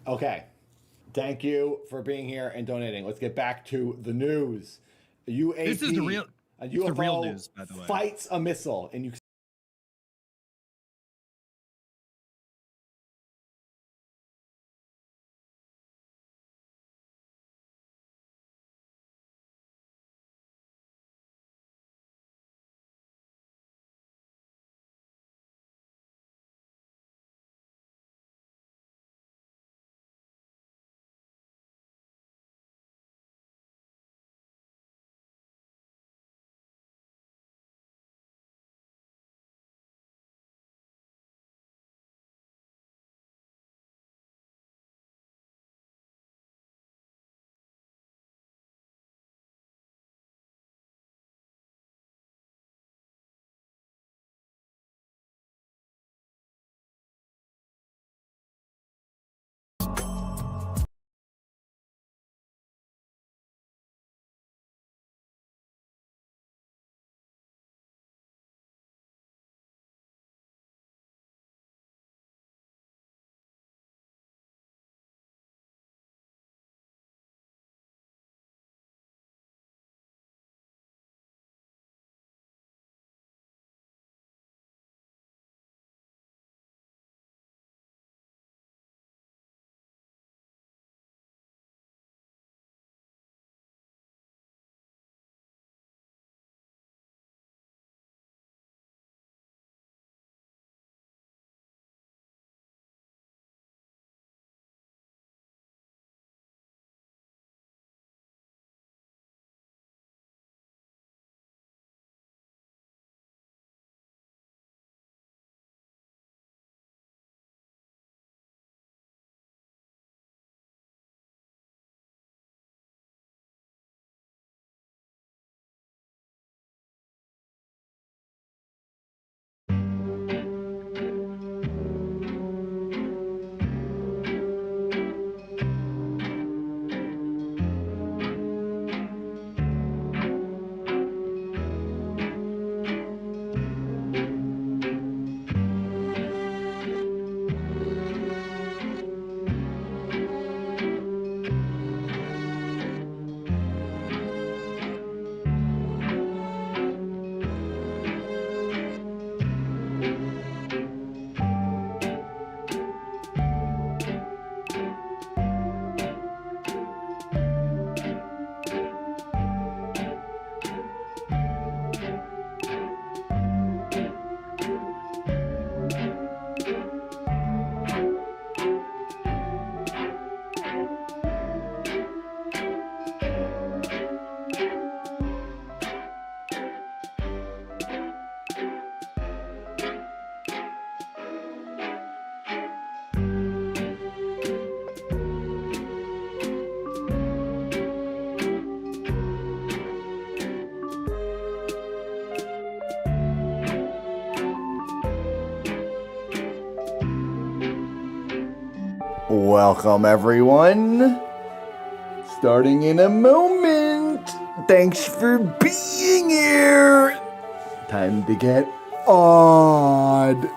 Okay. Thank you for being here and donating. Let's get back to the news. A This is the real. a It's the real UFO news, by the way. fights a missile in Ukraine. Welcome, everyone. Starting in a moment. Thanks for being here. Time to get odd.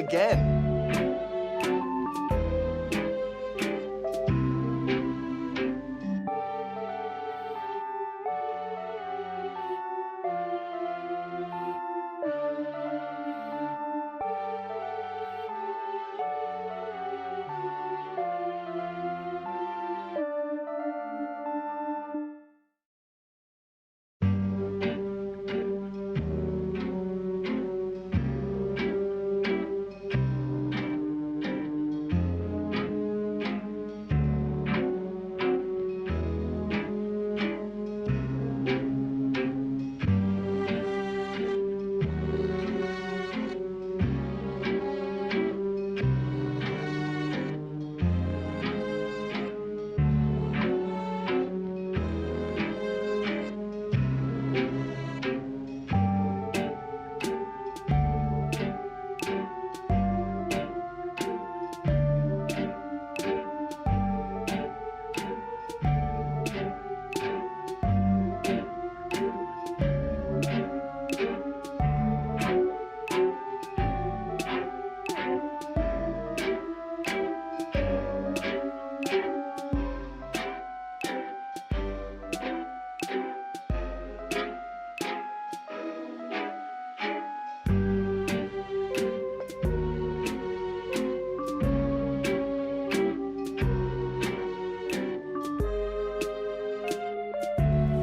again.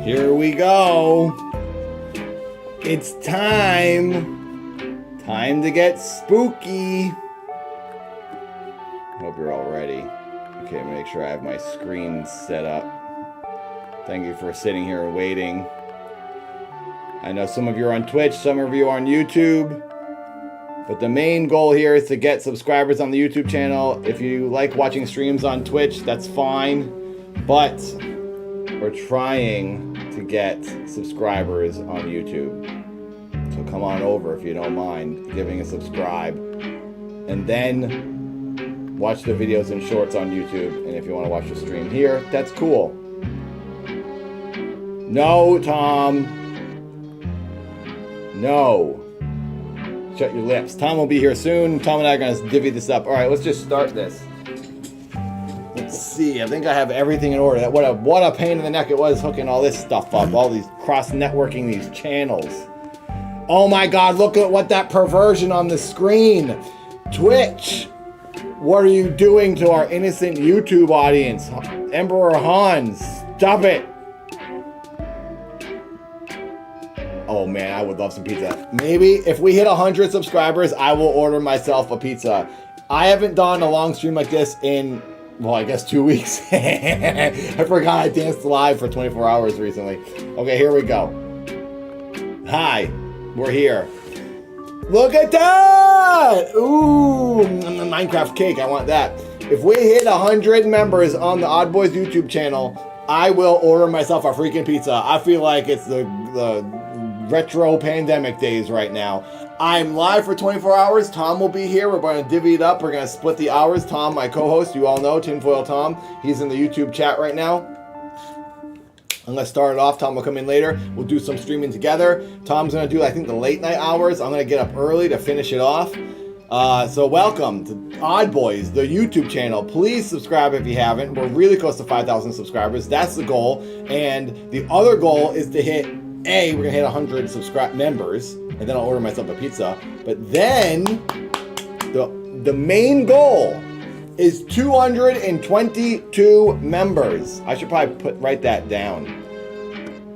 Here we go. It's time. Time to get spooky. Hope you're all ready. Okay, make sure I have my screen set up. Thank you for sitting here and waiting. I know some of you are on Twitch, some of you are on YouTube. But the main goal here is to get subscribers on the YouTube channel. If you like watching streams on Twitch, that's fine. But we're trying to get subscribers on YouTube. So come on over if you don't mind giving a subscribe. And then watch the videos and shorts on YouTube. And if you want to watch the stream here, that's cool. No, Tom. No. Shut your lips. Tom will be here soon. Tom and I are going to divvy this up. All right, let's just start this. Let's see. I think I have everything in order. What a pain in the neck it was hooking all this stuff up. All these cross-networking these channels. Oh my God, look at what that perversion on the screen. Twitch. What are you doing to our innocent YouTube audience? Emperor Hans, stop it. Oh man, I would love some pizza. Maybe if we hit 100 subscribers, I will order myself a pizza. I haven't done a long stream like this in, well, I guess 2 weeks. I forgot I danced live for 24 hours recently. Okay, here we go. Hi, we're here. Look at that! Ooh, Minecraft cake, I want that. If we hit 100 members on the Odd Boys YouTube channel, I will order myself a freaking pizza. I feel like it's the retro pandemic days right now. I'm live for 24 hours. Tom will be here. We're going to divvy it up. We're going to split the hours. Tom, my co-host, you all know, Tinfoil Tom. He's in the YouTube chat right now. I'm going to start it off. Tom will come in later. We'll do some streaming together. Tom's going to do, I think, the late night hours. I'm going to get up early to finish it off. So welcome to Odd Boys, the YouTube channel. Please subscribe if you haven't. We're really close to 5,000 subscribers. That's the goal. And the other goal is to hit, we're going to hit 100 members. And then I'll order myself a pizza. But then, the main goal is 222 members. I should probably write that down.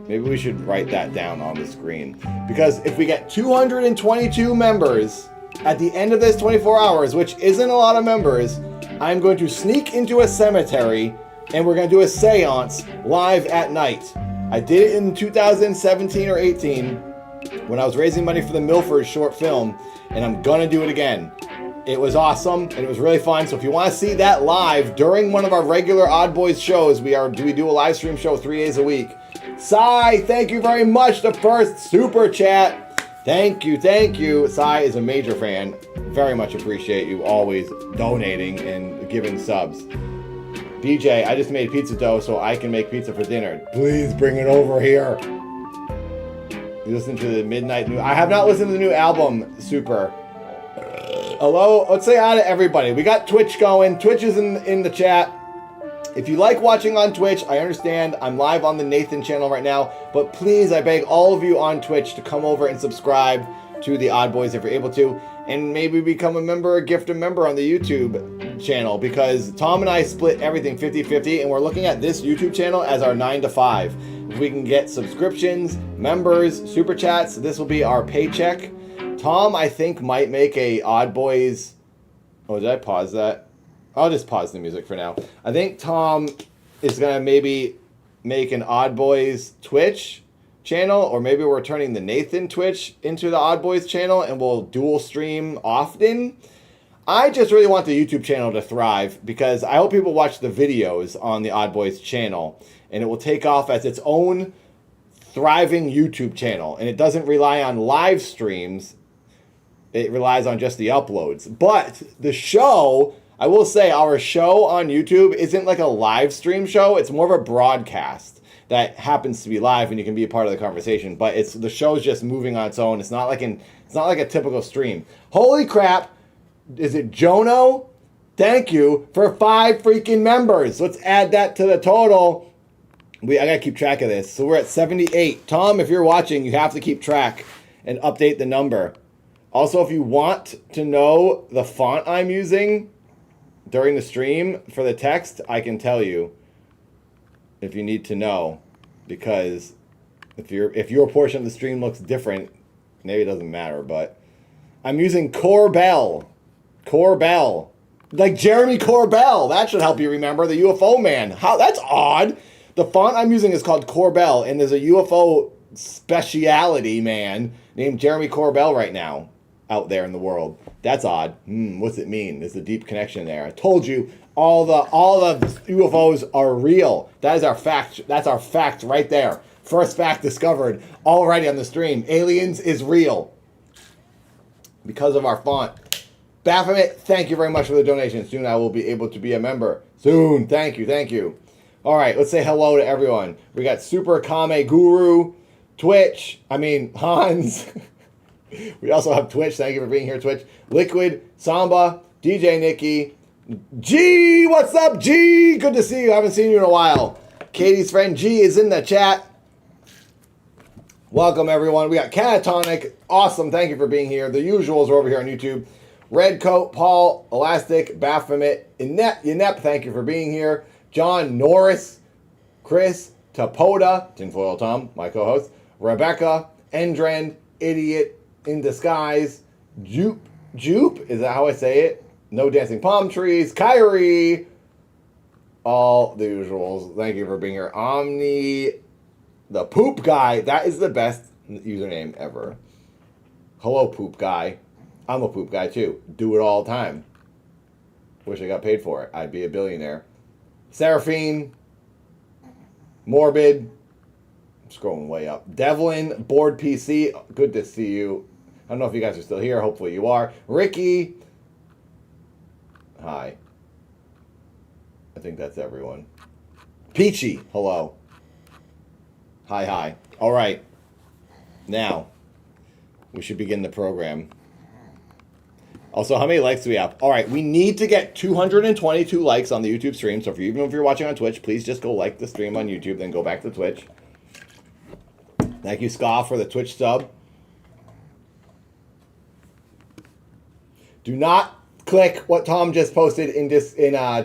Maybe we should write that down on the screen. Because if we get 222 members at the end of this 24 hours, which isn't a lot of members, I'm going to sneak into a cemetery and we're going to do a seance live at night. I did it in 2017 or 18 when I was raising money for the Milford short film, and I'm going to do it again. It was awesome, and it was really fun. So if you want to see that live during one of our regular Odd Boys shows, we do a live stream show 3 days a week. Sai, thank you very much. The first super chat. Thank you, thank you. Sai is a major fan. Very much appreciate you always donating and giving subs. BJ, I just made pizza dough so I can make pizza for dinner. Please bring it over here. You listen to the Midnight New. I have not listened to the new album, Super. Hello, let's say hi to everybody. We got Twitch going. Twitch is in the chat. If you like watching on Twitch, I understand I'm live on the Nathan channel right now, but please, I beg all of you on Twitch to come over and subscribe to the Odd Boys if you're able to, and maybe become a member or gift a member on the YouTube channel, because Tom and I split everything 50-50, and we're looking at this YouTube channel as our 9 to 5. If we can get subscriptions, members, super chats, this will be our paycheck. Tom, I think, might make a Odd Boys... Oh, did I pause that? I'll just pause the music for now. I think Tom is going to maybe make an Odd Boys Twitch channel, or maybe we're turning the Nathan Twitch into the Odd Boys channel and we'll dual stream often. I just really want the YouTube channel to thrive, because I hope people watch the videos on the Odd Boys channel and it will take off as its own thriving YouTube channel, and it doesn't rely on live streams. It relies on just the uploads. But the show, I will say, our show on YouTube isn't like a live stream show. It's more of a broadcast that happens to be live, and you can be a part of the conversation. But it's the show's just moving on its own. It's not like a typical stream. Holy crap! Is it Jono? Thank you for 5 freaking members. Let's add that to the total. I gotta keep track of this. So we're at 78. Tom, if you're watching, you have to keep track and update the number. Also, if you want to know the font I'm using during the stream for the text, I can tell you if you need to know, because if your portion of the stream looks different, maybe it doesn't matter, but I'm using Corbell, like Jeremy Corbell. That should help you remember, the UFO man. How, that's odd. The font I'm using is called Corbell, and there's a UFO speciality man named Jeremy Corbell right now out there in the world. That's odd. What's it mean? There's a deep connection there. I told you all the UFOs are real. That is our fact. That's our fact right there. First fact discovered already on the stream. Aliens is real because of our font. Baphomet, thank you very much for the donation. Soon I will be able to be a member. Soon. Thank you. All right, let's say hello to everyone. We got Super Kame Guru, Twitch. Hans. We also have Twitch. Thank you for being here, Twitch. Liquid, Samba, DJ Nikki. G, what's up, G? Good to see you. I haven't seen you in a while. Katie's friend G is in the chat. Welcome, everyone. We got Catatonic. Awesome. Thank you for being here. The usuals are over here on YouTube. Red Coat, Paul, Elastic, Baphomet, Inep. Thank you for being here. John Norris, Chris, Tapoda, Tinfoil Tom, my co-host. Rebecca, Endrend, Idiot, in Disguise, Jupe, is that how I say it? No Dancing Palm Trees, Kyrie, all the usuals. Thank you for being here. Omni, the Poop Guy, that is the best username ever. Hello, Poop Guy. I'm a poop guy too. Do it all the time. Wish I got paid for it. I'd be a billionaire. Seraphine, Morbid, I'm scrolling way up. Devlin, Board PC, good to see you. I don't know if you guys are still here. Hopefully you are. Ricky. Hi. I think that's everyone. Peachy. Hello. Hi. All right. Now, we should begin the program. Also, how many likes do we have? All right, we need to get 222 likes on the YouTube stream. So even if you're watching on Twitch, please just go like the stream on YouTube, then go back to Twitch. Thank you, Ska, for the Twitch sub. Do not click what Tom just posted in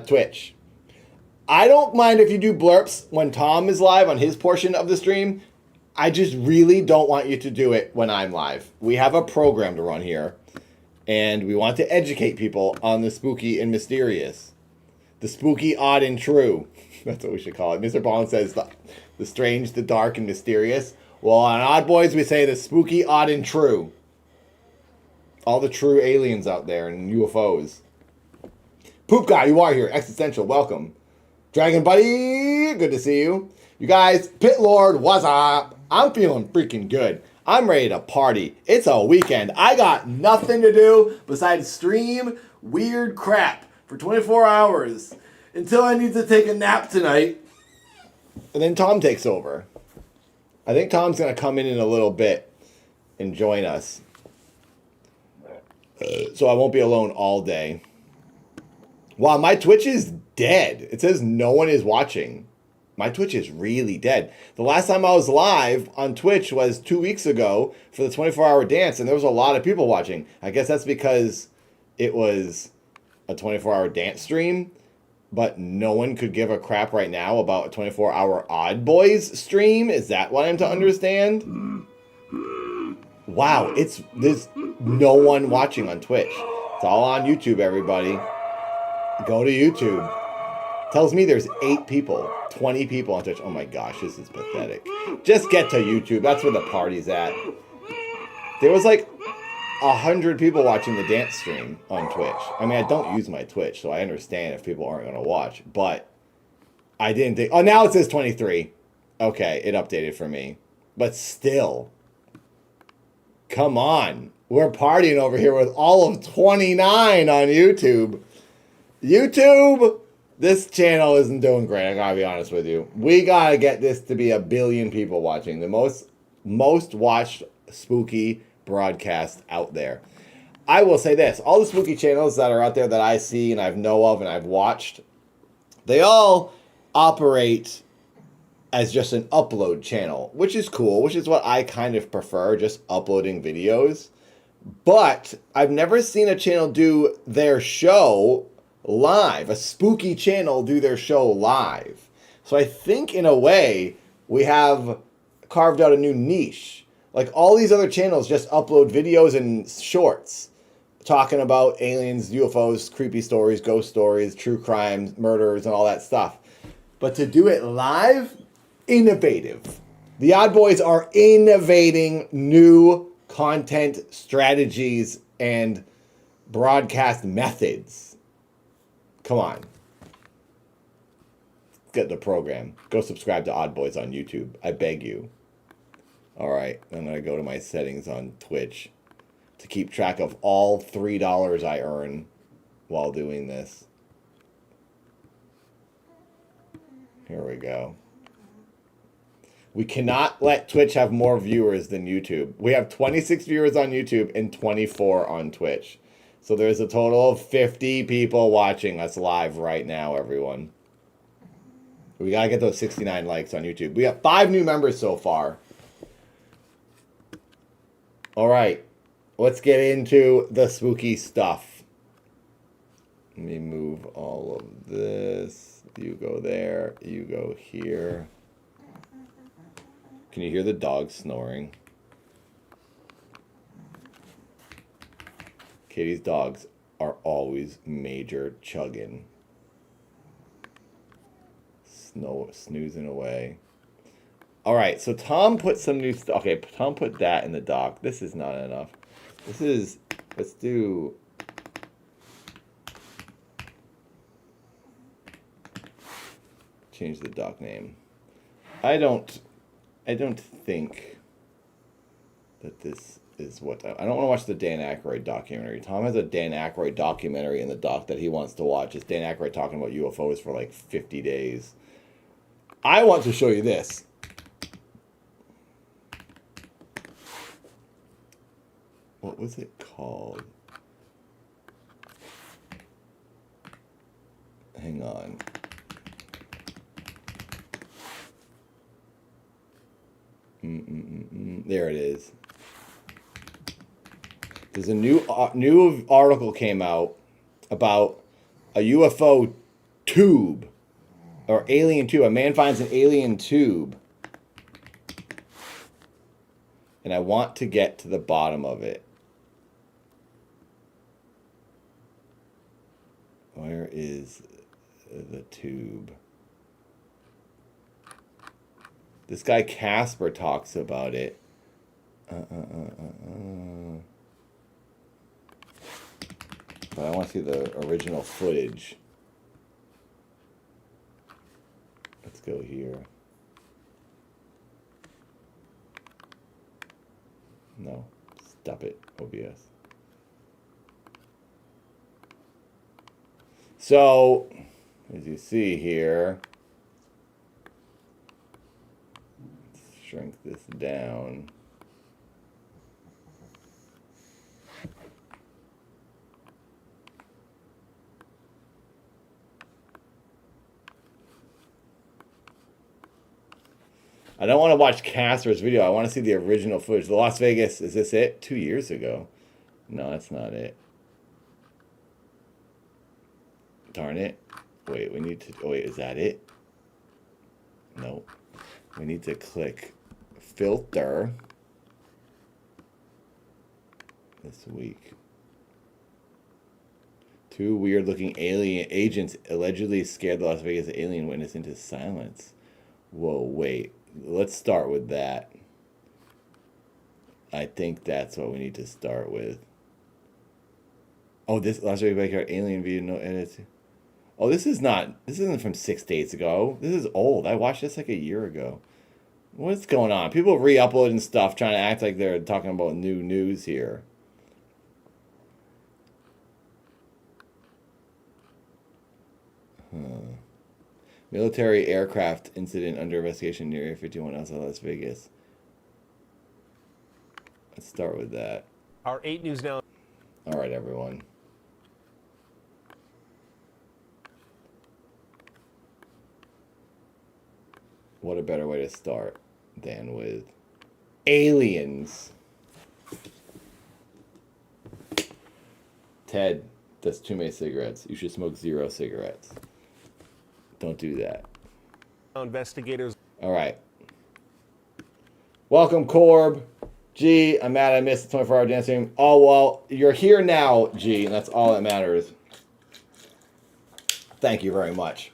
Twitch. I don't mind if you do blurps when Tom is live on his portion of the stream. I just really don't want you to do it when I'm live. We have a program to run here, and we want to educate people on the spooky and mysterious. The spooky, odd, and true. That's what we should call it. Mr. Bond says the strange, the dark, and mysterious. Well, on Odd Boys, we say the spooky, odd, and true. All the true aliens out there and UFOs. Poop Guy, you are here. Existential, welcome. Dragon Buddy, good to see you. You guys, Pit Lord, what's up? I'm feeling freaking good. I'm ready to party. It's a weekend. I got nothing to do besides stream weird crap for 24 hours until I need to take a nap tonight. And then Tom takes over. I think Tom's going to come in a little bit and join us. So I won't be alone all day. Wow, my Twitch is dead. It says no one is watching. My Twitch is really dead. The last time I was live on Twitch was 2 weeks ago for the 24-hour dance, and there was a lot of people watching. I guess that's because it was a 24-hour dance stream, but no one could give a crap right now about a 24-hour Odd Boys stream. Is that what I'm to understand? Wow, there's no one watching on Twitch. It's all on YouTube, everybody. Go to YouTube. Tells me there's 8 people, 20 people on Twitch. Oh my gosh, this is pathetic. Just get to YouTube. That's where the party's at. There was like 100 people watching the dance stream on Twitch. I mean, I don't use my Twitch, so I understand if people aren't going to watch. But I didn't think... Oh, now it says 23. Okay, it updated for me. But still. Come on. We're partying over here with all of 29 on YouTube. YouTube, this channel isn't doing great. I gotta be honest with you. We gotta get this to be 1 billion people watching. The most watched spooky broadcast out there. I will say this. All the spooky channels that are out there that I see and I've know of and I've watched, they all operate as just an upload channel, which is cool, which is what I kind of prefer, just uploading videos. But I've never seen a channel do their show live, a spooky channel do their show live. So I think in a way we have carved out a new niche. Like all these other channels just upload videos and shorts talking about aliens, UFOs, creepy stories, ghost stories, true crimes, murders, and all that stuff. But to do it live, innovative. The Odd Boys are innovating new content strategies and broadcast methods. Come on. Get the program. Go subscribe to Odd Boys on YouTube. I beg you. All right. I'm going to go to my settings on Twitch to keep track of all $3 I earn while doing this. Here we go. We cannot let Twitch have more viewers than YouTube. We have 26 viewers on YouTube and 24 on Twitch. So there's a total of 50 people watching us live right now, everyone. We got to get those 69 likes on YouTube. We got 5 new members so far. All right. Let's get into the spooky stuff. Let me move all of this. You go there. You go here. Can you hear the dog snoring? Katie's dogs are always major chugging. Snoozing away. All right, so Tom put some new stuff. Okay, Tom put that in the dock. This is not enough. This is, let's do... Change the dock name. I don't think that this is what... I don't want to watch the Dan Aykroyd documentary. Tom has a Dan Aykroyd documentary in the dock that he wants to watch. It's Dan Aykroyd talking about UFOs for like 50 days. I want to show you this. What was it called? Hang on. There it is. There's a new article came out about a UFO tube or alien tube. A man finds an alien tube. And I want to get to the bottom of it. Where is the tube? This guy Casper talks about it. But I want to see the original footage. Let's go here. No, stop it, OBS. So, as you see here, let's shrink this down. I don't want to watch Casper's video. I want to see the original footage. The Las Vegas, is this it? 2 years ago. No, that's not it. Darn it. Wait, we need to... Oh, wait, is that it? Nope. We need to click filter this week. 2 weird-looking alien agents allegedly scared the Las Vegas alien witness into silence. Whoa, wait. Let's start with that. I think that's what we need to start with. Oh, this Las Vegas alien video, no edits. Oh, this isn't from 6 days ago. This is old. I watched this like a year ago. What's going on? People re-uploading stuff, trying to act like they're talking about new news here. Military aircraft incident under investigation near Area 51 outside Las Vegas. Let's start with that. Our 8 News Now. All right, everyone. What a better way to start than with aliens. Ted, that's too many cigarettes. You should smoke 0 cigarettes. Don't do that. Investigators. All right. Welcome, Corb. G, I'm mad I missed the 24-hour dance stream. Oh, well, you're here now, G, and that's all that matters. Thank you very much.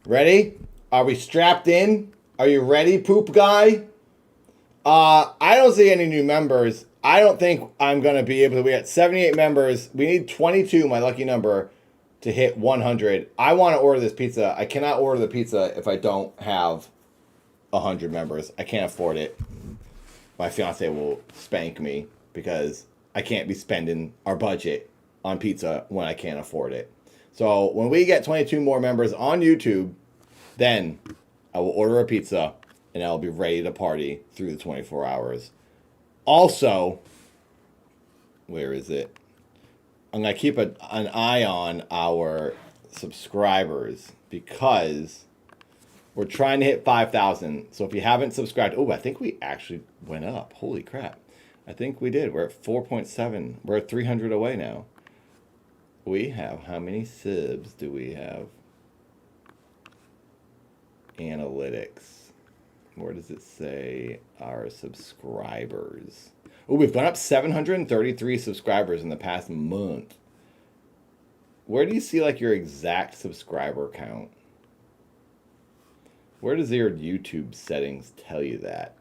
Ready? Are we strapped in? Are you ready, poop guy? I don't see any new members. I don't think I'm going to be able to. We got 78 members. We need 22, my lucky number, to hit 100. I want to order this pizza. I cannot order the pizza if I don't have 100 members. I can't afford it. My fiance will spank me because I can't be spending our budget on pizza when I can't afford it. So when we get 22 more members on YouTube, then I will order a pizza and I'll be ready to party through the 24 hours. Also, where is it? I'm going to keep an eye on our subscribers because we're trying to hit 5,000. So if you haven't subscribed, oh, I think we actually went up. Holy crap. I think we did. We're at 4.7. We're at 300 away now. We have, how many subs do we have? Analytics. Where does it say our subscribers? Oh, we've gone up 733 subscribers in the past month. Where do you see like your exact subscriber count? Where does your YouTube settings tell you that?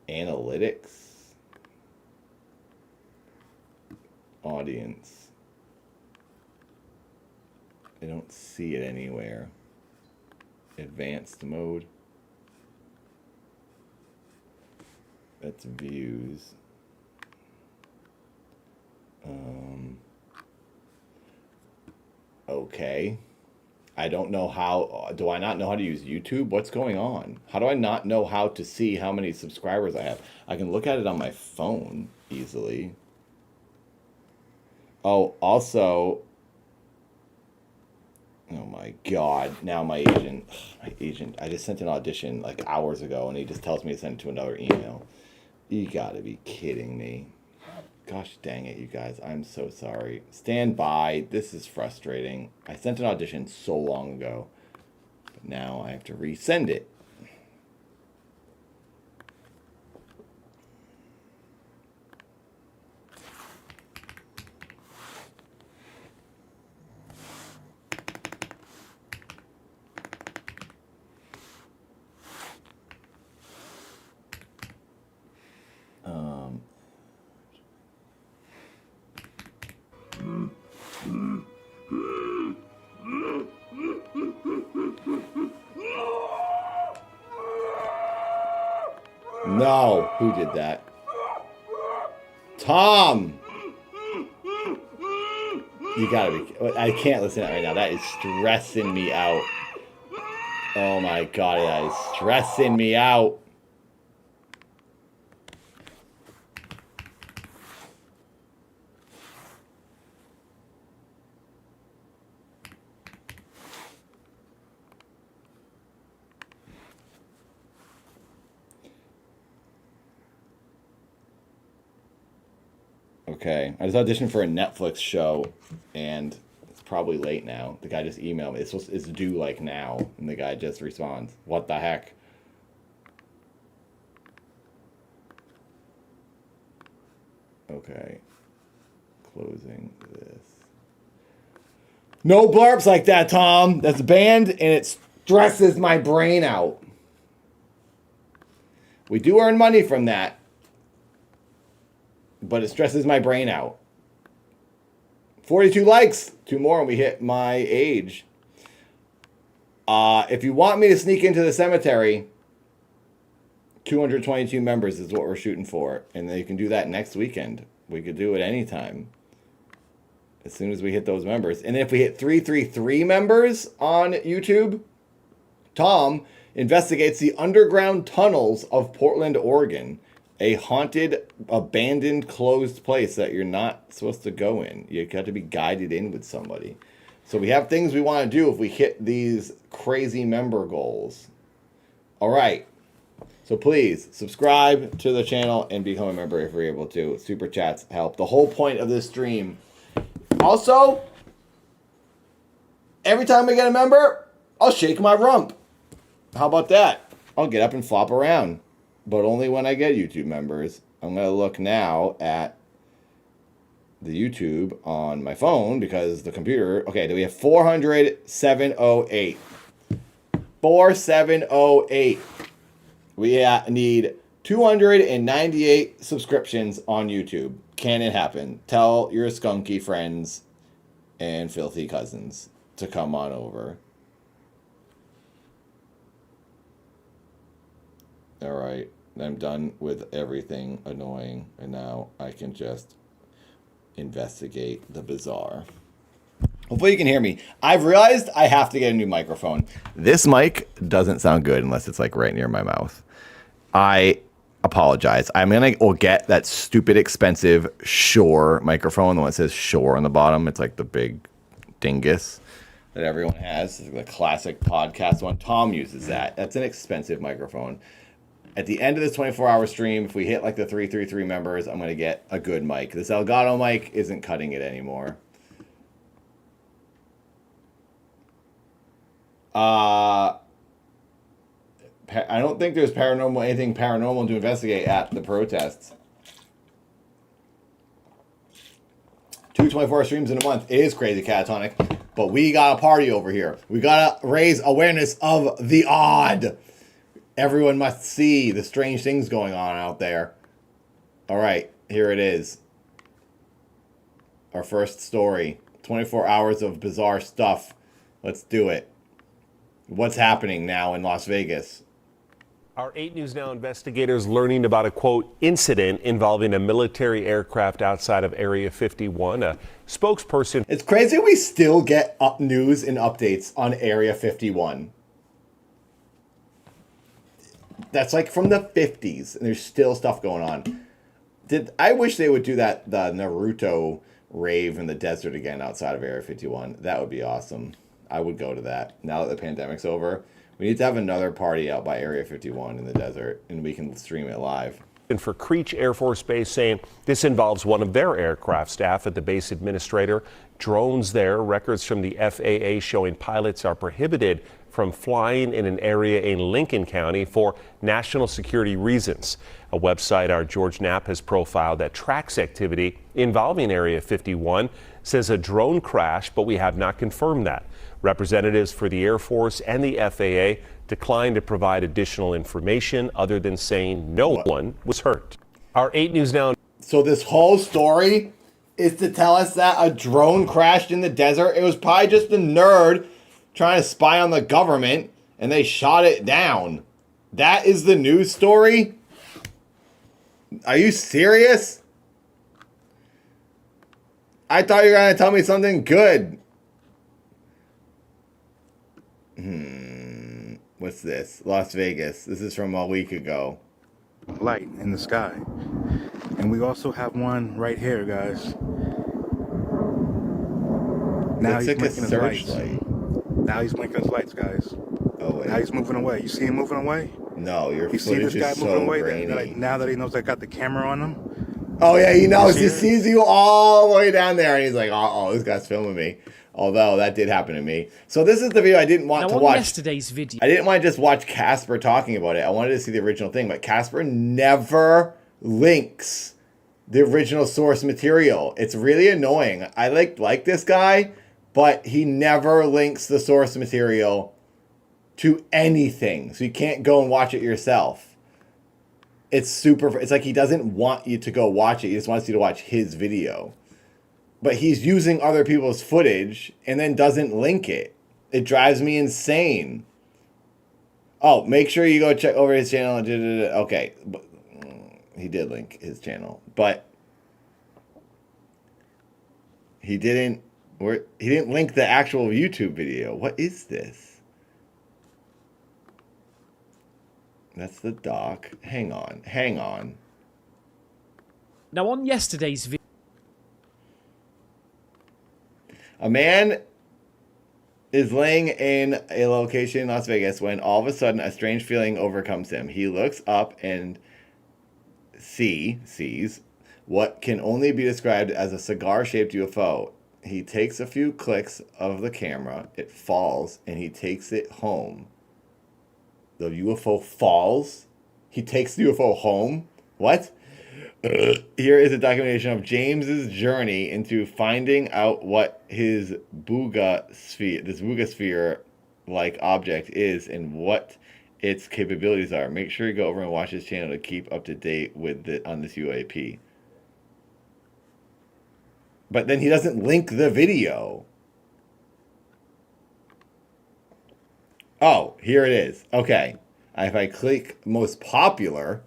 Analytics. Audience. I don't see it anywhere. Advanced mode. That's views. Okay. I don't know how. Do I not know how to use YouTube? What's going on? How do I not know how to see how many subscribers I have? I can look at it on my phone easily. Oh, also. Oh my God. Now my agent, I just sent an audition like hours ago and he just tells me to send it to another email. You gotta be kidding me. Gosh dang it, you guys. I'm so sorry. Stand by. This is frustrating. I sent an audition so long ago, but now I have to resend it. No, who did that? Tom! You gotta be, I can't listen to that right now. That is stressing me out. Oh my God, that is stressing me out. Okay. I just auditioned for a Netflix show, and it's probably late now. The guy just emailed me. It's due like now, and the guy just responds. What the heck? Okay. Closing this. No blarps like that, Tom. That's banned, and it stresses my brain out. We do earn money from that, but it stresses my brain out. 42 likes. 2 more and we hit my age. If you want me to sneak into the cemetery, 222 members is what we're shooting for. And then you can do that next weekend. We could do it anytime. As soon as we hit those members. And if we hit 333 members on YouTube, Tom investigates the underground tunnels of Portland, Oregon. A haunted, abandoned, closed place that you're not supposed to go in. You got to be guided in with somebody. So we have things we want to do if we hit these crazy member goals. All right. So please subscribe to the channel and become a member if you're able to. Super chats help. The whole point of this stream. Also, every time I get a member, I'll shake my rump. How about that? I'll get up and flop around. But only when I get YouTube members. I'm going to look now at the YouTube on my phone because the computer... Okay, do we have 400,708? 4708. We need 298 subscriptions on YouTube. Can it happen? Tell your skunky friends and filthy cousins to come on over. All right, I'm done with everything annoying, and now I can just investigate the bizarre. Hopefully you can hear me. I've realized I have to get a new microphone. This mic doesn't sound good unless it's like right near my mouth. I apologize. I'm gonna get that stupid expensive Shure microphone, the one that says Shure on the bottom. It's like the big dingus that everyone has, the classic podcast one. Tom uses that. That's an expensive microphone. At the end of this 24-hour stream, if we hit like the 333 members, I'm going to get a good mic. This Elgato mic isn't cutting it anymore. I don't think there's anything paranormal to investigate at the protests. 224 streams in a month. It is crazy, Catatonic. But we got a party over here. We got to raise awareness of the odd. Everyone must see the strange things going on out there. All right, here it is. Our first story. 24 hours of bizarre stuff. Let's do it. What's happening now in Las Vegas? Our 8 News Now investigators learning about a, quote, incident involving a military aircraft outside of Area 51. A spokesperson... It's crazy we still get news and updates on Area 51. That's like from the 50s, and there's still stuff going on. I wish they would do that, the Naruto rave in the desert again outside of Area 51. That would be awesome. I would go to that. Now that the pandemic's over, we need to have another party out by Area 51 in the desert, and we can stream it live. And for Creech Air Force Base saying this involves one of their aircraft staff at the base administrator. Drones there, records from the FAA showing pilots are prohibited from flying in an area in Lincoln County for national security reasons. A website our George Knapp has profiled that tracks activity involving Area 51 says a drone crash, but we have not confirmed that. Representatives for the Air Force and the FAA declined to provide additional information other than saying no one was hurt. Our 8 News Now. So this whole story is to tell us that a drone crashed in the desert. It was probably just a nerd trying to spy on the government, and they shot it down. That is the news story? Are you serious? I thought you were going to tell me something good. What's this? Las Vegas. This is from a week ago. Light in the sky. And we also have one right here, guys. Now Looks he's like a blinking his lights. searchlight. Now he's blinking his lights, guys. Oh, wait. Now he's moving away. You see him moving away? No, your You see this footage guy is moving so away grainy. now that he knows I got the camera on him? Oh yeah, he knows. He You see it? sees you all the way down there, and he's like, "Oh, this guy's filming me." Although that did happen to me. So this is the video I didn't want Now, to on watch. yesterday's video, I didn't want to just watch Casper talking about it. I wanted to see the original thing, but Casper never links the original source material. It's really annoying. I like this guy, but he never links the source material to anything, so you can't go and watch it yourself. It's like he doesn't want you to go watch it. He just wants you to watch his video. But he's using other people's footage and then doesn't link it. It drives me insane. Oh, make sure you go check over his channel. Okay, he did link his channel, but he didn't link the actual YouTube video. What is this? That's the doc. Hang on. now on yesterday's video, A man is laying in a location in Las Vegas when all of a sudden a strange feeling overcomes him. He looks up and sees what can only be described as a cigar-shaped UFO. He takes a few clicks of the camera, it falls, and he takes it home. The UFO falls? He takes the UFO home? What? Here is a documentation of James's journey into finding out what his Booga sphere-like object is and what its capabilities are. Make sure you go over and watch his channel to keep up to date with on this UAP. But then he doesn't link the video. Oh, here it is. Okay. If I click most popular,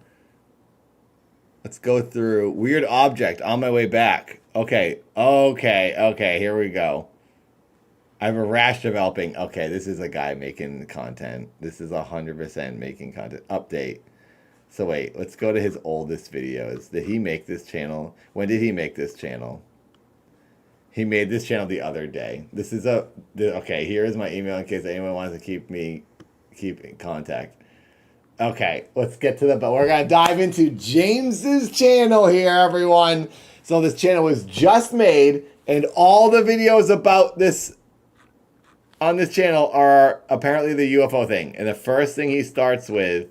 let's go through weird object on my way back. Okay, here we go. I have a rash developing. Okay, this is a guy making content. This is 100% making content. Update. So wait, let's go to his oldest videos. Did he make this channel? When did he make this channel? He made this channel the other day. This is okay, here is my email in case anyone wants to keep in contact. Okay, let's get to but we're gonna dive into James's channel here, everyone. So this channel was just made, and all the videos about this on this channel are apparently the UFO thing. And the first thing he starts with,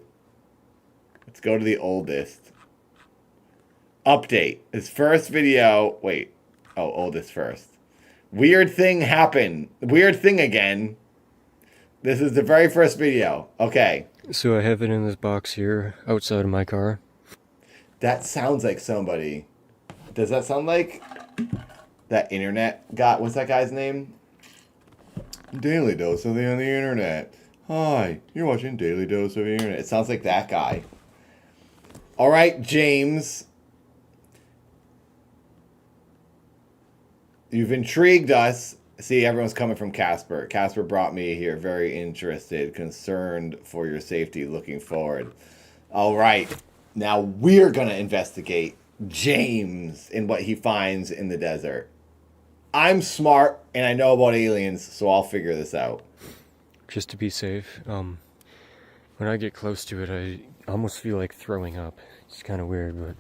let's go to the oldest. Update. His first video, oldest first. Weird thing happened. Weird thing again. This is the very first video. Okay. So I have it in this box here, outside of my car. That sounds like somebody. Does that sound like that internet guy? What's that guy's name? Daily Dose of the Internet. Hi, you're watching Daily Dose of the Internet. It sounds like that guy. All right, James. You've intrigued us. See, everyone's coming from Casper. Casper brought me here, very interested, concerned for your safety, looking forward. All right, now we're going to investigate James and what he finds in the desert. I'm smart, and I know about aliens, so I'll figure this out. Just to be safe, when I get close to it, I almost feel like throwing up. It's kind of weird, but...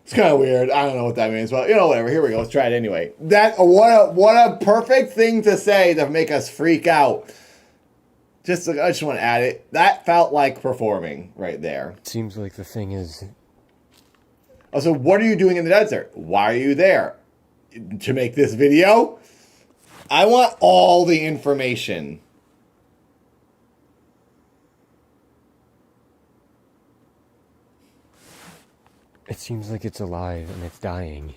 It's kind of weird. I don't know what that means, but whatever. Here we go. Let's try it anyway. What a perfect thing to say to make us freak out. I just want to add it. That felt like performing right there. It seems like the thing is... Oh, so what are you doing in the desert? Why are you there? To make this video? I want all the information. It seems like it's alive and it's dying.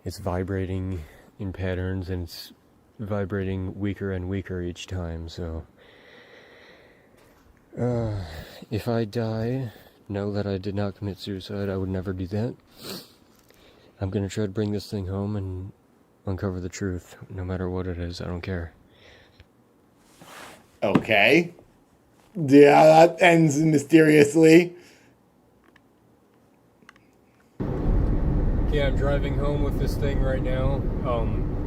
It's vibrating in patterns and it's vibrating weaker and weaker each time, so... if I die, know that I did not commit suicide. I would never do that. I'm gonna try to bring this thing home and uncover the truth, no matter what it is. I don't care. Okay. Yeah, that ends mysteriously. Yeah, I'm driving home with this thing right now.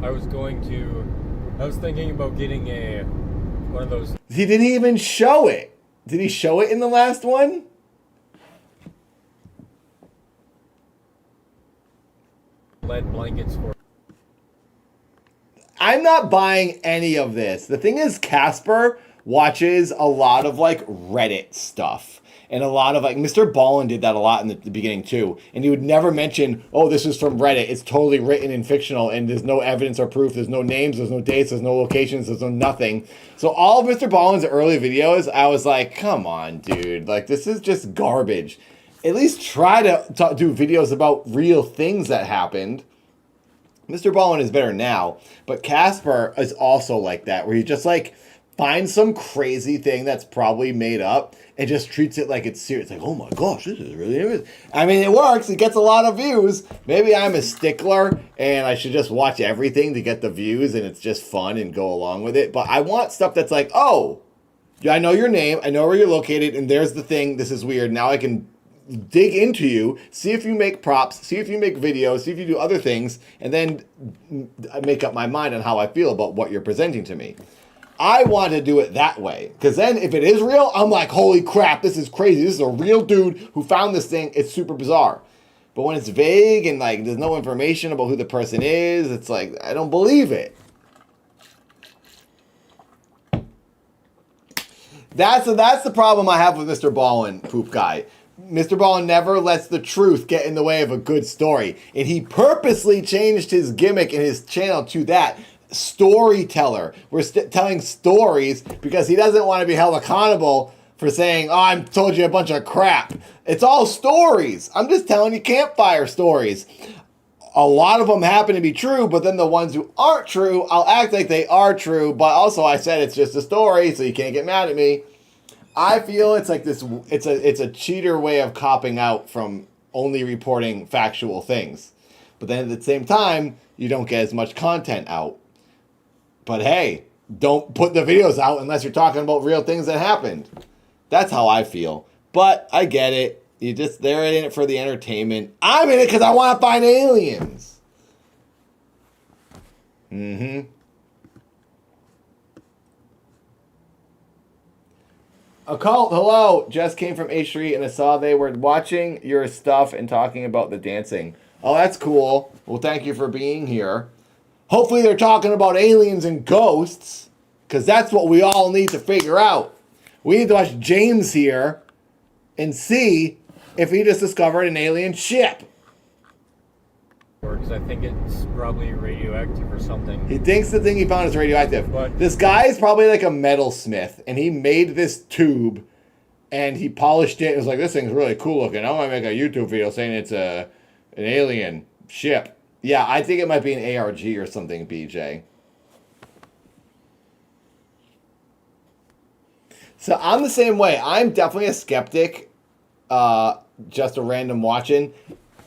I was thinking about getting one of those. He didn't even show it. Did he show it in the last one? lead blankets for. I'm not buying any of this. The thing is, Casper watches a lot of like Reddit stuff. And a lot of like Mr. Ballin did that a lot in the beginning too. And he would never mention, oh, this is from Reddit. It's totally written in fictional and there's no evidence or proof. There's no names, there's no dates, there's no locations, there's no nothing. So all of Mr. Ballin's early videos, I was like, come on, dude. Like, this is just garbage. At least try to do videos about real things that happened. Mr. Ballin is better now. But Casper is also like that, where he just like finds some crazy thing that's probably made up and just treats it like it's serious. Like, oh my gosh, this is really interesting. I mean, it works. It gets a lot of views. Maybe I'm a stickler and I should just watch everything to get the views and it's just fun and go along with it. But I want stuff that's like, oh, yeah, I know your name. I know where you're located. And there's the thing. This is weird. Now I can dig into you, see if you make props, see if you make videos, see if you do other things, and then make up my mind on how I feel about what you're presenting to me. I want to do it that way. Because then if it is real, I'm like, holy crap, this is crazy. This is a real dude who found this thing. It's super bizarre. But when it's vague and like there's no information about who the person is, it's like, I don't believe it. That's the problem I have with Mr. Ballin, Poop Guy. Mr. Ballin never lets the truth get in the way of a good story. And he purposely changed his gimmick in his channel to that. Storyteller. We're telling stories because he doesn't want to be held accountable for saying, oh, I told you a bunch of crap. It's all stories. I'm just telling you campfire stories. A lot of them happen to be true, but then the ones who aren't true, I'll act like they are true, but also I said it's just a story, so you can't get mad at me. I feel it's like this, it's a cheater way of copping out from only reporting factual things. But then at the same time, you don't get as much content out. But hey, don't put the videos out unless you're talking about real things that happened. That's how I feel. But I get it. They're in it for the entertainment. I'm in it because I want to find aliens. Occult, hello. Just came from H3 and I saw they were watching your stuff and talking about the dancing. Oh, that's cool. Well, thank you for being here. Hopefully they're talking about aliens and ghosts, because that's what we all need to figure out. We need to watch James here and see if he just discovered an alien ship. Because I think it's probably radioactive or something. He thinks the thing he found is radioactive. But this guy is probably like a metalsmith, and he made this tube, and he polished it. It was like, this thing's really cool looking. I want to make a YouTube video saying it's an alien ship. Yeah, I think it might be an ARG or something, BJ. So I'm the same way. I'm definitely a skeptic. Just a random watching.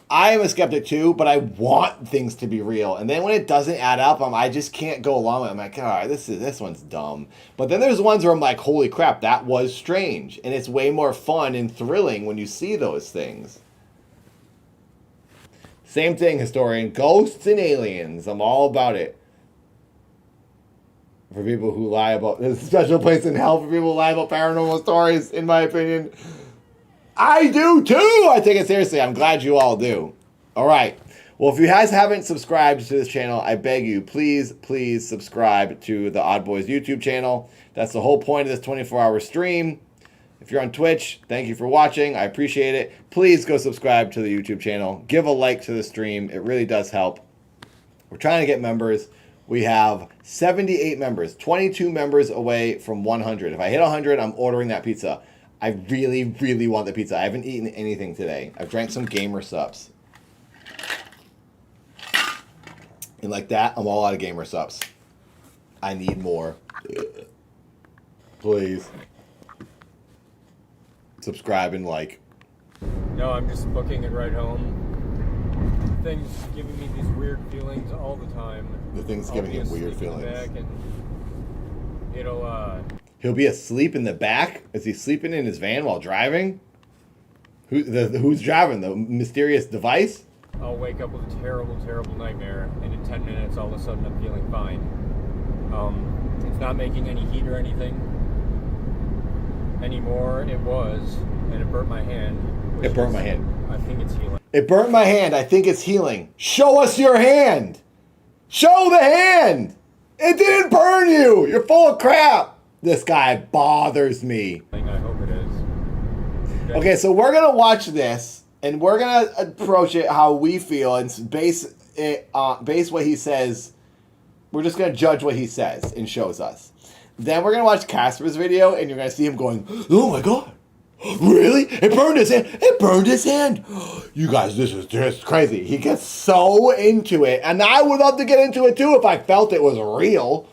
I am a skeptic too, but I want things to be real. And then when it doesn't add up, I just can't go along with it. I'm like, all right, this one's dumb. But then there's ones where I'm like, holy crap, that was strange. And it's way more fun and thrilling when you see those things. Same thing, historian. Ghosts and aliens. I'm all about it. For people who lie about... There's a special place in hell for people who lie about paranormal stories, in my opinion. I do too! I take it seriously. I'm glad you all do. Alright. Well, if you guys haven't subscribed to this channel, I beg you, please subscribe to the Odd Boys YouTube channel. That's the whole point of this 24-hour stream. If you're on Twitch, thank you for watching. I appreciate it. Please go subscribe to the YouTube channel. Give a like to the stream. It really does help. We're trying to get members. We have 78 members, 22 members away from 100. If I hit 100, I'm ordering that pizza. I really, really want the pizza. I haven't eaten anything today. I've drank some Gamer Sups. And like that, I'm all out of Gamer Sups. I need more. Please. Subscribe and like. No, I'm just booking it right home. Thing's giving me these weird feelings all the time. The thing's giving him weird feelings. And it'll, He'll be asleep in the back? Is he sleeping in his van while driving? Who's driving? The mysterious device? I'll wake up with a terrible, terrible nightmare, and in 10 minutes, all of a sudden, I'm feeling fine. It's not making any heat or anything anymore. It was, and it burnt my hand. It burnt my hand. I think it's healing. It burnt my hand. I think it's healing. Show us your hand. Show the hand. It didn't burn you. You're full of crap. This guy bothers me. I hope it is. Okay, so we're going to watch this, and we're going to approach it how we feel, and base what he says. We're just going to judge what he says and shows us. Then we're going to watch Casper's video, and you're going to see him going, oh my God. Really? It burned his hand. It burned his hand. You guys, this is just crazy. He gets so into it. And I would love to get into it too if I felt it was real.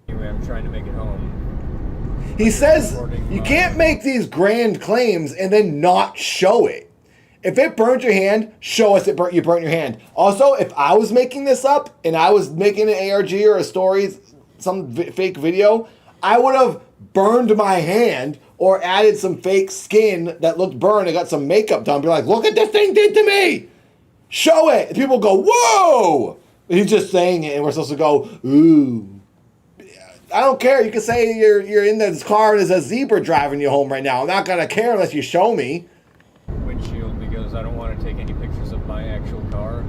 Anyway, I'm trying to make it home. He says you can't make these grand claims and then not show it. If it burned your hand, show us you burnt your hand. Also, if I was making this up and I was making an ARG or a story, some fake video, I would have burned my hand or added some fake skin that looked burned and got some makeup done. Be like, look at this thing did to me. Show it. And people go, whoa. He's just saying it, and we're supposed to go, ooh. I don't care. You can say you're in this car and there's a zebra driving you home right now. I'm not going to care unless you show me. Windshield, because I don't want to take any pictures of my actual car.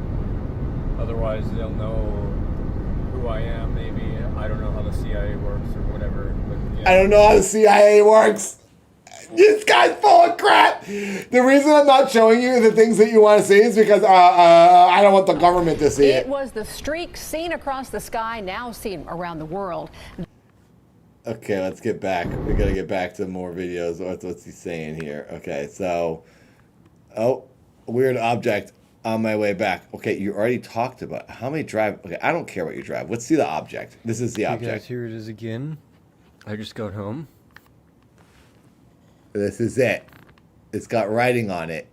Otherwise, they'll know who I am, maybe. I don't know how the CIA works or whatever. But, yeah. I don't know how the CIA works. This guy's full of crap. The reason I'm not showing you the things that you want to see is because I don't want the government to see it. It was the streak seen across the sky, now seen around the world. Okay, let's get back. We got to get back to more videos. What's he saying here? Okay, so... Oh, weird object on my way back. Okay, you already talked about how many drive... Okay, I don't care what you drive. Let's see the object. This is the Hey object. guys, here it is again. I just got home. This is it. It's got writing on it.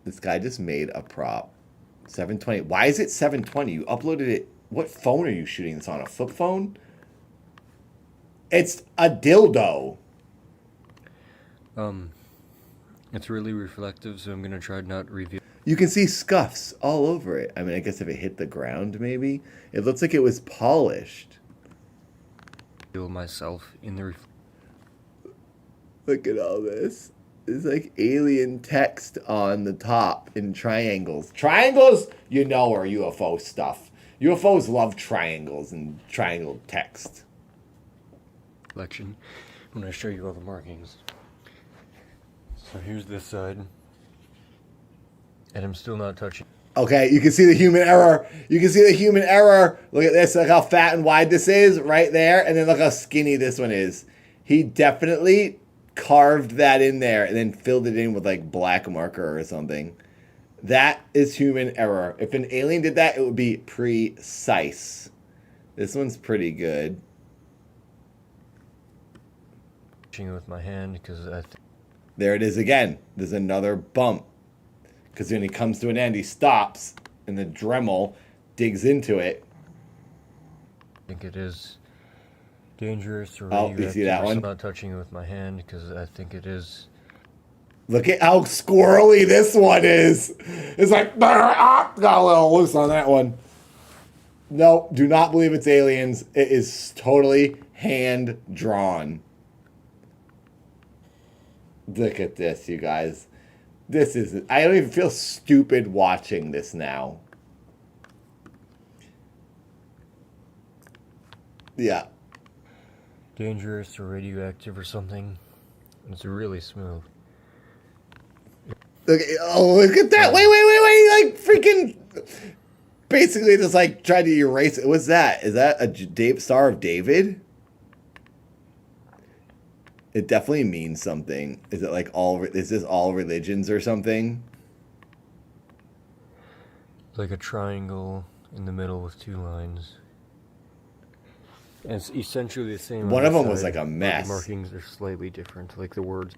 This guy just made a prop. 720. Why is it 720? You uploaded it. What phone are you shooting this on? A flip phone? It's a dildo. It's really reflective, so I'm gonna try to not reveal You can see scuffs all over it. I mean, I guess if it hit the ground, maybe. It looks like it was polished. myself in the Look at all this. There's like alien text on the top in triangles. Triangles, you know, are UFO stuff. UFOs love triangles and triangle text. reflection when I show you all the markings. So here's this side. And I'm still not touching. Okay, you can see the human error. You can see the human error. Look at this. Look how fat and wide this is right there. And then look how skinny this one is. He definitely carved that in there and then filled it in with like black marker or something. That is human error. If an alien did that, it would be precise. This one's pretty good. With my hand because There it is again. There's another bump. Because when he comes to an end, he stops, and the Dremel digs into it. I think it is dangerous or you see that one? I'm not touching it with my hand because I think it is. Look at how squirrely this one is. It's like, got a little loose on that one. No, do not believe it's aliens. It is totally hand-drawn. Look at this, you guys. This is... I don't even feel stupid watching this now. Yeah. Dangerous or radioactive or something. It's really smooth. Look at that. Wait. Like, freaking... Basically, just, like, tried to erase it. What's that? Is that a Star of David? It definitely means something. Is it like is this all religions or something? Like a triangle in the middle with two lines. And it's essentially the same. One of them was side, like a mess. The markings are slightly different, like the words.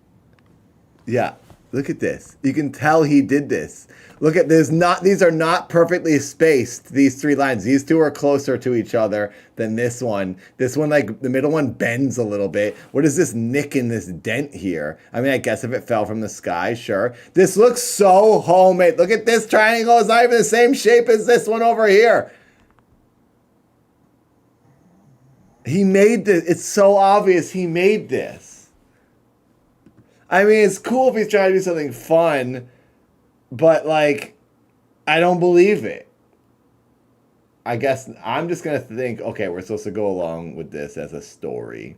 Yeah. Look at this. You can tell he did this. Look at this. These are not perfectly spaced, these three lines. These two are closer to each other than this one. This one, like, the middle one bends a little bit. What is this nick in this dent here? I mean, I guess if it fell from the sky, sure. This looks so homemade. Look at this triangle. It's not even the same shape as this one over here. He made this. It's so obvious he made this. I mean, it's cool if he's trying to do something fun, But like, I don't believe it. I guess I'm just gonna think, okay, we're supposed to go along with this as a story.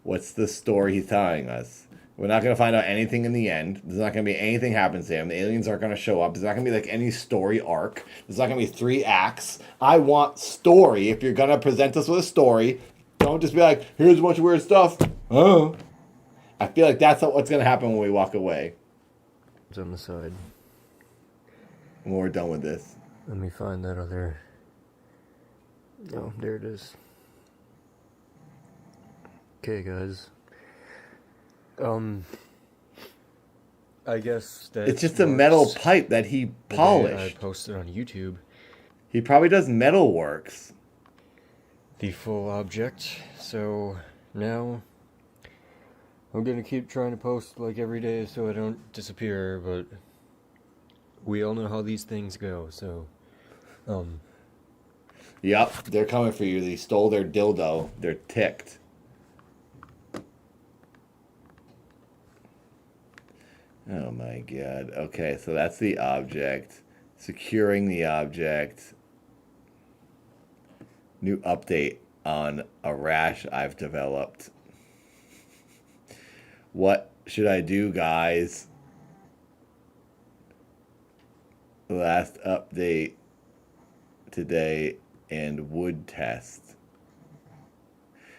What's the story he's telling us? We're not gonna find out anything in the end. There's not gonna be anything happens to him. The aliens aren't gonna show up. There's not gonna be like any story arc. There's not gonna be 3 acts. I want story. If you're gonna present us with a story, don't just be like, here's a bunch of weird stuff. Oh. I feel like that's what's gonna happen when we walk away. It's on the side. When we're done with this. Let me find that other. Oh, there it is. Okay, guys. I guess that It's just a metal marks pipe that he the day I polished. posted on YouTube. He probably does metal works. The full object. So now I'm gonna keep trying to post like every day so I don't disappear, but we all know how these things go, so Yep, they're coming for you. They stole their dildo. They're ticked. Oh my god. Okay, so that's the object. Securing the object. New update on a rash I've developed. What should I do, guys? Last update today and wood test.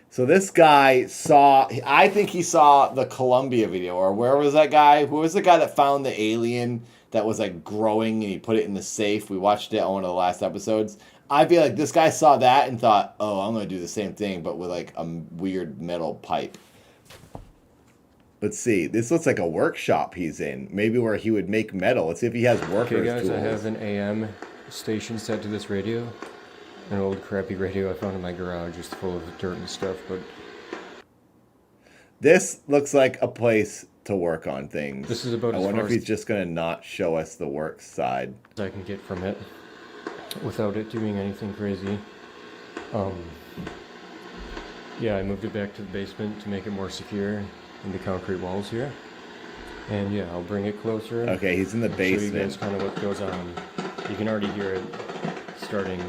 So this guy saw, I think he saw the Columbia video, or where was that guy? Who was the guy that found the alien that was like growing and he put it in the safe? We watched it on one of the last episodes. I feel like this guy saw that and thought, oh, I'm going to do the same thing, but with like a weird metal pipe. Let's see. This looks like a workshop he's in. Maybe where he would make metal. Let's see if he has workers. okay, guys, tools. I have an AM station set to this radio. An old crappy radio I found in my garage, just full of dirt and stuff, but This looks like a place to work on things. this is about I as wonder far if he's just going to not show us the work side. as I can get from it without it doing anything crazy. Yeah, I moved it back to the basement to make it more secure in the concrete walls here. And yeah, I'll bring it closer. Okay, he's in the I'll show you guys basement. kind of what goes on. You can already hear it starting.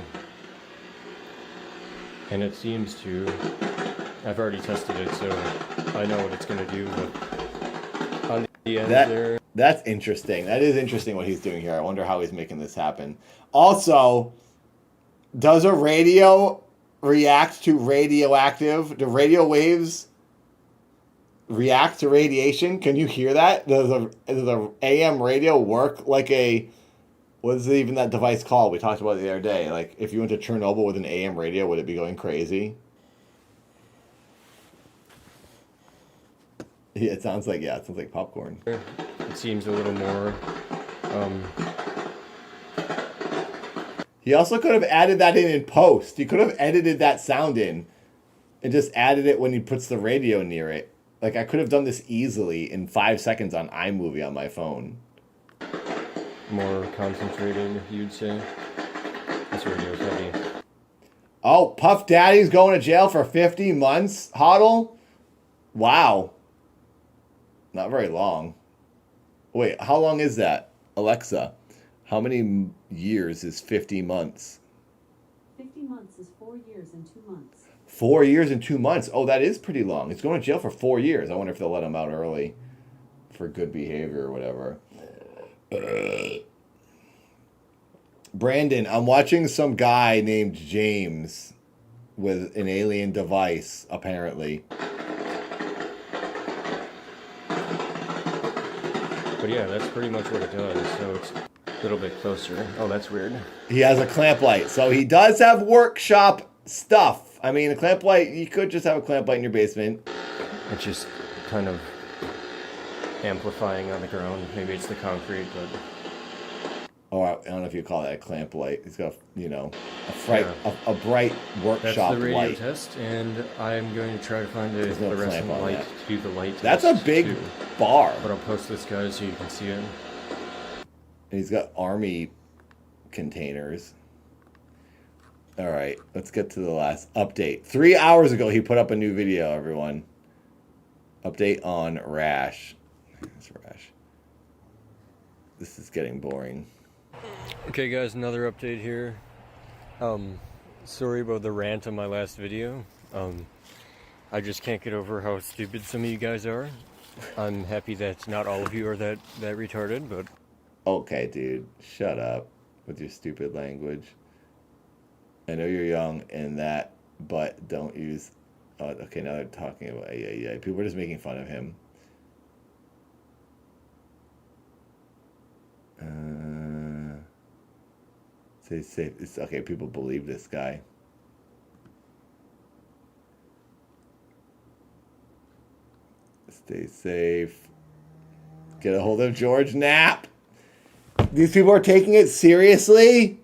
And it seems to, I've already tested it, so I know what it's going to do, but on the end there, That's interesting. That is interesting what he's doing here. I wonder how he's making this happen. Also, does a radio react to radioactive? Do radio waves react to radiation? Can you hear that? Does a AM radio work like a, what is even that device called? We talked about it the other day. Like if you went to Chernobyl with an AM radio, would it be going crazy? Yeah, it sounds like popcorn. it seems a little more, He also could have added that in post. He could have edited that sound in and just added it when he puts the radio near it. Like, I could have done this easily in 5 seconds on iMovie on my phone. more concentrated, you'd say. This radio's heavy. Oh, Puff Daddy's going to jail for 50 months, Hoddle? Wow. Not very long. Wait, how long is that? Alexa, how many years is 50 months? 50 months is 4 years and 2 months. 4 years and 2 months. Oh, that is pretty long. He's going to jail for 4 years. I wonder if they'll let him out early for good behavior or whatever. Brandon, I'm watching some guy named James with an alien device, apparently. But yeah, that's pretty much what it does, so it's a little bit closer. Oh, that's weird. He has a clamp light. So he does have workshop stuff. I mean, a clamp light, you could just have a clamp light in your basement. It's just kind of amplifying on the ground. Maybe it's the concrete, but Oh, I don't know if you call that a clamp light. He's got, a bright that's workshop the radio light. test, and I'm going to try to find a There's no fluorescent clamp on light that. to do the light That's a test, big too. bar. But I'll post this, guys, so you can see it. And he's got army containers. All right, let's get to the last update. 3 hours ago, he put up a new video, everyone. Update on Rash. It's Rash. This is getting boring. Okay, guys, another update here. Sorry about the rant on my last video. I just can't get over how stupid some of you guys are. I'm happy that not all of you are that retarded, but... Okay, dude. Shut up with your stupid language. I know you're young and that, but don't use... okay, now they're talking about... Yeah. People are just making fun of him. Stay safe. It's okay. People believe this guy. Stay safe. Get a hold of George Knapp. These people are taking it seriously.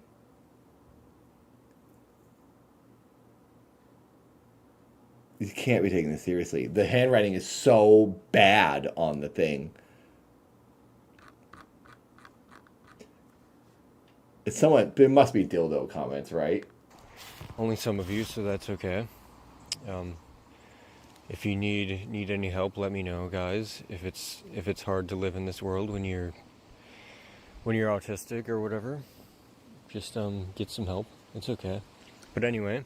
You can't be taking this seriously. The handwriting is so bad on the thing. It's somewhat, it must be dildo comments, right? Only some of you, so that's okay. If you need any help, let me know, guys. If it's hard to live in this world when you're autistic or whatever, just get some help. It's okay. But anyway.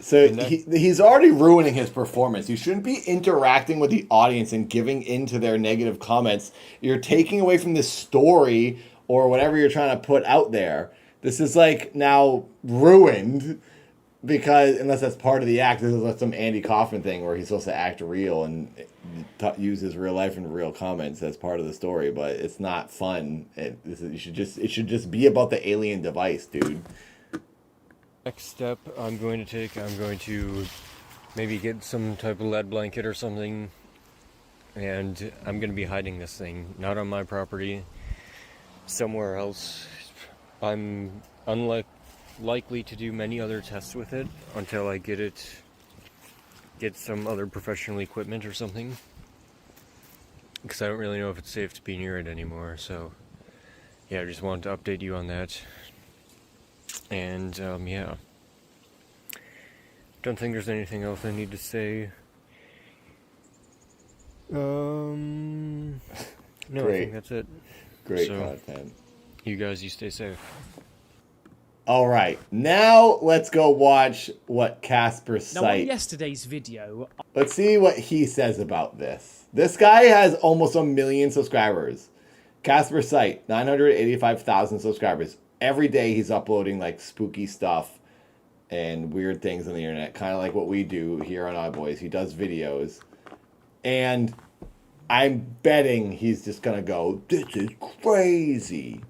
So he's already ruining his performance. You shouldn't be interacting with the audience and giving into their negative comments. You're taking away from this story or whatever you're trying to put out there. This is like now ruined because unless that's part of the act, this is like some Andy Kaufman thing where he's supposed to act real and use his real life and real comments as part of the story, but it's not fun. It should just be about the alien device, dude. Next step I'm going to maybe get some type of lead blanket or something, and I'm going to be hiding this thing, not on my property, somewhere else. I'm unlikely to do many other tests with it until I get some other professional equipment or something, because I don't really know if it's safe to be near it anymore. So yeah, I just wanted to update you on that. And yeah, don't think there's anything else I need to say. No, I think that's it. Great So, content. You guys, you stay safe. All right, now let's go watch what Casper Now, on Sight. yesterday's video, Let's see what he says about this. This guy has almost 1 million subscribers. Casper Sight, 985,000 subscribers. Every day he's uploading like spooky stuff and weird things on the internet, kind of like what we do here on Odd Boys. He does videos. And I'm betting he's just going to go, this is crazy.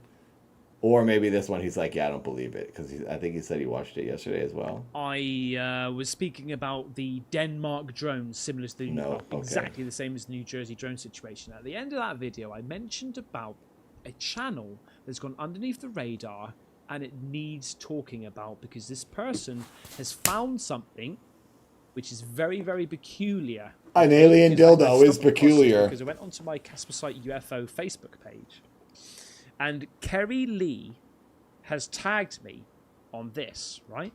Or maybe this one he's like, yeah, I don't believe it. Because I think he said he watched it yesterday as well. I was speaking about the Denmark drones, similar to the okay. exactly the same as the New Jersey drone situation. At the end of that video, I mentioned about a channel that's gone underneath the radar and it needs talking about because this person has found something which is very, very peculiar. An alien Because I dildo is stumbled across it peculiar. Because I went onto my Casper Sight UFO Facebook page and Kerry Lee has tagged me on this, right?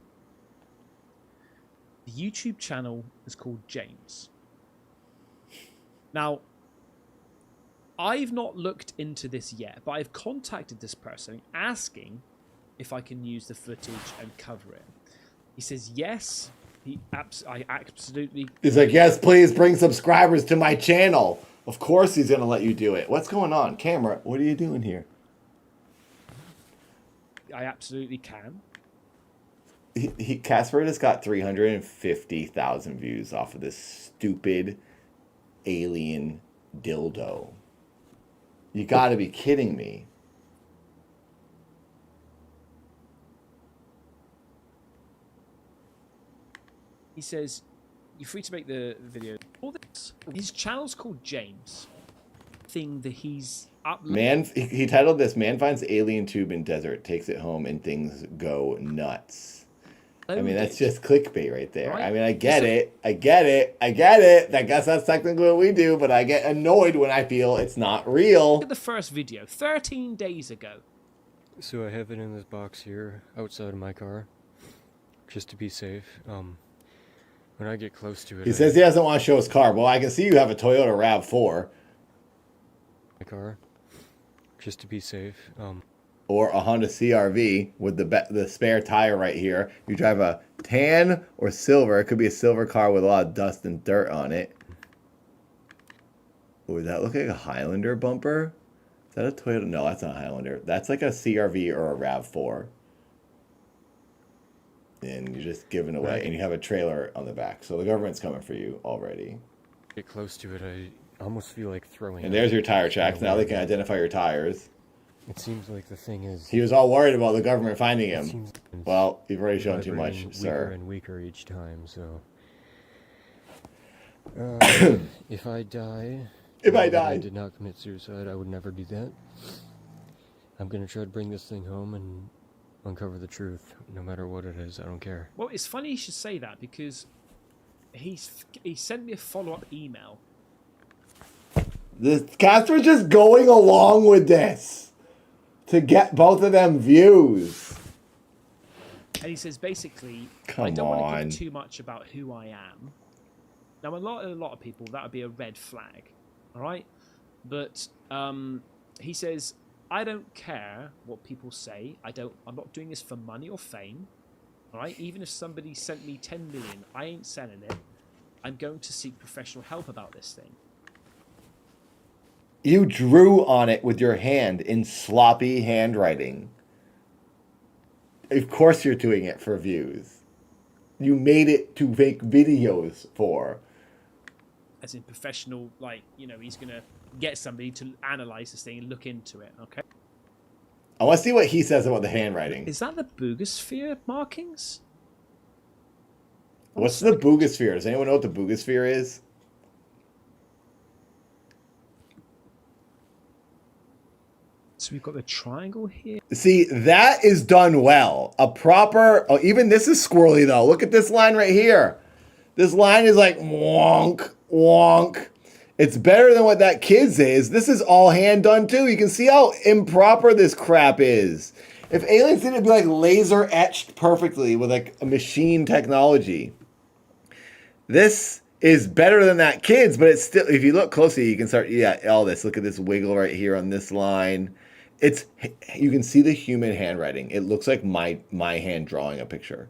The YouTube channel is called James. Now, I've not looked into this yet, but I've contacted this person asking if I can use the footage and cover it. He says yes. I absolutely... He's like, yes, please bring subscribers to my channel. Of course he's going to let you do it. What's going on? Camera, what are you doing here? I absolutely can. Casper just got 350,000 views off of this stupid alien dildo. You got to be kidding me. He says, you're free to make the video. All this. His channel's called James. Thing that he's uploaded. He titled this, Man Finds Alien Tube in Desert, Takes It Home, and Things Go Nuts. I mean, that's just clickbait right there. Right. I mean, I get it. I guess that's technically what we do, but I get annoyed when I feel it's not real. Look at the first video, 13 days ago. So I have it in this box here, outside of my car, just to be safe. When I get close to it... He says he doesn't want to show his car. Well, I can see you have a Toyota RAV4. My car, just to be safe. Or a Honda CRV with the spare tire right here. You drive a tan or silver. It could be a silver car with a lot of dust and dirt on it. Would that look like a Highlander bumper? Is that a Toyota? No, that's not a Highlander. That's like a CRV or a RAV4. And you're just giving away. Right. And you have a trailer on the back. So the government's coming for you already. Get close to it, I almost feel like throwing And up. there's your tire tracks. Now they can identify your tires. It seems like the thing is... He was all worried about the government finding it him. seems Well, you've already shown too vibrating much, weaker sir. and weaker each time, so... if I die... If I know that I died. did not commit suicide, I would never do that. I'm gonna try to bring this thing home and uncover the truth, no matter what it is. I don't care. Well, it's funny you should say that because he sent me a follow-up email. The cats were just going along with this to get both of them views. And he says basically, I Come don't want to on. give too much about who I am. Now, a lot of people, that would be a red flag, all right? But he says, I don't care what people say. I'm not doing this for money or fame, all right? Even if somebody sent me 10 million, I ain't selling it. I'm going to seek professional help about this thing. You drew on it with your hand in sloppy handwriting. Of course you're doing it for views. You made it to make videos for. As in professional, like, you know, he's going to get somebody to analyze this thing and look into it, okay? I want to see what he says about the handwriting. Is that the Boogosphere markings? What's the Boogosphere? Does anyone know what the Boogosphere is? So we've got the triangle here. See, that is done well. A proper... Oh, even this is squirrely, though. Look at this line right here. This line is like wonk, wonk. It's better than what that kid's is. This is all hand done, too. You can see how improper this crap is. If aliens did it, it'd be like laser etched perfectly with like a machine technology. This is better than that kid's, but it's still... If you look closely, you can start... Yeah, all this. Look at this wiggle right here on this line. It's, you can see the human handwriting. It looks like my hand drawing a picture.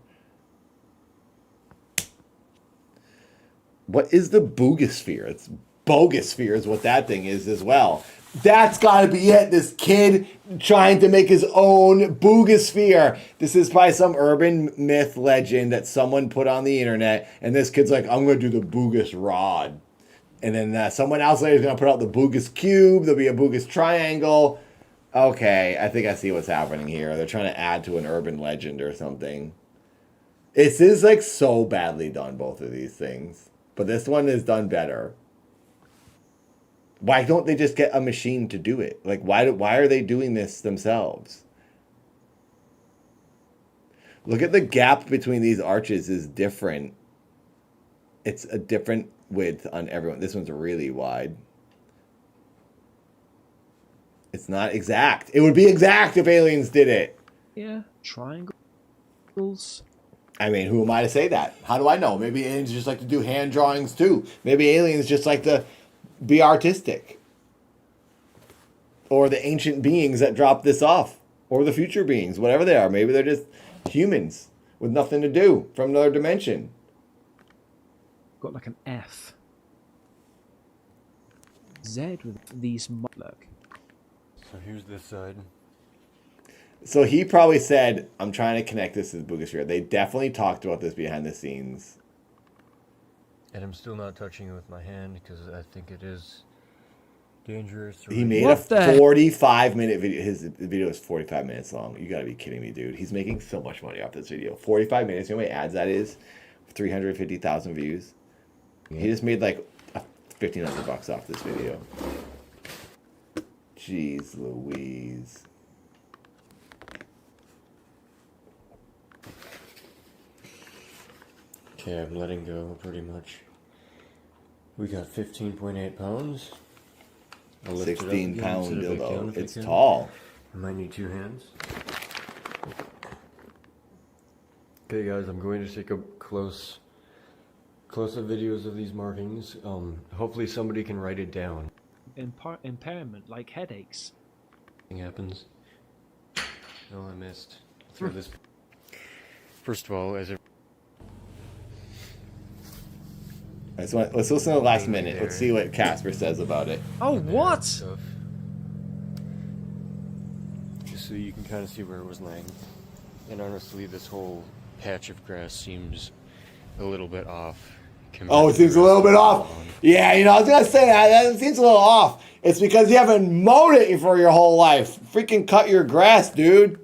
What is the Boogosphere? It's Bogosphere is what that thing is as well. That's got to be it. This kid trying to make his own Boogosphere. This is probably some urban myth legend that someone put on the internet. And this kid's like, I'm going to do the Boogus rod. And then someone else later is going to put out the Boogus cube. There'll be a Boogus triangle. Okay, I think I see what's happening here. They're trying to add to an urban legend or something. This is like so badly done, both of these things. But this one is done better. Why don't they just get a machine to do it? Like, why are they doing this themselves? Look at the gap between these arches is different. It's a different width on everyone. This one's really wide. It's not exact. It would be exact if aliens did it. Yeah, triangles. I mean, who am I to say that? How do I know? Maybe aliens just like to do hand drawings too. Maybe aliens just like to be artistic. Or the ancient beings that dropped this off. Or the future beings, whatever they are. Maybe they're just humans with nothing to do from another dimension. Got like an F. Z with these... Look. So here's this side. So he probably said, I'm trying to connect this to the Boogosphere. They definitely talked about this behind the scenes. And I'm still not touching it with my hand because I think it is dangerous. He made What a the- 45-minute video. His video is 45 minutes long. You gotta be kidding me, dude. He's making so much money off this video. 45 minutes. You know how many ads that is? 350,000 views. He just made like $1,500 off this video. Jeez Louise. Okay, I'm letting go pretty much. We got 15.8 pounds. I'll lift it up 16 again, pound sit it back down dildo. if I It's can. tall. I might need 2 hands. Okay guys, I'm going to take a close-up videos of these markings. Hopefully somebody can write it down. Impairment, like headaches. happens. Oh, I missed. Throw this. First of all, as a Let's listen to the last minute. Let's see what Casper says about it. Oh, what? stuff, just so you can kind of see where it was laying. And honestly, this whole patch of grass seems a little bit off. Oh, it seems a little bit off. Yeah, I was gonna say that seems a little off. It's because you haven't mowed it for your whole life. Freaking cut your grass, dude.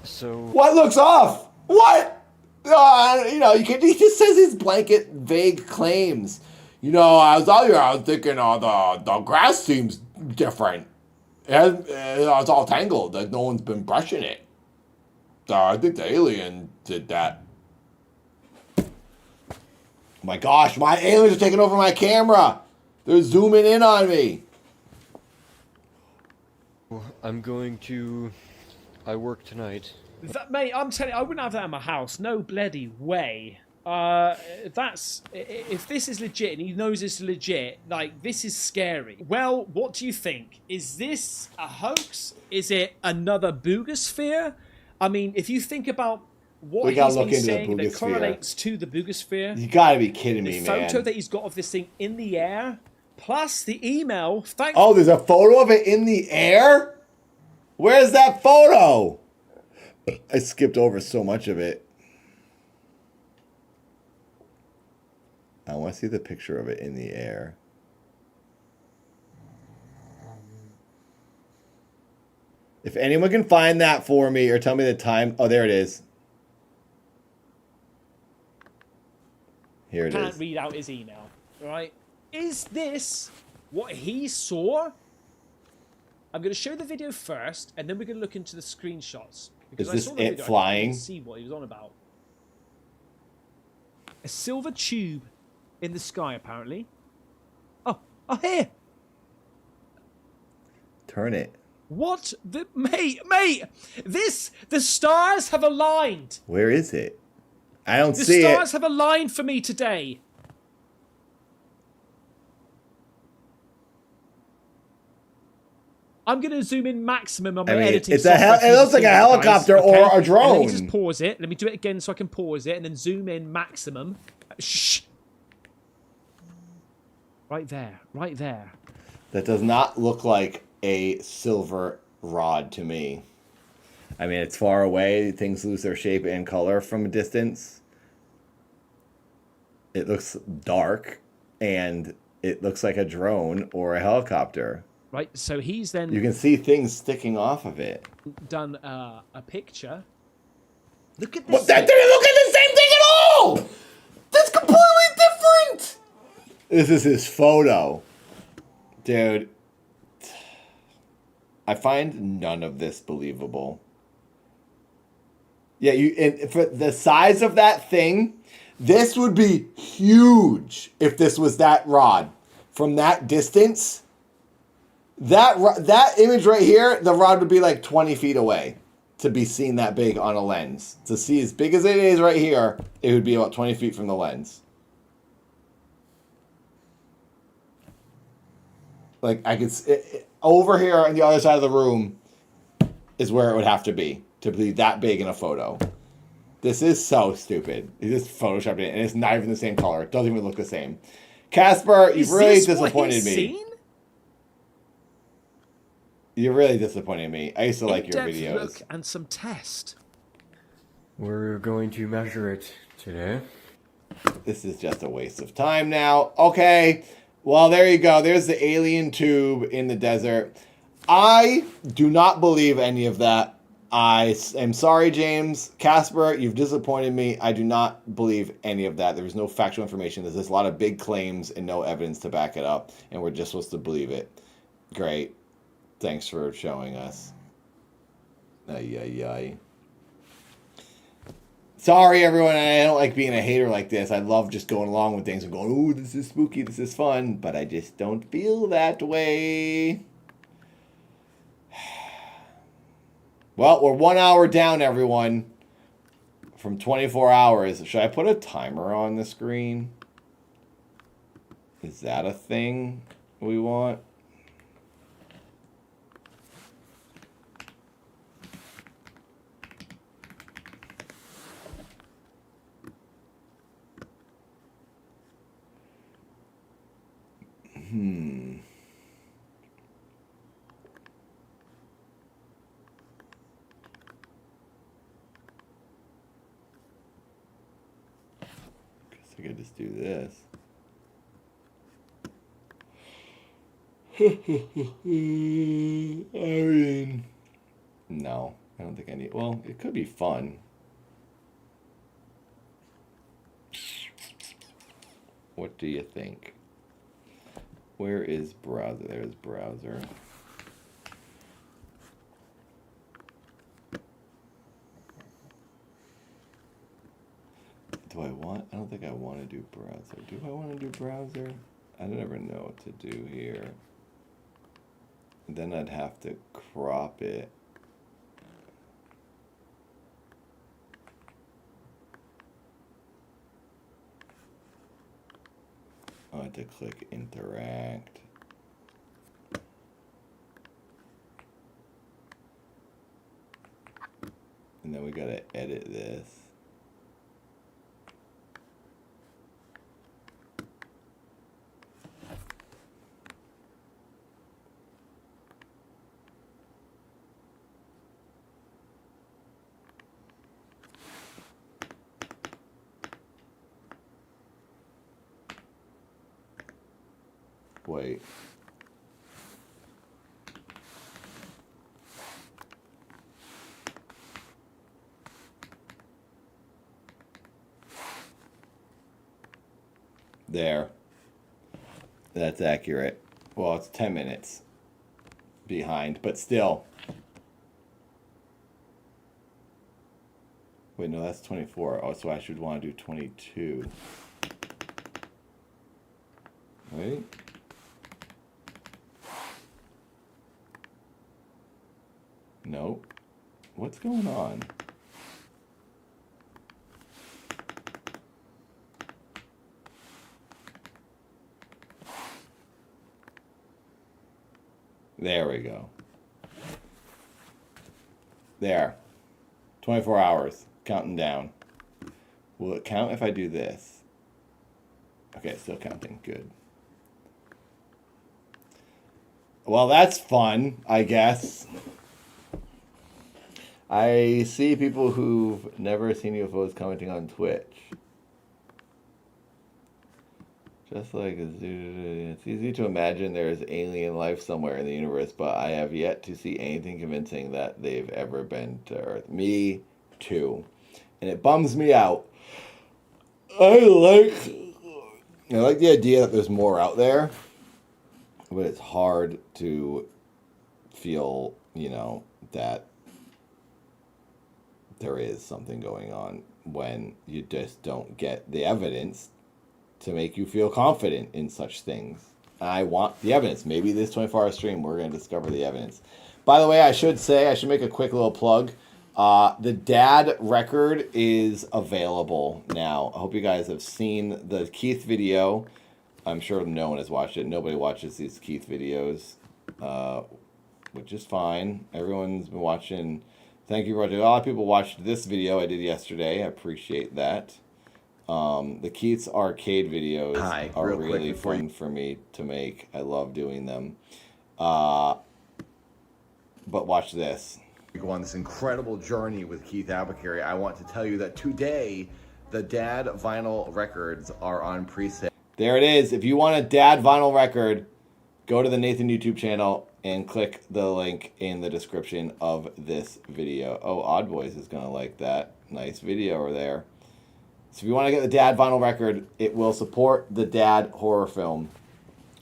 So What looks off? What? He just says his blanket, vague claims. I was out here, I was thinking, the grass seems different. It's all tangled, like no one's been brushing it. I think the alien did that. Oh my gosh, my aliens are taking over my camera. They're zooming in on me. I work tonight. Mate, I'm telling you, I wouldn't have that in my house. No bloody way. If this is legit and he knows it's legit, like, this is scary. Well, what do you think? Is this a hoax? Is it another boogosphere? I mean, if you think about what he's been saying that correlates to the boogosphere, You gotta be kidding me, the man. photo that he's got of this thing in the air, plus the email. Oh, there's a photo of it in the air? Where's that photo? I skipped over so much of it. I want to see the picture of it in the air. If anyone can find that for me or tell me the time. Oh, there it is. Here it Can't is. read out his email, right? Is this what he saw? I'm going to show the video first, and then we're going to look into the screenshots. Because Is this I saw the it video, flying? I didn't see what he was on about. A silver tube in the sky, apparently. Oh, here! Turn it. What the... Mate! The stars have aligned! Where is it? I don't The see it. stars have aligned for me today. I'm going to zoom in maximum on my editing it's software. it looks like a helicopter or a And drone. let me just pause it. Let me do it again so I can pause it and then zoom in maximum. Shh. Right there. Right there. That does not look like a silver rod to me. I mean, it's far away. Things lose their shape and color from a distance. It looks dark, and it looks like a drone or a helicopter. Right, so he's then You can see things sticking off of it. done a picture. Look at this. What? That didn't look at the same thing at all! That's completely different! This is his photo. Dude. I find none of this believable. Yeah, and for the size of that thing, this would be huge if this was that rod. From that distance, that image right here, the rod would be like 20 feet away to be seen that big on a lens. To see as big as it is right here, it would be about 20 feet from the lens. Like, I could... over here on the other side of the room is where it would have to be that big in a photo. This is so stupid. He just photoshopped it, and it's not even the same color. It doesn't even look the same. Casper, you've really disappointed me. Seen? You're really disappointing me. I used to like your In-depth videos. look and some test. We're going to measure it today. This is just a waste of time now. Okay. Well, there you go. There's the alien tube in the desert. I do not believe any of that. I am sorry, James. Casper, you've disappointed me. I do not believe any of that. There is no factual information. There's just a lot of big claims and no evidence to back it up. And we're just supposed to believe it. Great. Thanks for showing us. Ay, ay, ay. Sorry, everyone. I don't like being a hater like this. I love just going along with things and going, ooh, this is spooky, this is fun. But I just don't feel that way. Well, we're 1 hour down, everyone, from 24 hours. Should I put a timer on the screen? Is that a thing we want? I could just do this. I mean, no, I don't think I need. Well, it could be fun. What do you think? Where is browser? There's browser. Do I want? I don't think I want to do browser. Do I want to do browser? I never know what to do here. Then I'd have to crop it. I have to click interact. And then we gotta edit this. Wait. There. That's accurate. Well, it's 10 minutes behind, but still. Wait, no, that's 24. Oh, so I should want to do 22. Wait. Nope. What's going on? There we go. There. 24 hours. Counting down. Will it count if I do this? Okay, it's still counting. Good. Well, that's fun, I guess. I see people who've never seen UFOs commenting on Twitch. Just like it's easy to imagine there is alien life somewhere in the universe, but I have yet to see anything convincing that they've ever been to Earth. Me too. And it bums me out. I like the idea that there's more out there, but it's hard to feel, you know, that there is something going on when you just don't get the evidence to make you feel confident in such things. I want the evidence. Maybe this 24-hour stream, we're going to discover the evidence. By the way, I should make a quick little plug. The Dad record is available now. I hope you guys have seen the Keith video. I'm sure no one has watched it. Nobody watches these Keith videos, which is fine. Everyone's been watching. Thank you for watching. A lot of people watched this video I did yesterday. I appreciate that. The Keith's arcade videos are really fun for me to make. I love doing them. But watch this. We go on this incredible journey with Keith Albuquerque. I want to tell you that today, the Dad vinyl records are on pre-sale. There it is. If you want a Dad vinyl record, go to the Nathan YouTube channel and click the link in the description of this video. Oh, Odd Boys is going to like that. Nice video over there. So if you want to get the Dad vinyl record, it will support the Dad horror film.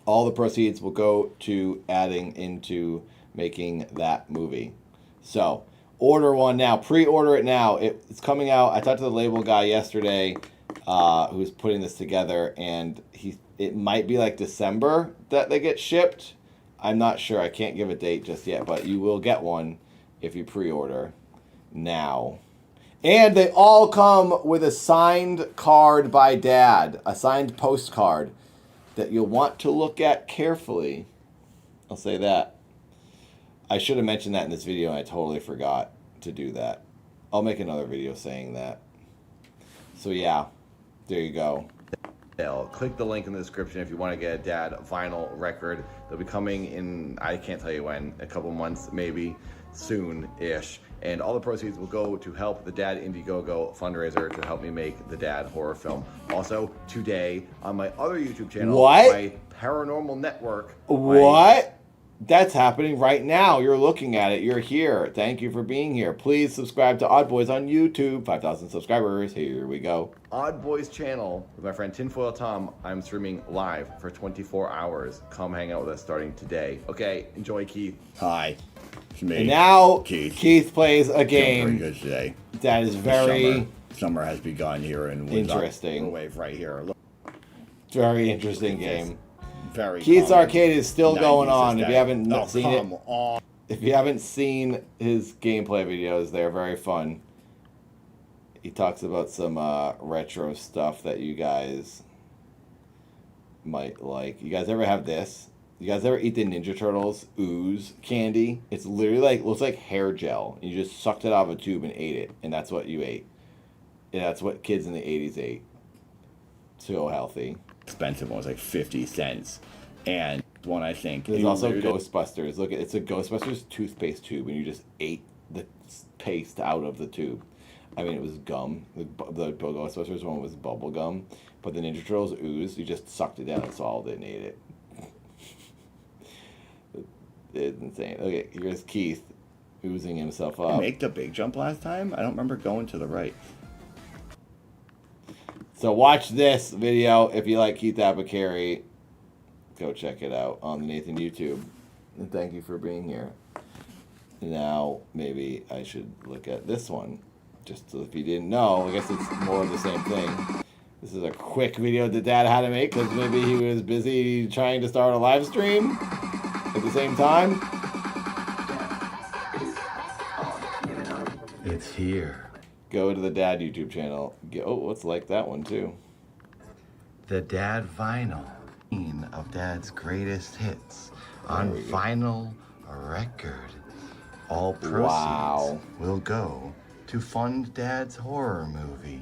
All the proceeds will go to adding into making that movie. So order one now. Pre-order it now. It's coming out. I talked to the label guy yesterday who's putting this together, and it might be like December that they get shipped. I'm not sure. I can't give a date just yet, but you will get one if you pre-order now. And they all come with a signed card by Dad, a signed postcard that you'll want to look at carefully. I'll say that. I should have mentioned that in this video, and I totally forgot to do that. I'll make another video saying that. So yeah, there you go. Click the link in the description if you want to get a Dad vinyl record. They'll be coming in, I can't tell you when, a couple months maybe. soon-ish. And all the proceeds will go to help the Dad Indiegogo fundraiser to help me make the Dad horror film. Also, today on my other YouTube channel, What? my Paranormal Network. What? That's happening right now. You're looking at it. You're here. Thank you for being here. Please subscribe to Odd Boys on YouTube. 5,000 subscribers. Here we go. Odd Boys channel with my friend Tinfoil Tom. I'm streaming live for 24 hours. Come hang out with us starting today. Okay, enjoy, Keith. Hi. It's me. And now Keith plays a game. Feeling pretty good today. That is very Summer has begun here in interesting. Wave right here. Look, very interesting game. very Keith's common Arcade is still 90s going on. If you aesthetic. haven't seen it, come on. if you haven't seen his gameplay videos, they're very fun. He talks about some retro stuff that you guys might like. You guys ever have this? You guys ever eat the Ninja Turtles ooze candy? It's literally like, looks like hair gel. You just sucked it out of a tube and ate it, and that's what you ate. And that's what kids in the 80s ate. So healthy. Expensive one was like 50 cents. And one I think. There's also Ghostbusters. Look, it's a Ghostbusters toothpaste tube, and you just ate the paste out of the tube. I mean, it was gum. The Ghostbusters one was bubble gum, but the Ninja Turtles ooze, you just sucked it down and swallowed it and ate it. It's insane. Okay, here's Keith oozing himself up. Make the big jump last time? I don't remember going to the right. So watch this video if you like Keith Apicary. Go check it out on the Nathan YouTube. And thank you for being here. Now, maybe I should look at this one. Just so if you didn't know, I guess it's more of the same thing. This is a quick video that Dad had to make because maybe he was busy trying to start a live stream at the same time. It's here. Go to the Dad YouTube channel. Oh, let's like that one too. The Dad Vinyl. Of Dad's greatest hits on vinyl record. All proceeds will go to fund Dad's horror movie.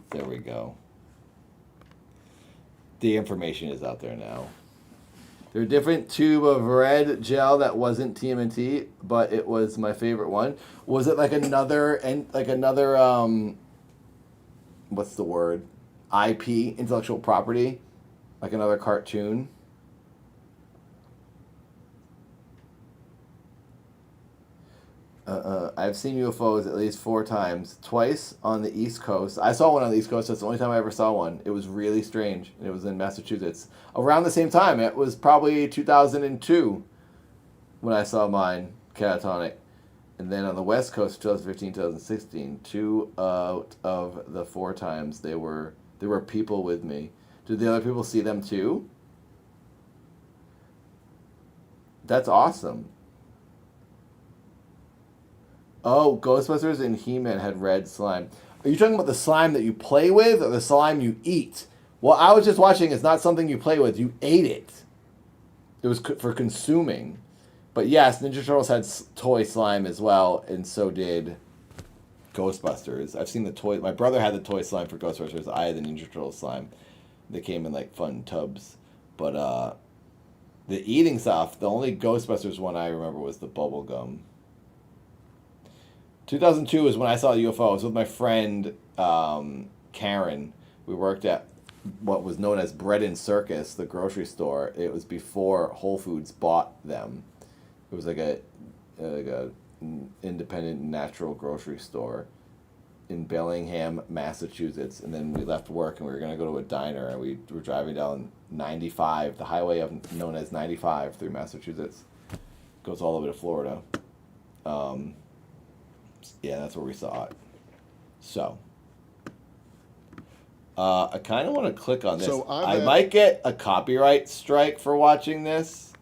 There we go. The information is out there now. There's a different tube of red gel that wasn't TMNT, but it was my favorite one. Was it like another what's the word? IP, intellectual property? Like another cartoon? I've seen UFOs at least 4 times. Twice on the East Coast. I saw one on the East Coast. That's the only time I ever saw one. It was really strange. And it was in Massachusetts. Around the same time. It was probably 2002 when I saw mine, catatonic. And then on the West Coast, 2015, 2016. 2 out of the 4 times there were people with me. Did the other people see them too? That's awesome. Oh, Ghostbusters and He-Man had red slime. Are you talking about the slime that you play with or the slime you eat? What I was just watching is not something you play with. You ate it. It was for consuming. But yes, Ninja Turtles had toy slime as well, and so did Ghostbusters. I've seen the toy. My brother had the toy slime for Ghostbusters. I had the Ninja Turtle slime. They came in like fun tubs. But the eating stuff, the only Ghostbusters one I remember was the bubble gum. 2002 is when I saw a UFO. I was with my friend Karen. We worked at what was known as Bread and Circus, the grocery store. It was before Whole Foods bought them. It was like a independent natural grocery store in Bellingham, Massachusetts. And then we left work and we were going to go to a diner, and we were driving down 95, the highway known as 95 through Massachusetts. Goes all the way to Florida. Yeah, that's where we saw it. So, I kind of want to click on this. So I might get a copyright strike for watching this.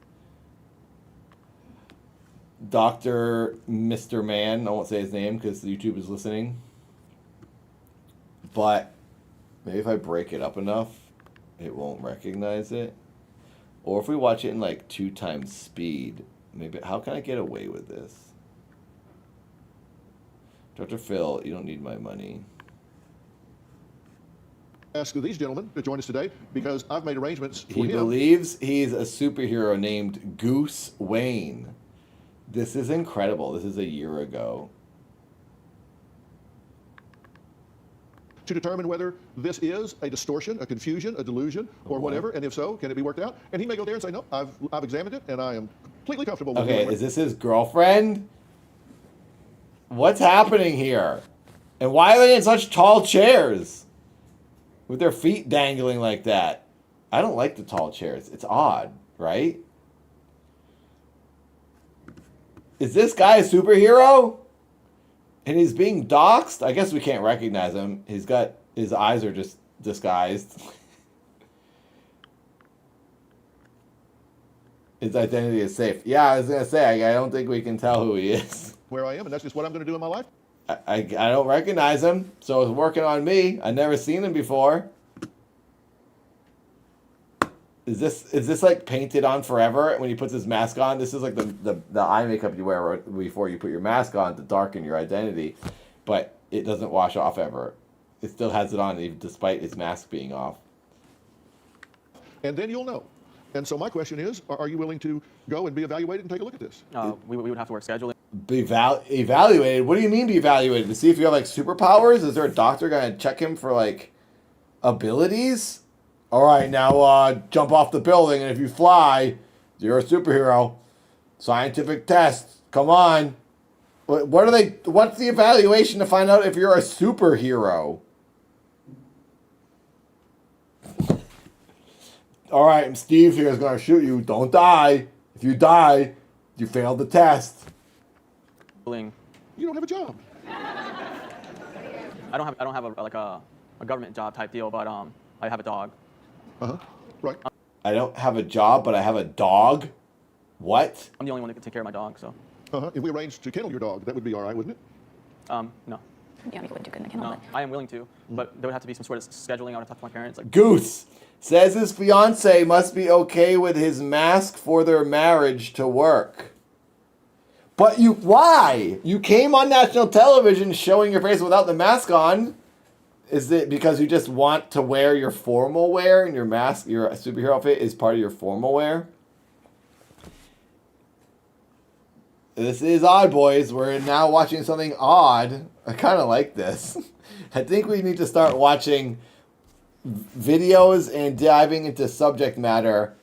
Dr. Mr. Man, I won't say his name because YouTube is listening. But maybe if I break it up enough, it won't recognize it. Or if we watch it in like 2 times speed, maybe. How can I get away with this? Dr. Phil, you don't need my money. Ask these gentlemen to join us today because I've made arrangements for him. He believes he's a superhero named Goose Wayne. This is incredible. This is a year ago. To determine whether this is a distortion, a confusion, a delusion, or whatever, and if so, can it be worked out? And he may go there and say, no, I've examined it, and I am completely comfortable with it. Okay, is this his girlfriend? What's happening here? And why are they in such tall chairs? With their feet dangling like that. I don't like the tall chairs. It's odd, right? Is this guy a superhero? And he's being doxxed? I guess we can't recognize him. His eyes are just disguised. His identity is safe. Yeah, I was going to say, I don't think we can tell who he is. Where I am, and that's just what I'm going to do in my life. I don't recognize him, so it's working on me. I've never seen him before. Is this like painted on forever when he puts his mask on? This is like the eye makeup you wear before you put your mask on to darken your identity, but it doesn't wash off ever. It still has it on even despite his mask being off. And then you'll know. And so my question is, are you willing to go and be evaluated and take a look at this? We would have to work scheduling. Be evaluated? What do you mean be evaluated? To see if you have like superpowers? Is there a doctor gonna check him for like abilities? All right, now jump off the building, and if you fly, you're a superhero. Scientific test. Come on. What are they? What's the evaluation to find out if you're a superhero? All right, Steve here is going to shoot you. Don't die. If you die, you failed the test. You don't have a job. I don't have a government job type deal, but I have a dog. Right. I don't have a job, but I have a dog. What? I'm the only one that can take care of my dog, so. If we arranged to kennel your dog, that would be all right, wouldn't it? No. Yeah, we wouldn't do good in the kennel. No, I am willing to, but there would have to be some sort of scheduling. I would have to talk to my parents. Like, Goose says his fiance must be okay with his mask for their marriage to work. But why? You came on national television showing your face without the mask on. Is it because you just want to wear your formal wear and your mask, your superhero outfit is part of your formal wear? This is Odd Boys. We're now watching something odd. I kind of like this. I think we need to start watching videos and diving into subject matter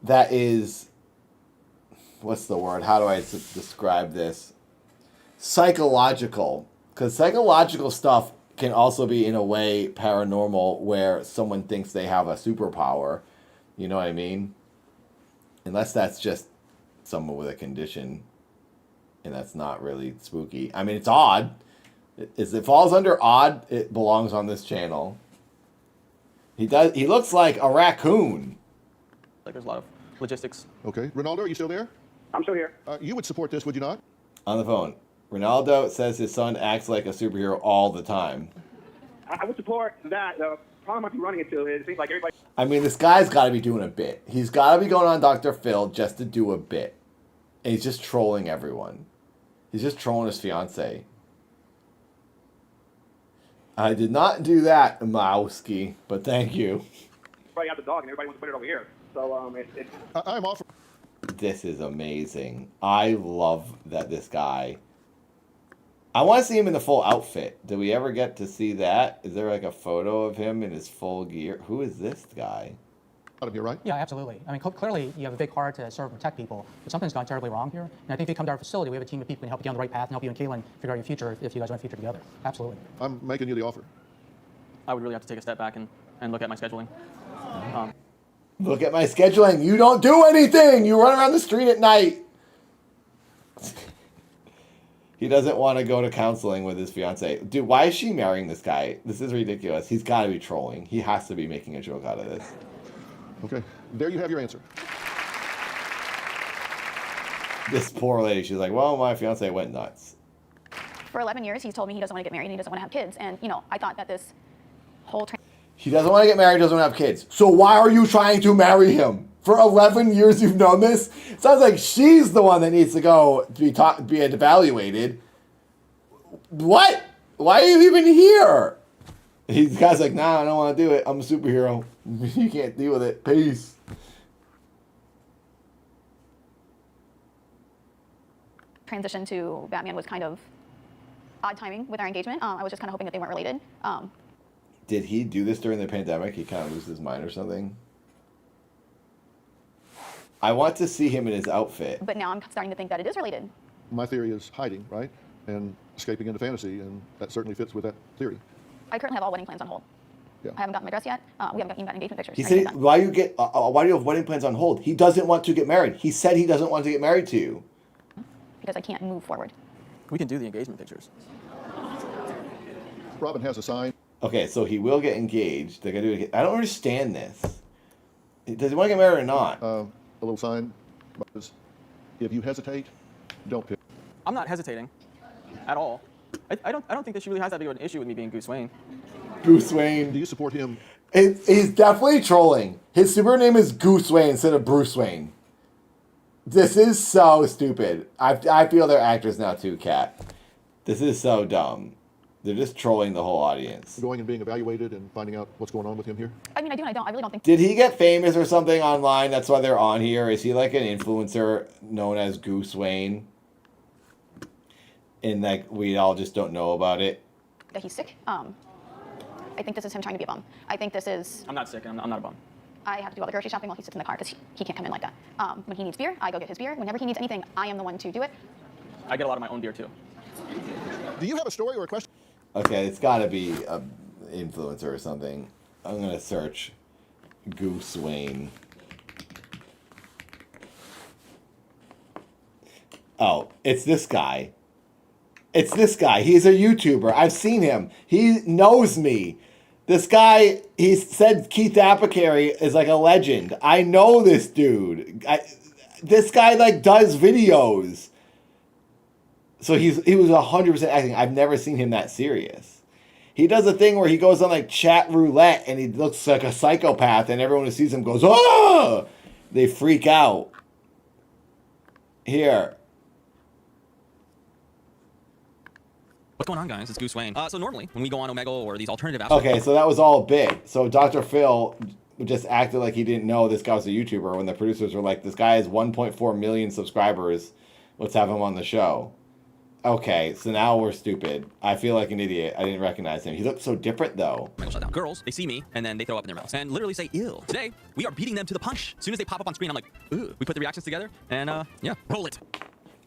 that is, what's the word? How do I describe this? Psychological. Because psychological stuff can also be, in a way, paranormal, where someone thinks they have a superpower. You know what I mean? Unless that's just someone with a condition. And that's not really spooky. I mean, it's odd. It falls under odd. It belongs on this channel. He looks like a raccoon. Like there's a lot of logistics. Okay. Ronaldo, are you still there? I'm still here. You would support this, would you not? On the phone. Ronaldo says his son acts like a superhero all the time. I would support that. The problem I be running into is it seems like everybody. I mean, this guy's got to be doing a bit. He's got to be going on Dr. Phil just to do a bit. And he's just trolling everyone. He's just trolling his fiance. I did not do that, Mowski, but thank you. Everybody got the dog and everybody wants to put it over here. So it's. I'm off. This is amazing. I love that this guy. I want to see him in the full outfit. Did we ever get to see that? Is there like a photo of him in his full gear? Who is this guy? Out of here, right? Yeah, absolutely. I mean, clearly you have a big heart to serve and protect people, but something's gone terribly wrong here. And I think if you come to our facility, we have a team of people who can help you on the right path and help you and Kaylin figure out your future if you guys want a future together. Absolutely. I'm making you the offer. I would really have to take a step back and look at my scheduling. Look at my scheduling. You don't do anything. You run around the street at night. He doesn't want to go to counseling with his fiance. Dude, why is she marrying this guy? This is ridiculous. He's got to be trolling. He has to be making a joke out of this. Okay, there you have your answer. This poor lady, she's like, well, my fiance went nuts. For 11 years, he's told me he doesn't want to get married and he doesn't want to have kids. And, you know, I thought that this whole... He doesn't want to get married, doesn't want to have kids. So why are you trying to marry him? For 11 years you've known this? It sounds like she's the one that needs to go to be evaluated. What? Why are you even here? The guy's like, nah, I don't want to do it. I'm a superhero. You can't deal with it. Peace. transition to Batman was kind of odd timing with our engagement. I was just kind of hoping that they weren't related. Did he do this during the pandemic? He kind of lose his mind or something? I want to see him in his outfit. But now I'm starting to think that it is related. My theory is hiding, right? And escaping into fantasy, and that certainly fits with that theory. I currently have all wedding plans on hold. Yeah. I haven't gotten my dress yet. We haven't even gotten engagement pictures. He or anything said, like that. why do you have wedding plans on hold? He doesn't want to get married. He said he doesn't want to get married to you. Because I can't move forward. We can do the engagement pictures. Robin has a sign. Okay, so he will get engaged. They're gonna do it. I don't understand this. Does he want to get married or not? A little sign. If you hesitate, don't pick. I'm not hesitating at all. I don't think that she really has that big of an issue with me being Goose Wayne. Goose Wayne. Do you support him? He's definitely trolling. His super name is Goose Wayne instead of Bruce Wayne. This is so stupid. I feel they're actors now too, Kat. This is so dumb. They're just trolling the whole audience. Going and being evaluated and finding out what's going on with him here? I mean, I do and I don't. I really don't think. Did he get famous or something online? That's why they're on here. Is he like an influencer known as Goose Wayne? And like we all just don't know about it. That he's sick. I think this is him trying to be a bum. I think this is. I'm not sick. I'm not a bum. I have to do all the grocery shopping while he sits in the car because he can't come in like that. When he needs beer, I go get his beer. Whenever he needs anything, I am the one to do it. I get a lot of my own beer too. Do you have a story or a question? Okay, it's got to be an influencer or something. I'm gonna search Goose Wayne. Oh, it's this guy. It's this guy. He's a YouTuber. I've seen him. He knows me. This guy, he said Keith Apicary is like a legend. I know this dude. This guy like does videos. So he was 100% acting. I've never seen him that serious. He does a thing where he goes on like chat roulette and he looks like a psychopath and everyone who sees him goes, "Oh!" They freak out. Here. What's going on, guys? It's Goose Wayne. So normally, when we go on Omegle or these alternative apps... Okay, so that was all a bit. So Dr. Phil just acted like he didn't know this guy was a YouTuber when the producers were like, this guy has 1.4 million subscribers. Let's have him on the show. Okay, so now we're stupid. I feel like an idiot. I didn't recognize him. He looked so different, though. Girls, they see me, and then they throw up in their mouths and literally say, ew. Today, we are beating them to the punch. As soon as they pop up on screen, I'm like, ooh. We put the reactions together, and yeah, roll it.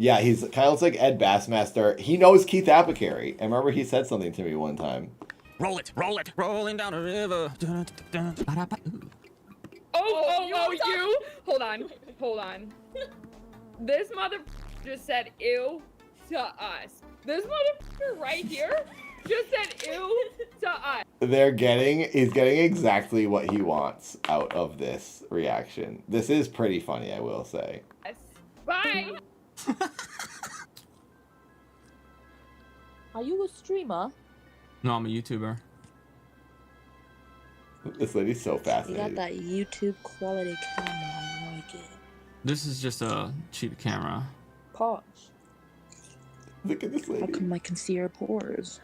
Yeah, he's kind of looks like Ed Bassmaster. He knows Keith Apicary. I remember he said something to me one time. Roll it, rolling down a river. You? Hold on. This mother just said ew to us. This motherfucker right here just said ew to us. He's getting exactly what he wants out of this reaction. This is pretty funny, I will say. Bye. Are you a streamer? No, I'm a YouTuber. This lady's so You fascinated. got that YouTube quality camera. I like it. This is just a cheap camera. Pause. Look at this lady. How come I can see your pores?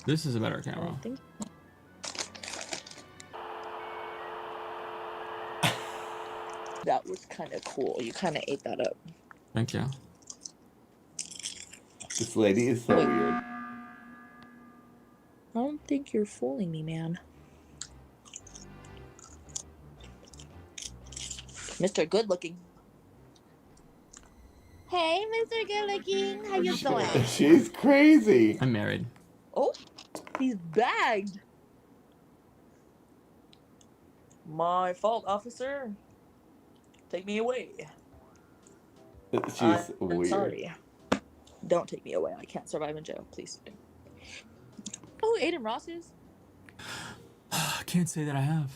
This is a better camera. I think. That was kind of cool. You kind of ate that up. Thank you. This lady is so weird. I don't think you're fooling me, man. Mr. Good Looking. Hey, Mr. Good Looking. How you doing? She's crazy. I'm married. Oh, he's bagged. My fault, officer. Take me away. She's I'm weird. sorry. Don't take me away. I can't survive in jail, please. Oh, Aiden Ross's. I can't say that I have.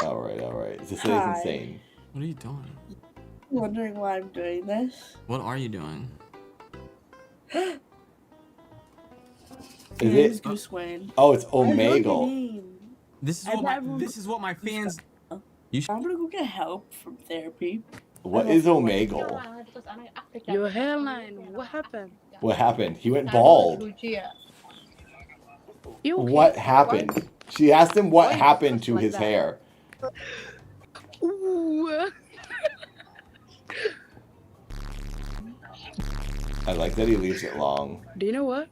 All right. This lady's Hi. insane. What are you doing? Wondering why I'm doing this. What are you doing? Is It's it? Goose Wayne. Oh, it's I know what you Omegle. mean. This is I what my never- this is what my fans. You I'm gonna go get help from therapy. What is Omegle? Your hairline. What happened? What happened? He went bald. You okay? What happened? She asked him what Why happened to like his that? hair. Ooh. I like that he leaves it long. Do you know what?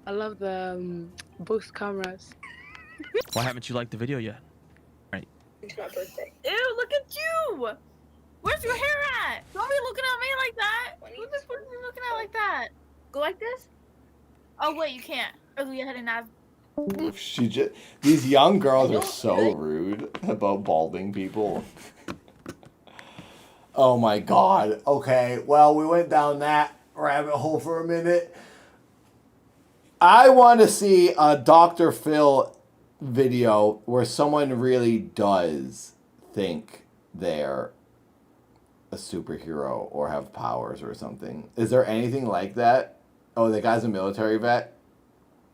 I love the boost cameras. Why haven't you liked the video yet? Right. It's my birthday. Ew, look at you! Where's your hair at? Don't be looking at me like that. Who the fuck are you looking at like that? Go like this? Oh wait, you can't. Or you had an ab. She just, these young girls are so rude about balding people. Oh my god. Okay, well, we went down that rabbit hole for a minute. I want to see a Dr. Phil video where someone really does think they're a superhero or have powers or something. Is there anything like that? Oh, the guy's a military vet.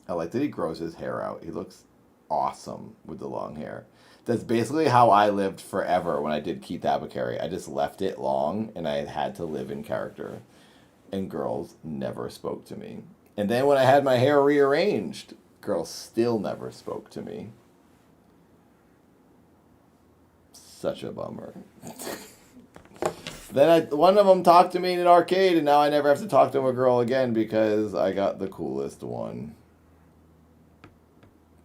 I like that he grows his hair out. He looks awesome with the long hair. That's basically how I lived forever when I did Keith Abacary. I just left it long and I had to live in character. And girls never spoke to me. And then when I had my hair rearranged, girls still never spoke to me. Such a bummer. Then one of them talked to me in an arcade, and now I never have to talk to a girl again because I got the coolest one.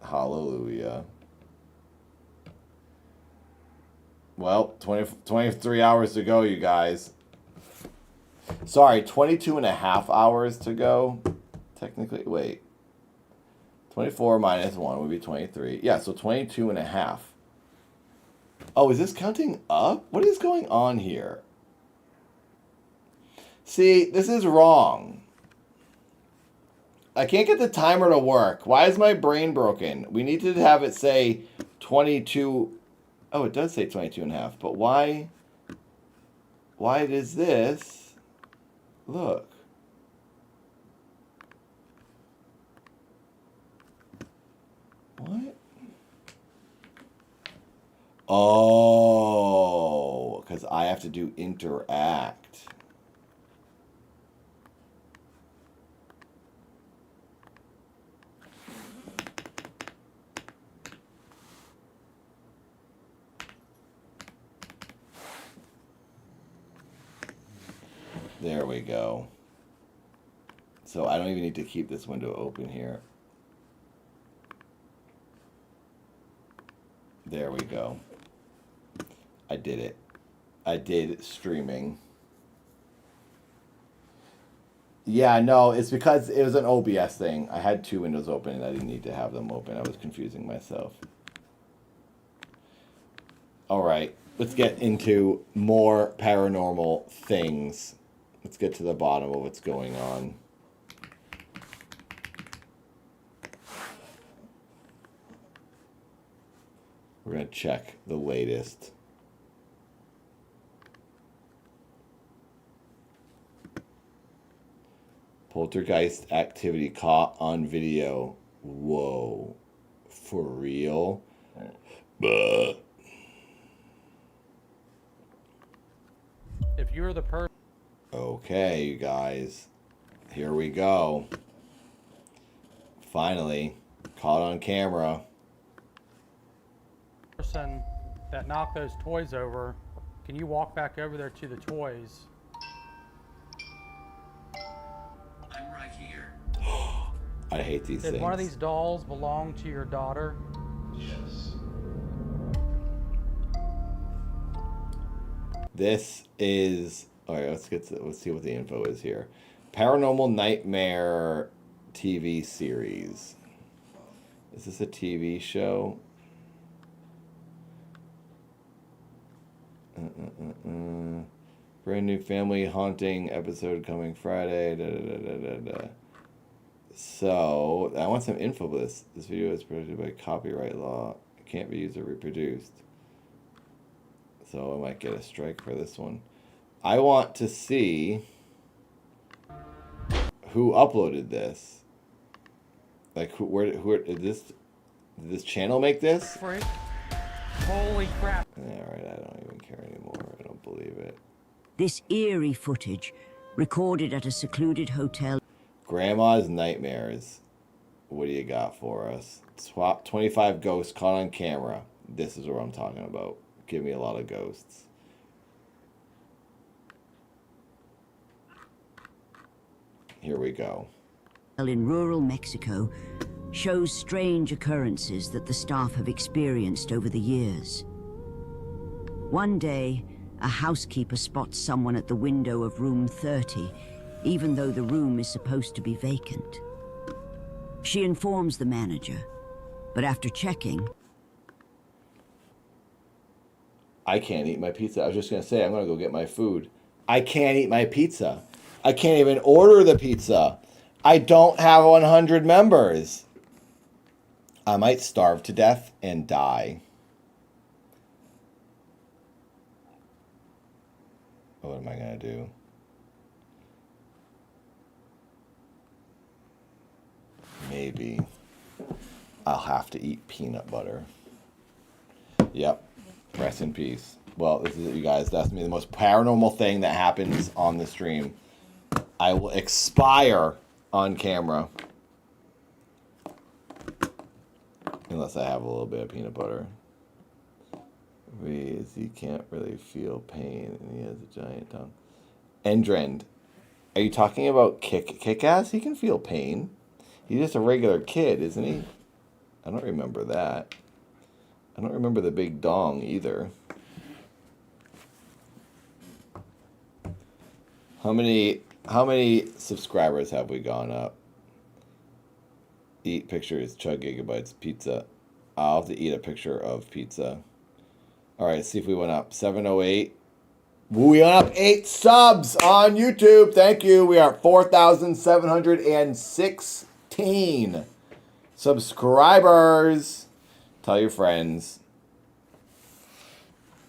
Hallelujah. Well, 23 hours to go, you guys. Sorry, 22 and a half hours to go. Technically, wait. 24 minus 1 would be 23. Yeah, so 22 and a half. Oh, is this counting up? What is going on here? See, this is wrong. I can't get the timer to work. Why is my brain broken? We need to have it say 22. Oh, it does say 22 and a half. But why? Why does this? Look. What? Oh, because I have to do interact. There we go. So I don't even need to keep this window open here. There we go. I did it. I did streaming. Yeah, no, it's because it was an OBS thing. I had two windows open and I didn't need to have them open. I was confusing myself. All right, let's get into more paranormal things. Let's get to the bottom of what's going on. We're going to check the latest. Poltergeist activity caught on video. Whoa. For real? Buh. If you're the person... Okay, you guys. Here we go. Finally. Caught on camera. Person that knocked those toys over, can you walk back over there to the toys? I'm right here. I hate these Did things. one of these dolls belong to your daughter? Yes. This is... Alright, let's see what the info is here. Paranormal Nightmare TV series. Is this a TV show? Brand new family haunting episode coming Friday. So, I want some info for this. This video is protected by copyright law. It can't be used or reproduced. So, I might get a strike for this one. I want to see who uploaded this. Like, who did this channel make this? Freak. Holy crap. Alright, I don't even care anymore. I don't believe it. This eerie footage, recorded at a secluded hotel. Grandma's Nightmares. What do you got for us? 25 ghosts caught on camera. This is what I'm talking about. Give me a lot of ghosts. Here we go. In rural Mexico shows strange occurrences that the staff have experienced over the years. One day, a housekeeper spots someone at the window of room 30, even though the room is supposed to be vacant. She informs the manager, but after checking... I can't eat my pizza. I was just going to say, I'm going to go get my food. I can't eat my pizza. I can't even order the pizza. I don't have 100 members. I might starve to death and die. What am I going to do? Maybe I'll have to eat peanut butter. Yep. Rest in peace. Well, this is it, you guys. That's me. The most paranormal thing that happens on the stream. I will expire on camera. Unless I have a little bit of peanut butter. He can't really feel pain, and he has a giant tongue. Endrend, are you talking about Kick-Ass? He can feel pain. He's just a regular kid, isn't he? I don't remember that. I don't remember the big dong either. How many subscribers have we gone up? Eat pictures, chug gigabytes, pizza. I'll have to eat a picture of pizza. All right, let's see if we went up. 708. We went up 8 subs on YouTube. Thank you. We are at 4,716 subscribers. Tell your friends.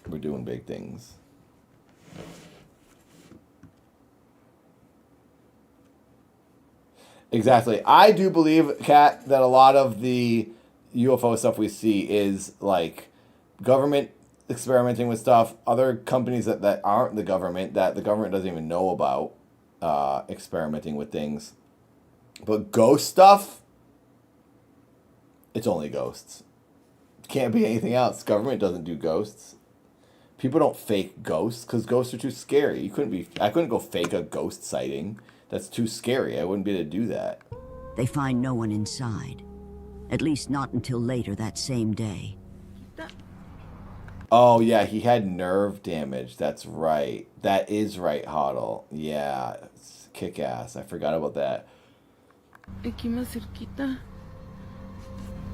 We're doing big things. Exactly. I do believe, Kat, that a lot of the UFO stuff we see is like government experimenting with stuff, other companies that aren't the government, that the government doesn't even know about, experimenting with things. But ghost stuff, it's only ghosts. Can't be anything else. Government doesn't do ghosts. People don't fake ghosts because ghosts are too scary. I couldn't go fake a ghost sighting. That's too scary. I wouldn't be able to do that. They find no one inside. At least not until later that same day. Oh, yeah, he had nerve damage. That's right. That is right, Hoddle. Yeah, it's Kick-Ass. I forgot about that. Aquí más cerquita.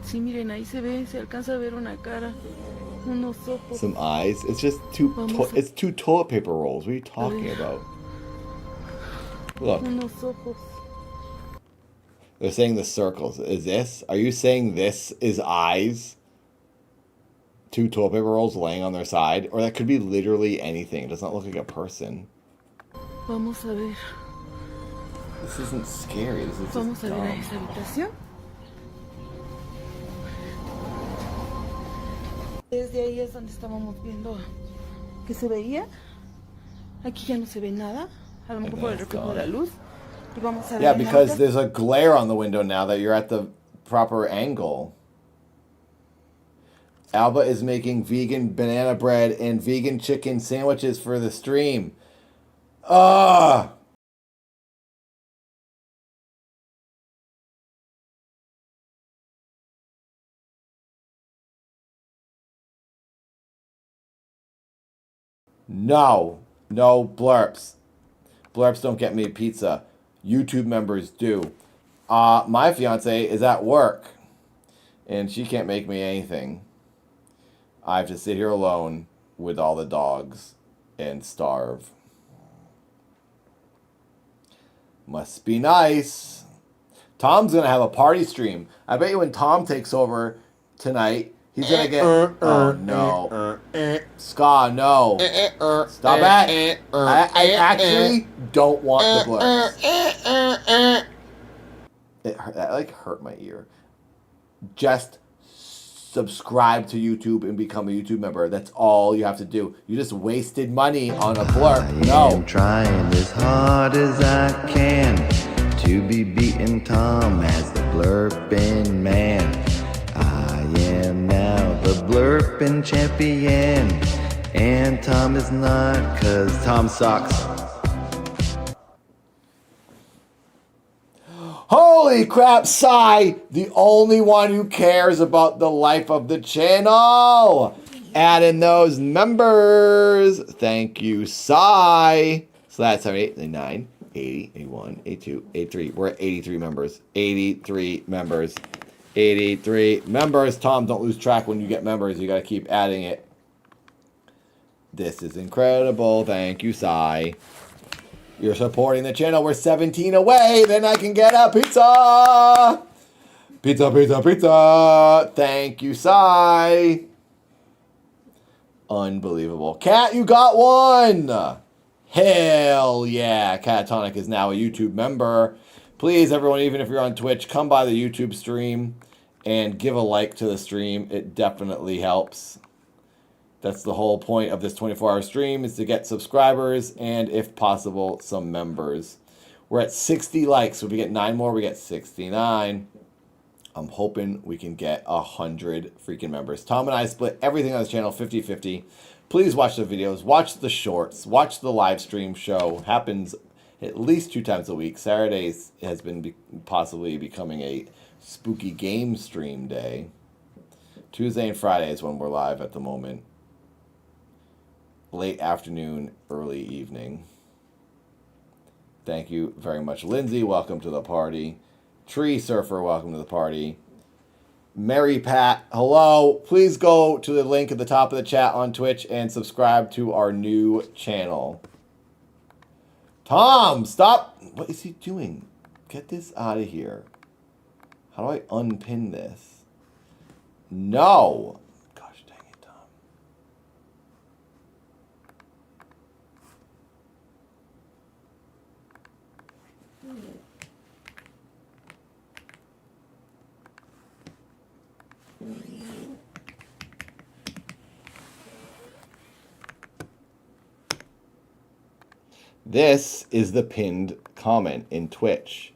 Sí, miren, ahí se ve, se alcanza a ver una cara, unos ojos. Some eyes. It's just it's 2 toilet paper rolls. What are you talking about? Look. Unos ojos. They're saying the circles. Are you saying this is eyes? 2 toilet paper rolls laying on their side? Or that could be literally anything. It does not look like a person. Vamos a ver. This isn't scary. This is Vamos just a ver a dumb. esa habitación. Desde ahí es donde estábamos viendo que se veía. Aquí ya no se ve nada. A lo mejor por el reflejo de la luz. Y vamos a ver. Yeah, en because alta. there's a glare on the window now that you're at the proper angle. Alba is making vegan banana bread and vegan chicken sandwiches for the stream. Ah! No blurps. Blurps don't get me pizza. YouTube members do. My fiance is at work, and she can't make me anything. I have to sit here alone with all the dogs and starve. Must be nice. Tom's gonna have a party stream. I bet you when Tom takes over tonight, he's gonna get. Oh no, Ska, no. Stop it. I actually don't want the blurps. That like hurt my ear. Just subscribe to YouTube and become a YouTube member. That's all you have to do. You just wasted money on a blurb. No. I'm trying as hard as I can to be beating Tom as the blurping man. I am now the blurping champion, and Tom is not, cause Tom sucks. Holy crap, Sai, the only one who cares about the life of the channel. Add in those members. Thank you, Sai. So that's 78, 89, 80, 81, 82, 83. We're at 83 members. 83 members. 83 members. Tom, don't lose track when you get members. You got to keep adding it. This is incredible. Thank you, Sai. You're supporting the channel. We're 17 away. Then I can get a pizza. Pizza, pizza, pizza. Thank you, Sai. Unbelievable. Cat, you got one. Hell yeah. Catatonic is now a YouTube member. Please, everyone, even if you're on Twitch, come by the YouTube stream and give a like to the stream. It definitely helps. That's the whole point of this 24-hour stream, is to get subscribers and, if possible, some members. We're at 60 likes. So if we get 9 more, we get 69. I'm hoping we can get 100 freaking members. Tom and I split everything on this channel 50-50. Please watch the videos, watch the shorts, watch the live stream show. Happens at least 2 times a week. Saturdays has been possibly becoming a spooky game stream day. Tuesday and Friday is when we're live at the moment. Late afternoon, early evening. Thank you very much, Lindsay. Welcome to the party. Tree Surfer, welcome to the party. Mary Pat, hello. Please go to the link at the top of the chat on Twitch and subscribe to our new channel. Tom, stop. What is he doing? Get this out of here. How do I unpin this? No. Gosh dang it, Tom. This is the pinned comment in Twitch.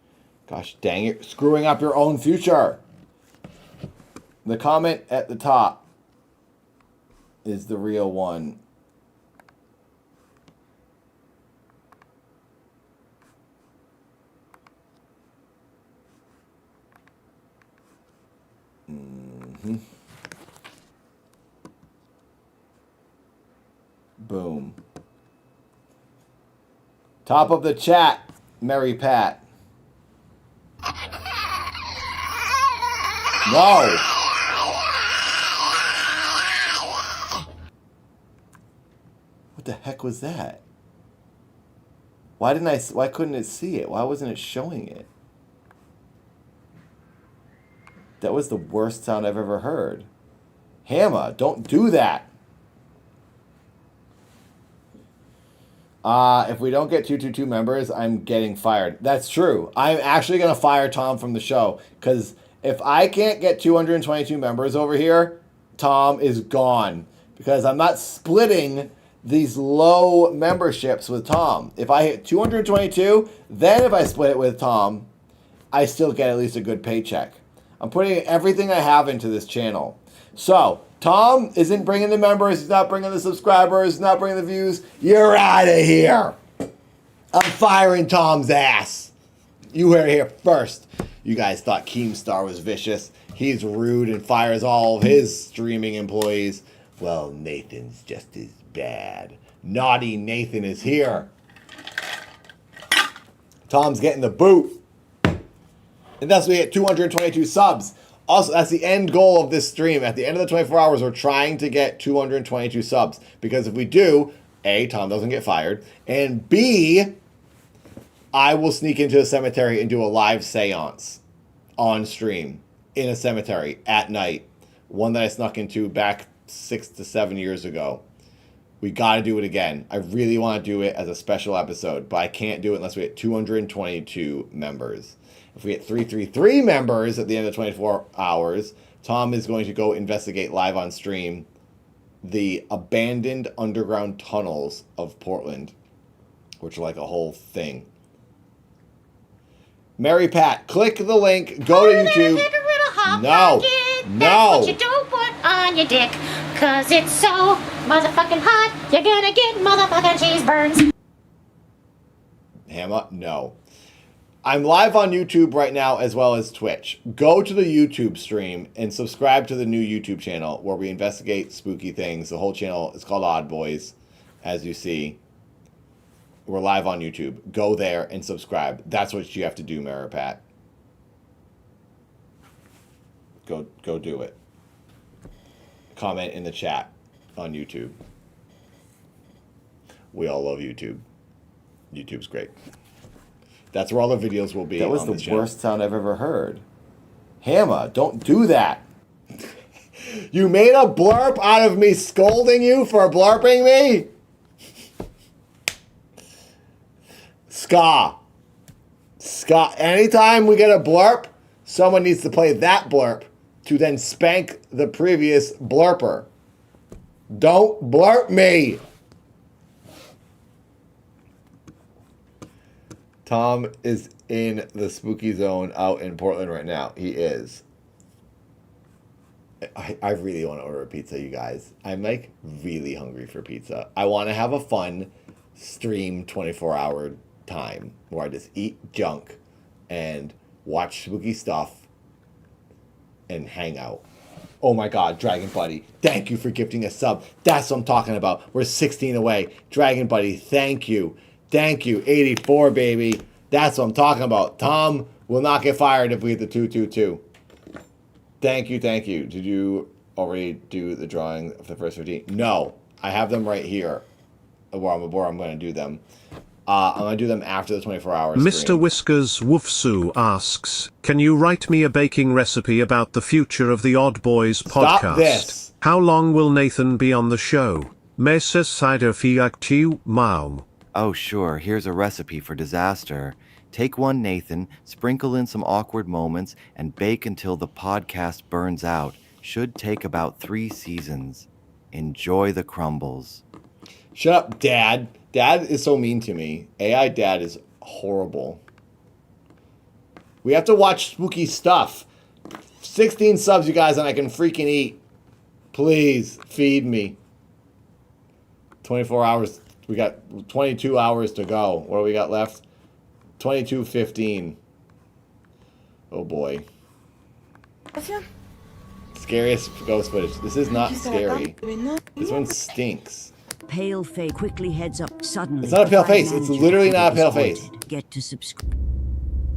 Gosh dang it, screwing up your own future. The comment at the top is the real one. Boom. Top of the chat, Mary Pat. No. What the heck was that? Why couldn't it see it? Why wasn't it showing it? That was the worst sound I've ever heard. Hammer, don't do that. If we don't get 222 members, I'm getting fired. That's true. I'm actually going to fire Tom from the show, because if I can't get 222 members over here, Tom is gone, because I'm not splitting these low memberships with Tom. If I hit 222, then if I split it with Tom, I still get at least a good paycheck. I'm putting everything I have into this channel. So, Tom isn't bringing the members, he's not bringing the subscribers, he's not bringing the views. You're out of here. I'm firing Tom's ass. You heard it here first. You guys thought Keemstar was vicious. He's rude and fires all of his streaming employees. Well, Nathan's just as bad. Naughty Nathan is here. Tom's getting the boot. And thus we hit 222 subs. Also, that's the end goal of this stream. At the end of the 24 hours, we're trying to get 222 subs. Because if we do, A, Tom doesn't get fired. And B, I will sneak into a cemetery and do a live seance on stream in a cemetery at night. One that I snuck into back 6 to 7 years ago. We got to do it again. I really want to do it as a special episode, but I can't do it unless we hit 222 members. If we hit 333 members at the end of 24 hours, Tom is going to go investigate live on stream the abandoned underground tunnels of Portland, which are like a whole thing. Mary Pat, click the link, go to YouTube. No, no. What you don't put on your dick, cause it's so motherfucking hot, you're gonna get motherfucking cheese burns. Hammer, no. I'm live on YouTube right now as well as Twitch. Go to the YouTube stream and subscribe to the new YouTube channel where we investigate spooky things. The whole channel is called Odd Boys, as you see. We're live on YouTube. Go there and subscribe. That's what you have to do, Maripat. Go do it. Comment in the chat on YouTube. We all love YouTube. YouTube's great. That's where all the videos will be. That was on the this channel. worst sound I've ever heard. Hammer, Don't do that. You made a blurp out of me scolding you for blurping me? Ska. Anytime we get a blurp, someone needs to play that blurp to then spank the previous blurper. Don't blurp me. Tom is in the spooky zone out in Portland right now. He is. I really want to order a pizza, you guys. I'm like really hungry for pizza. I want to have a fun stream 24-hour time where I just eat junk and watch spooky stuff and hang out. Oh my God, Dragon Buddy, thank you for gifting a sub. That's what I'm talking about. We're 16 away. Dragon Buddy, thank you. Thank you, 84, baby. That's what I'm talking about. Tom will not get fired if we hit the 222. Thank you, thank you. Did you already do the drawing of the first 15? No, I have them right here where I'm going to do them. I'm going to do them after the 24 hours. Mr. Whiskers Woofsoo asks, can you write me a baking recipe about the future of the Odd Boys podcast? Stop this. How long will Nathan be on the show? Meses cider fiactiu mau. Oh, sure, here's a recipe for disaster. Take one, Nathan, sprinkle in some awkward moments, and bake until the podcast burns out. Should take about 3 seasons. Enjoy the crumbles. Shut up, Dad. Dad is so mean to me. AI Dad is horrible. We have to watch spooky stuff. 16 subs, you guys, and I can freaking eat. Please, feed me. 24 hours. We got 22 hours to go. What do we got left? 22:15. Oh boy. Scariest ghost footage. This is not scary. This one stinks. Pale face quickly heads up suddenly. It's not a pale face. It's literally not a pale face. Get to subscribe.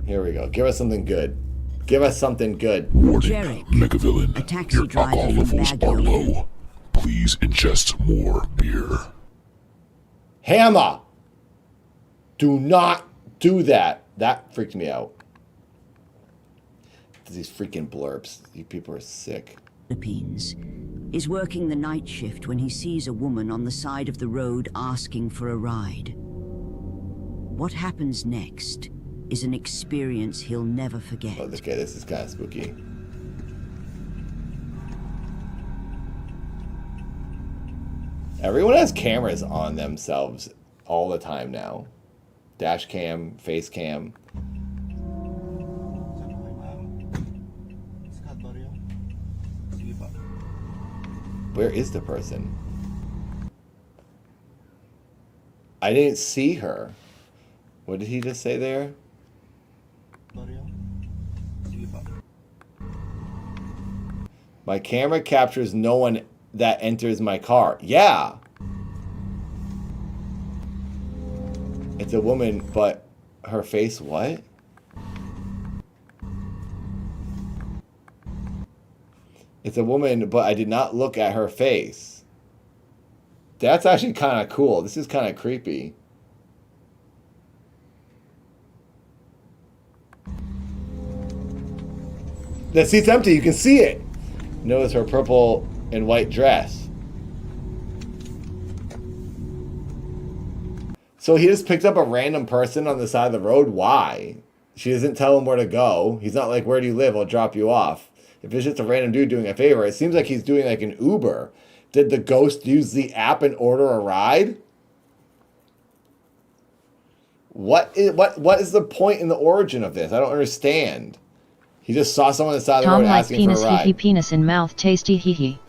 Here we go. Give us something good. Give us something good. Jarek, Megavillain, a taxi your driver alcohol from levels are Baguio. low. Please ingest more beer. Hammer! Do not do that. That freaked me out. These freaking blurps. You people are sick. Philippines is working the night shift when he sees a woman on the side of the road asking for a ride. What happens next is an experience he'll never forget. Oh, okay, this is kind of spooky. Everyone has cameras on themselves all the time now. Dash cam, face cam. Where is the person? I didn't see her. What did he just say there? My camera captures no one that enters my car. Yeah. It's a woman, but her face, what? It's a woman, but I did not look at her face. That's actually kind of cool. This is kind of creepy. The seat's empty. You can see it. Notice her purple and white dress. So he just picked up a random person on the side of the road. Why? She doesn't tell him where to go. He's not like, where do you live? I'll drop you off. If it's just a random dude doing a favor, it seems like he's doing like an Uber. Did the ghost use the app and order a ride? What is the point in the origin of this? I don't understand. He just saw someone on the side of the road asking penis, for a ride. hee hee, penis in mouth, tasty hee hee.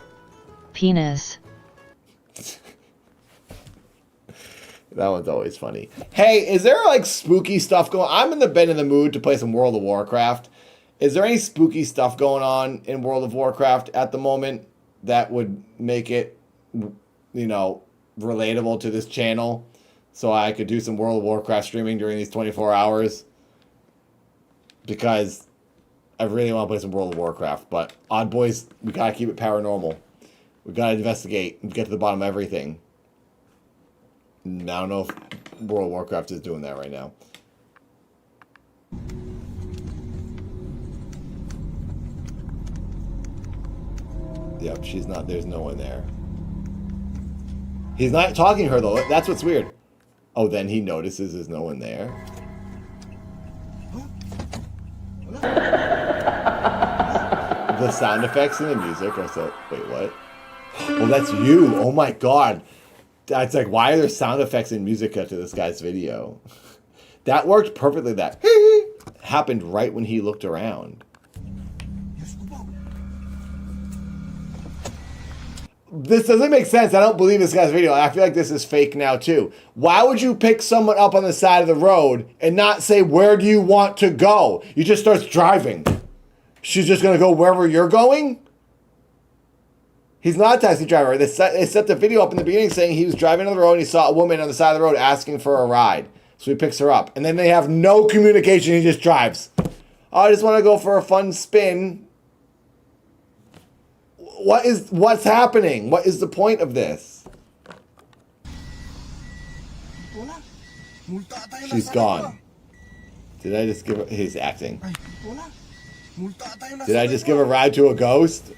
Penis. That one's always funny. Hey, is there like spooky stuff going on? I'm in the mood to play some World of Warcraft. Is there any spooky stuff going on in World of Warcraft at the moment that would make it, you know, relatable to this channel? So I could do some World of Warcraft streaming during these 24 hours? Because I really want to play some World of Warcraft. But Odd Boys, we got to keep it paranormal. We got to investigate and get to the bottom of everything. I don't know if World of Warcraft is doing that right now. Yep, she's not. There's no one there. He's not talking to her, though. That's what's weird. Oh, then he notices there's no one there. The sound effects and the music are so... Wait, what? Oh, that's you. Oh, my God. It's like, why are there sound effects and music to this guy's video? That worked perfectly. That happened right when he looked around. This doesn't make sense. I don't believe this guy's video. I feel like this is fake now, too. Why would you pick someone up on the side of the road and not say, where do you want to go? You just starts driving. She's just going to go wherever you're going? He's not a taxi driver. They set the video up in the beginning saying he was driving on the road and he saw a woman on the side of the road asking for a ride. So he picks her up. And then they have no communication. He just drives. Oh, I just want to go for a fun spin. What's happening? What is the point of this? She's gone. Did I just give her... He's acting. Did I just give a ride to a ghost?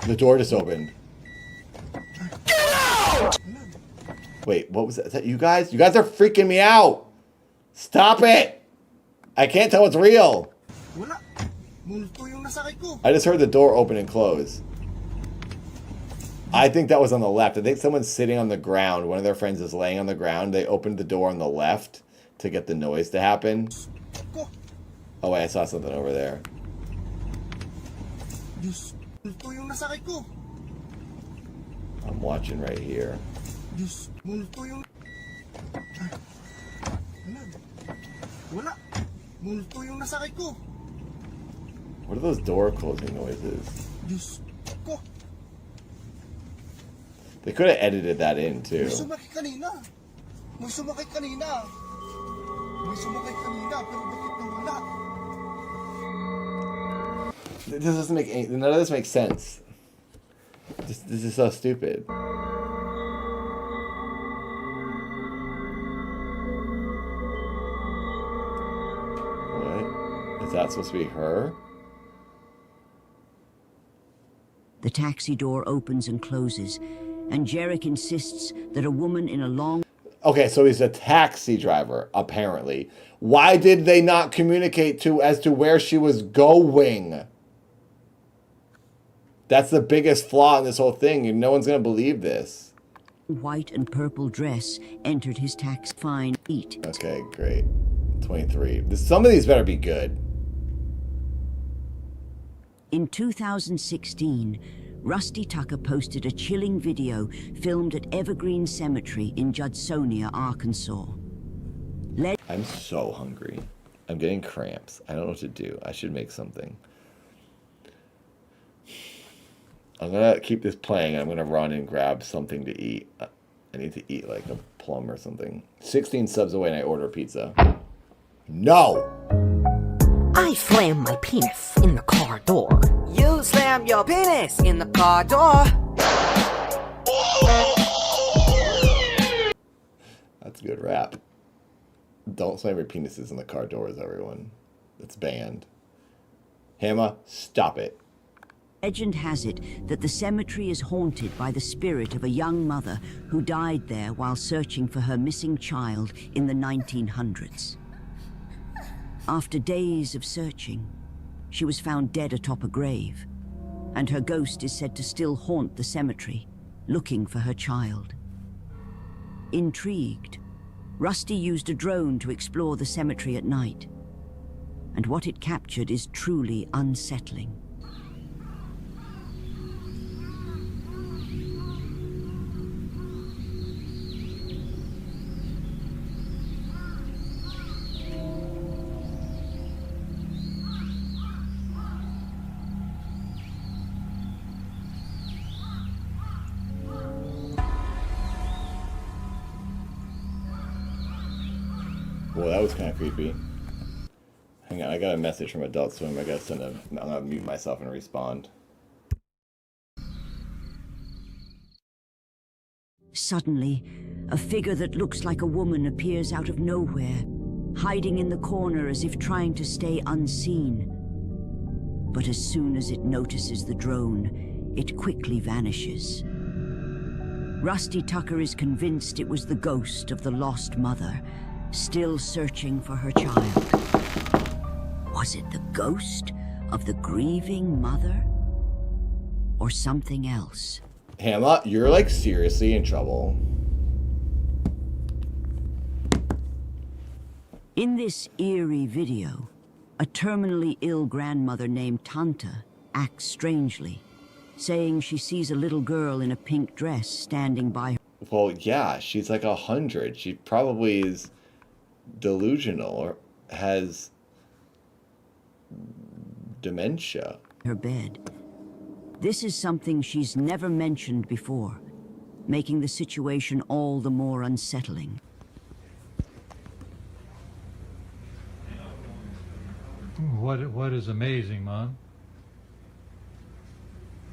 The door just opened. Wait, what was that? Is that you guys? You guys are freaking me out. Stop it! I can't tell what's real. I just heard the door open and close. I think that was on the left. I think someone's sitting on the ground. One of their friends is laying on the ground. They opened the door on the left to get the noise to happen. Oh wait, I saw something over there. I'm watching right here. What are those door closing noises? They could have edited that in too. This doesn't make any, none of this makes sense. This is so stupid. Is that supposed to be her? The taxi door opens and closes, and Jarek insists that a woman in a long... Okay, so he's a taxi driver, apparently. Why did they not communicate as to where she was going? That's the biggest flaw in this whole thing, and no one's going to believe this. White and purple dress entered his taxi. Fine, eat. Okay, great. 23. Some of these better be good. In 2016, Rusty Tucker posted a chilling video filmed at Evergreen Cemetery in Judsonia, Arkansas. I'm so hungry. I'm getting cramps. I don't know what to do. I should make something. I'm going to keep this playing. I'm going to run and grab something to eat. I need to eat like a plum or something. 16 subs away and I order pizza. No! I slam my penis in the car door. You slam your penis in the car door. That's a good rap. Don't slam your penises in the car doors, everyone. It's banned. Hammer, stop it. Legend has it that the cemetery is haunted by the spirit of a young mother who died there while searching for her missing child in the 1900s. After days of searching, she was found dead atop a grave, and her ghost is said to still haunt the cemetery, looking for her child. Intrigued, Rusty used a drone to explore the cemetery at night, and what it captured is truly unsettling. Well, that was kind of creepy. Hang on, I got a message from Adult Swim. I gotta send a. I'm gonna mute myself and respond. Suddenly, a figure that looks like a woman appears out of nowhere, hiding in the corner as if trying to stay unseen. But as soon as it notices the drone, it quickly vanishes. Rusty Tucker is convinced it was the ghost of the lost mother, still searching for her child. Was it the ghost of the grieving mother? Or something else? Hamla, you're like seriously in trouble. In this eerie video, a terminally ill grandmother named Tanta acts strangely, saying she sees a little girl in a pink dress standing by her. Well, yeah, she's like 100. She probably is delusional or has dementia. Her bed. This is something she's never mentioned before, making the situation all the more unsettling. What is amazing, Mom?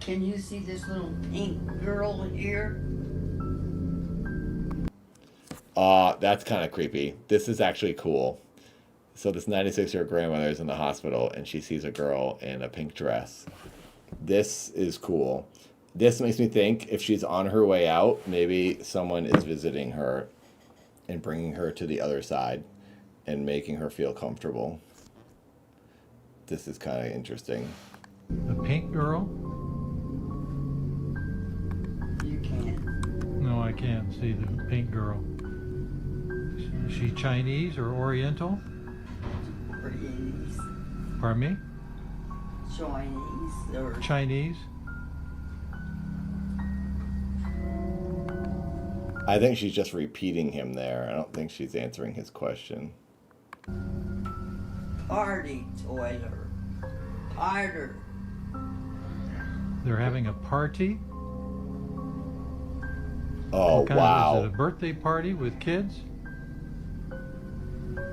Can you see this little pink girl here? That's kind of creepy. This is actually cool. So this 96-year-old grandmother is in the hospital and she sees a girl in a pink dress. This is cool. This makes me think if she's on her way out, maybe someone is visiting her and bringing her to the other side and making her feel comfortable. This is kind of interesting. The pink girl? You can't. No, I can't see the pink girl. Is she Chinese or Oriental? Chinese. Pardon me? Chinese or Chinese? I think she's just repeating him there. I don't think she's answering his question. party toiler. Harder. They're having a party? Oh, wow. Is it a birthday party with kids?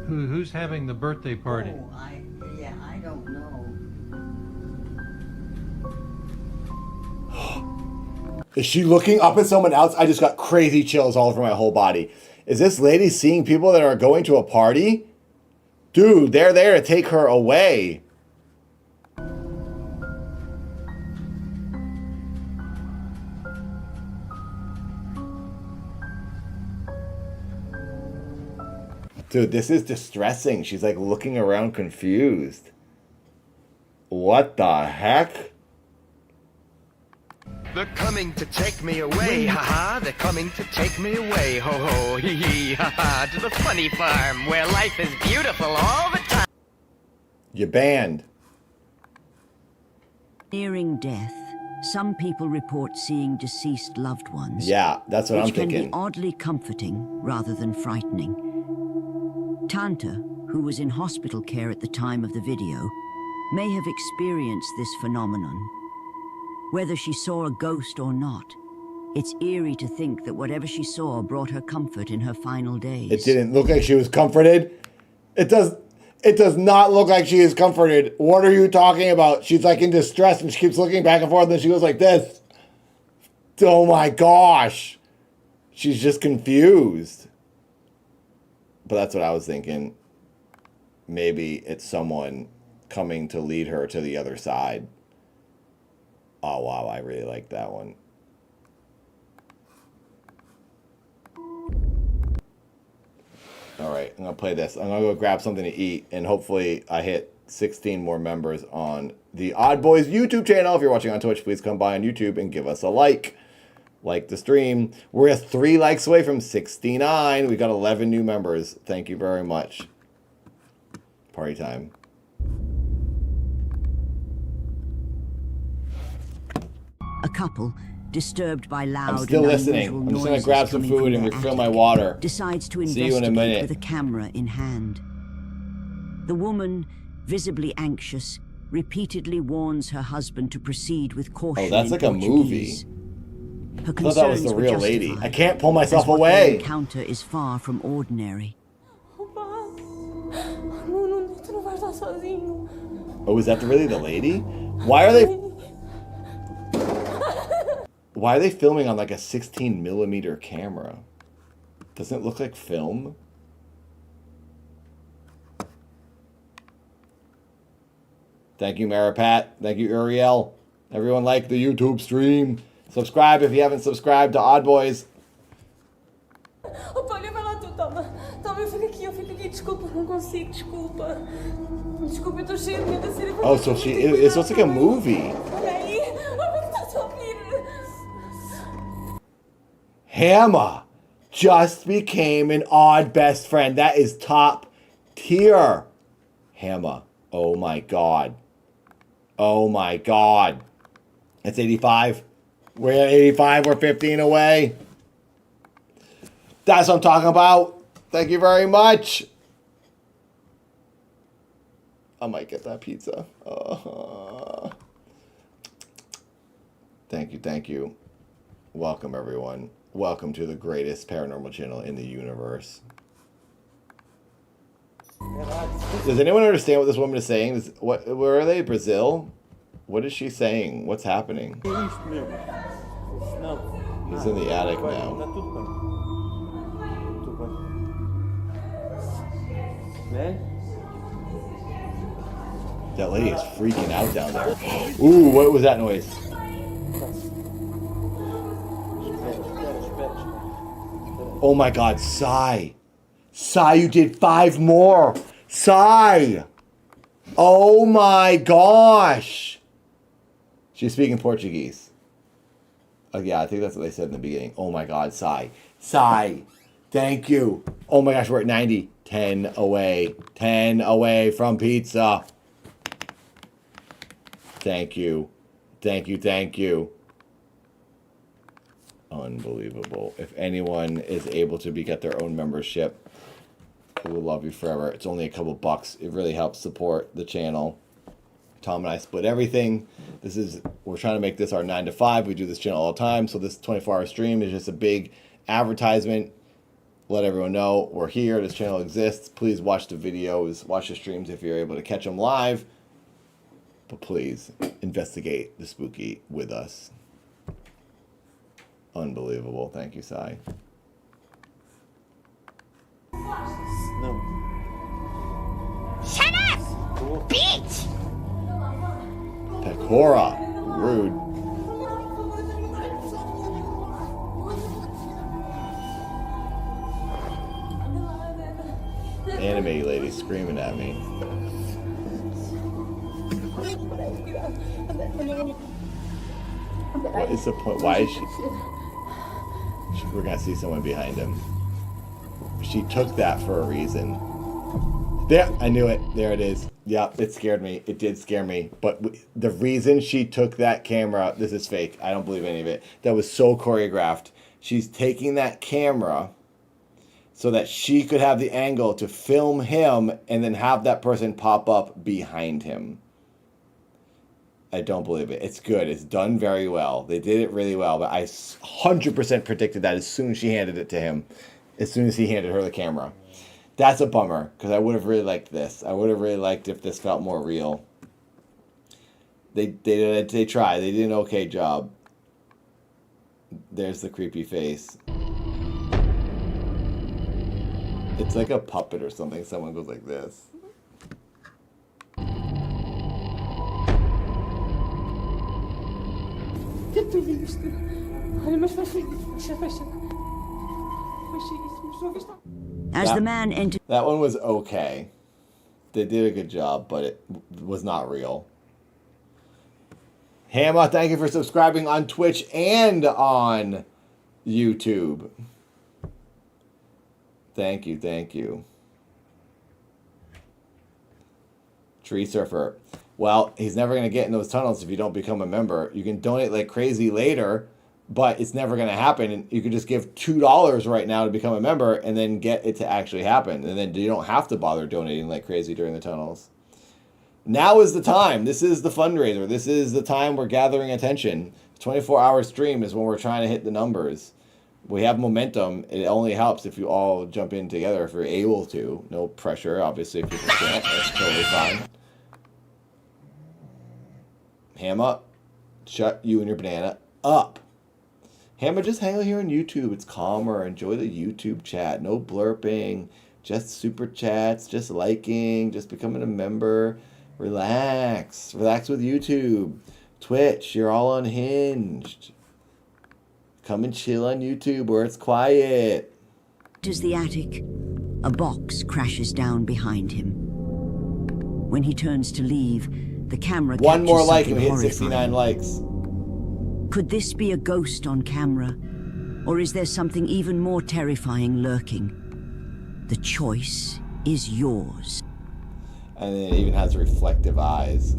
Who's having the birthday party? Oh, I don't know. Is she looking up at someone else? I just got crazy chills all over my whole body. Is this lady seeing people that are going to a party? Dude, they're there to take her away. Dude, this is distressing. She's like looking around confused. What the heck? They're coming to take me away, haha. They're coming to take me away, ho ho, hee hee, haha. To the funny farm where life is beautiful all the time. You're banned. Nearing death, some people report seeing deceased loved ones. Yeah, that's what I'm which can thinking. be oddly comforting rather than frightening. Tanta, who was in hospital care at the time of the video, may have experienced this phenomenon. Whether she saw a ghost or not, it's eerie to think that whatever she saw brought her comfort in her final days. It didn't look like she was comforted. It does not look like she is comforted. What are you talking about? She's like in distress and she keeps looking back and forth and then she goes like this. Oh my gosh. She's just confused. But that's what I was thinking. Maybe it's someone coming to lead her to the other side. Oh, wow, I really like that one. All right, I'm going to play this. I'm going to go grab something to eat, and hopefully I hit 16 more members on the Odd Boys YouTube channel. If you're watching on Twitch, please come by on YouTube and give us a like. Like the stream. We're 3 likes away from 69. We got 11 new members. Thank you very much. Party time. A couple, disturbed by loud I'm still and listening. unusual I'm just going to noises grab some coming food from and their refill my attic, water. decides to See you in a investigate minute. with a camera in hand. The woman, visibly anxious, repeatedly warns her husband to proceed with caution. Oh, that's in like a Portuguese. movie. Her I thought that was concerns the were real lady. justified, I can't pull myself as what away. their encounter is far from ordinary. tá sozinho. Oh, is that really the lady? Why are they filming on like a 16mm camera? Doesn't it look like film? Thank you, Maripat. Thank you, Uriel. Everyone like the YouTube stream. Subscribe if you haven't subscribed to Odd Boys. Ô, Paulinho, vai lá, tu, toma. Toma, eu fico aqui. Desculpa, não consigo, desculpa. Desculpa, eu tô cheia de medo da série. Oh, so it looks like a movie. Olha aí, olha que tá sua filha. Hammer just became an odd best friend. That is top tier. Hammer. Oh my god. Oh my god. It's 85. We're at 85. We're 15 away. That's what I'm talking about. Thank you very much. I might get that pizza. Thank you. Thank you. Welcome, everyone. Welcome to the greatest paranormal channel in the universe. Does anyone understand what this woman is saying? Where are they? Brazil? What is she saying? What's happening? He's in the attic now. That lady is freaking out down there. Ooh, what was that noise? Oh my god, Sai. Sai, you did 5 more. Sai. Oh my gosh. She's speaking Portuguese. Oh yeah, I think that's what they said in the beginning. Oh my god, Sai. Sai. Thank you. Oh my gosh, we're at 90. 10 away. 10 away from pizza. Thank you. Thank you, thank you. Unbelievable. If anyone is able to get their own membership, we will love you forever. It's only a couple bucks. It really helps support the channel. Tom and I split everything. We're trying to make this our 9 to 5. We do this channel all the time. So this 24-hour stream is just a big advertisement. Let everyone know we're here. This channel exists. Please watch the videos, watch the streams if you're able to catch them live. But please investigate the spooky with us. Unbelievable. Thank you, Sai. No. Shut up! Bitch! Pecora. Rude. Anime lady screaming at me. What is the point? Why is she? We're gonna see someone behind him. She took that for a reason. There, I knew it. There it is. Yep, it scared me. It did scare me. But the reason she took that camera, this is fake. I don't believe any of it. That was so choreographed. She's taking that camera so that she could have the angle to film him and then have that person pop up behind him. I don't believe it. It's good. It's done very well. They did it really well, but I 100% predicted that as soon as she handed it to him, as soon as he handed her the camera. That's a bummer, because I would have really liked this. I would have really liked if this felt more real. They tried. They did an okay job. There's the creepy face. It's like a puppet or something. Someone goes like this. As the man entered... That one was okay. They did a good job, but it was not real. Hammer, thank you for subscribing on Twitch and on YouTube. Thank you, thank you. Tree Surfer. Well, he's never going to get in those tunnels if you don't become a member. You can donate like crazy later, but it's never going to happen. And you can just give $2 right now to become a member and then get it to actually happen. And then you don't have to bother donating like crazy during the tunnels. Now is the time. This is the fundraiser. This is the time we're gathering attention. 24-hour stream is when we're trying to hit the numbers. We have momentum. It only helps if you all jump in together if you're able to. No pressure, obviously, if people can't. That's totally fine. Hammer, shut you and your banana up. Hammer, just hang out here on YouTube. It's calmer. Enjoy the YouTube chat. No blurping. Just super chats. Just liking. Just becoming a member. Relax. Relax with YouTube. Twitch, you're all unhinged. Come and chill on YouTube where it's quiet. Enters the attic. A box crashes down behind him. When he turns to leave, the camera One more captures like and we hit something 69 likes. Could this be a ghost on camera? Or is there something even more terrifying lurking? The choice is yours. And then it even has reflective eyes.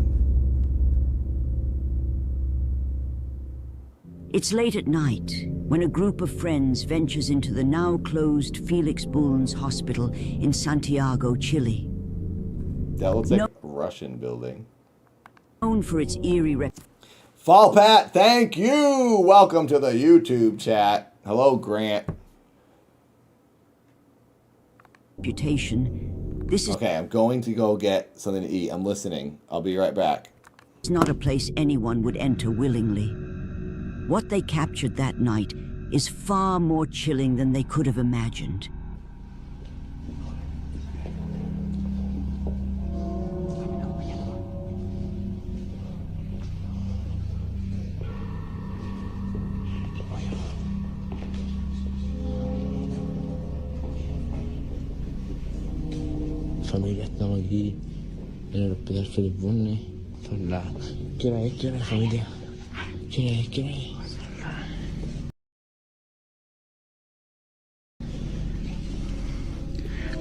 It's late at night when a group of friends ventures into the now closed Felix Bulnes Hospital in Santiago, Chile. That looks like a Russian building. Known for its eerie Fall Pat, thank you! Welcome to the YouTube chat. Hello, Grant. Reputation. This is okay, I'm going to go get something to eat. I'm listening. I'll be right back. It's not a place anyone would enter willingly. What they captured that night is far more chilling than they could have imagined. Familia, estamos aquí en el hospital Felix Bulnes. Son las... ¿Qué hora es, familia? ¿Qué hora es?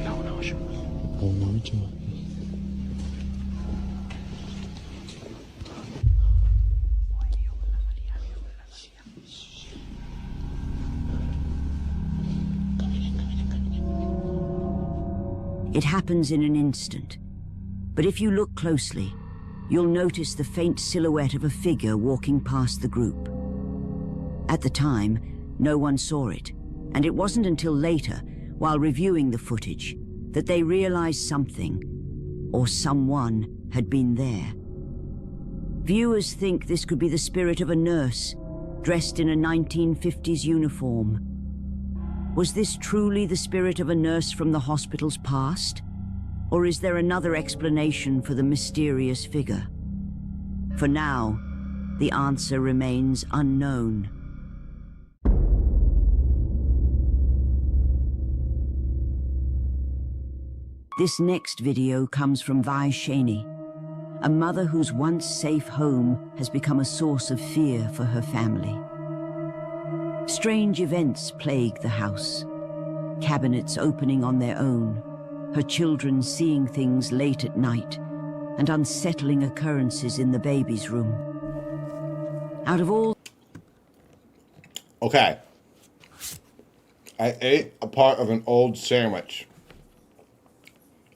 La 1:08. La 1:08. It happens in an instant. But if you look closely, you'll notice the faint silhouette of a figure walking past the group. At the time, no one saw it, and it wasn't until later, while reviewing the footage, that they realized something, or someone, had been there. Viewers think this could be the spirit of a nurse, dressed in a 1950s uniform. Was this truly the spirit of a nurse from the hospital's past? Or is there another explanation for the mysterious figure? For now, the answer remains unknown. This next video comes from Vi Shaney, a mother whose once safe home has become a source of fear for her family. Strange events plague the house. Cabinets opening on their own, her children seeing things late at night, and unsettling occurrences in the baby's room. Out of all... Okay. I ate a part of an old sandwich,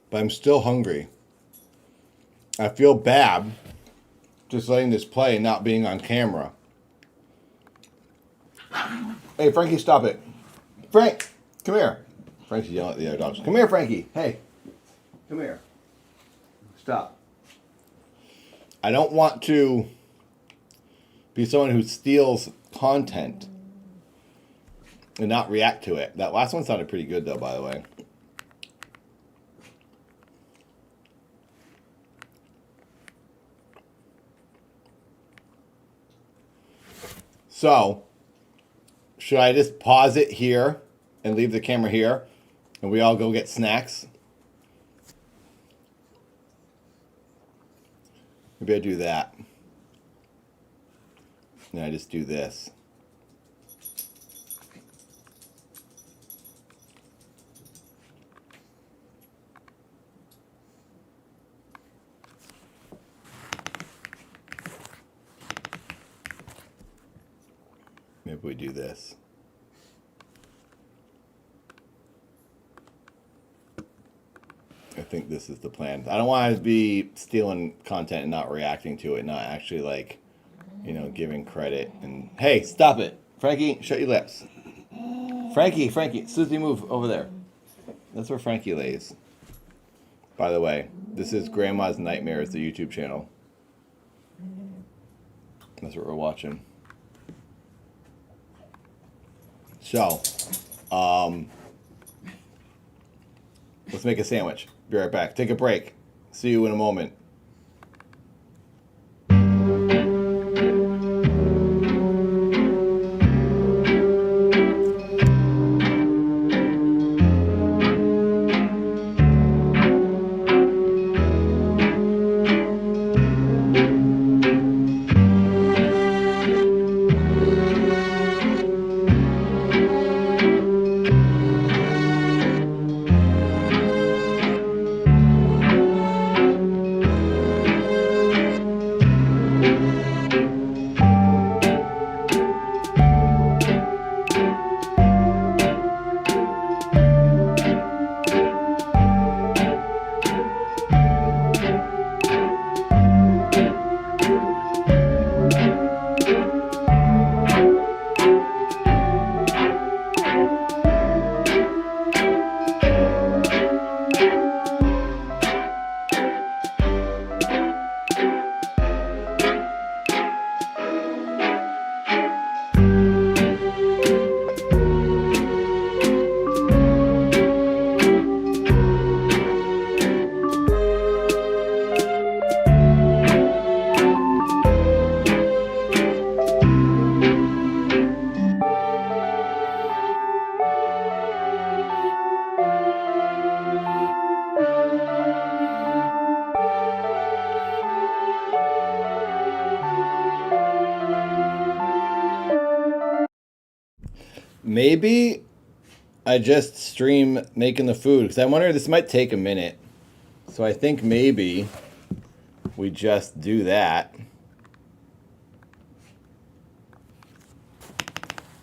but I'm still hungry. I feel bad just letting this play and not being on camera. Hey, Frankie, stop it. Frank, come here. Frankie's yelling at the other dogs. Come here, Frankie. Hey, come here. Stop. I don't want to be someone who steals content and not react to it. That last one sounded pretty good, though, by the way. So, should I just pause it here and leave the camera here and we all go get snacks? Maybe I do that. And I just do this. Maybe we do this. I think this is the plan. I don't want to be stealing content and not reacting to it, not actually like, you know, giving credit. And hey, stop it. Frankie, shut your lips. Frankie, Susie, move over there. That's where Frankie lays. By the way, this is Grandma's Nightmares, the YouTube channel. That's what we're watching. So, let's make a sandwich. Be right back. Take a break. See you in a moment. Maybe I just stream making the food because I wonder this might take a minute. So I think maybe we just do that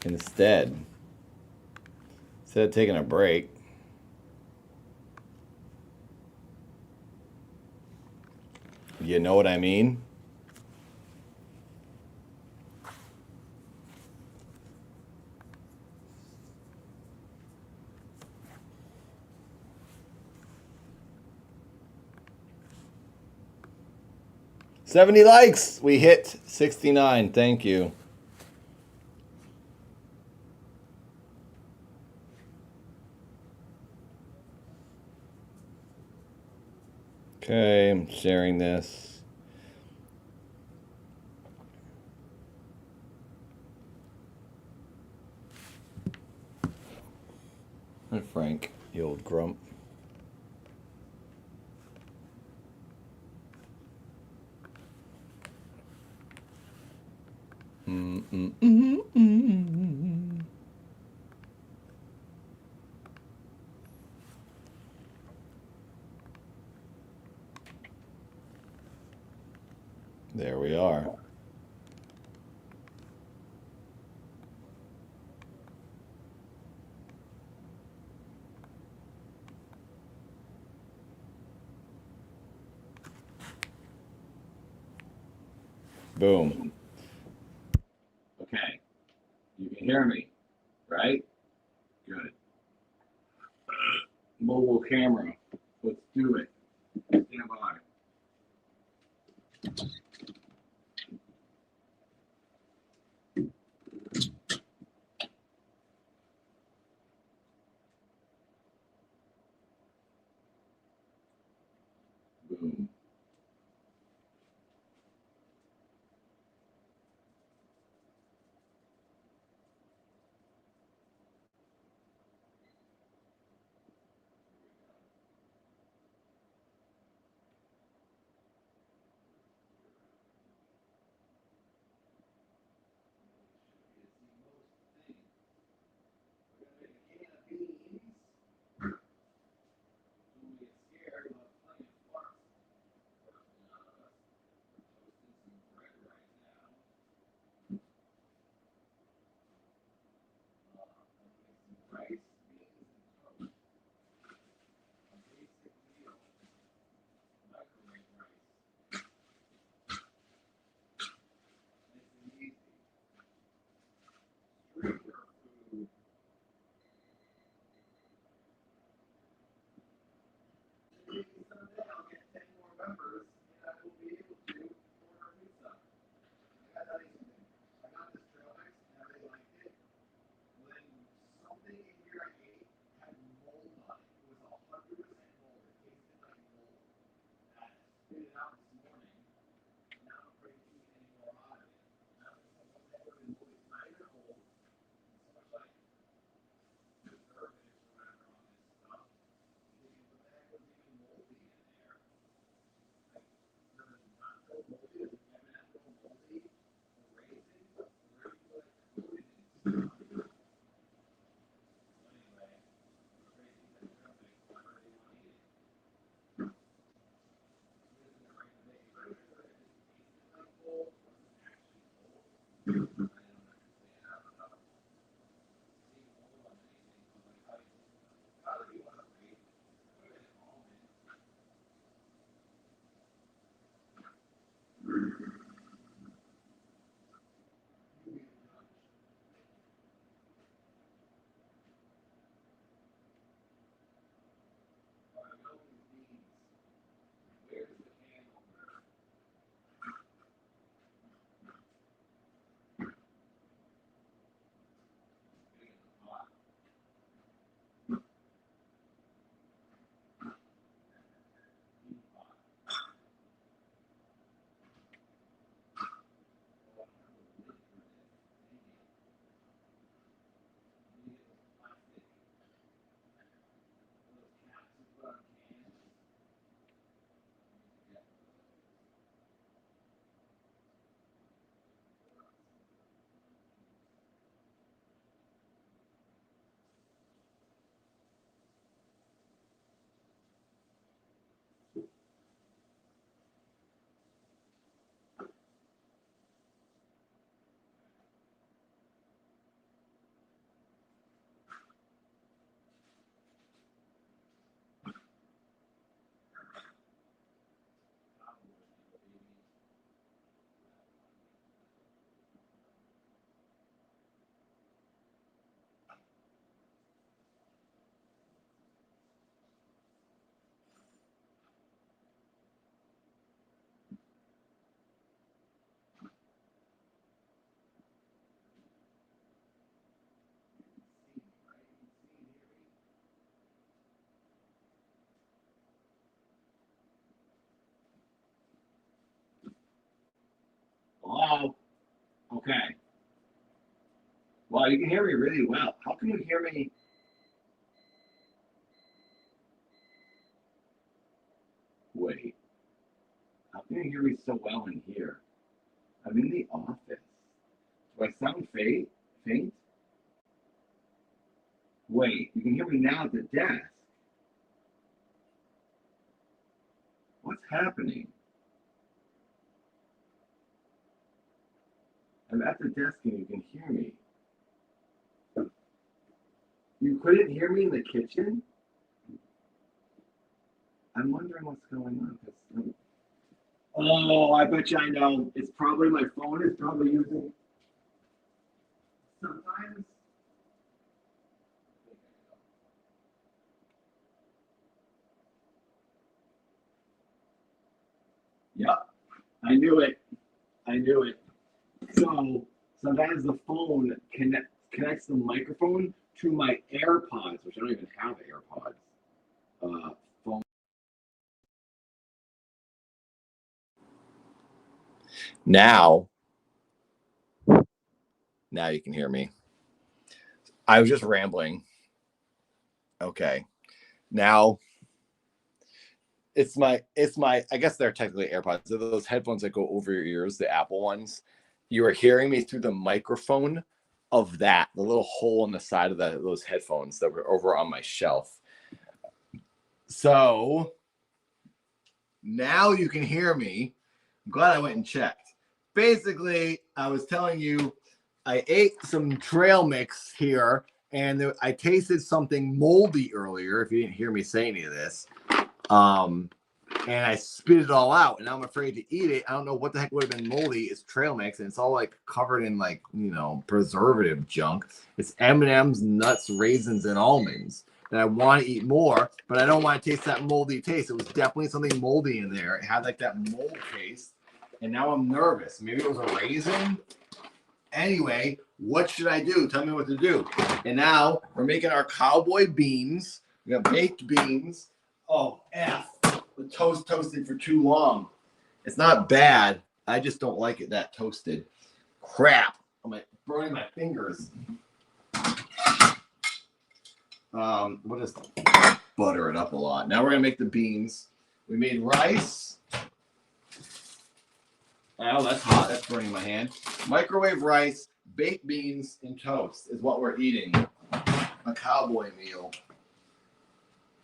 instead of taking a break. You know what I mean? $70 likes. We hit 69. Thank you. Okay, I'm sharing this. Hi, Frank, you old grump. There we are. Boom. Okay. You can hear me, right? Good. Mobile camera. Let's do it. Stand by. Boom. Hello? Okay. Well, you can hear me really well. How can you hear me? Wait. How can you hear me so well in here? I'm in the office. Do I sound faint? Wait, you can hear me now at the desk. What's happening? I'm at the desk and you can hear me. You couldn't hear me in the kitchen? I'm wondering what's going on. Oh, I bet you I know. It's probably my phone is probably using. Sometimes. Yep, I knew it. So sometimes the phone connects the microphone to my AirPods, which I don't even have AirPods. Phone. Now you can hear me. I was just rambling. Okay. Now it's my I guess they're technically AirPods. They're those headphones that go over your ears, the Apple ones. You are hearing me through the microphone of that, the little hole in the side of those headphones that were over on my shelf. So now you can hear me. I'm glad I went and checked. Basically, I was telling you I ate some trail mix here and I tasted something moldy earlier, if you didn't hear me say any of this. And I spit it all out, and now I'm afraid to eat it. I don't know what the heck would have been moldy. It's trail mix, and it's all like covered in like, preservative junk. It's M&M's, nuts, raisins, and almonds. And I want to eat more, but I don't want to taste that moldy taste. It was definitely something moldy in there. It had like that mold taste, and now I'm nervous. Maybe it was a raisin. Anyway, what should I do? Tell me what to do. And now we're making our cowboy beans. We got baked beans. Oh, F. The toast toasted for too long. It's not bad. I just don't like it that toasted. Crap. I'm like burning my fingers. We'll just butter it up a lot. Now we're gonna make the beans. We made rice. Oh, that's hot. That's burning my hand. Microwave rice, baked beans, and toast is what we're eating. A cowboy meal.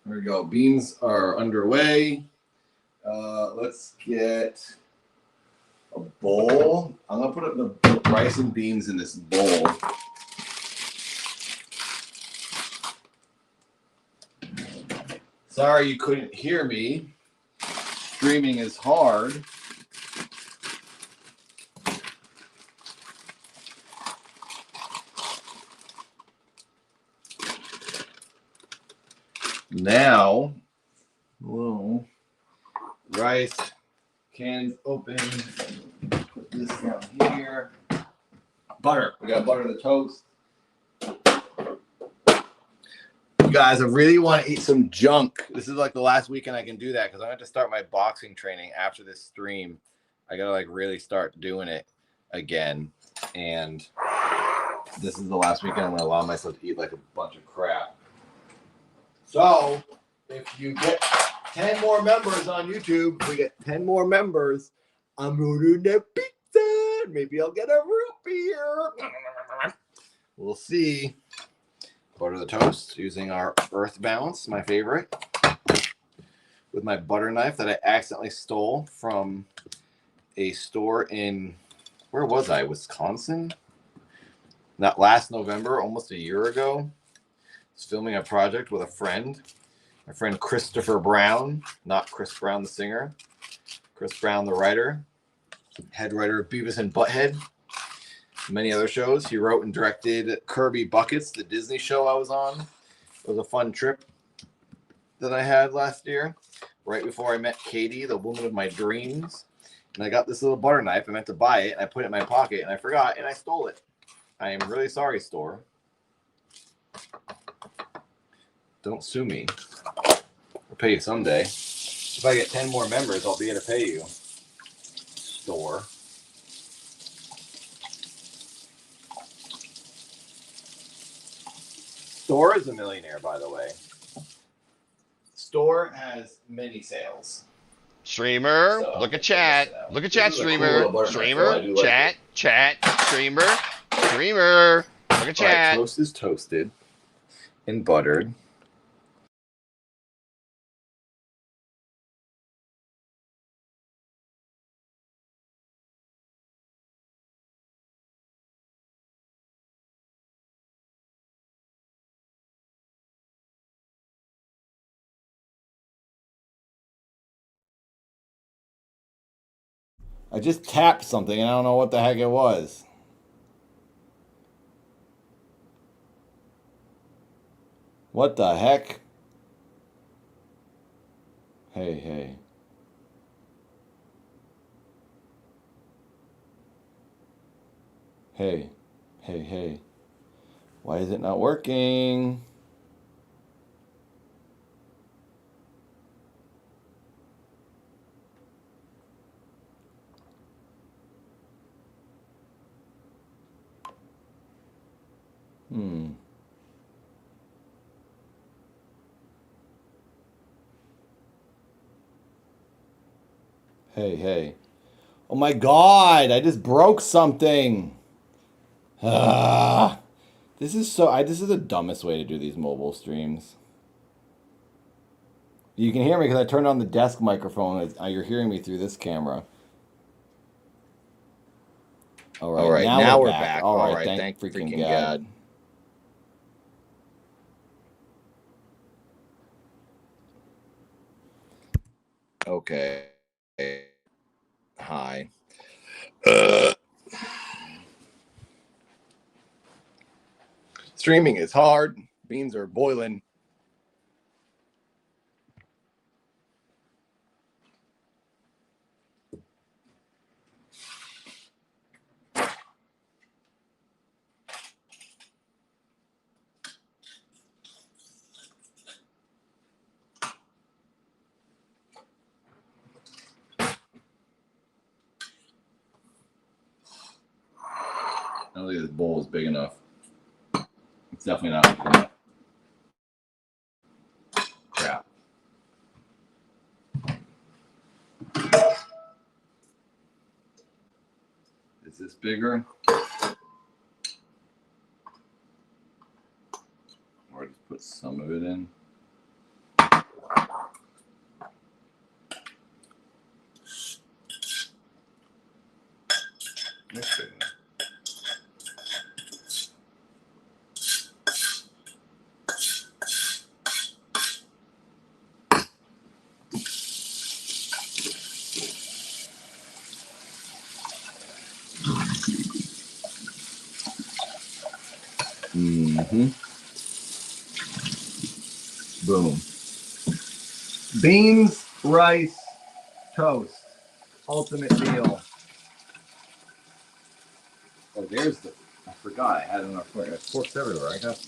There we go. Beans are underway. Let's get a bowl. I'm gonna put up the rice and beans in this bowl. Sorry you couldn't hear me. Streaming is hard. Now, whoa, rice cans open. Put this down here. Butter. We got butter the toast. You guys, I really want to eat some junk. This is like the last weekend I can do that because I have to start my boxing training after this stream. I gotta like really start doing it again. And this is the last weekend I'm gonna allow myself to eat like a bunch of crap. So, if you get 10 more members on YouTube, we get 10 more members. I'm ordering a pizza. Maybe I'll get a root beer. We'll see. Butter the toast using our Earth Balance, my favorite. With my butter knife that I accidentally stole from a store in, where was I? Wisconsin? Not last November, almost a year ago. I was filming a project with a friend, my friend Christopher Brown, not Chris Brown the singer, Chris Brown the writer, head writer of Beavis and Butthead, many other shows. He wrote and directed Kirby Buckets, the Disney show I was on. It was a fun trip that I had last year, right before I met Katie, the woman of my dreams. And I got this little butter knife. I meant to buy it, and I put it in my pocket, and I forgot, and I stole it. I am really sorry, store. Don't sue me. I'll pay you someday. If I get 10 more members, I'll be able to pay you. Store. Store is a millionaire, by the way. Store has many sales. Streamer, So, look at chat. Look at chat, This is a cool streamer. little butter knife, Streamer, so I do like chat, it. chat, streamer, streamer. Look at All right, chat. toast is toasted and buttered. I just tapped something and I don't know what the heck it was. What the heck? Hey, hey. Hey, hey, hey. Why is it not working? Hey, hey. Oh my god, I just broke something. This is this is the dumbest way to do these mobile streams. You can hear me because I turned on the desk microphone. You're hearing me through this camera. All right, now we're back. All right, thank freaking God. Okay. Hi. Streaming is hard. Beans are boiling. I don't think this bowl is big enough. It's definitely not big enough. Crap. Is this bigger? Or just put some of it in? That's big enough. Mm-hmm. Boom. Beans, rice, toast. Ultimate meal. Oh, there's the. I forgot I had enough fork. There's forks everywhere. I got.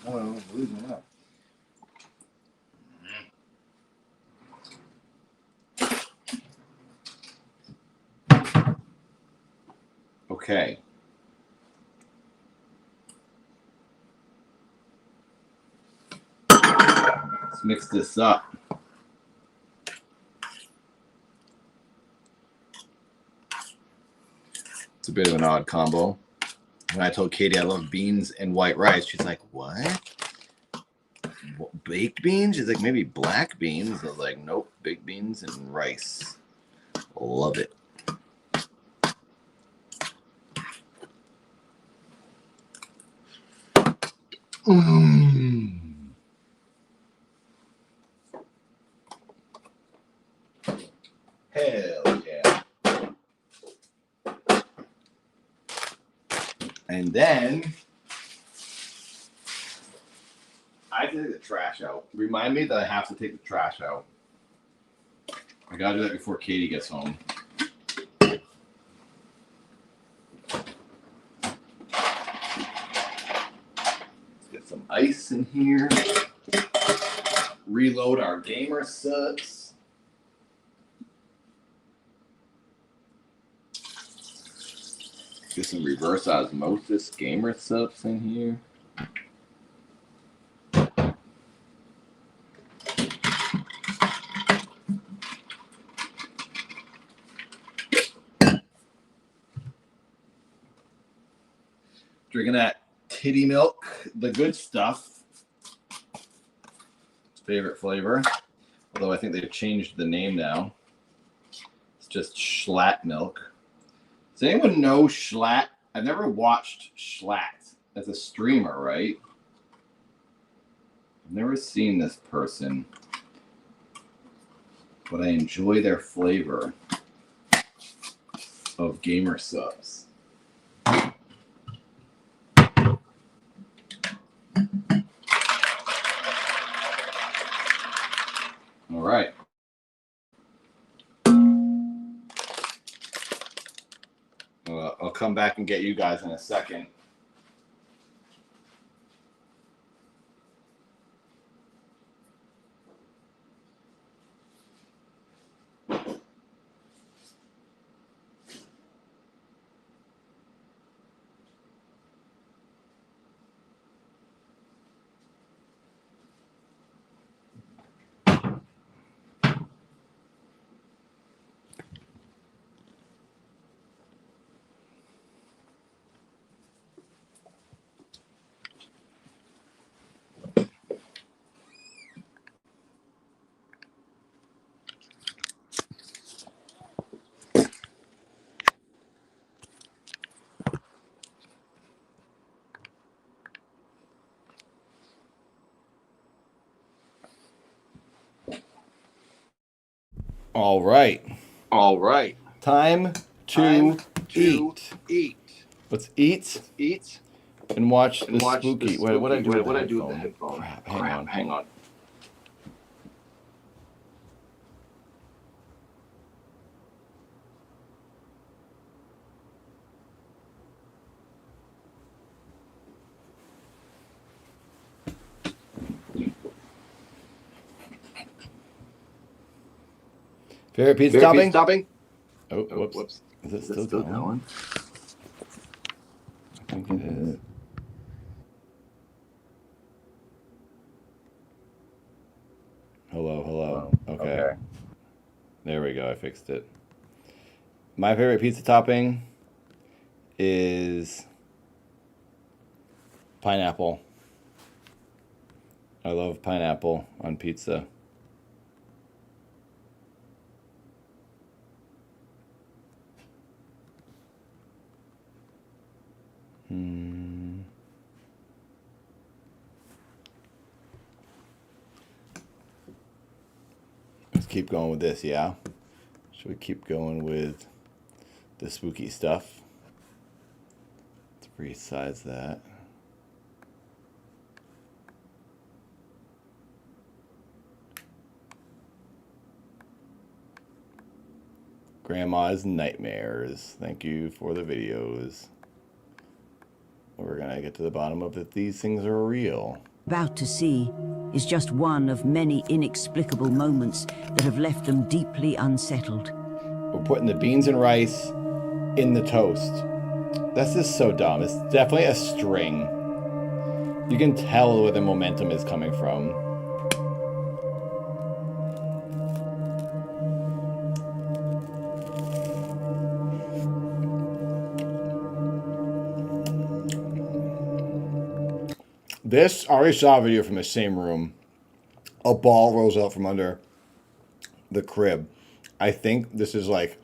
Oh, I'm losing it up. Okay. Let's mix this up. It's a bit of an odd combo. When I told Katie I love beans and white rice, she's like, what? Baked beans? She's like, maybe black beans. I was like, nope, baked beans and rice. Love it. Hell yeah. And then I have to take the trash out. Remind me that I have to take the trash out. I gotta do that before Katie gets home. Let's get some ice in here. Reload our gamer subs. Get some reverse osmosis gamer subs in here. Drinking that titty milk, the good stuff. Favorite flavor. Although I think they've changed the name now. It's just Schlatt milk. Does anyone know Schlatt? I've never watched Schlatt as a streamer, right? I've never seen this person. But I enjoy their flavor of gamer subs. All right. I'll come back and get you guys in a second. All right. All right. Time to eat. Let's eat and watch the spooky. Wait, what did I do with the headphone? Crap, hang on. Favorite pizza topping? Oh, whoops. Is it still going? think it is. Hello, hello. Okay. There we go, I fixed it. My favorite pizza topping is pineapple. I love pineapple on pizza. Let's keep going with this, yeah? Should we keep going with the spooky stuff? Let's resize that. Grandma's Nightmares. Thank you for the videos. We're gonna get to the bottom of if these things are real. About to see is just one of many inexplicable moments that have left them deeply unsettled. We're putting the beans and rice in the toast. That's just so dumb. It's definitely a string. You can tell where the momentum is coming from. This, I already saw a video from the same room. A ball rolls out from under the crib. I think this is like,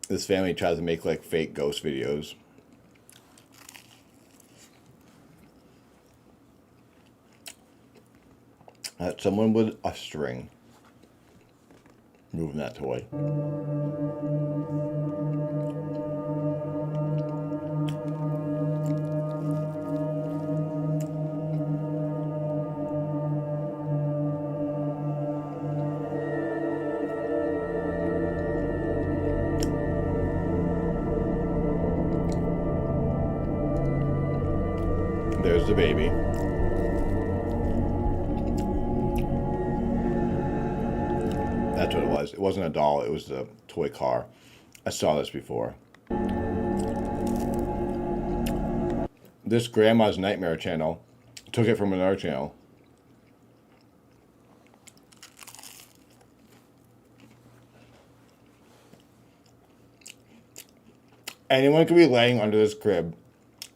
this family tries to make like fake ghost videos. That's someone with a string moving that toy. There's the baby. That's what it was. It wasn't a doll, it was a toy car. I saw this before. This Grandma's Nightmare channel took it from another channel. Anyone could be laying under this crib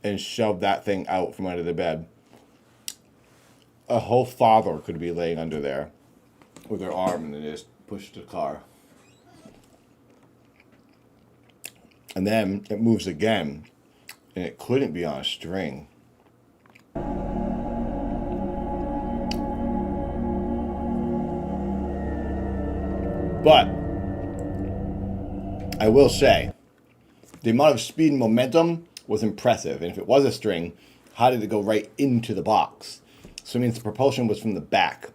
and shove that thing out from under the bed. A whole father could be laying under there with their arm and they just push the car. And then it moves again and it couldn't be on a string. But I will say, the amount of speed and momentum was impressive. And if it was a string, how did it go right into the box? So it means the propulsion was from the back.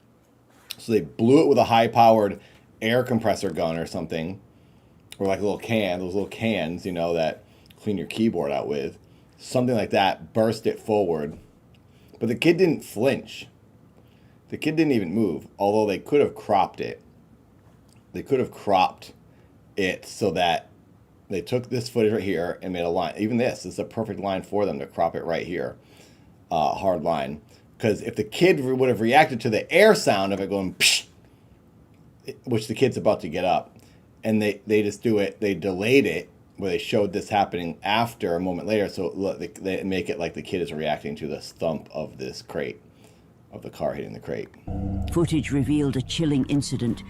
So they blew it with a high-powered air compressor gun or something. Or like a little can, those little cans, you know, that clean your keyboard out with. Something like that, burst it forward. But the kid didn't flinch. The kid didn't even move, although they could have cropped it. They could have cropped it so that they took this footage right here and made a line. Even this is a perfect line for them to crop it right here. Hard line. Because if the kid would have reacted to the air sound of it going, psh, which the kid's about to get up, and they just do it, they delayed it, where they showed this happening after a moment later, so they make it like the kid is reacting to the thump of this crate, of the car hitting the crate. Footage revealed a chilling incident.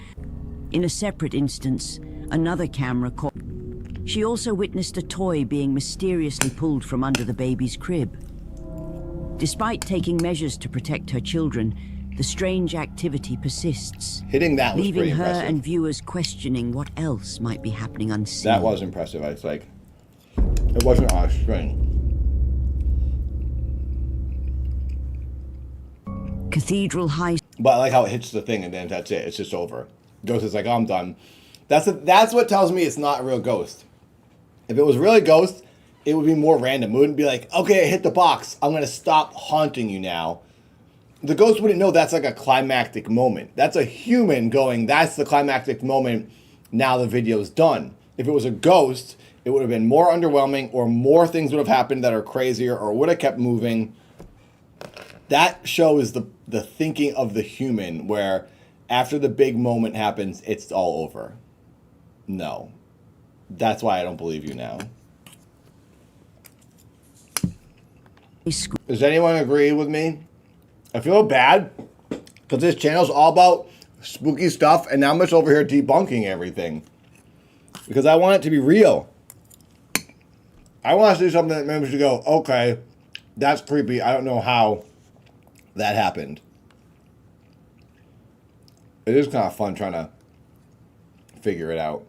In a separate instance, another camera caught. She also witnessed a toy being mysteriously pulled from under the baby's crib. Despite taking measures to protect her children, the strange activity persists, Hitting that was leaving pretty her impressive. and viewers questioning what else might be happening unseen. That was impressive. I was like, it wasn't on a string. Cathedral High. But I like how it hits the thing and then that's it. It's just over. Ghost is like, oh, I'm done. That's what tells me it's not a real ghost. If it was really a ghost, it would be more random. It wouldn't be like, okay, I hit the box. I'm going to stop haunting you now. The ghost wouldn't know that's like a climactic moment. That's a human going, that's the climactic moment. Now the video's done. If it was a ghost, it would have been more underwhelming, or more things would have happened that are crazier, or would have kept moving. That shows the thinking of the human, where after the big moment happens, it's all over. No. That's why I don't believe you now. Does anyone agree with me? I feel bad because this channel's all about spooky stuff, and now I'm just over here debunking everything because I want it to be real. I want to see something that makes you go, okay, that's creepy. I don't know how that happened. It is kind of fun trying to figure it out.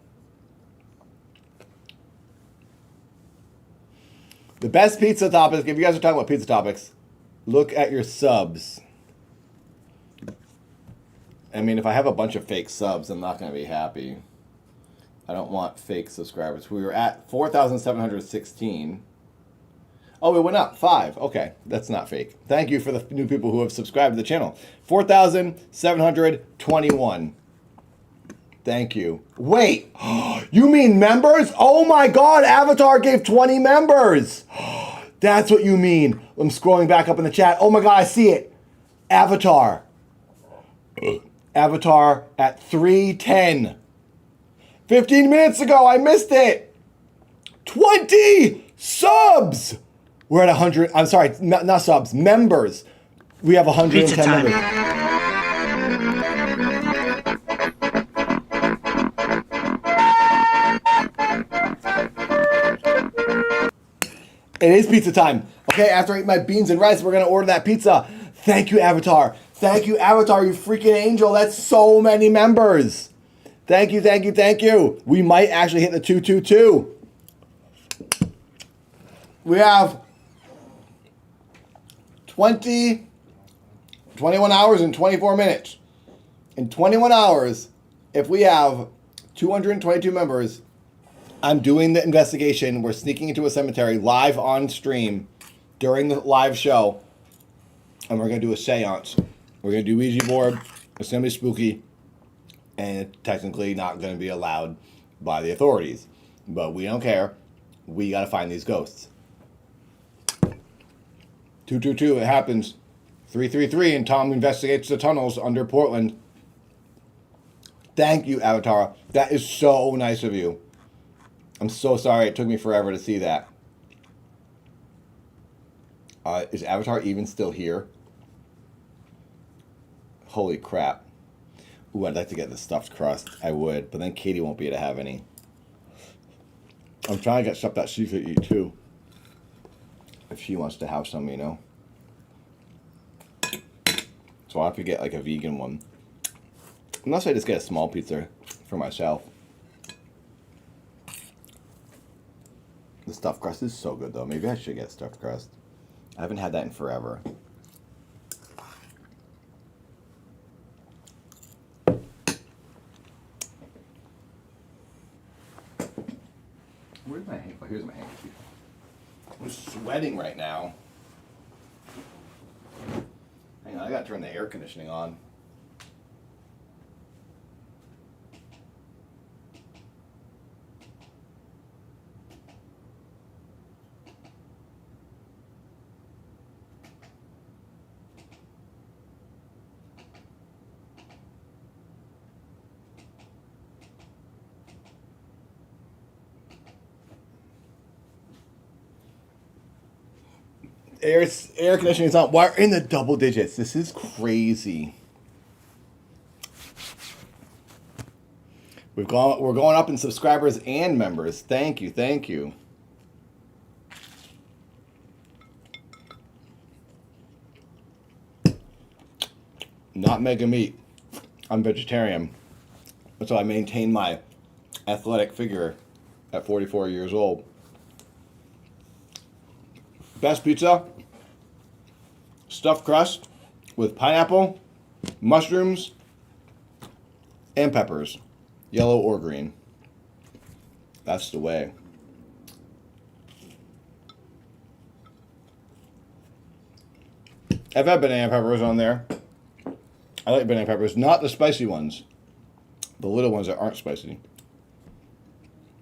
The best pizza topics, if you guys are talking about pizza topics, look at your subs. I mean, if I have a bunch of fake subs, I'm not going to be happy. I don't want fake subscribers. We were at 4,716. Oh, it went up. 5. Okay, that's not fake. Thank you for the new people who have subscribed to the channel. 4,721. Thank you. Wait, you mean members? Oh my God, Avatar gave 20 members. That's what you mean. I'm scrolling back up in the chat. Oh my God, I see it. Avatar. Avatar at 310. 15 minutes ago, I missed it. 20 subs. We're at 100. I'm sorry, not subs, members. We have 110 members. It is pizza time. Okay, after I eat my beans and rice, we're going to order that pizza. Thank you, Avatar. Thank you, Avatar, you freaking angel. That's so many members. Thank you, thank you, thank you. We might actually hit the 222. We have 21 hours and 24 minutes. In 21 hours, if we have 222 members, I'm doing the investigation. We're sneaking into a cemetery live on stream during the live show. And we're going to do a seance. We're going to do Ouija board. It's going to be spooky. And it's technically not going to be allowed by the authorities. But we don't care. We got to find these ghosts. 222, it happens. 333, and Tom investigates the tunnels under Portland. Thank you, Avatar. That is so nice of you. I'm so sorry it took me forever to see that. Is Avatar even still here? Holy crap. Ooh, I'd like to get the stuffed crust. I would, but then Katie won't be able to have any. I'm trying to get stuff that she could eat too. If she wants to have some, you know. So I'll have to get like a vegan one. Unless I just get a small pizza for myself. The stuffed crust is so good though. Maybe I should get stuffed crust. I haven't had that in forever. Where's my handkerchief? Oh, here's my handkerchief. I'm sweating right now. Hang on, I gotta turn the air conditioning on. Air conditioning is on. We're in the double digits. This is crazy. We're going up in subscribers and members. Thank you, thank you. Not mega meat. I'm vegetarian. So I maintain my athletic figure at 44 years old. Best pizza, stuffed crust with pineapple, mushrooms, and peppers, yellow or green. That's the way. I've had banana peppers on there. I like banana peppers, not the spicy ones. The little ones that aren't spicy.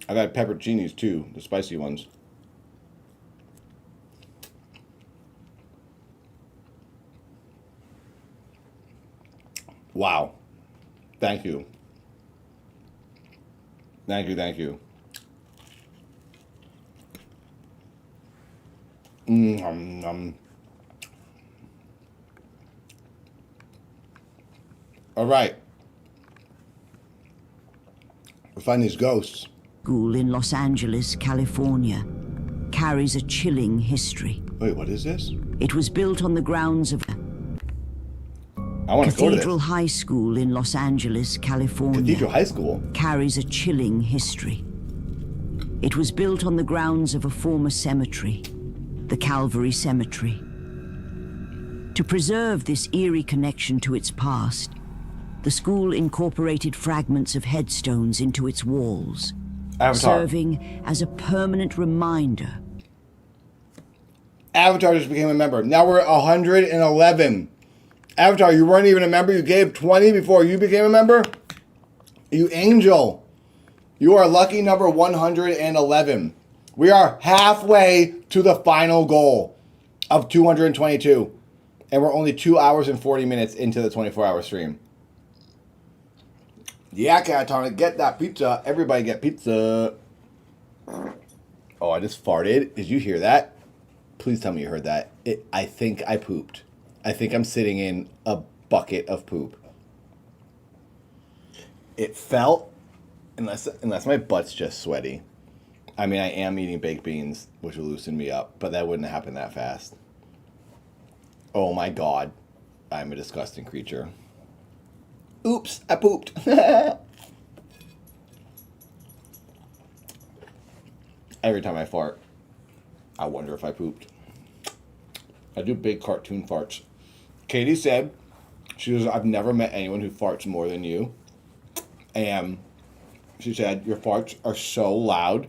I got pepperoncinis too, the spicy ones. Wow. Thank you. Thank you, thank you. All right. We'll find these ghosts. School in Los Angeles, California, carries a chilling history. Wait, what is this? It was built on the grounds of I want to go to Cathedral this. High School in Los Angeles, California. Cathedral High School? Carries a chilling history. It was built on the grounds of a former cemetery, the Calvary Cemetery. To preserve this eerie connection to its past, the school incorporated fragments of headstones into its walls, Avatar. serving as a permanent reminder. Avatar just became a member. Now we're at 111. Avatar, you weren't even a member. You gave 20 before you became a member? You angel. You are lucky number 111. We are halfway to the final goal of 222. And we're only 2 hours and 40 minutes into the 24-hour stream. Yeah, Catatonic, get that pizza. Everybody get pizza. Oh, I just farted. Did you hear that? Please tell me you heard that. I think I pooped. I think I'm sitting in a bucket of poop. It felt, unless my butt's just sweaty. I mean, I am eating baked beans, which will loosen me up, but that wouldn't happen that fast. Oh my God. I'm a disgusting creature. Oops, I pooped. Every time I fart, I wonder if I pooped. I do big cartoon farts. Katie said, she goes, I've never met anyone who farts more than you. And she said, your farts are so loud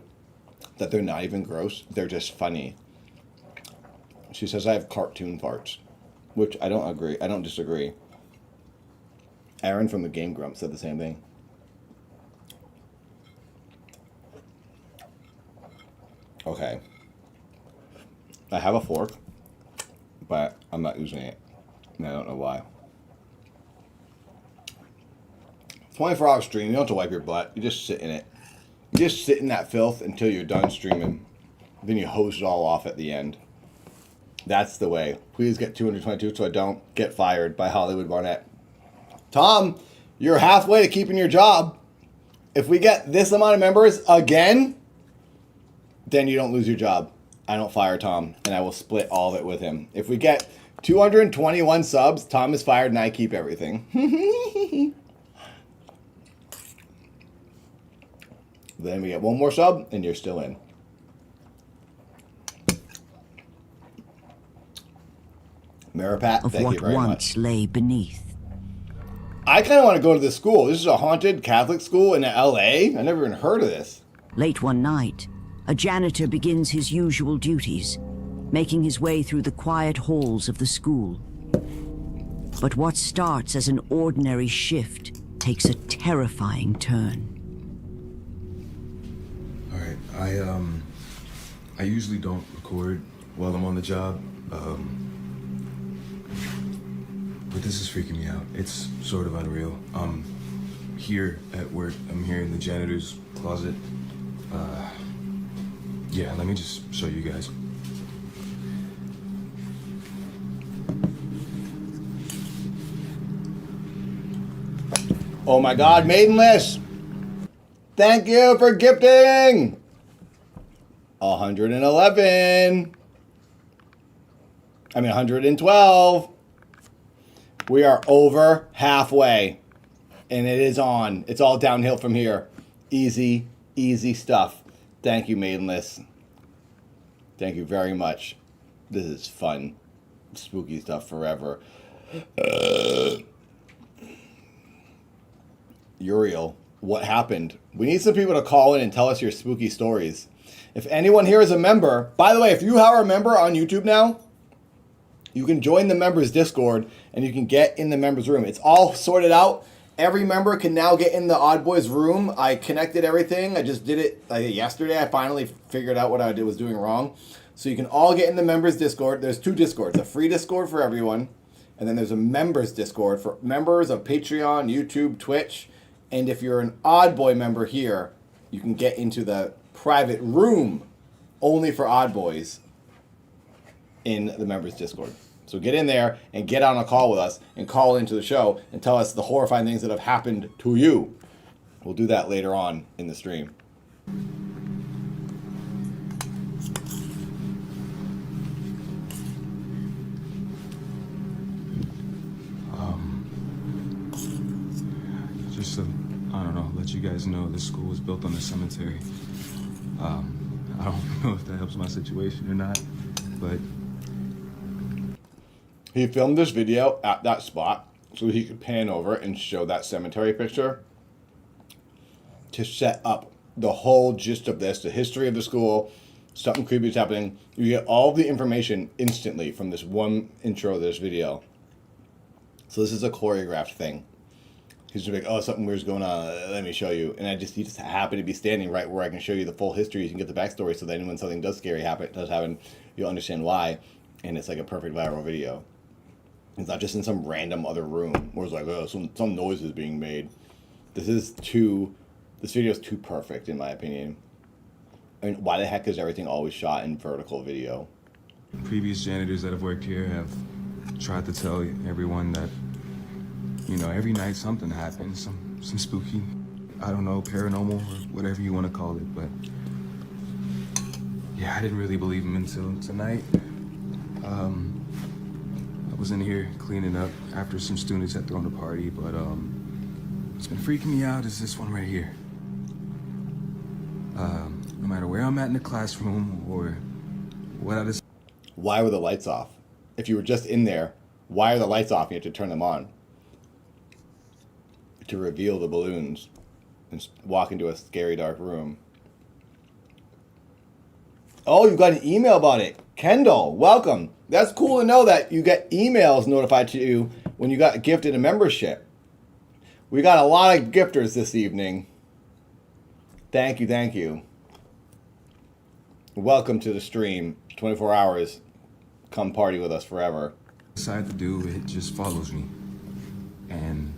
that they're not even gross. They're just funny. She says I have cartoon farts, which I don't agree. I don't disagree. Aaron from the Game Grump said the same thing. Okay. I have a fork, but I'm not using it. And I don't know why. 24-hour stream, you don't have to wipe your butt. You just sit in it. You just sit in that filth until you're done streaming. Then you hose it all off at the end. That's the way. Please get 222 so I don't get fired by Hollywood Barnett. Tom, you're halfway to keeping your job. If we get this amount of members again, then you don't lose your job. I don't fire Tom, and I will split all of it with him. If we get 221 subs, Tom is fired and I keep everything. Then we get one more sub, and you're still in. Maripat, Of thank what you very once much. lay beneath. I kind of want to go to this school. This is a haunted Catholic school in L.A. I never even heard of this. Late one night, a janitor begins his usual duties, making his way through the quiet halls of the school. But what starts as an ordinary shift takes a terrifying turn. All right, I usually don't record while I'm on the job, but this is freaking me out. It's sort of unreal. Here at work, I'm here in the janitor's closet. Yeah, let me just show you guys. Oh my God, Maidenless! Thank you for gifting! 111. I mean 112. We are over halfway. And it is on. It's all downhill from here. Easy, easy stuff. Thank you, Maidenless. Thank you very much. This is fun. Spooky stuff forever. Uriel, what happened? We need some people to call in and tell us your spooky stories. If anyone here is a member, by the way, if you are a member on YouTube now, you can join the members Discord and you can get in the members room. It's all sorted out Every member can now get in the Odd Boys room. I connected everything. I just did it yesterday. I finally figured out what I was doing wrong. So you can all get in the members Discord. There's 2 Discords. A free Discord for everyone. And then there's a members Discord for members of Patreon, YouTube, Twitch. And if you're an Odd Boy member here, you can get into the private room only for Odd Boys in the members Discord. So get in there and get on a call with us and call into the show and tell us the horrifying things that have happened to you. We'll do that later on in the stream. Just to, I don't know, let you guys know this school was built on a cemetery. I don't know if that helps my situation or not, but he filmed this video at that spot so he could pan over and show that cemetery picture to set up the whole gist of this, the history of the school. Something creepy is happening. You get all the information instantly from this one intro of this video. So this is a choreographed thing. He's just like, oh, something weird's going on. Let me show you. And he just happened to be standing right where I can show you the full history. You can get the backstory so that when something does happen, you'll understand why. And it's like a perfect viral video. It's not just in some random other room where it's like, oh, some noise is being made. This video is too perfect in my opinion. I mean, why the heck is everything always shot in vertical video? previous janitors that have worked here have tried to tell everyone that, you know, every night something happens, some spooky, I don't know, paranormal or whatever you want to call it, but yeah, I didn't really believe them until tonight. I was in here cleaning up after some students had thrown a party, but what's been freaking me out is this one right here. No matter where I'm at in the classroom or what I just... Why were the lights off? If you were just in there, why are the lights off? You have to turn them on to reveal the balloons and walk into a scary dark room. Oh, you got an email about it. Kendall, welcome. That's cool to know that you get emails notified to you when you got gifted a membership. We got a lot of gifters this evening. Thank you, thank you. Welcome to the stream. 24 hours. Come party with us forever. decide to do, it just follows me. And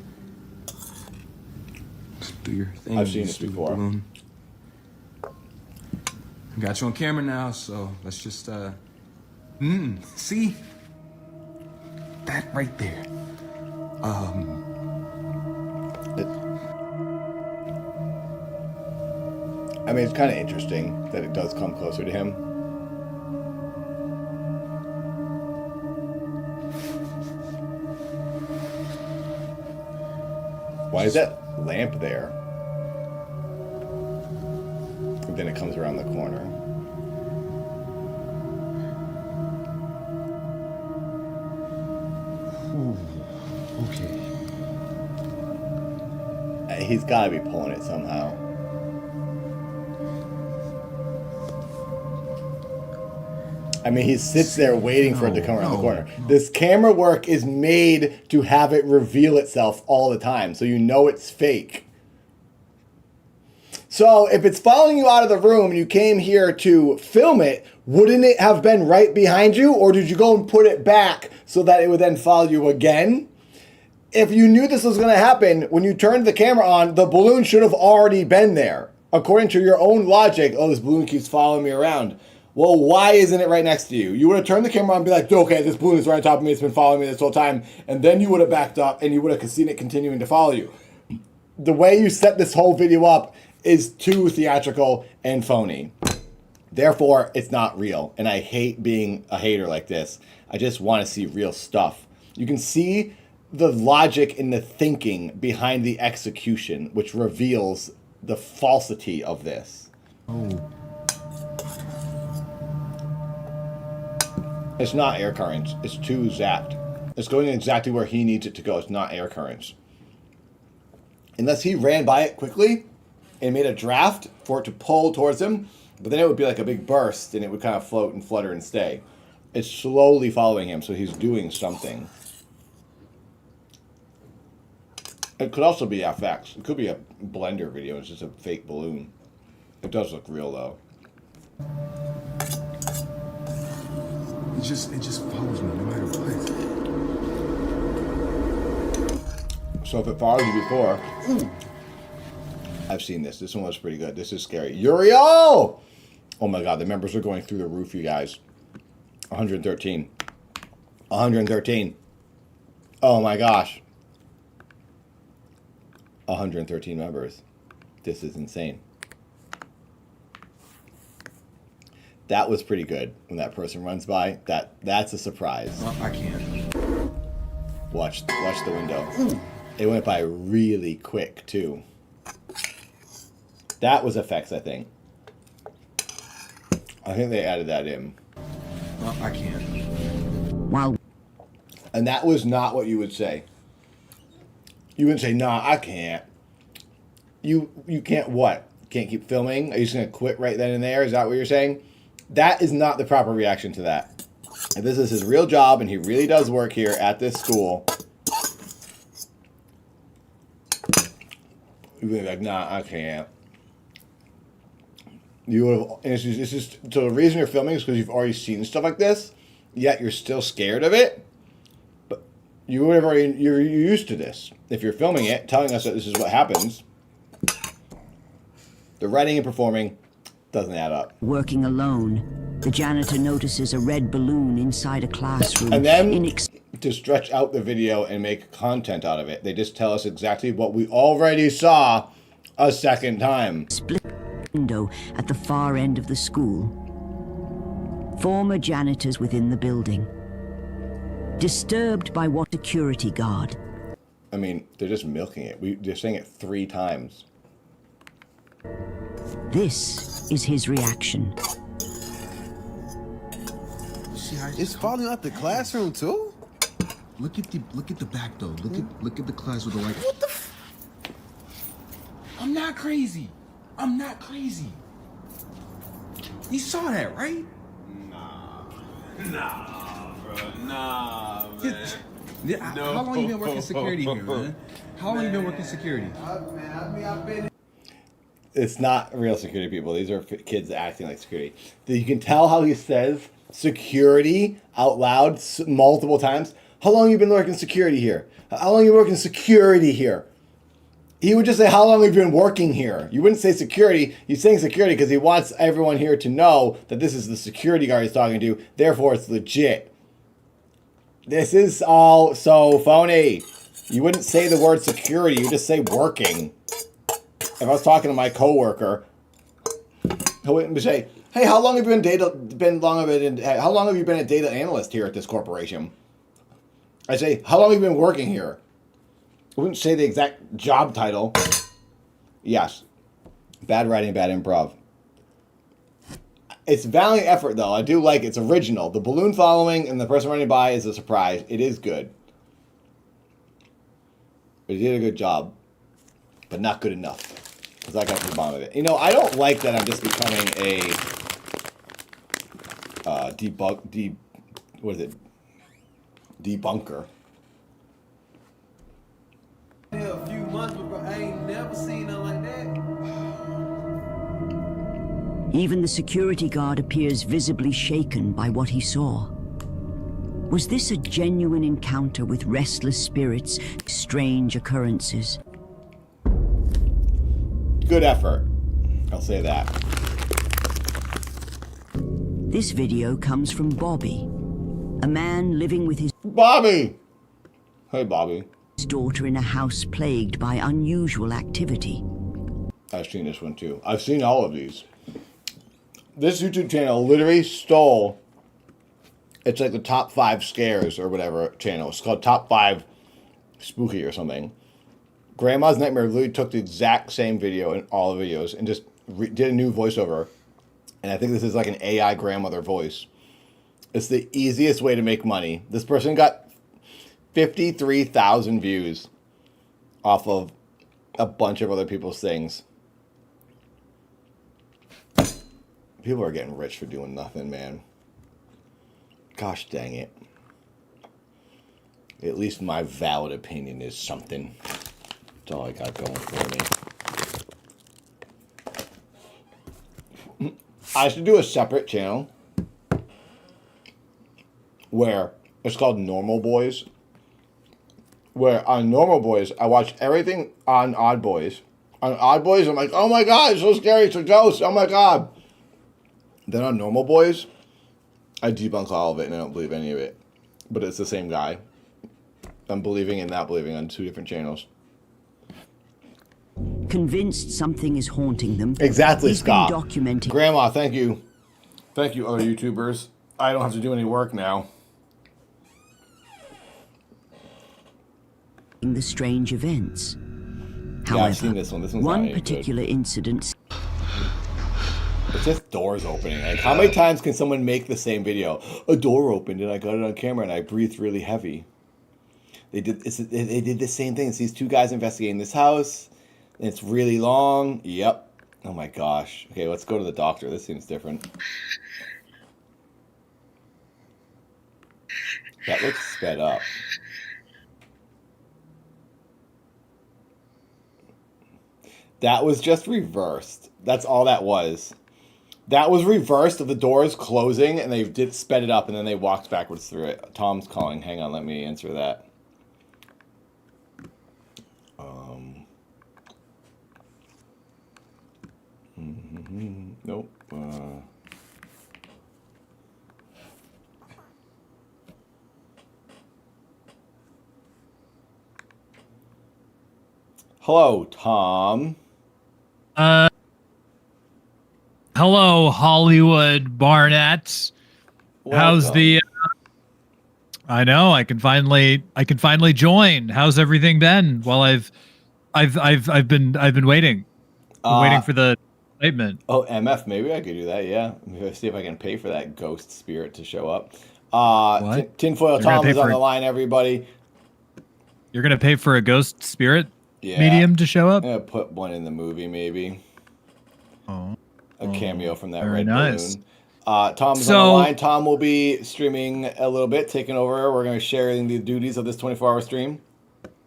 just do your thing. I've seen this before. Balloon. Got you on camera now, so let's just see that right there. I mean, it's kind of interesting that it does come closer to him. Why is that lamp there? And then it comes around the corner. Okay. He's got to be pulling it somehow. I mean, he sits there waiting for it to come around the corner. This camera work is made to have it reveal itself all the time, so you know it's fake. So if it's following you out of the room and you came here to film it, wouldn't it have been right behind you? Or did you go and put it back so that it would then follow you again? If you knew this was going to happen, when you turned the camera on, the balloon should have already been there. According to your own logic, oh, this balloon keeps following me around. Well, why isn't it right next to you? You would have turned the camera on and be like, okay, this balloon is right on top of me. It's been following me this whole time. And then you would have backed up and you would have seen it continuing to follow you. The way you set this whole video up is too theatrical and phony. Therefore, it's not real. And I hate being a hater like this. I just want to see real stuff. You can see the logic and the thinking behind the execution, which reveals the falsity of this. Oh. It's not air currents. It's too zapped. It's going exactly where he needs it to go. It's not air currents. Unless he ran by it quickly and made a draft for it to pull towards him, but then it would be like a big burst and it would kind of float and flutter and stay. It's slowly following him, so he's doing something. It could also be FX. It could be a Blender video. It's just a fake balloon. It does look real though. It just follows me no matter what. So if it followed you before, I've seen this. This one was pretty good. This is scary. Uriel! Oh my god, the members are going through the roof, you guys. 113. 113. Oh my gosh. 113 members. This is insane. That was pretty good when that person runs by. That's a surprise. I can't. Watch the window. It went by really quick too. That was effects, I think. I think they added that in. I can't. Wow. And that was not what you would say. You wouldn't say, "Nah, I can't." You can't what? Can't keep filming? Are you just gonna quit right then and there? Is that what you're saying? That is not the proper reaction to that. If this is his real job and he really does work here at this school, you'd be like, "Nah, I can't." You would have. And it's just so the reason you're filming is because you've already seen stuff like this, yet you're still scared of it. But you would have already. You're used to this. If you're filming it, telling us that this is what happens, the writing and performing doesn't add up. Working alone, the janitor notices a red balloon inside a classroom. And then to stretch out the video and make content out of it, they just tell us exactly what we already saw a second time. Split window at the far end of the school. Former janitors within the building. Disturbed by what security guard. I mean, they're just milking it. They're saying it 3 times. This is his reaction. It's falling out the classroom too. Look at the back though. Look at the class with the light. What the? I'm not crazy. I'm not crazy. You saw that, right? Nah, bro. Nah, man. How long you been working security here, man? How long you been working security? I've been. It's not real security people. These are kids acting like security. You can tell how he says security out loud multiple times. How long have you been working security here? How long have you been working security here? He would just say, how long have you been working here? You wouldn't say security. He's saying security because he wants everyone here to know that this is the security guard he's talking to. Therefore, it's legit. This is all so phony. You wouldn't say the word security. You just say working. If I was talking to my coworker, he wouldn't say, "Hey, how long have you how long have you been a data analyst here at this corporation?" I say, "How long have you been working here?" I wouldn't say the exact job title. Yes. Bad writing, bad improv. It's valiant effort, though. I do like it. It's original. The balloon following and the person running by is a surprise. It is good. But he did a good job. But not good enough. Because I got to the bottom of it. You know, I don't like that I'm just becoming a debunker. Yeah, a few months, but I ain't never seen nothing like that. Even the security guard appears visibly shaken by what he saw. Was this a genuine encounter with restless spirits, strange occurrences? Good effort. I'll say that. This video comes from Bobby, a man living with his Bobby! Hey, Bobby. Daughter in a house plagued by unusual activity. I've seen this one too. I've seen all of these. This YouTube channel literally stole, it's like the top 5 scares or whatever channel. It's called Top 5 Spooky or something. Grandma's Nightmare literally took the exact same video in all the videos and just did a new voiceover. And I think this is like an AI grandmother voice. It's the easiest way to make money. This person got 53,000 views off of a bunch of other people's things. People are getting rich for doing nothing, man. Gosh dang it. At least my valid opinion is something. That's all I got going for me. I should do a separate channel where it's called Normal Boys. Where on Normal Boys, I watch everything on Odd Boys. On Odd Boys, I'm like, oh my god, it's so scary, it's a ghost, oh my god. Then on Normal Boys, I debunk all of it and I don't believe any of it. But it's the same guy. I'm believing and not believing on two different channels. Convinced something is haunting them. Exactly, he's Scott. been documenting. Grandma, thank you. Thank you, other YouTubers. I don't have to do any work now. The strange events. Yeah, However, I've seen this one. This one's not one any good. particular incident. It's just doors opening. Like, how many times can someone make the same video? A door opened and I got it on camera and I breathed really heavy. They did the same thing. It's these two guys investigating this house. And it's really long. Yep. Oh my gosh. Okay, let's go to the doctor. This seems different. That looks sped up. That was just reversed. That's all that was. That was reversed of the doors closing, and they did sped it up, and then they walked backwards through it. Tom's calling. Hang on, let me answer that. Nope. Hello, Tom. Hello, Hollywood Barnett. How's the? I know I can finally join. How's everything been? While I've been waiting, waiting for the statement. Oh, MF, maybe I could do that. Yeah, maybe see if I can pay for that ghost spirit to show up. Tinfoil Tom is on the line. Everybody, you're gonna pay for a ghost spirit medium to show up? I'm gonna put one in the movie, maybe. A cameo from that very red nice. balloon. Tom's on the line. Tom will be streaming a little bit, taking over. We're going to share the duties of this 24-hour stream.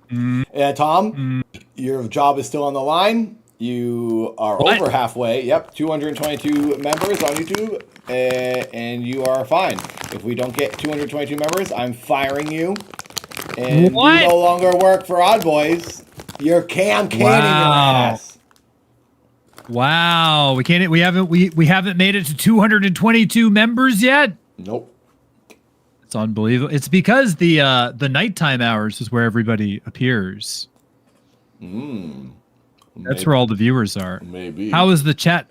Yeah, Tom, your job is still on the line. You are over halfway. Yep, 222 members on YouTube, and you are fine. If we don't get 222 members, I'm firing you. And you no longer work for Odd Boys. You're canning your ass. Wow, we haven't made it to 222 members yet. Nope. It's unbelievable. It's because the nighttime hours is where everybody appears. That's where all the viewers are. Maybe. How is the chat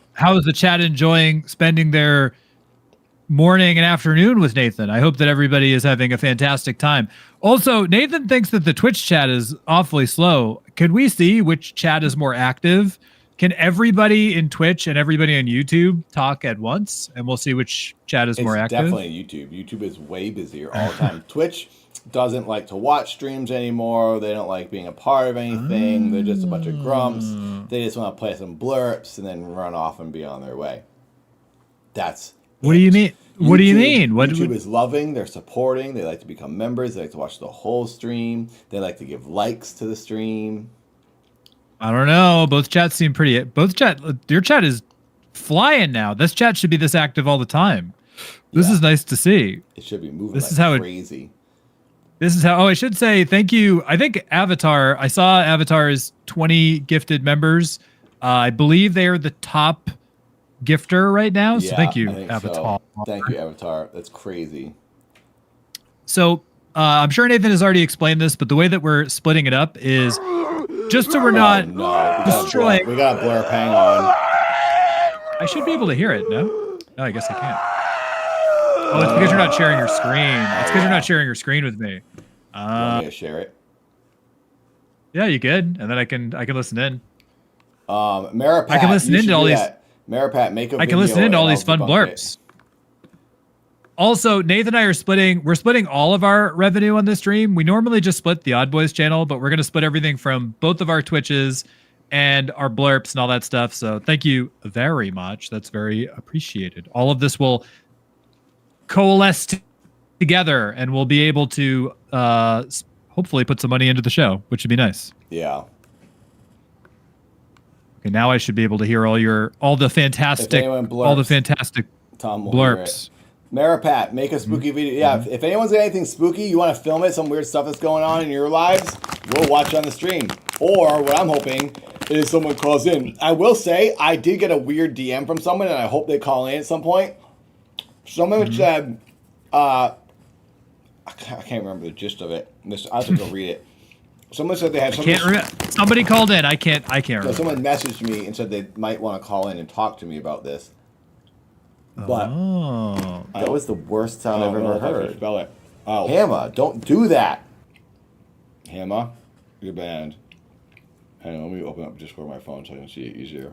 enjoying spending their morning and afternoon with Nathan? I hope that everybody is having a fantastic time. Also, Nathan thinks that the Twitch chat is awfully slow. Can we see which chat is more active? Can everybody in Twitch and everybody on YouTube talk at once, and we'll see which chat is more active? Definitely YouTube. YouTube is way busier all the time. Twitch doesn't like to watch streams anymore. They don't like being a part of anything. They're just a bunch of grumps. They just want to play some blurps and then run off and be on their way. That's what do you mean? What do you mean? YouTube is loving. They're supporting. They like to become members. They like to watch the whole stream. They like to give likes to the stream. I don't know. Both chats seem pretty. Your chat is flying now. This chat should be this active all the time. This is nice to see. It should be moving. This is how crazy. This is how. Oh, I should say thank you. I think Avatar. I saw Avatar's 20 gifted members. I believe they are the top gifter right now. So thank you, Avatar. So. Thank you, Avatar. That's crazy. So I'm sure Nathan has already explained this, but the way that we're splitting it up is. Just so we're not destroying. We got a blurb. Hang on. I should be able to hear it, no? No, I guess I can't. Oh, it's because you're not sharing your screen. It's because you're not sharing your screen with me. Want me to share it? Yeah, you could, and then I can listen in. Maripat, I can listen into all these. Maripat, make a video. I can listen into all these fun blurbs. Also, Nathan and I are we're splitting all of our revenue on this stream. We normally just split the Odd Boys channel, but we're going to split everything from both of our Twitches and our blurps and all that stuff. So thank you very much. That's very appreciated. All of this will coalesce together and we'll be able to hopefully put some money into the show, which would be nice. Yeah. Okay, now I should be able to hear all the fantastic Tom will hear blurps. it. Marapat, make a spooky video. Yeah, if anyone's got anything spooky, you want to film it, some weird stuff that's going on in your lives, we'll watch it on the stream. Or what I'm hoping is someone calls in. I will say, I did get a weird DM from someone, and I hope they call in at some point. Someone said, I can't remember the gist of it. I have to go read it. Someone said they had somebody called in. I can't remember. Someone messaged me and said they might want to call in and talk to me about this. But that was the worst sound I've ever heard. Spell it. Oh, Hammer, don't do that. Hammer, you're banned. Hang on, let me open up Discord on my phone so I can see it easier.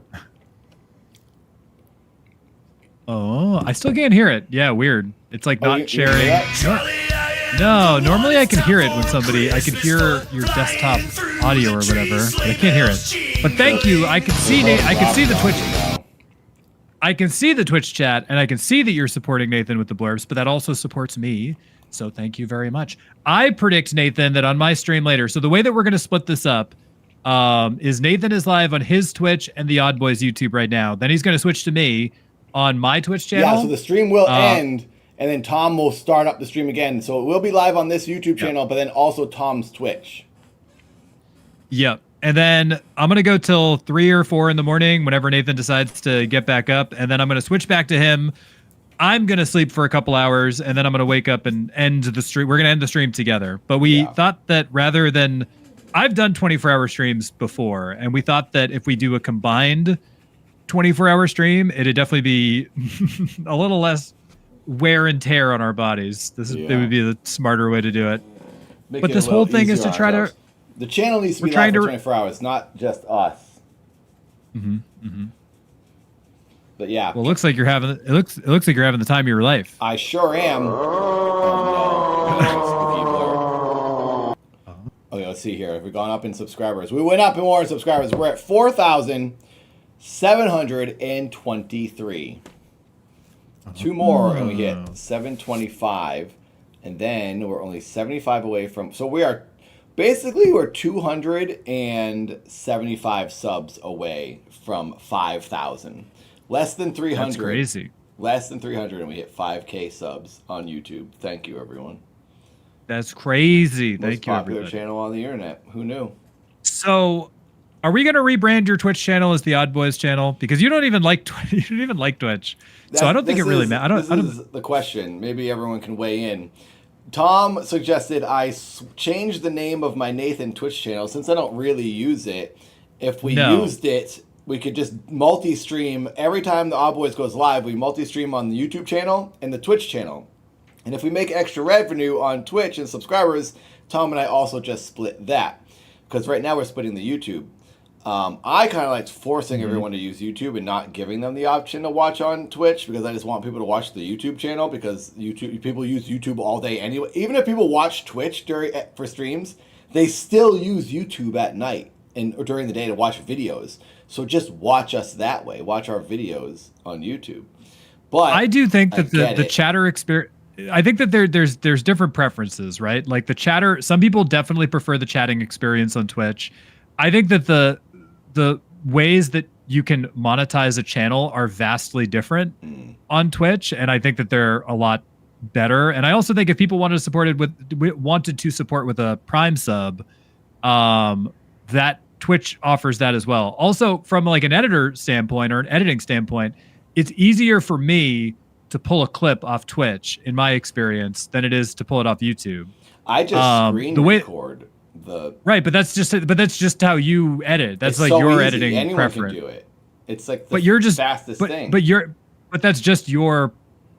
Oh, I still can't hear it. Yeah, weird. It's like not sharing. No, normally I can hear it when I can hear your desktop audio or whatever, but I can't hear it. But thank you. I can see the Twitch. I can see the Twitch chat, and I can see that you're supporting Nathan with the blurbs, but that also supports me. So thank you very much. I predict, Nathan, that on my stream later, so the way that we're going to split this up is Nathan is live on his Twitch and the Odd Boys YouTube right now. Then he's going to switch to me on my Twitch channel. Yeah, so the stream will end, and then Tom will start up the stream again. So it will be live on this YouTube channel, but then also Tom's Twitch. Yep. And then I'm going to go till 3 or 4 in the morning whenever Nathan decides to get back up. And then I'm going to switch back to him. I'm going to sleep for a couple hours, and then I'm going to wake up and end the stream. We're going to end the stream together. But we thought that rather than... I've done 24-hour streams before, and we thought that if we do a combined 24-hour stream, it'd definitely be a little less wear and tear on our bodies. It would be the smarter way to do it. But this whole thing is to try to... The channel needs to be live for 24 hours, not just us. But yeah. Well, it looks like you're having the time of your life. I sure am. Okay, let's see here. Have we gone up in subscribers? We went up in more in subscribers. We're at 4,723. 2 more and we hit 725. And then we're only 75 away from... So we're 275 subs away from 5,000. Less than 300. That's crazy. Less than 300 and we hit 5K subs on YouTube. Thank you, everyone. That's crazy. Thank you, Most popular everybody. channel on the internet. Who knew? So, are we going to rebrand your Twitch channel as the Odd Boys channel? Because you don't even like Twitch. So I don't think it really matters. This is the question. Maybe everyone can weigh in. Tom suggested I change the name of my Nathan Twitch channel since I don't really use it. If we used it, we could just multi-stream. Every time the Odd Boys goes live, we multi-stream on the YouTube channel and the Twitch channel. And if we make extra revenue on Twitch and subscribers, Tom and I also just split that. Because right now we're splitting the YouTube. I kind of like forcing everyone to use YouTube and not giving them the option to watch on Twitch because I just want people to watch the YouTube channel because people use YouTube all day anyway. Even if people watch Twitch for streams, they still use YouTube at night or during the day to watch videos. So just watch us that way. Watch our videos on YouTube. But I do think that the chatter experience... I think that there's different preferences, right? Like the chatter, some people definitely prefer the chatting experience on Twitch. I think that the ways that you can monetize a channel are vastly different on Twitch, and I think that they're a lot better. And I also think if people wanted to support with a Prime sub, that Twitch offers that as well. Also, from like an editor standpoint or an editing standpoint, it's easier for me to pull a clip off Twitch, in my experience, than it is to pull it off YouTube. I just record the right, but that's just how you edit. That's like your editing Anyone preference. Can do it. It's like the fastest thing. But that's just your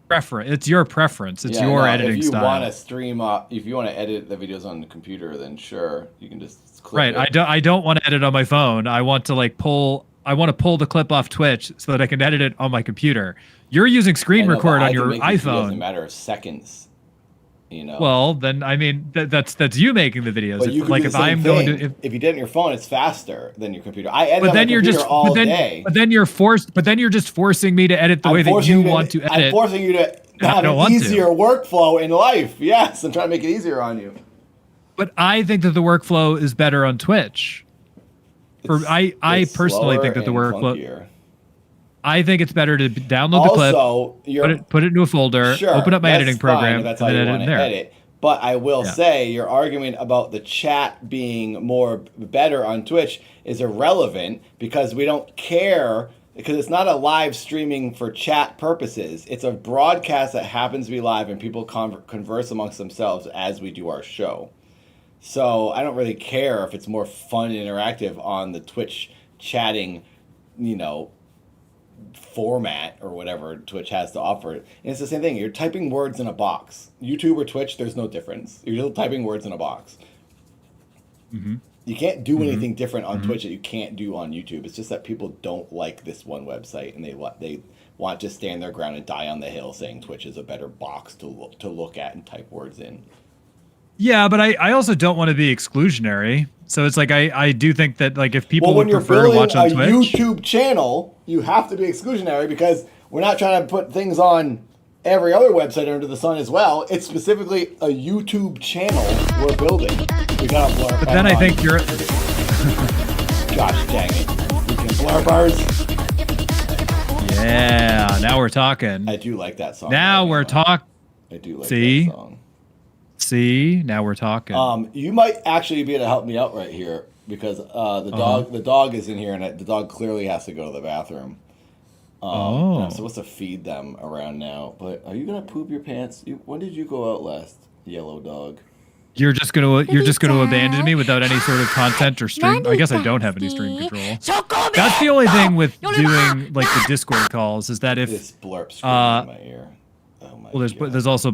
preference. It's your preference. It's your editing style. If you want to stream up, if you want to edit the videos on the computer, then sure, you can just click it. I don't want to edit on my phone. I want to pull the clip off Twitch so that I can edit it on my computer. You're using screen record on your iPhone. In a matter of seconds, you know. Well, then I mean that's you making the videos. But you could do the same thing. If you did it on your phone, it's faster than your computer. I edit on my computer all day. But then you're just forcing me to edit the way that you want to edit. I'm forcing you to have an easier workflow in life. Yes, I'm trying to make it easier on you. But I think that the workflow is better on Twitch. I personally think that the workflow. I think it's better to download the clip, put it into a folder, open up my editing program, that's and how then you edit want in to there. edit. But I will say your argument about the chat being better on Twitch is irrelevant because we don't care, because it's not a live streaming for chat purposes. It's a broadcast that happens to be live and people converse amongst themselves as we do our show. So I don't really care if it's more fun and interactive on the Twitch chatting, format or whatever Twitch has to offer. And it's the same thing. You're typing words in a box. YouTube or Twitch, there's no difference. You're still typing words in a box. Mm-hmm. You can't do anything different on Twitch that you can't do on YouTube. It's just that people don't like this one website and they want to stand their ground and die on the hill saying Twitch is a better box to look at and type words in. Yeah, but I also don't want to be exclusionary. So it's like I do think that like if people when would you're prefer to watch on building a Twitch, YouTube channel, you have to be exclusionary because we're not trying to put things on every other website under the sun as well. It's specifically a YouTube channel we're building. We gotta blur. But then I think you're. Gosh dang it! We can blur bars. Yeah, now we're talking. I do like that song. Now we're talking. I do like See? that song. See, now we're talking. You might actually be able to help me out right here because the dog is in here and the dog clearly has to go to the bathroom. And I'm supposed to feed them around now, but are you gonna poop your pants? When did you go out last, yellow dog? You're just gonna abandon me without any sort of content or stream. I guess I don't have any stream control. That's the only thing with doing like the Discord calls is that if this blurp screaming in my ear. Oh my well, there's also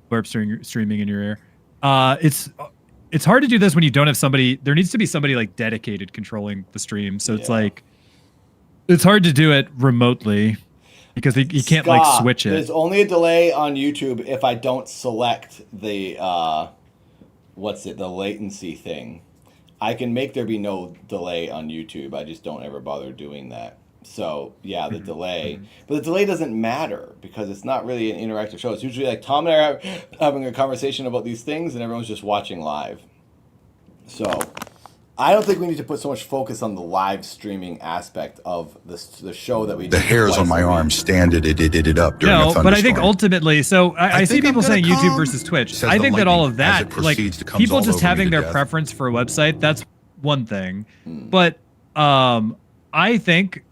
blurp streaming in your ear. It's hard to do this when you don't have somebody. There needs to be somebody like dedicated controlling the stream. So it's like it's hard to do it remotely because you can't like switch it. There's only a delay on YouTube if I don't select the the latency thing. I can make there be no delay on YouTube. I just don't ever bother doing that. So yeah, the delay, but the delay doesn't matter because it's not really an interactive show. It's usually like Tom and I are having a conversation about these things and everyone's just watching live. So I don't think we need to put so much focus on the live streaming aspect of the show that we do. The hairs on my arm stand it up during a thunderstorm. But I think ultimately, so I see people saying YouTube versus Twitch. I think that all of that, like people just having their preference for a website, that's one thing. But I think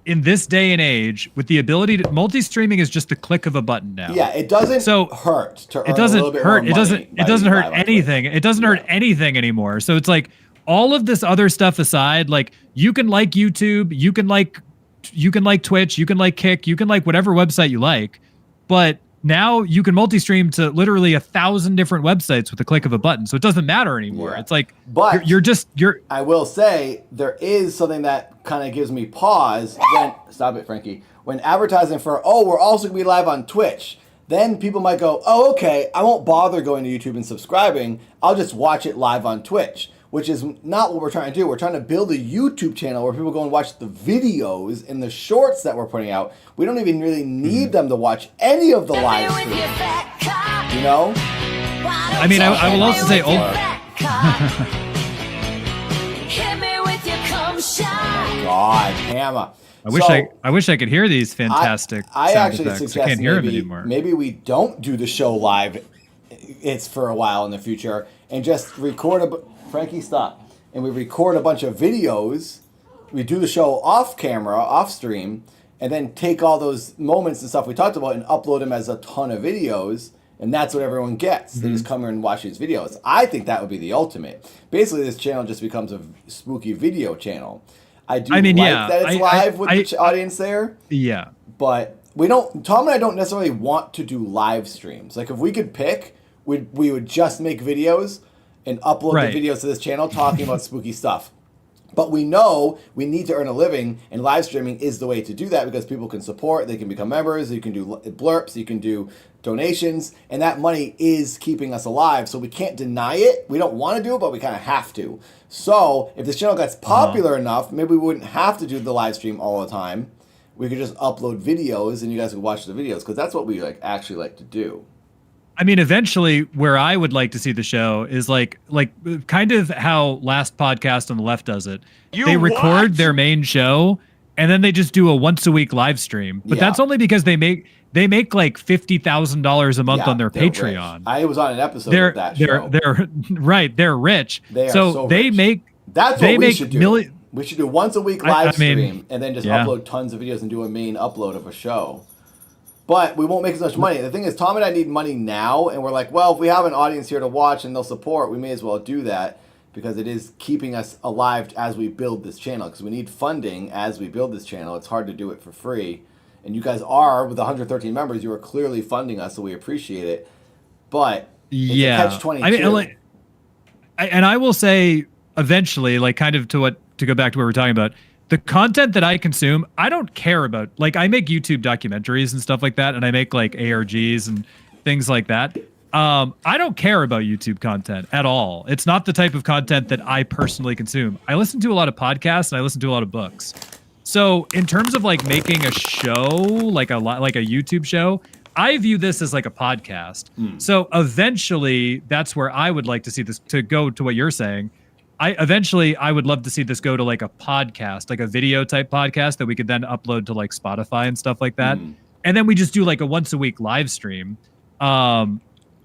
in this day and age, with the ability to multi-streaming is just the click of a button now. Yeah, it doesn't hurt to earn it doesn't a little bit hurt. more It doesn't. money It doesn't by hurt live on anything. It doesn't hurt anything anymore. So it's like all of this other stuff aside, like you can like YouTube, you can like Twitch, you can like Kick, you can like whatever website you like, but now you can multi-stream to literally 1,000 different websites with the click of a button. So it doesn't matter anymore. It's like, but you're. I will say there is something that kind of gives me pause when stop it, Frankie. When advertising for we're also gonna be live on Twitch, then people might go, oh okay, I won't bother going to YouTube and subscribing. I'll just watch it live on Twitch, which is not what we're trying to do. We're trying to build a YouTube channel where people go and watch the videos and the shorts that we're putting out. We don't even really need them to watch any of the live streams. You know? I mean, I will also say, God, Hammer. I wish I could hear these fantastic I sound actually effects. suggest I can't hear them anymore. Maybe we don't do the show live. It's for a while in the future, and just record Frankie, stop. And we record a bunch of videos. We do the show off camera, off stream, and then take all those moments and stuff we talked about and upload them as a ton of videos. And that's what everyone gets. They just come here and watch these videos. I think that would be the ultimate. Basically, this channel just becomes a spooky video channel. That it's live with the audience there. Yeah. But Tom and I don't necessarily want to do live streams. Like if we could pick, we would just make videos and upload the videos to this channel talking about spooky stuff. But we know we need to earn a living, and live streaming is the way to do that because people can support, they can become members, you can do blurps, you can do donations, and that money is keeping us alive. So we can't deny it. We don't want to do it, but we kind of have to. So if this channel gets popular enough, maybe we wouldn't have to do the live stream all the time. We could just upload videos, and you guys could watch the videos because that's what we actually like to do. I mean, eventually, where I would like to see the show is like kind of how Last Podcast on the Left does it. They record their main show, and then they just do a once a week live stream. But that's only because they make like $50,000 a month on their Patreon. Rich. I was on an episode of that show. They're right. They're rich. They are so they rich. make. That's they what we make should do. We should do once a week live stream and then just yeah. upload tons of videos and do a main upload of a show. But we won't make as much money. The thing is, Tom and I need money now, and we're like, well, if we have an audience here to watch and they'll support, we may as well do that because it is keeping us alive as we build this channel. Because we need funding as we build this channel. It's hard to do it for free. And you guys are, with 113 members, you are clearly funding us, so we appreciate it. But it's a catch-22. I mean, and I will say, eventually, like kind of to go back to what we're talking about, the content that I consume, I don't care about. Like, I make YouTube documentaries and stuff like that, and I make like ARGs and things like that. I don't care about YouTube content at all. It's not the type of content that I personally consume. I listen to a lot of podcasts and I listen to a lot of books. So in terms of like making a show, like a YouTube show, I view this as like a podcast. So eventually, that's where I would like to see this to go to what you're saying. I would love to see this go to like a podcast, like a video type podcast that we could then upload to like Spotify and stuff like that. And then we just do like a once a week live stream.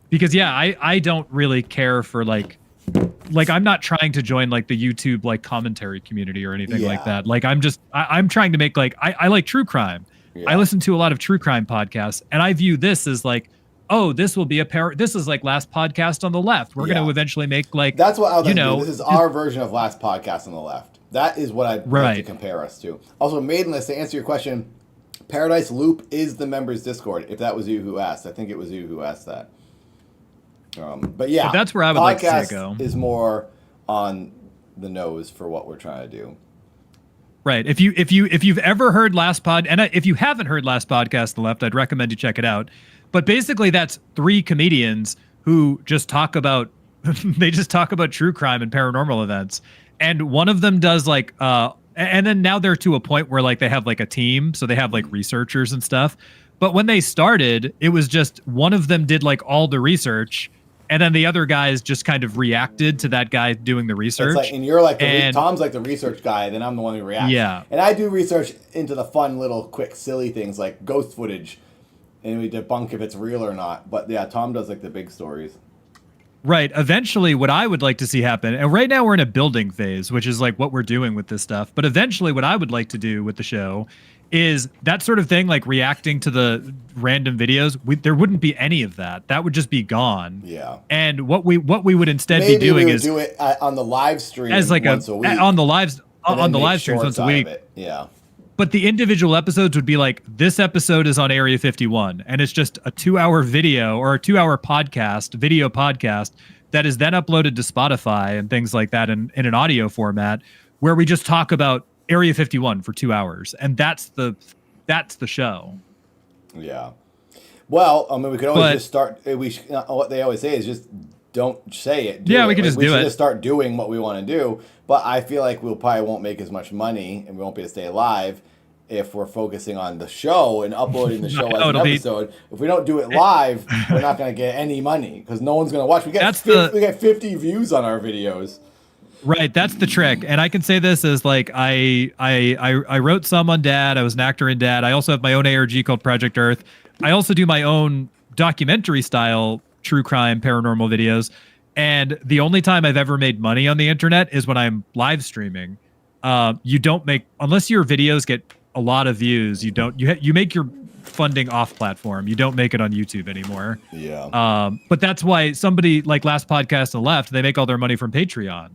Because I don't really care for like I'm not trying to join like the YouTube like commentary community or anything like that. Like I'm trying to make like, I like true crime. I listen to a lot of true crime podcasts, and I view this as like, oh, this will be this is like Last Podcast on the Left. We're going to eventually make like, that's what I was do. This is our version of Last Podcast on the Left. That is what I'd like to compare us to. Also, Maidenless, to answer your question, Paradise Loop is the members Discord, if that was you who asked. I think it was you who asked that. But yeah, but that's where I would like to see it go. Is more on the nose for what we're trying to do. Right. If you've ever heard if you haven't heard Last Podcast on the Left, I'd recommend you check it out. But basically, that's three comedians who just talk about true crime and paranormal events. And one of them does like, and then now they're to a point where like they have like a team, so they have like researchers and stuff. But when they started, it was just one of them did like all the research, and then the other guys just kind of reacted to that guy doing the research. It's like, and you're like Tom's like the research guy, then I'm the one who reacts. Yeah. And I do research into the fun little quick silly things like ghost footage. And we debunk if it's real or not. But yeah, Tom does like the big stories. Right. Eventually, what I would like to see happen, and right now we're in a building phase, which is like what we're doing with this stuff. But eventually, what I would like to do with the show is that sort of thing, like reacting to the random videos. There wouldn't be any of that. That would just be gone. Yeah. And what we would instead be doing is do it on the live stream as like once a week. On the live streams once a week. Yeah. But the individual episodes would be like, this episode is on Area 51, and it's just a 2-hour video or a 2-hour video podcast that is then uploaded to Spotify and things like that in an audio format where we just talk about Area 51 for 2 hours. And that's the show. Yeah. Well, I mean, we could always just start. What they always say is just don't say it. We could just do it. We should just start doing what we want to do. But I feel like we probably won't make as much money and we won't be able to stay alive if we're focusing on the show and uploading the show as an episode. If we don't do it live, we're not going to get any money because no one's going to watch. We get 50 views on our videos. Right, that's the trick. And I can say this as like I wrote some on Dad. I was an actor in Dad. I also have my own ARG called Project Earth. I also do my own documentary style true crime paranormal videos. And the only time I've ever made money on the internet is when I'm live streaming. You don't make, unless your videos get a lot of views, you make your funding off platform. You don't make it on YouTube anymore. Yeah. But that's why somebody like Last Podcast on the Left, they make all their money from Patreon.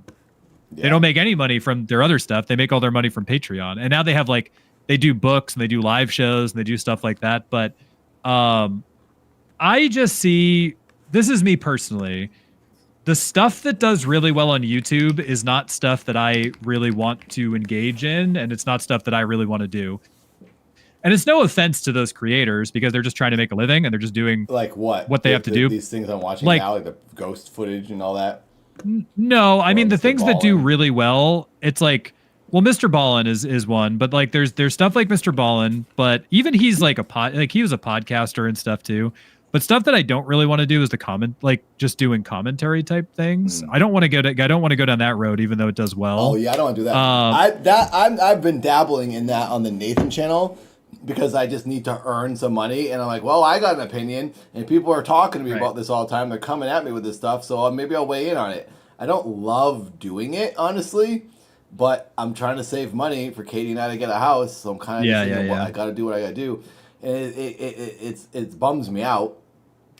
Yeah. They don't make any money from their other stuff. They make all their money from Patreon. And now they have like, they do books and they do live shows and they do stuff like that. But I just see, this is me personally, the stuff that does really well on YouTube is not stuff that I really want to engage in, and it's not stuff that I really want to do. And it's no offense to those creators because they're just trying to make a living and they're just doing like what they have to do. These things I'm watching now, like the ghost footage and all that. No, I mean the things that do really well, it's like, well, Mr. Ballin is one, but like there's stuff like Mr. Ballin, but even he's like he was a podcaster and stuff too. But stuff that I don't really want to do is the comment, like just doing commentary type things. I don't want to go down that road, even though it does well. Oh yeah, I don't want to do that. I've been dabbling in that on the Nathan channel because I just need to earn some money, and I'm like, well, I got an opinion, and people are talking to me about this all the time. They're coming at me with this stuff, so maybe I'll weigh in on it. I don't love doing it, honestly, but I'm trying to save money for Katie and I to get a house, so I'm kind of I got to do what I got to do, and it bums me out.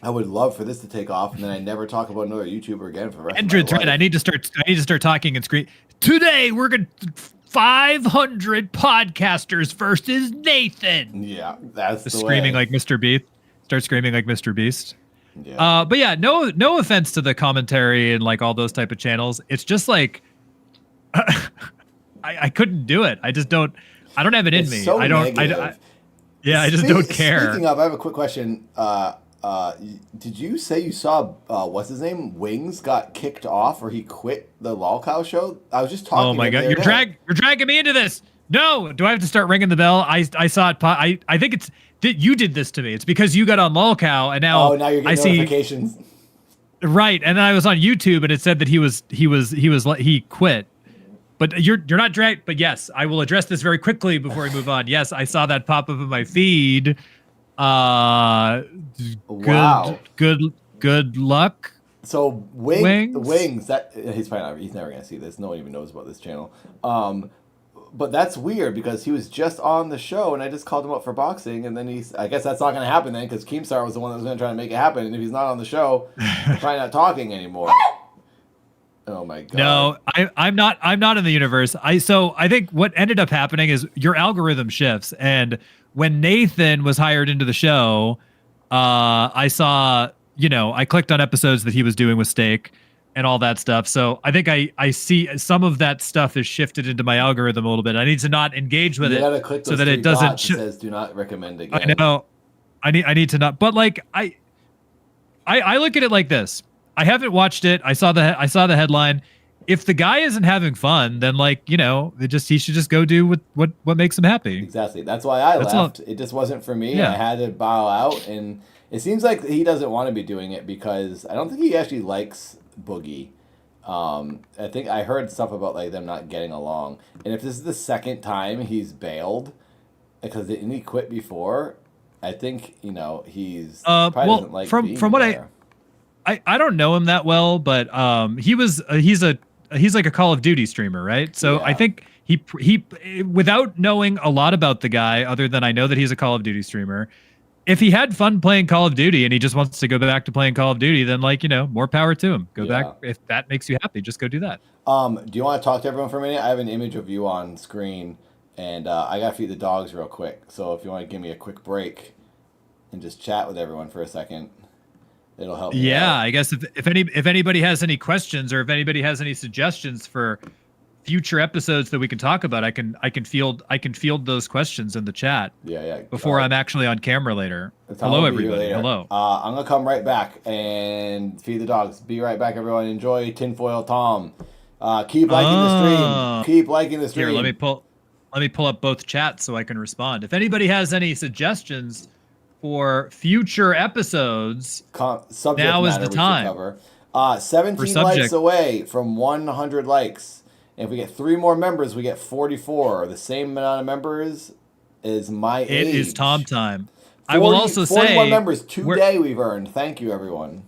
I would love for this to take off, and then I never talk about another YouTuber again for the rest of my life. Right. I need to start talking and scream. Today we're gonna 500 podcasters versus Nathan. Yeah, that's the screaming way. like Mr. Beast. Start screaming like Mr. Beast. Yeah. But yeah, no offense to the commentary and like all those type of channels. It's just like I couldn't do it. I just don't. I don't have it in me. So I don't. I just don't care. Speaking of, I have a quick question. Did you say you saw what's his name? Wings got kicked off, or he quit the LolCow show? I was just talking. Oh my god, you're dragging me into this. No, do I have to start ringing the bell? I saw it. I think it's you did this to me. It's because you got on LolCow and now now you're getting notifications. Right, and then I was on YouTube and it said that he quit. But you're not dragged. But yes, I will address this very quickly before we move on. Yes, I saw that pop up in my feed. Wow. Good luck. So Wings. That he's never gonna see this. No one even knows about this channel. But that's weird because he was just on the show and I just called him up for boxing, and then I guess that's not gonna happen then because Keemstar was the one that was gonna try to make it happen, and if he's not on the show, we're probably not talking anymore. Oh my god. No, I'm not in the universe. I think what ended up happening is your algorithm shifts, and when Nathan was hired into the show, I saw, I clicked on episodes that he was doing with Steak and all that stuff. So I think I see some of that stuff is shifted into my algorithm a little bit. I need to not engage with it click so that it doesn't. Says do not recommend again. I know. I need to not. But like I look at it like this. I haven't watched it. I saw the headline. If the guy isn't having fun, then he should just go do what makes him happy. Exactly. That's why I left. It just wasn't for me. Yeah. I had to bow out, and it seems like he doesn't want to be doing it because I don't think he actually likes Boogie. I think I heard stuff about like them not getting along, and if this is the second time he's bailed, because didn't he quit before? I think he's probably doesn't like being from what there. I don't know him that well, but he's like a Call of Duty streamer, right? So Yeah. I think he without knowing a lot about the guy, other than I know that he's a Call of Duty streamer, if he had fun playing Call of Duty and he just wants to go back to playing Call of Duty, then more power to him. Go back if that makes you happy. Just go do that. Do you want to talk to everyone for a minute? I have an image of you on screen, and I gotta feed the dogs real quick. So if you want to give me a quick break and just chat with everyone for a second, it'll help. Yeah, I guess if anybody has any questions or if anybody has any suggestions for future episodes that we can talk about, I can field those questions in the chat. Yeah. Before I'm actually on camera later. Hello, everybody. Hello. I'm gonna come right back and feed the dogs. Be right back, everyone. Enjoy Tinfoil Tom. Keep liking the stream. Keep liking the stream. Here, let me pull up both chats so I can respond. If anybody has any suggestions for future episodes, now is the time. 17 likes away from 100 likes. And if we get 3 more members, we get 44. The same amount of members is my age. It is Tom time. I will also say 41 members today we've earned. Thank you, everyone.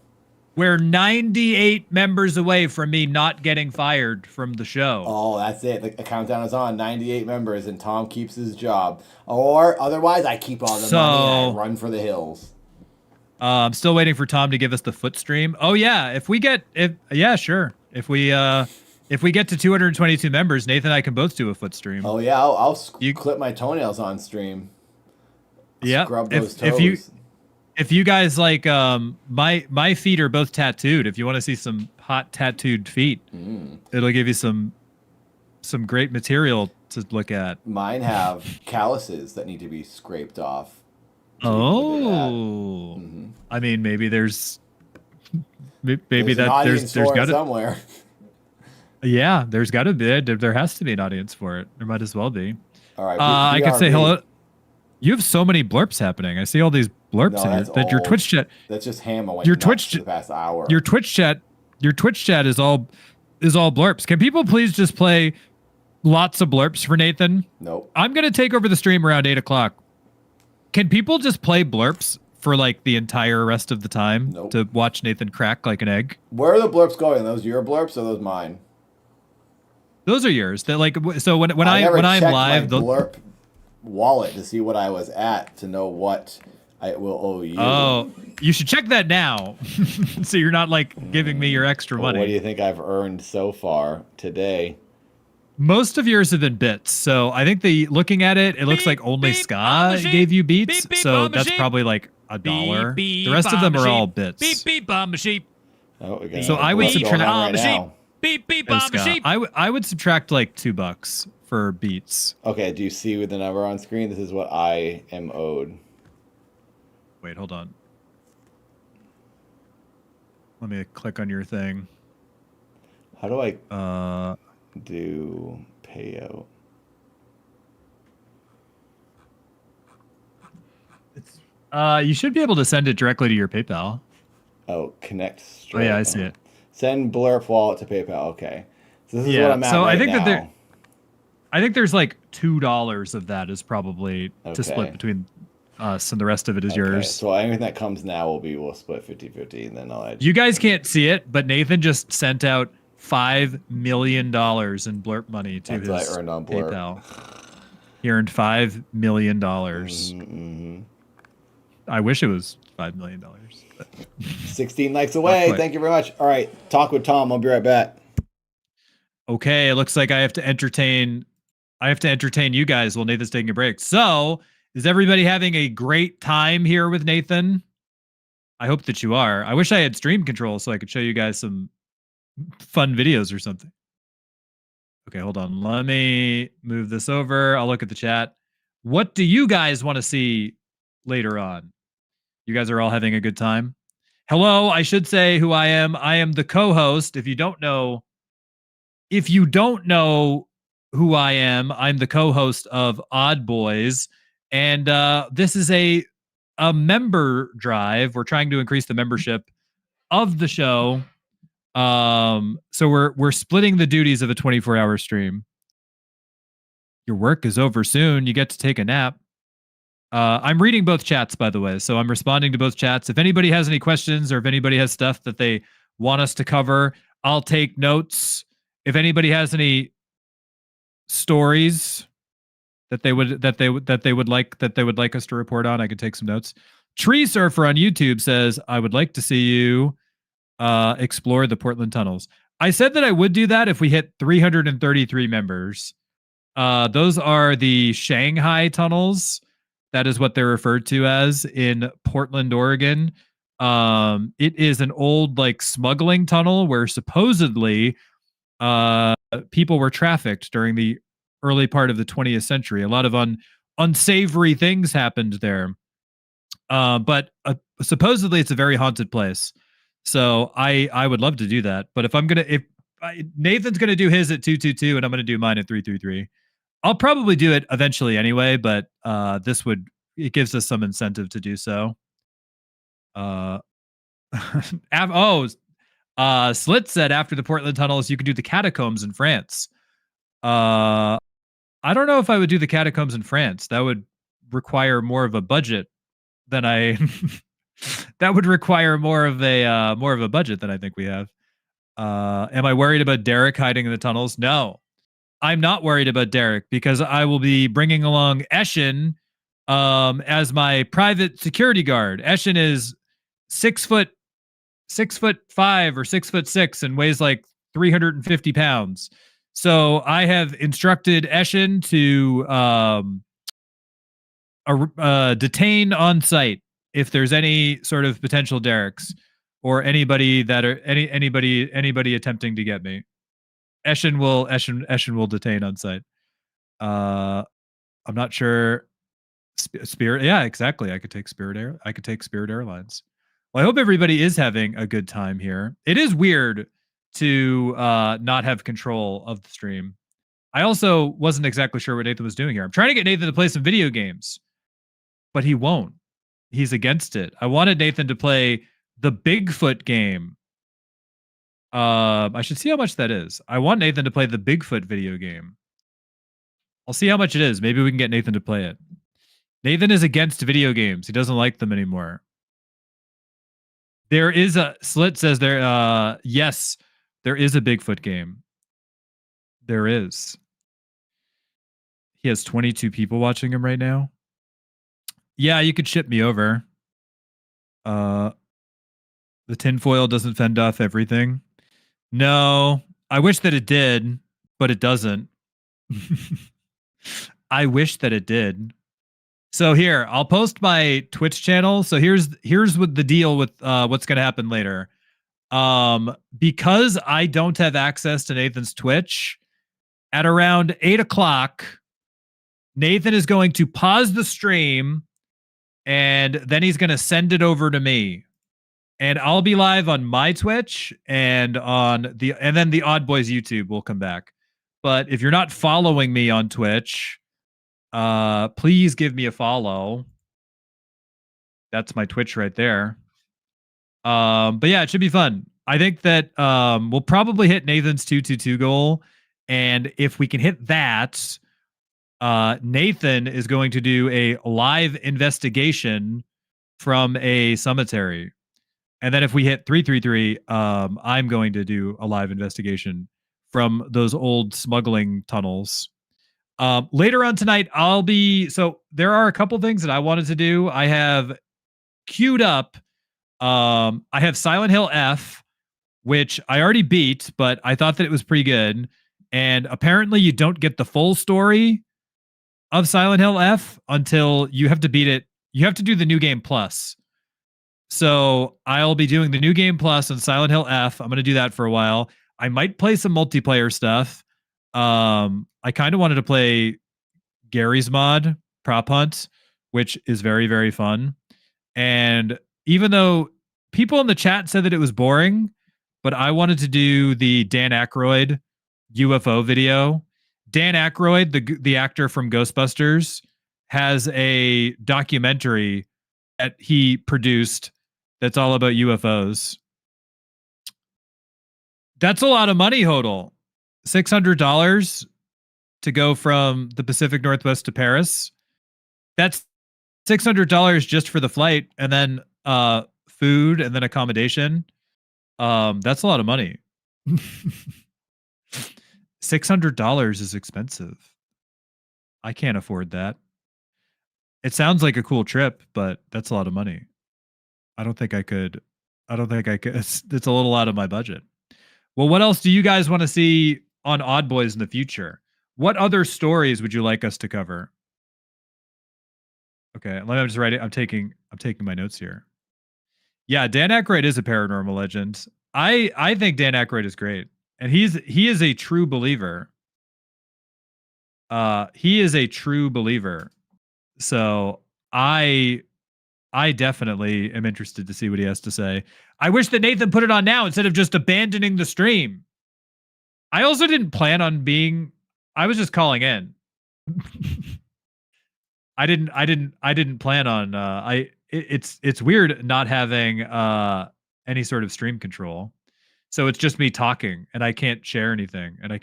We're 98 members away from me not getting fired from the show. Oh, that's it. The countdown is on. 98 members, and Tom keeps his job. Or otherwise, I keep all the money and I run for the hills. I'm still waiting for Tom to give us the foot stream. Oh yeah, sure. If we get to 222 members, Nathan and I can both do a foot stream. Oh yeah, I'll clip my toenails on stream. Yeah, scrub those toes. If you guys like, my feet are both tattooed. If you want to see some hot tattooed feet, it'll give you some great material to look at. Mine have calluses that need to be scraped off. Oh, I mean, maybe there's there's got to somewhere. Yeah, there's got to be. There has to be an audience for it. There might as well be. All right, I could say hello. You have so many blurps happening. I see all these blurps No, in that's your all- Twitch chat. That's just ham. I went Your nuts Twitch for the past hour. Your Twitch chat is all blurps. Can people please just play lots of blurps for Nathan? Nope. I'm gonna take over the stream around 8 o'clock. Can people just play blurps for like the entire rest of the time to watch Nathan crack like an egg? Where are the blurps going? Are those your blurps or those mine? Those are yours. That like so when never I'm checked live, my blurp wallet to see what I was at to know what I will owe you. Oh, you should check that now, so you're not like giving me your extra Well, money. what do you think I've earned so far today? Most of yours have been bits, so I think looking at it, it looks like only Ska gave you beats, so that's probably like $1. The rest of them are all bits. Beep beep bomb machine. Oh, we got So I would subtract right now. Beep beep and bomb Ska. machine. I would subtract like $2 for beats. Okay, do you see the number on screen? This is what I am owed. Wait, hold on. Let me click on your thing. How do I do payout? You should be able to send it directly to your PayPal. Oh, connect Oh straight. yeah, I see it. Send blurp wallet to PayPal. Okay. So this is Yeah, what I'm at so right I think now. that I think there's like $2 of that is probably to Okay. split between us, and the rest of it is Okay, yours. So anything that comes now we'll split 50-50, and then I'll add. You guys can't see it, but Nathan just sent out $5 million in blurp money to That's what his I earned on blurp. PayPal. He earned $5 million. Mm-hmm. I wish it was $5 million. But 16 likes away. quite. Thank you very much. All right, talk with Tom. I'll be right back. Okay, it looks like I have to entertain you guys while Nathan's taking a break. So, is everybody having a great time here with Nathan? I hope that you are. I wish I had stream control so I could show you guys some fun videos or something. Okay, hold on. Let me move this over. I'll look at the chat. What do you guys want to see later on? You guys are all having a good time? Hello, I should say who I am. I am the co-host. If you don't know who I am, I'm the co-host of Odd Boys, and this is a member drive. We're trying to increase the membership of the show. So we're splitting the duties of a 24-hour stream. Your work is over soon. You get to take a nap. I'm reading both chats, by the way, so I'm responding to both chats. If anybody has any questions or if anybody has stuff that they want us to cover, I'll take notes. If anybody has any stories that they would like us to report on, I could take some notes. Tree Surfer on YouTube says, I would like to see you explore the Portland tunnels. I said that I would do that if we hit 333 members. Those are the Shanghai tunnels. That is what they're referred to as in Portland, Oregon. It is an old like smuggling tunnel where supposedly people were trafficked during the early part of the 20th century. A lot of unsavory things happened there. But supposedly it's a very haunted place. So I would love to do that. But if Nathan's going to do his at 222 and I'm going to do mine at 333, I'll probably do it eventually anyway, but it gives us some incentive to do so. Slit said after the Portland tunnels, you could do the catacombs in France. I don't know if I would do the catacombs in France. That would require more of a budget than that would require more of a budget than I think we have. Am I worried about Derek hiding in the tunnels? No, I'm not worried about Derek because I will be bringing along Eshin as my private security guard. Eshin is 6'5" or 6'6" and weighs like 350 pounds. So I have instructed Eshin to detain on site if there's any sort of potential Derek's or anybody attempting to get me. Eshin will detain on site. I'm not sure. Spirit, yeah, exactly. I could take Spirit Airlines. Well, I hope everybody is having a good time here. It is weird to not have control of the stream. I also wasn't exactly sure what Nathan was doing here. I'm trying to get Nathan to play some video games. but he won't. He's against it. I wanted Nathan to play the Bigfoot game. I should see how much that is. I want Nathan to play the Bigfoot video game. I'll see how much it is. Maybe we can get Nathan to play it. Nathan is against video games. He doesn't like them anymore. There is a Slit says there. Yes, there is a Bigfoot game. There is. He has 22 people watching him right now. Yeah, you could ship me over. The tinfoil doesn't fend off everything. No, I wish that it did, but it doesn't. I wish that it did. So here, I'll post my Twitch channel. So here's what the deal with what's going to happen later. Because I don't have access to Nathan's Twitch, at around 8 o'clock, Nathan is going to pause the stream, and then he's going to send it over to me. And I'll be live on my Twitch and then the Odd Boys YouTube will come back. But if you're not following me on Twitch, please give me a follow. That's my Twitch right there. But yeah, it should be fun. I think that we'll probably hit Nathan's 222 goal. And if we can hit that, Nathan is going to do a live investigation from a cemetery. And then if we hit 333, I'm going to do a live investigation from those old smuggling tunnels. Later on tonight, so there are a couple things that I wanted to do. I have queued up. I have Silent Hill F, which I already beat, but I thought that it was pretty good. And apparently you don't get the full story of Silent Hill F until you have to beat it. You have to do the New Game Plus. So I'll be doing the New Game Plus on Silent Hill F. I'm going to do that for a while. I might play some multiplayer stuff. I kind of wanted to play Gary's mod, Prop Hunt, which is very, very fun. And even though people in the chat said that it was boring, but I wanted to do the Dan Aykroyd UFO video. Dan Aykroyd, the actor from Ghostbusters, has a documentary that he produced that's all about UFOs. That's a lot of money, Hodel. $600 to go from the Pacific Northwest to Paris. That's $600 just for the flight, and then food, and then accommodation. That's a lot of money. $600 is expensive. I can't afford that. It sounds like a cool trip, but that's a lot of money. I don't think I could. It's a little out of my budget. Well, what else do you guys want to see on Odd Boys in the future? What other stories would you like us to cover? Okay, let me just write it. I'm taking my notes here. Yeah, Dan Aykroyd is a paranormal legend. I think Dan Aykroyd is great, and he is a true believer. He is a true believer. So I definitely am interested to see what he has to say. I wish that Nathan put it on now instead of just abandoning the stream. I also didn't plan on I was just calling in. I didn't plan on it's weird not having any sort of stream control. So it's just me talking, and I can't share anything, and I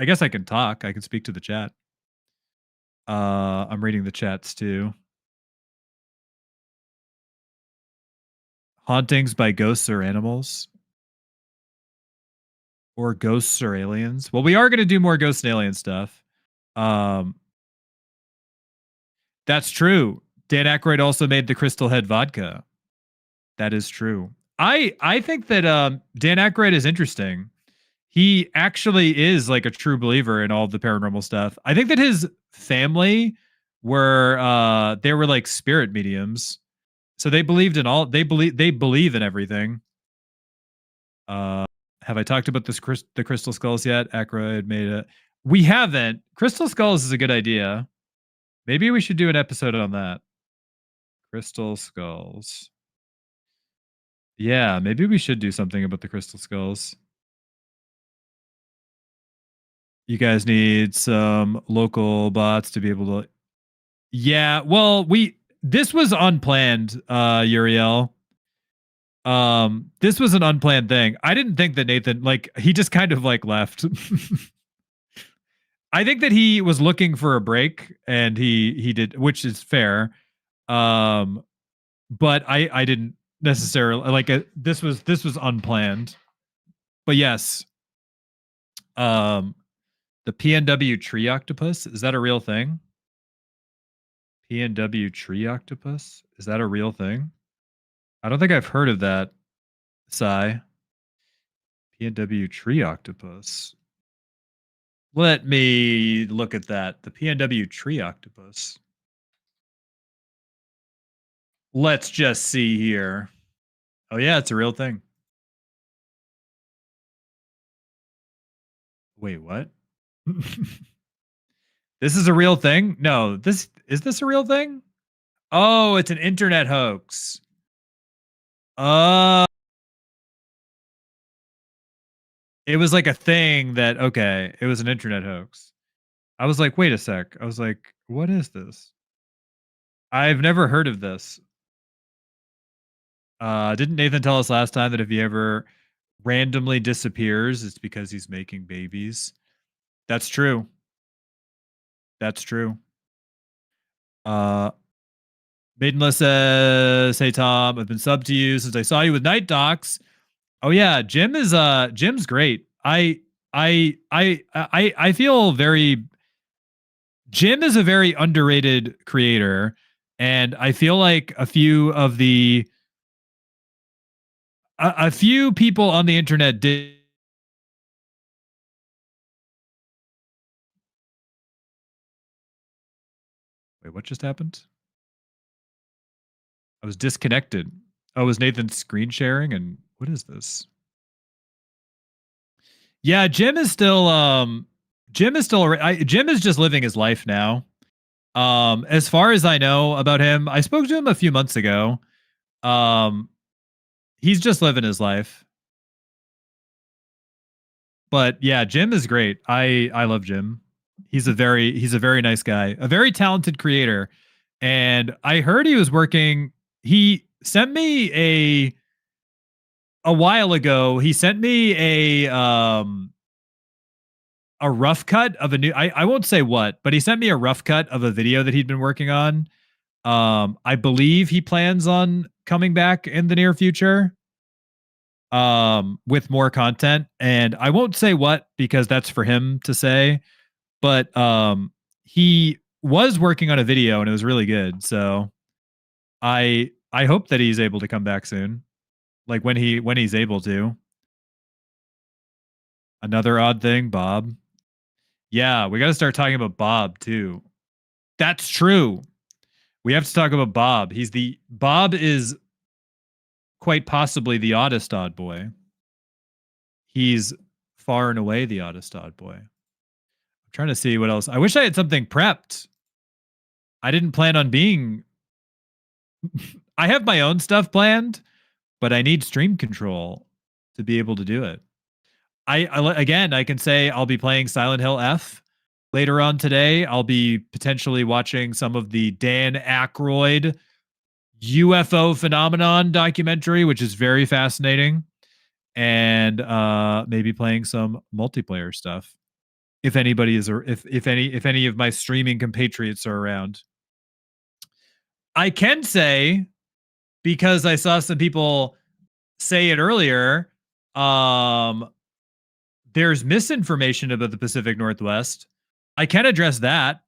guess I can talk. I can speak to the chat. I'm reading the chats too. Hauntings by ghosts or animals. Or ghosts or aliens. Well, we are going to do more ghost and alien stuff. That's true. Dan Aykroyd also made the Crystal Head vodka. That is true. I think that Dan Aykroyd is interesting. He actually is like a true believer in all the paranormal stuff. I think that his family were they were like spirit mediums. So they believed in they believe in everything. Have I talked about the Crystal Skulls yet? Aykroyd made it. We haven't. Crystal Skulls is a good idea. Maybe we should do an episode on that. Crystal Skulls. Yeah, maybe we should do something about the Crystal Skulls. You guys need some local bots to be able to... Yeah, well, this was unplanned, Uriel. This was an unplanned thing. I didn't think that Nathan, like, he just kind of like left. I think that he was looking for a break, and he did, which is fair. But I didn't necessarily like this was unplanned. But yes, the PNW tree octopus, is that a real thing? PNW tree octopus, is that a real thing? I don't think I've heard of that. Sai. PNW tree octopus. Let me look at that. The PNW tree octopus. Let's just see here. Oh yeah, it's a real thing. Wait, what? This is a real thing? No, is this a real thing? Oh, it's an internet hoax. It was like a thing that, okay, it was an internet hoax. I was like, wait a sec. I was like, what is this? I've never heard of this. Didn't Nathan tell us last time that if he ever randomly disappears, it's because he's making babies? That's true. That's true. Maidenless says, "Hey Tom, I've been subbed to you since I saw you with Night Docs." Oh yeah, Jim's great. I feel very. Jim is a very underrated creator, and I feel like a few people on the internet did. Wait, what just happened? I was disconnected. Oh, was Nathan screen sharing? And what is this? Yeah, Jim is Jim is just living his life now. As far as I know about him, I spoke to him a few months ago. He's just living his life. But yeah, Jim is great. I love Jim. He's a very nice guy, a very talented creator. And I heard he was working. He sent me a while ago. He sent me a rough cut of a new. I won't say what, but he sent me a rough cut of a video that he'd been working on. I believe he plans on coming back in the near future with more content, and I won't say what because that's for him to say. But he was working on a video and it was really good. So I hope that he's able to come back soon. Like when he's able to. Another odd thing, Bob. Yeah, we got to start talking about Bob too. That's true. We have to talk about Bob. Bob is quite possibly the oddest odd boy. He's far and away the oddest odd boy. I'm trying to see what else. I wish I had something prepped. I didn't plan on being. I have my own stuff planned, but I need stream control to be able to do it. I can say I'll be playing Silent Hill F later on today. I'll be potentially watching some of the Dan Aykroyd UFO phenomenon documentary, which is very fascinating, and maybe playing some multiplayer stuff. If anybody is, or if any of my streaming compatriots are around, I can say, because I saw some people say it earlier, there's misinformation about the Pacific Northwest. I can address that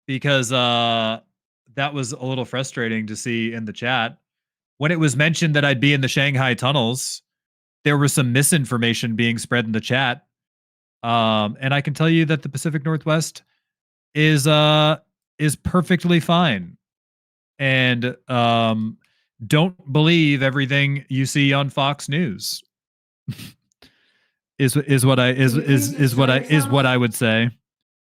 because that was a little frustrating to see in the chat. When it was mentioned that I'd be in the Shanghai tunnels, there was some misinformation being spread in the chat. And I can tell you that the Pacific Northwest is perfectly fine. And don't believe everything you see on Fox News. is what I would say.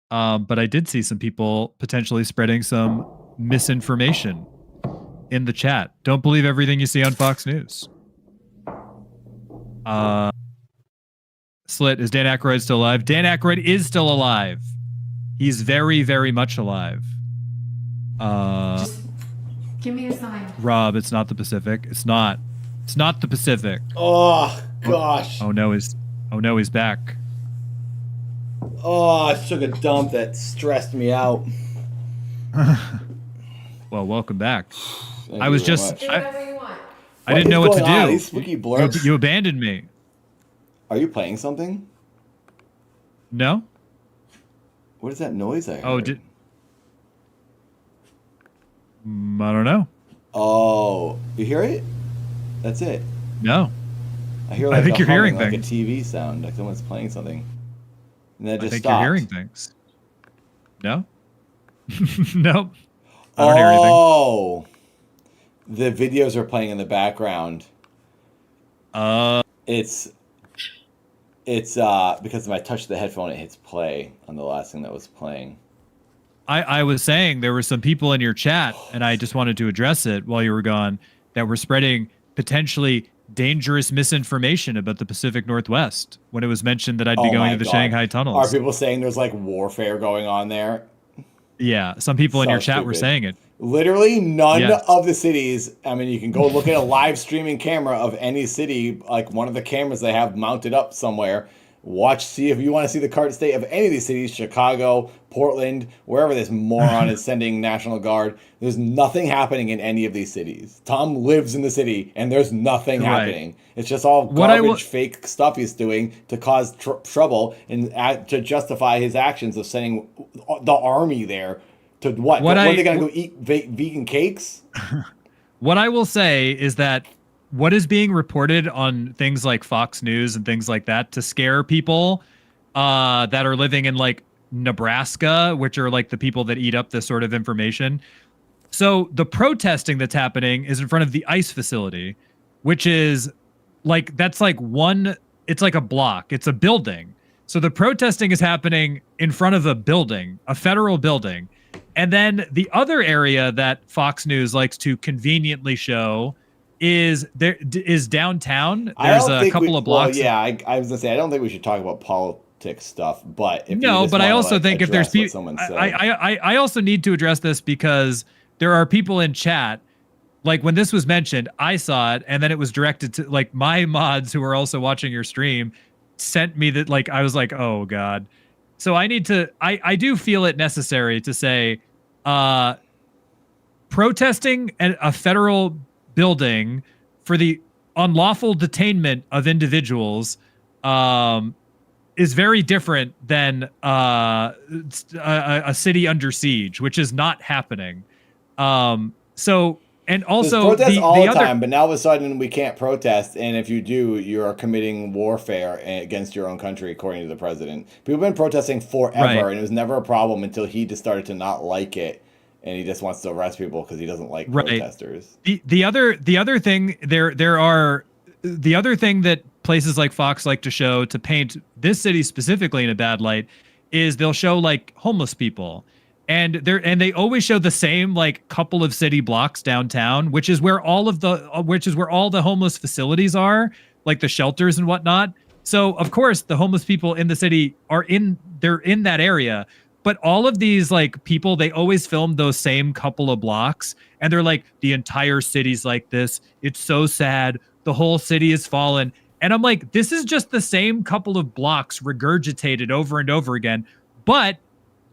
But I did see some people potentially spreading some misinformation in the chat. Don't believe everything you see on Fox News. Slit, is Dan Aykroyd still alive? Dan Aykroyd is still alive. He's very, very much alive. Give me a sign. Rob, it's not the Pacific. It's not. It's not the Pacific. Oh gosh. Oh no, he's back. Oh, I took a dump that stressed me out. Well, welcome back. Thank I was you very just much. I didn't know what to do. These spooky blurps. You abandoned me. Are you playing something? No. What is that noise I heard? Oh, I don't know. Oh, you hear it? That's it. No. I hear like I think a you're hearing humming, like things. a TV sound, like someone's playing something. And then it just I think stopped. you're hearing things. No. Nope. I don't hear anything. Oh, the videos are playing in the background. It's because when I touch the headphone, it hits play on the last thing that was playing. I was saying there were some people in your chat, and I just wanted to address it while you were gone, that were spreading potentially dangerous misinformation about the Pacific Northwest when it was mentioned that I'd be Oh going my to the God. Shanghai Are tunnels. people saying there's like warfare going on there? Yeah, some people in So your chat were stupid. saying it. Literally none Yes. of the cities. I mean, you can go look at a live streaming camera of any city, like one of the cameras they have mounted up somewhere. See if you want to see the current state of any of these cities, Chicago, Portland, wherever this moron is sending National Guard. There's nothing happening in any of these cities. Tom lives in the city, and there's nothing Right. happening. It's just all What I garbage, fake stuff he's doing to cause trouble and to justify his actions of sending the army there to what? What are they going to go eat vegan cakes? What I will say is that what is being reported on things like Fox News and things like that to scare people that are living in like Nebraska, which are like the people that eat up this sort of information. So the protesting that's happening is in front of the ICE facility, which is like, that's like it's like a block. It's a building. So the protesting is happening in front of a building, a federal building. And then the other area that Fox News likes to conveniently show is downtown. There's a couple of blocks. Well, yeah, I was gonna say I don't think we should talk about politics stuff, but if you No, just but I wanna, also like, think if there's address what people, someone said. I also need to address this because there are people in chat. Like when this was mentioned, I saw it, and then it was directed to like my mods who are also watching your stream sent me that. Like I was like, oh god. So I need to. I do feel it necessary to say, protesting at a federal building for the unlawful detainment of individuals is very different than a city under siege, which is not happening. So, and also There's protests all the other time, but now all of a sudden we can't protest, and if you do, you are committing warfare against your own country, according to the president. People have been protesting forever, Right. and it was never a problem until he just started to not like it, and he just wants to arrest people because he doesn't like Right. protesters. The other thing the other thing that places like Fox like to show to paint this city specifically in a bad light is they'll show like homeless people, and they always show the same like couple of city blocks downtown, which is where all the homeless facilities are, like the shelters and whatnot. So of course the homeless people in the city they're in that area. But all of these like people, they always film those same couple of blocks, and they're like, the entire city's like this. It's so sad. The whole city has fallen. And I'm like, this is just the same couple of blocks regurgitated over and over again. But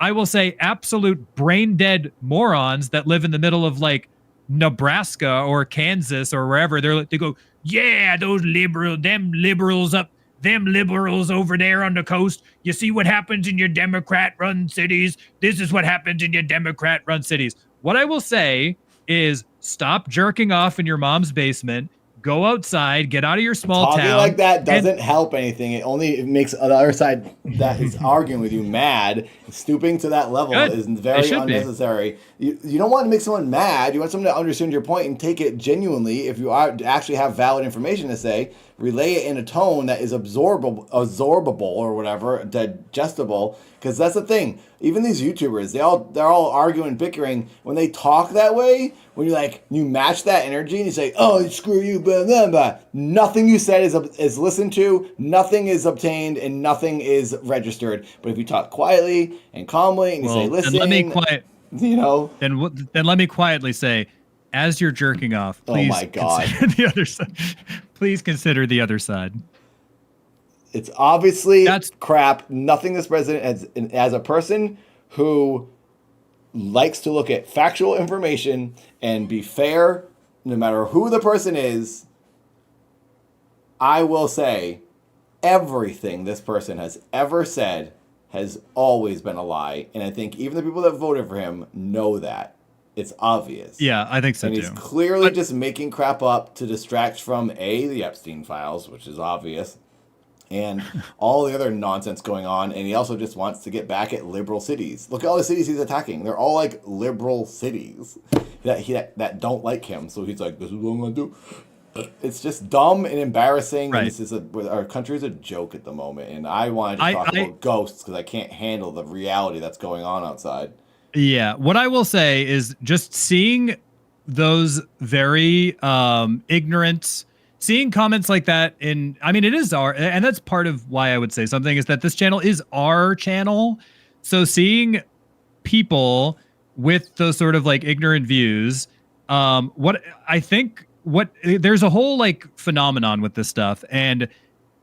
I will say absolute brain dead morons that live in the middle of like Nebraska or Kansas or wherever. They go, yeah, them liberals over there on the coast. You see what happens in your Democrat-run cities. This is what happens in your Democrat-run cities. What I will say is stop jerking off in your mom's basement. Go outside, get out of your small Talking town. like that doesn't help anything. It only makes the other side that is arguing with you mad. Stooping to that level is very unnecessary. You don't want to make someone mad. You want someone to understand your point and take it genuinely. If you actually have valid information to say, relay it in a tone that is absorbable or whatever, digestible. Because that's the thing. Even these YouTubers, they're all arguing, bickering. When they talk that way, when you match that energy and you say, "Oh, screw you," blah blah blah, nothing you said is listened to, nothing is obtained, and nothing is registered. But if you talk quietly and calmly and you say, "Listen," then let me quiet. You know. Then let me quietly say, as you're jerking off, Oh please my God. consider the other side. Please consider the other side. It's obviously crap. Nothing this president has, as a person who likes to look at factual information and be fair, no matter who the person is, I will say everything this person has ever said has always been a lie. And I think even the people that voted for him know that. It's obvious. Yeah, I think so and too. he's clearly just making crap up to distract from the Epstein files, which is obvious, and all the other nonsense going on. And he also just wants to get back at liberal cities. Look at all the cities he's attacking. They're all like liberal cities that don't like him. So he's like, this is what I'm going to do. It's just dumb and embarrassing. Right. And this is our country is a joke at the moment. And I want to talk about ghosts because I can't handle the reality that's going on outside. Yeah. What I will say is just seeing those very ignorant, seeing comments like that it is and that's part of why I would say something is that this channel is our channel. So seeing people with those sort of like ignorant views, there's a whole like phenomenon with this stuff. And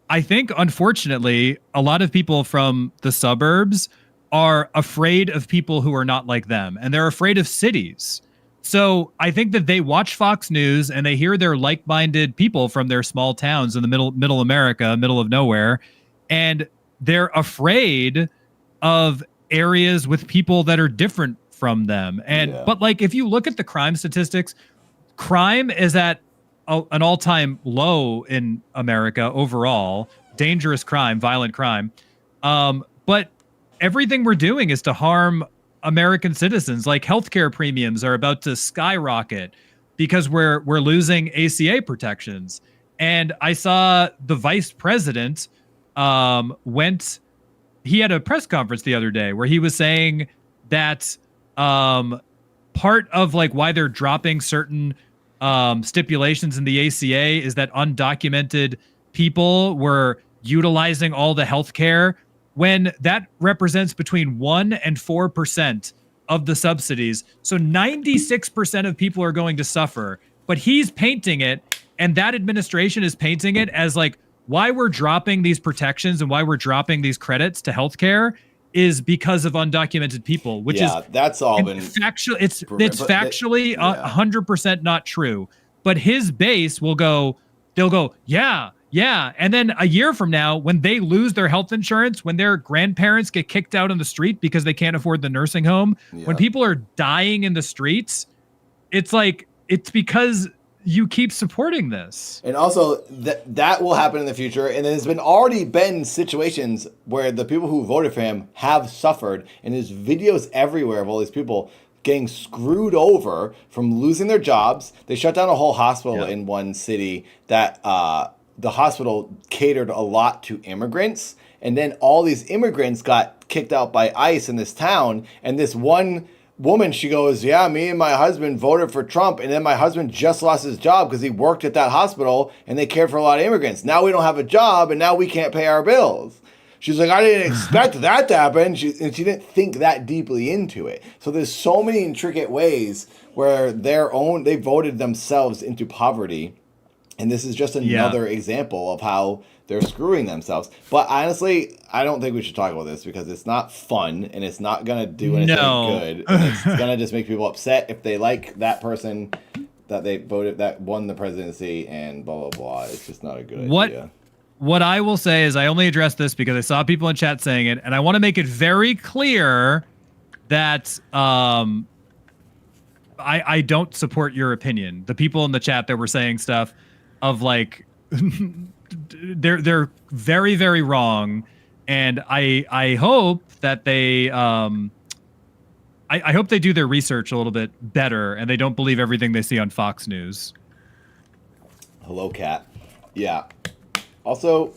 I think, unfortunately, a lot of people from the suburbs are afraid of people who are not like them, and they're afraid of cities. So I think that they watch Fox News and they hear their like-minded people from their small towns in the middle America, middle of nowhere, and they're afraid of areas with people that are different from them. And but like if you look at the crime statistics, crime is at an all-time low in America overall. Dangerous crime, violent crime. But everything we're doing is to harm American citizens. Like healthcare premiums are about to skyrocket because we're losing ACA protections. And I saw the vice president he had a press conference the other day where he was saying that part of like why they're dropping certain stipulations in the ACA is that undocumented people were utilizing all the healthcare when that represents between 1% and 4% of the subsidies. So 96% of people are going to suffer, but he's painting it, and that administration is painting it as like why we're dropping these protections and why we're dropping these credits to healthcare is because of undocumented people, which is that's all been factual. It's factually 100% not true. But his base they'll go, yeah. And then a year from now, when they lose their health insurance, when their grandparents get kicked out on the street because they can't afford the nursing home, when people are dying in the streets, it's like, it's because you keep supporting this. And also that will happen in the future. And there's already been situations where the people who voted for him have suffered. And there's videos everywhere of all these people getting screwed over from losing their jobs. They shut down a whole hospital in one city that the hospital catered a lot to immigrants. And then all these immigrants got kicked out by ICE in this town. And this one woman, she goes, yeah, me and my husband voted for Trump, and then my husband just lost his job because he worked at that hospital and they cared for a lot of immigrants. Now we don't have a job and now we can't pay our bills. She's like, I didn't expect that to happen. She didn't think that deeply into it. So there's so many intricate ways where they voted themselves into poverty. And this is just another example of how they're screwing themselves. But honestly, I don't think we should talk about this because it's not fun and it's not going to do anything good. And it's going to just make people upset if they like that person that they voted that won the presidency and blah, blah, blah. It's just not a good idea. What I will say is I only addressed this because I saw people in chat saying it, and I want to make it very clear that I don't support your opinion. The people in the chat that were saying stuff of like they're very, very wrong, and I hope that they I hope they do their research a little bit better and they don't believe everything they see on Fox News. Hello, Cat. Yeah. Also,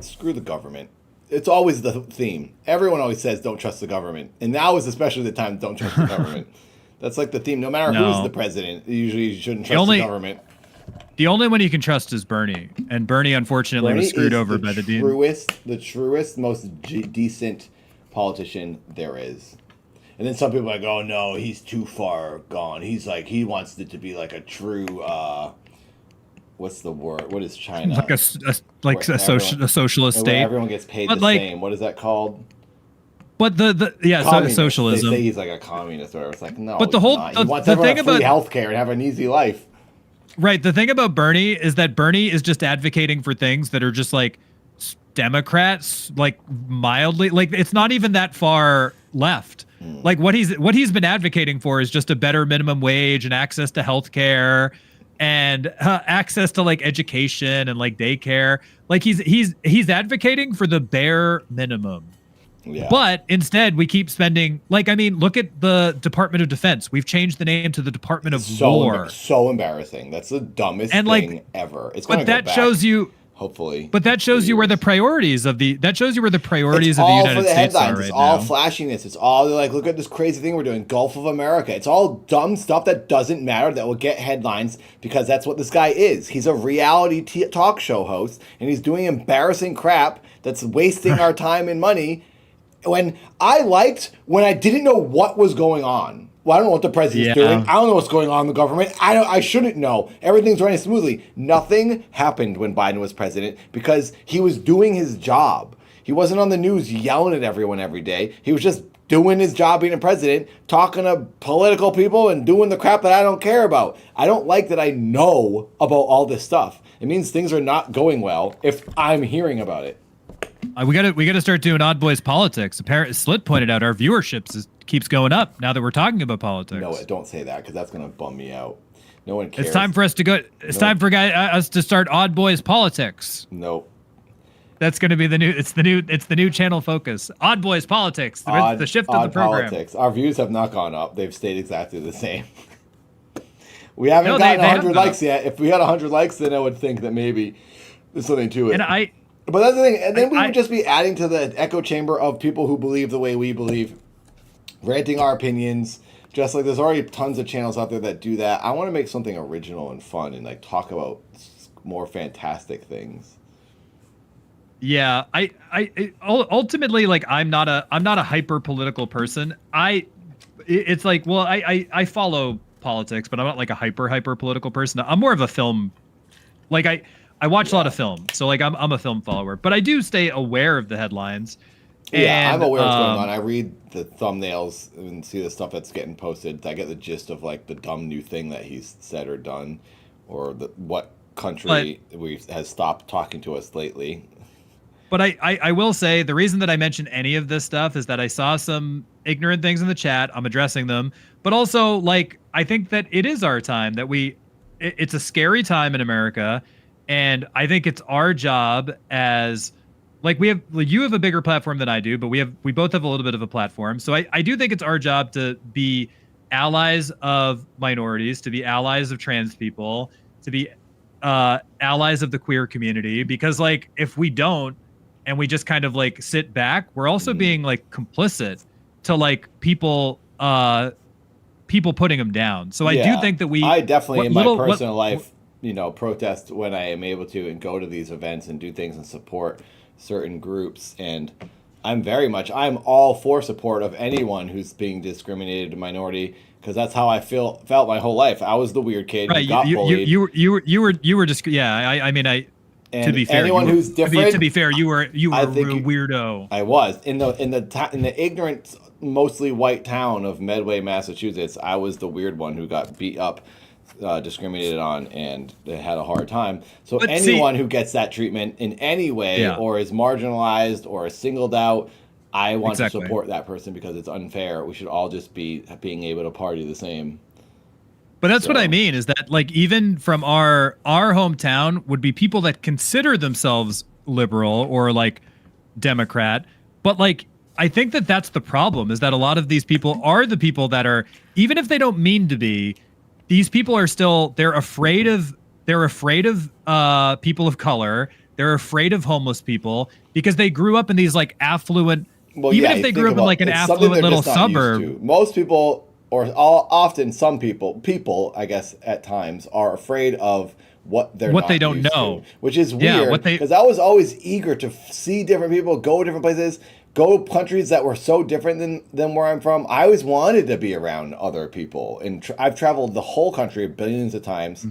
screw the government. It's always the theme. Everyone always says don't trust the government. And now is especially the time don't trust the government. That's like the theme. No matter who's the president, usually you shouldn't trust the government. The only one you can trust is Bernie. And Bernie, unfortunately, was screwed over by the truest, most decent politician there is. And then some people are like, oh no, he's too far gone. He's like, he wants it to be like a true, what's the word? What is China? Like a socialist state. Where everyone gets paid But the like- same. What is that called? But Communist. socialism. They say he's like a communist or whatever. It's like, no, But the he's whole- not. the- He wants the everyone thing to have free about- healthcare and have an easy life. Right. The thing about Bernie is that Bernie is just advocating for things that are just like Democrats, like mildly, like it's not even that far left. Like what he's been advocating for is just a better minimum wage and access to healthcare and access to like education and like daycare. Like he's advocating for the bare minimum. Yeah. But instead, we keep spending. Like, I mean, look at the Department of Defense. We've changed the name to the Department of War. So embarrassing. That's the dumbest And, thing like, ever. It's but gonna go that back, shows you. hopefully. But that shows you where the priorities of the. That shows you where the priorities It's of the all United for the States headlines. are It's right all now. flashiness. It's all like, look at this crazy thing we're doing, Gulf of America. It's all dumb stuff that doesn't matter that will get headlines because that's what this guy is. He's a reality talk show host and he's doing embarrassing crap that's wasting our time and money. When I didn't know what was going on. Well, I don't know what the president's doing. I don't know what's going on in the government. I shouldn't know. Everything's running smoothly. Nothing happened when Biden was president because he was doing his job. He wasn't on the news yelling at everyone every day. He was just doing his job being a president, talking to political people and doing the crap that I don't care about. I don't like that I know about all this stuff. It means things are not going well if I'm hearing about it. We gotta start doing Odd Boys politics. Apparently, Slit pointed out our viewership keeps going up now that we're talking about politics. No, don't say that because that's gonna bum me out. No one cares. It's time for us to go. It's time for us to start Odd Boys politics. Nope. That's going to be the new. It's the new channel focus. Odd Boys politics. The shift of the program. Politics. Our views have not gone up. They've stayed exactly the same. We haven't No, gotten they 100 have likes yet. If we had 100 likes, then I would think that maybe there's something to it. And But that's the thing. And then we would just be adding to the echo chamber of people who believe the way we believe, ranting our opinions. Just like there's already tons of channels out there that do that. I want to make something original and fun and like talk about more fantastic things. Yeah, I ultimately, like, I'm not a hyper political person. It's like, well, I follow politics, but I'm not like a hyper political person. I'm more of a film, like I watch a lot of film, so like I'm a film follower, but I do stay aware of the headlines. Yeah, And, I'm aware of what's going on. I read the thumbnails and see the stuff that's getting posted. I get the gist of like the dumb new thing that he's said or done, or what country has stopped talking to us lately. But I will say the reason that I mention any of this stuff is that I saw some ignorant things in the chat. I'm addressing them, but also like I think that it is our time that it's a scary time in America, and I think it's our job as like you have a bigger platform than I do, but we both have a little bit of a platform. So I do think it's our job to be allies of minorities, to be allies of trans people, to be allies of the queer community, because like if we don't and we just kind of like sit back, we're also being like complicit to like people putting them down. So I do think that I definitely in my personal life, protest when I am able to and go to these events and do things and support certain groups. And I'm all for support of anyone who's being discriminated, a minority, because that's how I felt my whole life. I was the weird kid who got bullied. You were just to be fair, anyone who's different. To be fair, you were a weirdo. I was in the ignorant, mostly white town of Medway, Massachusetts. I was the weird one who got beat up, discriminated on, and had a hard time. So anyone who gets that treatment in any way, or is marginalized or is singled out, I want to support that person because it's unfair. We should all just be being able to party the same. But that's what I mean is that like even from our hometown would be people that consider themselves liberal or like Democrat. But like I think that that's the problem, is that a lot of these people are the people that are, even if they don't mean to be, these people are still, they're afraid of people of color. They're afraid of homeless people because they grew up in these like affluent, if they grew up in like an affluent little suburb. Most people, or often some people, I guess at times, are afraid of what they don't know, which is weird because I was always eager to see different people, go different places. go to countries that were so different than where I'm from. I always wanted to be around other people, and I've traveled the whole country billions of times,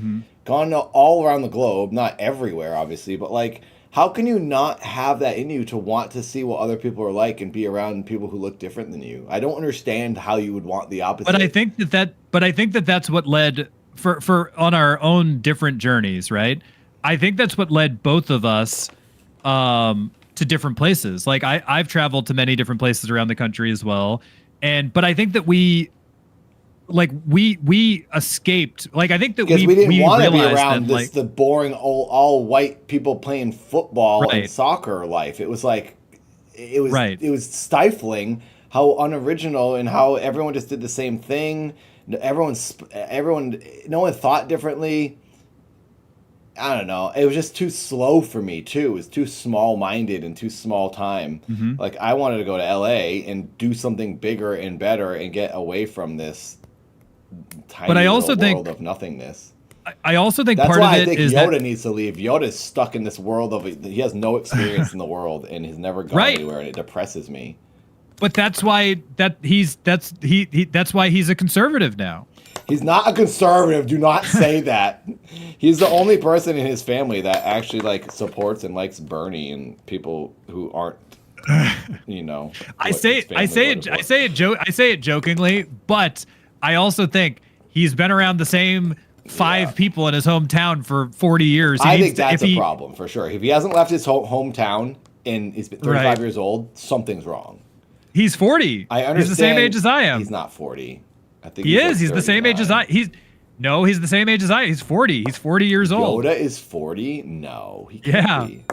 gone all around the globe, not everywhere, obviously, but like, how can you not have that in you to want to see what other people are like and be around people who look different than you? I don't understand how you would want the opposite. But I think that's what led for on our own different journeys, right? I think that's what led both of us to different places. Like I've traveled to many different places around the country as well. But I think that we escaped. Like I think that because we didn't want to be around that, the boring all white people playing football and soccer life. It was like it was stifling how unoriginal and how everyone just did the same thing. Everyone no one thought differently. I don't know. It was just too slow for me too. It was too small-minded and too small time. Like I wanted to go to LA and do something bigger and better and get away from this tiny world of nothingness. I also think that's part why of it I think is Yoda needs to leave. Yoda's stuck in this world of he has no experience in the world and has never gone anywhere, and it depresses me. But that's why he's a conservative now. He's not a conservative. Do not say that. He's the only person in his family that actually like supports and likes Bernie and people who aren't, you know. I say it jokingly, but I also think he's been around the same five people in his hometown for 40 years. I think that's a problem for sure. If he hasn't left his hometown and he's been 35 years old, something's wrong. He's 40. I understand. He's the same age as I am. He's not 40. I think he is. He's the same age as I. He's the same age as I. He's 40. He's 40 years old. Yoda is 40? No, he can't be.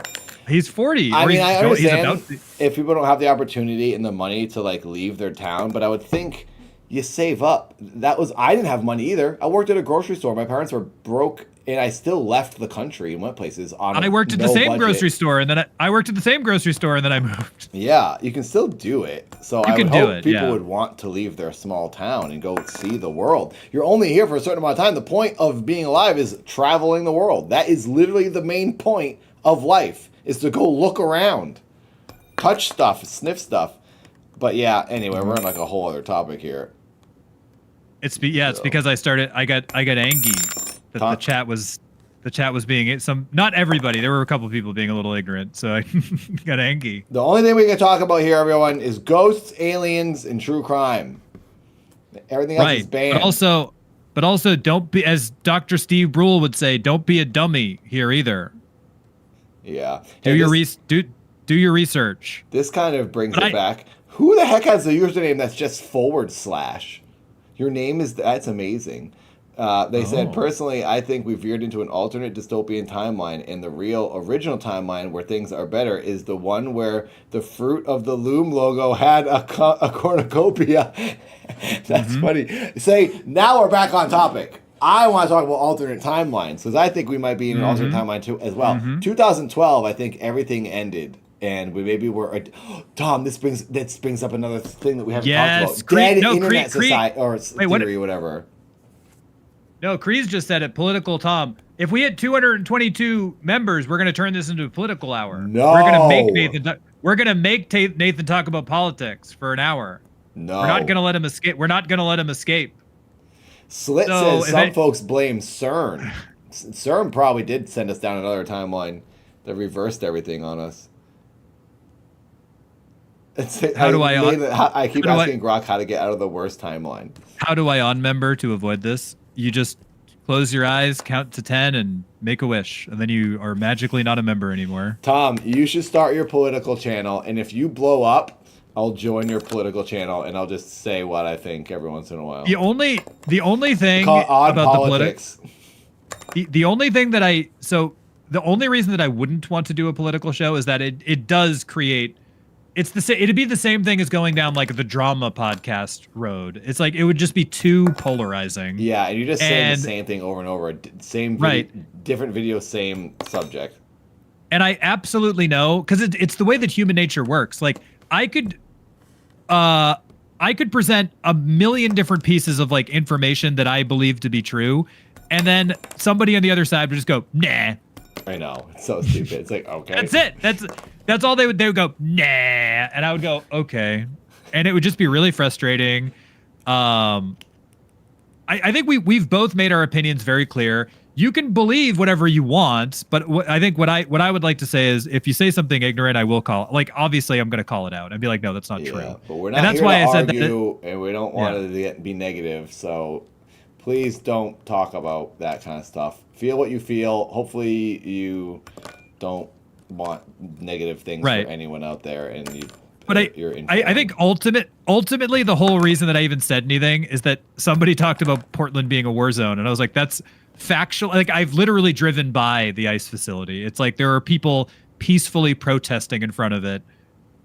He's 40. I mean, I understand if people don't have the opportunity and the money to like leave their town, but I would think you save up. I didn't have money either. I worked at a grocery store. My parents were broke, and I still left the country and went places on. I worked at the same grocery store, and then I worked at the same grocery store, and then I moved. Yeah, you can still do it. So I would hope people would want to leave their small town and go see the world. You're only here for a certain amount of time. The point of being alive is traveling the world. That is literally the main point of life, is to go look around, touch stuff, sniff stuff. But yeah, anyway, we're on like a whole other topic here. It's because I got angry that the chat was being not everybody. There were a couple of people being a little ignorant, so I got angry. The only thing we can talk about here, everyone, is ghosts, aliens, and true crime. Everything else is banned. But also, don't be, as Dr. Steve Brule would say, don't be a dummy here either. Yeah. Do your research. This kind of brings it back. Who the heck has a username that's just /? Your name that's amazing. They said, personally, I think we veered into an alternate dystopian timeline, and the real original timeline where things are better is the one where the Fruit of the Loom logo had a cornucopia. That's funny. Say, now we're back on topic. I want to talk about alternate timelines, because I think we might be in an alternate timeline too as well. 2012, I think everything ended. And we Tom. This brings up another thing that we haven't talked about. Dead internet society or theory, whatever. No, Kreese just said it. Political Tom. If we hit 222 members, we're going to turn this into a political hour. No, we're going to make Nathan. We're going to make Nathan talk about politics for an hour. No, we're not going to let him escape. We're not going to let him escape. Slit says some folks blame CERN. CERN probably did send us down another timeline that reversed everything on us. I keep asking Grok how to get out of the worst timeline. How do I on-member to avoid this? You just close your eyes, count to 10, and make a wish, and then you are magically not a member anymore. Tom, you should start your political channel, and if you blow up, I'll join your political channel, and I'll just say what I think every once in a while. The only thing about the politics, the only thing that the only reason that I wouldn't want to do a political show is that it does create. It'd be the same thing as going down like the drama podcast road. It's like it would just be too polarizing. Yeah, and you're just saying the same thing over and over. Different video, same subject. And I absolutely know, because it's the way that human nature works. Like I could present a million different pieces of like information that I believe to be true, and then somebody on the other side would just go, nah, I know. It's so stupid. It's like, okay. That's it. That's all they would go, nah. And I would go, okay. And it would just be really frustrating. I think we've both made our opinions very clear. You can believe whatever you want, but I think what I would like to say is, if you say something ignorant, I will call. Like, obviously, I'm going to call it out and be like, no, that's not true. But we're not and that's here why to I said argue, and we don't want to be negative. So please don't talk about that kind of stuff. Feel what you feel. Hopefully, you don't want negative things for anyone out there, and you. But I think ultimately the whole reason that I even said anything is that somebody talked about Portland being a war zone, and I was like, that's factual. Like, I've literally driven by the ice facility. It's like there are people peacefully protesting in front of it,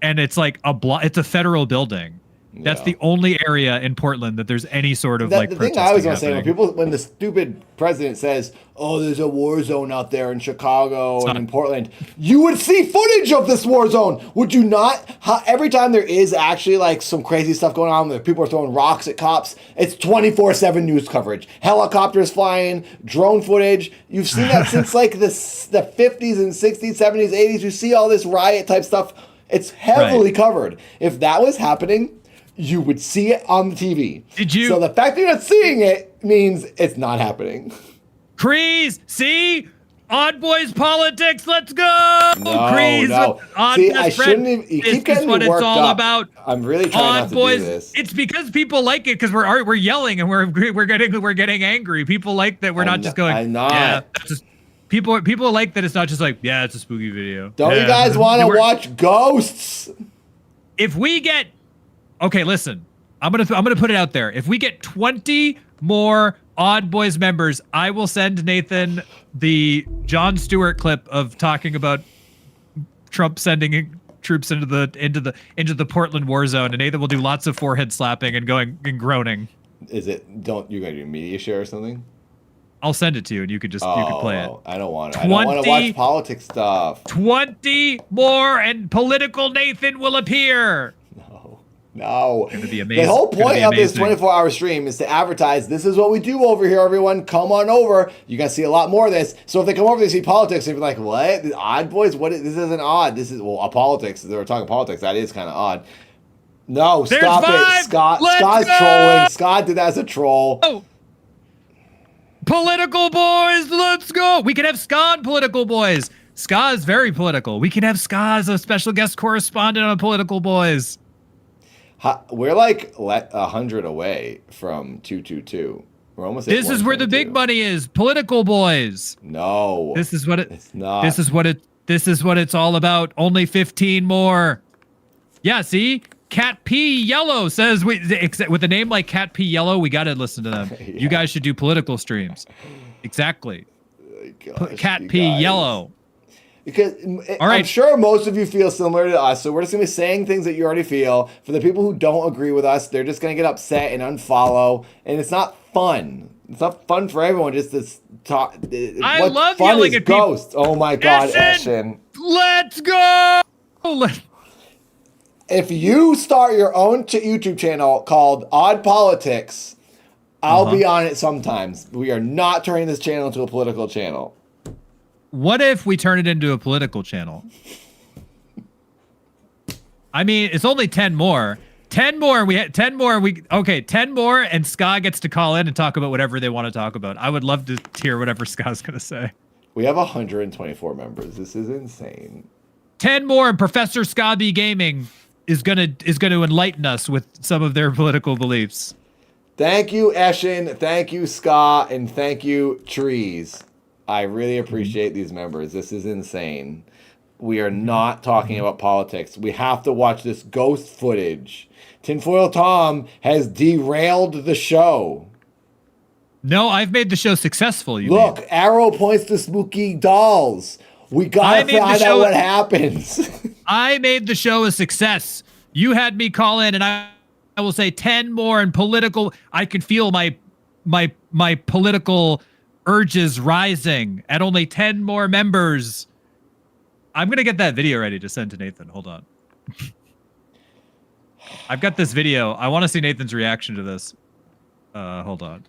and it's like it's a federal building. That's the only area in Portland that there's any sort of the thing I was going to say, happening. when the stupid president says, "Oh, there's a war zone out there in Chicago and in Portland," you would see footage of this war zone, would you not? Every time there is actually like some crazy stuff going on, where people are throwing rocks at cops, it's 24/7 news coverage, helicopters flying, drone footage. You've seen that since like the 50s and 60s, 70s, 80s. You see all this riot type stuff. It's heavily covered. If that was happening, you would see it on the TV. Did you? So the fact that you're not seeing it means it's not happening. Crease, see? Odd Boys politics, let's go! No, Crease, no. See, I shouldn't even, you keep getting what me it's worked all up. about. I'm really trying not to Boys, do this. It's because people like it, because we're yelling and we're getting angry. People like that we're not just going, I'm not. Yeah, that's just, people like that it's not just like, yeah, it's a spooky video. Don't you guys want to watch ghosts? If we get, okay, listen, I'm gonna put it out there. If we get 20 more Odd Boys members, I will send Nathan the Jon Stewart clip of talking about Trump sending troops into the Portland war zone, and Nathan will do lots of forehead slapping and going and groaning. Is it? Don't you gonna do media share or something? I'll send it to you, and you could just you could play it. I don't want to. I don't want to watch politics stuff. 20 more, and political Nathan will appear. No. It's gonna be amazing. The whole point of this 24-hour stream is to advertise, this is what we do over here, everyone. Come on over. You're going to see a lot more of this. So if they come over, they see politics, they'll be like, what? The Odd Boys? This isn't odd. This is, well, a politics. They were talking politics. That is kind of odd. No, stop it. Scott's trolling. Scott did that as a troll. Oh. Political boys, let's go. We can have Scott on Political Boys. Ska is very political. We can have Ska as a special guest correspondent on Political Boys. We're like 100 away from 222. We're almost. This is where the big money is. Political Boys. No. This is what it's not. This is what it's all about. Only 15 more. Yeah, see? Cat P Yellow says with a name like Cat P Yellow, we got to listen to them. Yeah. You guys should do political streams. Exactly. Gosh, Cat P Yellow. Because I'm sure most of you feel similar to us, so we're just going to be saying things that you already feel. For the people who don't agree with us, they're just going to get upset and unfollow, and it's not fun. It's not fun for everyone just to talk. I love yelling at ghosts. Oh my God, Eshin. Let's go! If you start your own YouTube channel called Odd Politics, I'll be on it sometimes. We are not turning this channel into a political channel. What if we turn it into a political channel? I mean, it's only 10 more. 10 more. We had 10 more. 10 more, and Ska gets to call in and talk about whatever they want to talk about. I would love to hear whatever Ska's going to say. We have 124 members. This is insane. 10 more, and Professor Ska B Gaming is gonna enlighten us with some of their political beliefs. Thank you, Eshin. Thank you, Ska, and thank you, Trees. I really appreciate these members. This is insane. We are not talking about politics. We have to watch this ghost footage. Tinfoil Tom has derailed the show. No, I've made the show successful. Look, Arrow points to spooky dolls. We gotta find out what happens. I made the show a success. You had me call in, and I will say 10 more and political. I can feel my political urges rising at only 10 more members. I'm gonna get that video ready to send to Nathan. Hold on. I've got this video. I want to see Nathan's reaction to this. Hold on.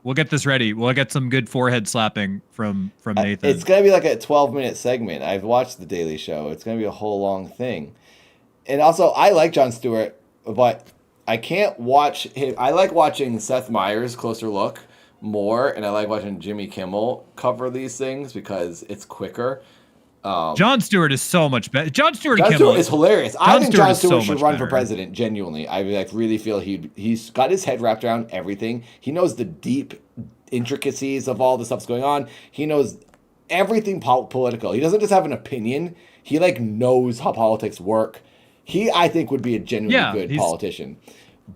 We'll get this ready. We'll get some good forehead slapping from Nathan. It's gonna be like a 12-minute segment. I've watched The Daily Show. It's gonna be a whole long thing. And also, I like Jon Stewart, but I can't watch him. I like watching Seth Meyers' Closer Look more, and I like watching Jimmy Kimmel cover these things because it's quicker. Jon Stewart is so much better. Jon Stewart is hilarious. I think Jon Stewart should run better. for president. Genuinely, I like really feel he's got his head wrapped around everything. He knows the deep intricacies of all the stuff's going on. He knows everything political. He doesn't just have an opinion. He like knows how politics work. I think would be a genuinely good politician.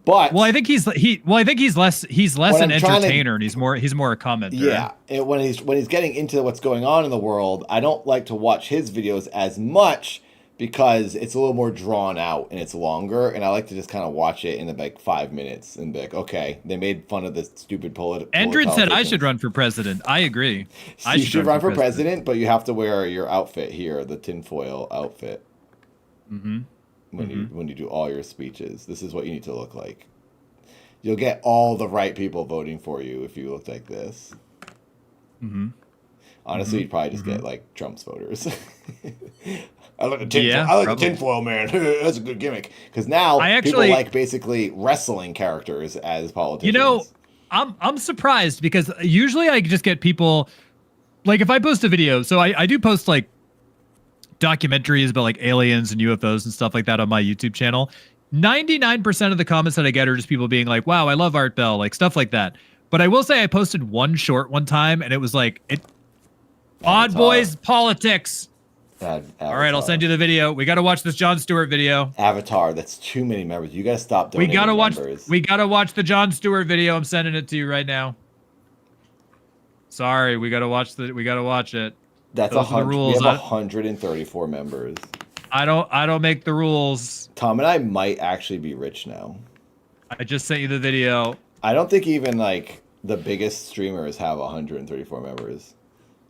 But I think he's less an entertainer and he's more a commenter. Yeah, and when he's getting into what's going on in the world, I don't like to watch his videos as much because it's a little more drawn out and it's longer, and I like to just kind of watch it in like 5 minutes and be like, okay, they made fun of this stupid political. Andrew said I should run for president. I agree. You should run for president, but you have to wear your outfit here, the tinfoil outfit. Mm-hmm. When you do all your speeches, this is what you need to look like. You'll get all the right people voting for you if you look like this. Mm-hmm. Honestly, you'd probably just get like Trump's voters. I like the tinfoil man. That's a good gimmick. Because now people like basically wrestling characters as politicians. You know, I'm surprised because usually I just get people like if I post a video. So I do post like documentaries about like aliens and UFOs and stuff like that on my YouTube channel. 99% of the comments that I get are just people being like, wow, I love Art Bell, like stuff like that. But I will say I posted one short one time and it was like, Odd Boys Politics. All right, I'll send you the video. We got to watch this Jon Stewart video. Avatar, that's too many members. You got to stop donating members. We got to watch the Jon Stewart video. I'm sending it to you right now. Sorry, we got to watch it. That's Those are the rules. We have 134 members. I don't make the rules. Tom and I might actually be rich now. I just sent you the video. I don't think even like the biggest streamers have 134 members.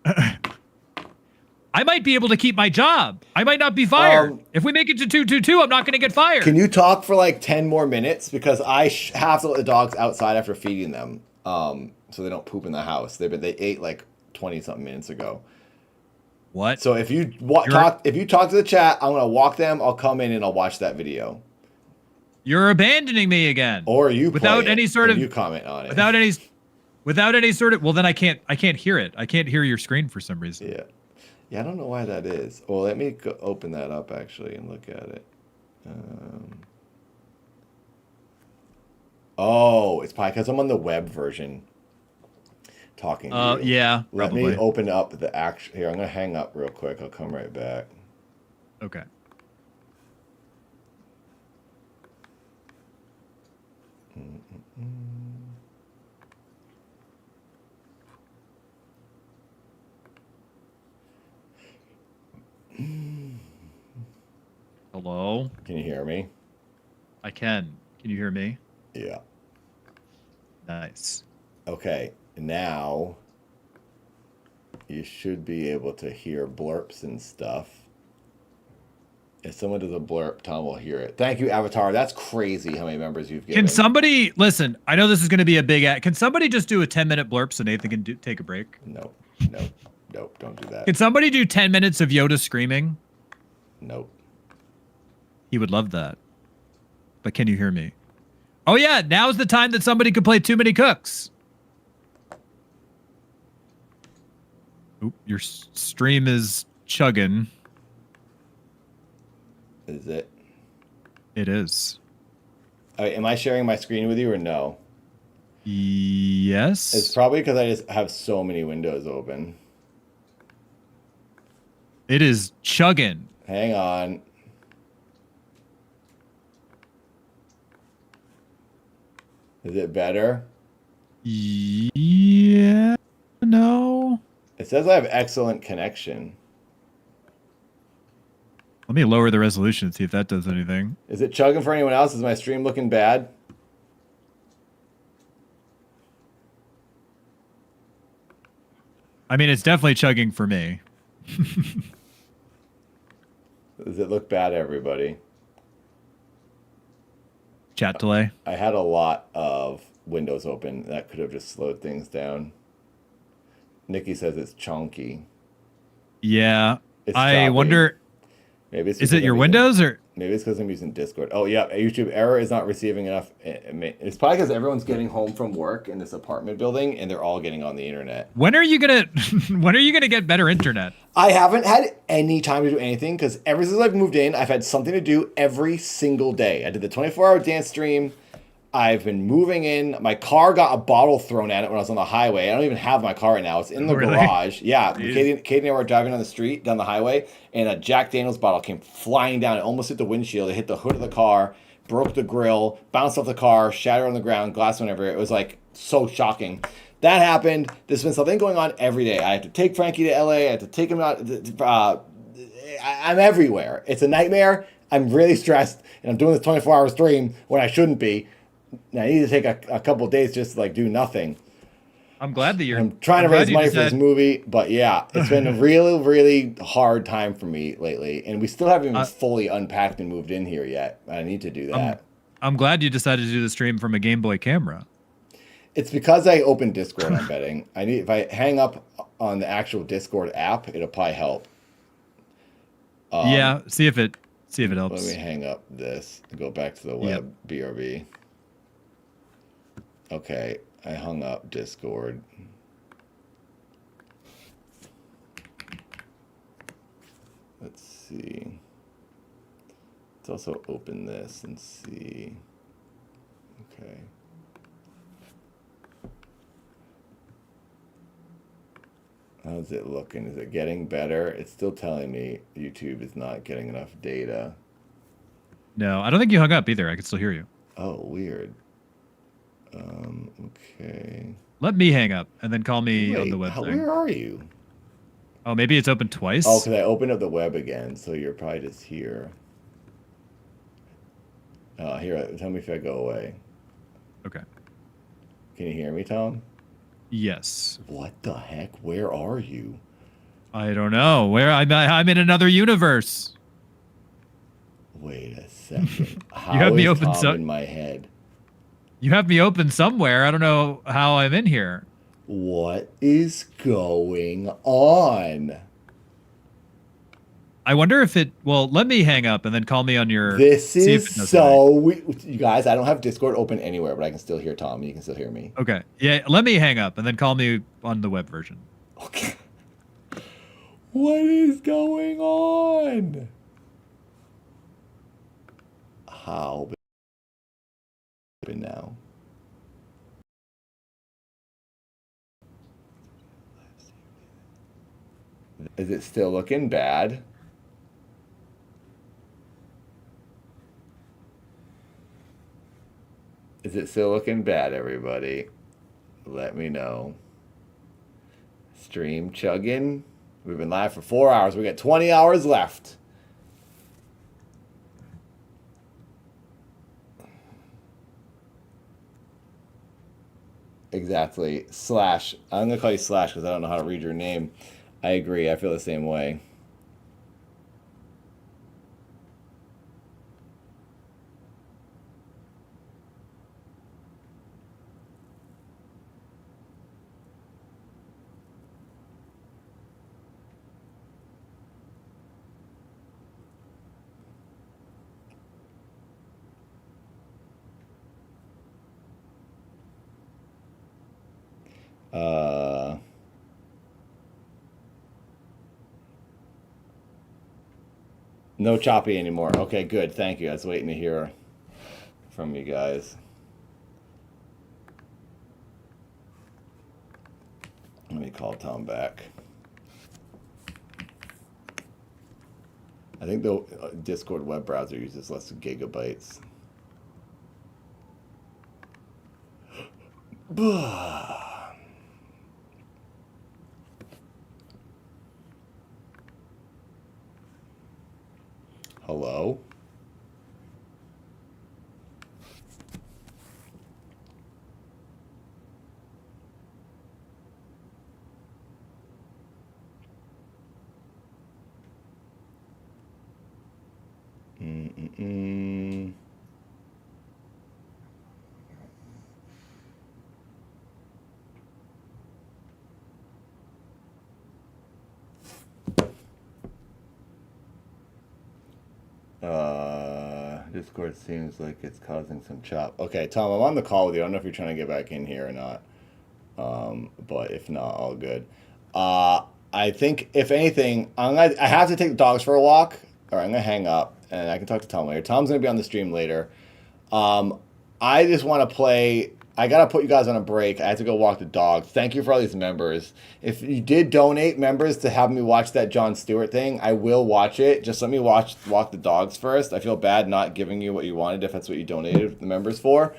I might be able to keep my job. I might not be fired. If we make it to 222, I'm not going to get fired. Can you talk for like 10 more minutes? Because I have to let the dogs outside after feeding them, so they don't poop in the house. They ate like 20-something minutes ago. What? So if you talk to the chat, I'm gonna walk them. I'll come in and I'll watch that video. You're abandoning me again. Or you without any sort of you comment on it. Without any sort of. Well, then I can't hear it. I can't hear your screen for some reason. Yeah. I don't know why that is. Well, let me open that up actually and look at it. Oh, it's probably because I'm on the web version. Talking to you. Yeah, Let probably. me open up the action. Here, I'm going to hang up real quick. I'll come right back. Okay. Hello? Can you hear me? I can. Can you hear me? Yeah. Nice. Okay. Now you should be able to hear blurps and stuff. If someone does a blurp, Tom will hear it. Thank you, Avatar. That's crazy how many members you've given. Can somebody listen? I know this is going to be a big ad. Can somebody just do a 10-minute blurp so Nathan can take a break? Nope. Don't do that. Can somebody do 10 minutes of Yoda screaming? Nope. He would love that. But can you hear me? Oh yeah, now's the time that somebody could play Too Many Cooks. Oop, your stream is chugging. Is it? It is. Am I sharing my screen with you or no? Yes. It's probably because I just have so many windows open. It is chugging. Hang on. Is it better? Yeah. No. It says I have excellent connection. Let me lower the resolution and see if that does anything. Is it chugging for anyone else? Is my stream looking bad? I mean, it's definitely chugging for me. Does it look bad, everybody? Chat delay. I had a lot of windows open. That could have just slowed things down. Nikki says it's chonky. Yeah. It's I choppy. wonder. Maybe it's Is because it your I'm Windows or? Maybe it's because I'm using Discord. Oh yeah, YouTube error is not receiving enough. It's probably because everyone's getting home from work in this apartment building, and they're all getting on the internet. When are you gonna? When are you gonna get better internet? I haven't had any time to do anything because ever since I've moved in, I've had something to do every single day. I did the 24-hour dance stream. I've been moving in. My car got a bottle thrown at it when I was on the highway. I don't even have my car right now. It's in the garage. Yeah, Katie and I were driving on the street, down the highway, and a Jack Daniels bottle came flying down. It almost hit the windshield. It hit the hood of the car, broke the grill, bounced off the car, shattered on the ground, glass went everywhere. It was like so shocking. That happened. There's been something going on every day. I have to take Frankie to LA. I have to take him out. I'm everywhere. It's a nightmare. I'm really stressed, and I'm doing this 24-hour stream when I shouldn't be. Now, I need to take a couple of days just to like do nothing. I'm glad that you're. I'm trying to raise money for this movie, but yeah, it's been a really, really hard time for me lately, and we still haven't even fully unpacked and moved in here yet. I need to do that. I'm glad you decided to do the stream from a Game Boy camera. It's because I opened Discord. I'm betting. If I hang up on the actual Discord app, it'll probably help. Yeah, see if it helps. Let me hang up this and go back to the web BRB. Okay, I hung up Discord. Let's see. Let's also open this and see. Okay. How's it looking? Is it getting better? It's still telling me YouTube is not getting enough data. No, I don't think you hung up either. I can still hear you. Oh, weird. Okay. Let me hang up and then call me on the website. Where are you? Oh, maybe it's open twice? Oh, because I opened up the web again, so you're probably just here. Here, tell me if I go away. Okay. Can you hear me, Tom? Yes. What the heck? Where are you? I don't know. Where I'm in another universe. Wait a second. How you have me is open Tom in my head? You have me open somewhere. I don't know how I'm in here. What is going on? I wonder if it. Well, let me hang up and then call me on your. This is so. You guys, I don't have Discord open anywhere, but I can still hear Tom. You can still hear me. Okay. Yeah. Let me hang up and then call me on the web version. Okay. What is going on? How now? Is it still looking bad? Is it still looking bad, everybody? Let me know. Stream chugging. We've been live for 4 hours. We got 20 hours left. Exactly. Slash. I'm going to call you Slash because I don't know how to read your name. I agree. I feel the same way. No choppy anymore. Okay, good. Thank you. I was waiting to hear from you guys. Let me call Tom back. I think the Discord web browser uses less gigabytes. Hello? Discord seems like it's causing some chop. Okay, Tom, I'm on the call with you. I don't know if you're trying to get back in here or not. But if not, all good. I think, if anything, I have to take the dogs for a walk, or I'm going to hang up, and I can talk to Tom later. Tom's going to be on the stream later. I just want to play. I got to put you guys on a break. I have to go walk the dog. Thank you for all these members. If you did donate members to have me watch that Jon Stewart thing, I will watch it. Just let me walk the dogs first. I feel bad not giving you what you wanted if that's what you donated the members for.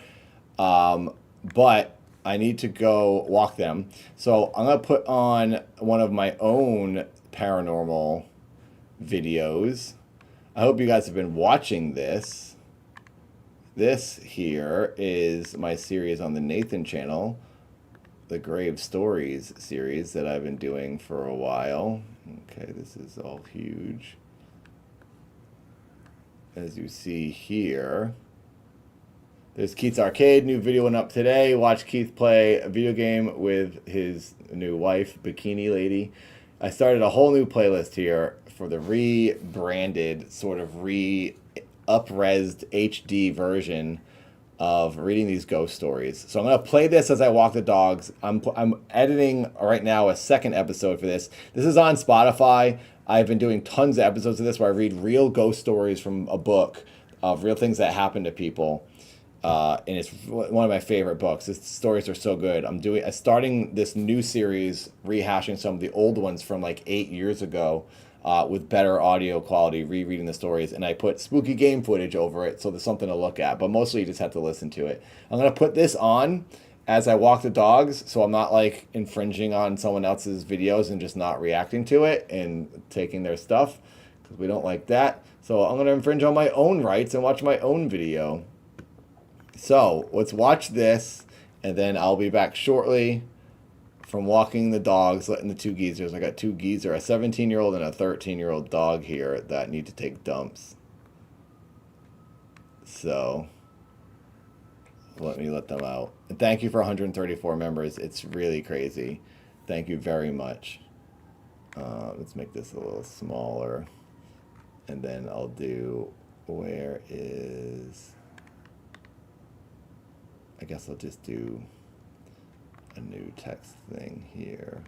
But I need to go walk them. So I'm going to put on one of my own paranormal videos. I hope you guys have been watching this. This here is my series on the Nathan channel, the Grave Stories series that I've been doing for a while. Okay, this is all huge. As you see here, there's Keith's Arcade, new video went up today. Watch Keith play a video game with his new wife, Bikini Lady. I started a whole new playlist here for the rebranded, sort of up-resed HD version of reading these ghost stories. So I'm going to play this as I walk the dogs. I'm editing right now a second episode for this. This is on Spotify. I've been doing tons of episodes of this where I read real ghost stories from a book of real things that happen to people. And it's one of my favorite books. The stories are so good. I'm starting this new series, rehashing some of the old ones from like 8 years ago. With better audio quality, rereading the stories, and I put spooky game footage over it, so there's something to look at, but mostly you just have to listen to it. I'm going to put this on as I walk the dogs, so I'm not like infringing on someone else's videos and just not reacting to it and taking their stuff, because we don't like that. So I'm going to infringe on my own rights and watch my own video. So let's watch this, and then I'll be back shortly from walking the dogs, letting the two geezers. I got two geezer, a 17-year-old and a 13-year-old dog here that need to take dumps. So let me let them out. And thank you for 134 members. It's really crazy. Thank you very much. Let's make this a little smaller. And then I'll do, where is, I guess I'll just do a new text thing here.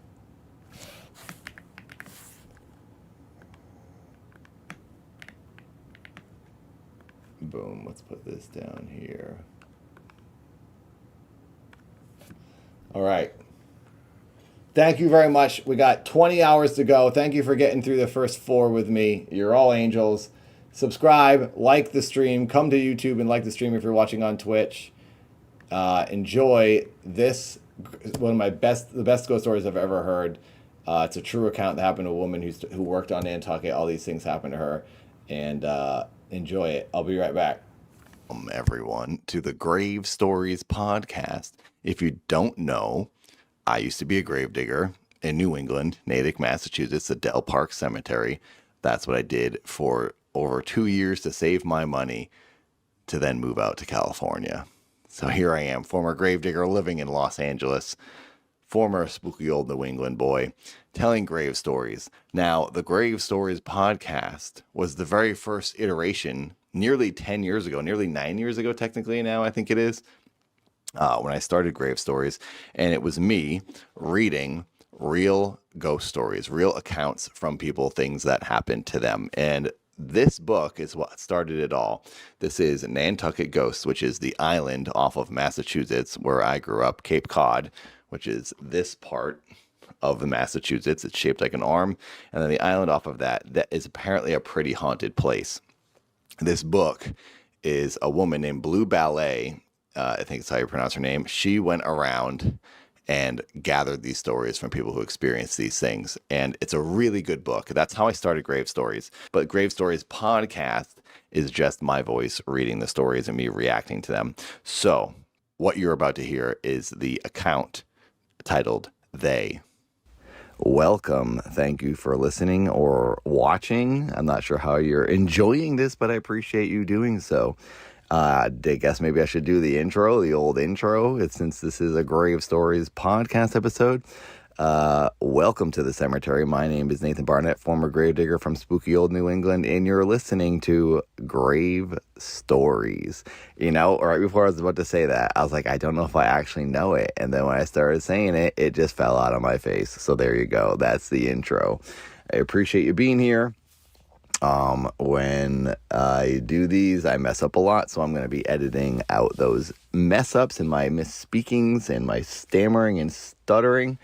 Boom, let's put this down here. All right. Thank you very much. We got 20 hours to go. Thank you for getting through the first 4 with me. You're all angels. Subscribe, like the stream, come to YouTube and like the stream if you're watching on Twitch. Enjoy this. One of the best ghost stories I've ever heard. It's a true account that happened to a woman who worked on Nantucket. All these things happened to her, and enjoy it. I'll be right back. Welcome everyone to the Grave Stories podcast. If you don't know, I used to be a gravedigger in New England, Natick, Massachusetts, the Dell Park Cemetery. That's what I did for over 2 years to save my money to then move out to California. So here I am, former gravedigger living in Los Angeles, former spooky old New England boy, telling grave stories. Now, the Grave Stories podcast was the very first iteration nearly 10 years ago, nearly 9 years ago, technically now, I think it is, when I started Grave Stories. And it was me reading real ghost stories, real accounts from people, things that happened to them. And this book is what started it all. This is Nantucket Ghosts, which is the island off of Massachusetts where I grew up, Cape Cod, which is this part of Massachusetts. It's shaped like an arm. And then the island off of that is apparently a pretty haunted place. This book is a woman named Blue Ballet. I think that's how you pronounce her name. She went around and gathered these stories from people who experienced these things. And it's a really good book. That's how I started Grave Stories. But Grave Stories podcast is just my voice reading the stories and me reacting to them. So what you're about to hear is the account titled They. Welcome. Thank you for listening or watching. I'm not sure how you're enjoying this, but I appreciate you doing so. I guess maybe I should do the intro, the old intro, since this is a Grave Stories podcast episode. Welcome to the cemetery. My name is Nathan Barnett, former gravedigger from spooky old New England, and you're listening to Grave Stories. You know, right before I was about to say that, I was like, I don't know if I actually know it. And then when I started saying it, it just fell out of my face. So there you go. That's the intro. I appreciate you being here. When I do these, I mess up a lot, so I'm going to be editing out those mess ups and my misspeakings and my stammering and stuttering.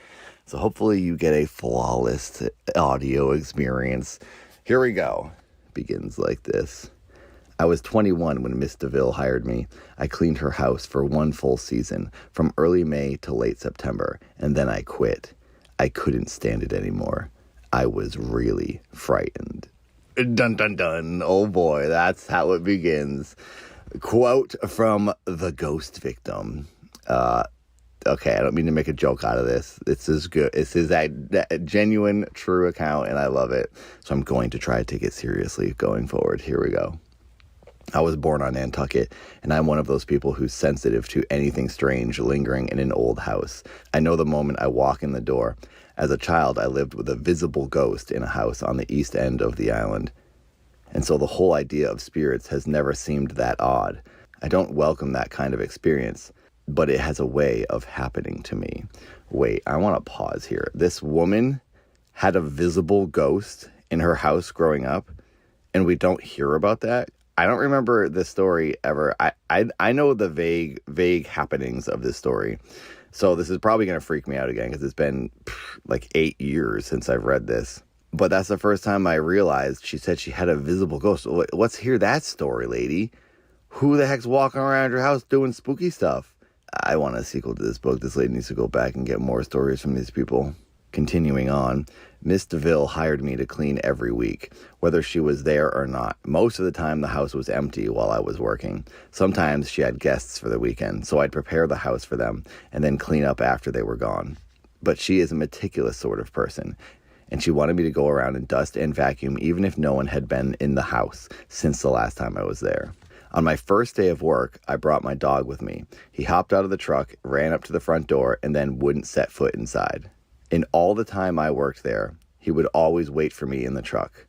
So hopefully you get a flawless audio experience. Here we go. Begins like this. I was 21 when Miss DeVille hired me. I cleaned her house for one full season, from early May to late September, and then I quit. I couldn't stand it anymore. I was really frightened. Dun dun dun. Oh boy, that's how it begins. Quote from The Ghost Victim. Okay, I don't mean to make a joke out of this. This is good. This is a genuine, true account, and I love it. So I'm going to try to take it seriously going forward. Here we go. I was born on Nantucket, and I'm one of those people who's sensitive to anything strange lingering in an old house. I know the moment I walk in the door. As a child, I lived with a visible ghost in a house on the east end of the island. And so the whole idea of spirits has never seemed that odd. I don't welcome that kind of experience, but it has a way of happening to me. Wait, I want to pause here. This woman had a visible ghost in her house growing up, and we don't hear about that? I don't remember this story ever. I know the vague happenings of this story. So this is probably going to freak me out again because it's been like 8 years since I've read this. But that's the first time I realized she said she had a visible ghost. Let's hear that story, lady. Who the heck's walking around your house doing spooky stuff? I want a sequel to this book. This lady needs to go back and get more stories from these people. Continuing on, Miss DeVille hired me to clean every week, whether she was there or not. Most of the time, the house was empty while I was working. Sometimes she had guests for the weekend, so I'd prepare the house for them and then clean up after they were gone. But she is a meticulous sort of person, and she wanted me to go around and dust and vacuum even if no one had been in the house since the last time I was there. On my first day of work, I brought my dog with me. He hopped out of the truck, ran up to the front door, and then wouldn't set foot inside. In all the time I worked there, he would always wait for me in the truck.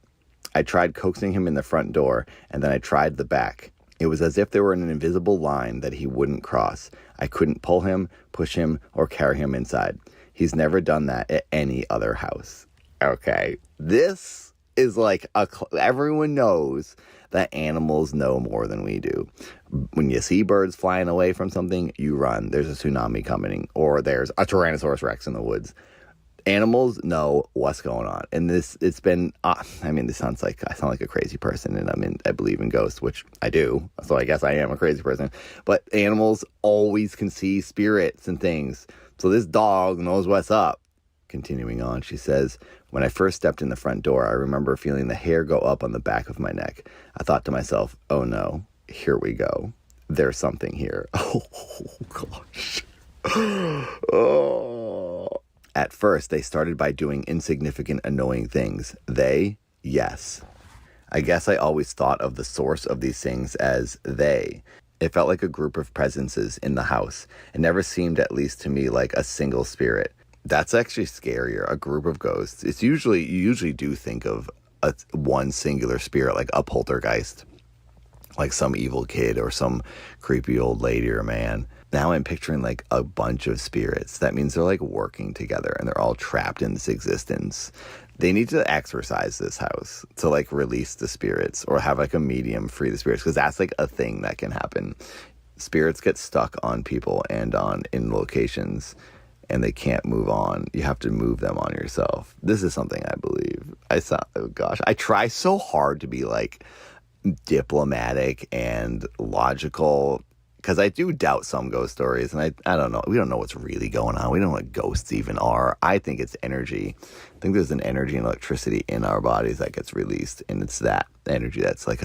I tried coaxing him in the front door, and then I tried the back. It was as if there were an invisible line that he wouldn't cross. I couldn't pull him, push him, or carry him inside. He's never done that at any other house. Okay, this is like everyone knows that animals know more than we do. When you see birds flying away from something, you run. There's a tsunami coming, or there's a Tyrannosaurus Rex in the woods. Animals know what's going on. And it's been, this I sound like a crazy person, and I believe in ghosts, which I do. So I guess I am a crazy person. But animals always can see spirits and things. So this dog knows what's up. Continuing on, she says, when I first stepped in the front door, I remember feeling the hair go up on the back of my neck. I thought to myself, oh no, here we go. There's something here. Oh, gosh. Oh. At first, they started by doing insignificant, annoying things. Yes. I guess I always thought of the source of these things as they. It felt like a group of presences in the house. It never seemed, at least to me, like a single spirit. That's actually scarier, a group of ghosts. You usually do think of one singular spirit, like a poltergeist, like some evil kid or some creepy old lady or man. Now I'm picturing like a bunch of spirits. That means they're like working together and they're all trapped in this existence. They need to exorcise this house to like release the spirits or have like a medium free the spirits, because that's like a thing that can happen. Spirits get stuck on people and in locations, and they can't move on. You have to move them on yourself. This is something I believe. I try so hard to be like diplomatic and logical, because I do doubt some ghost stories, and I don't know. We don't know what's really going on. We don't know what ghosts even are. I think it's energy. I think there's an energy and electricity in our bodies that gets released, and it's that energy that's like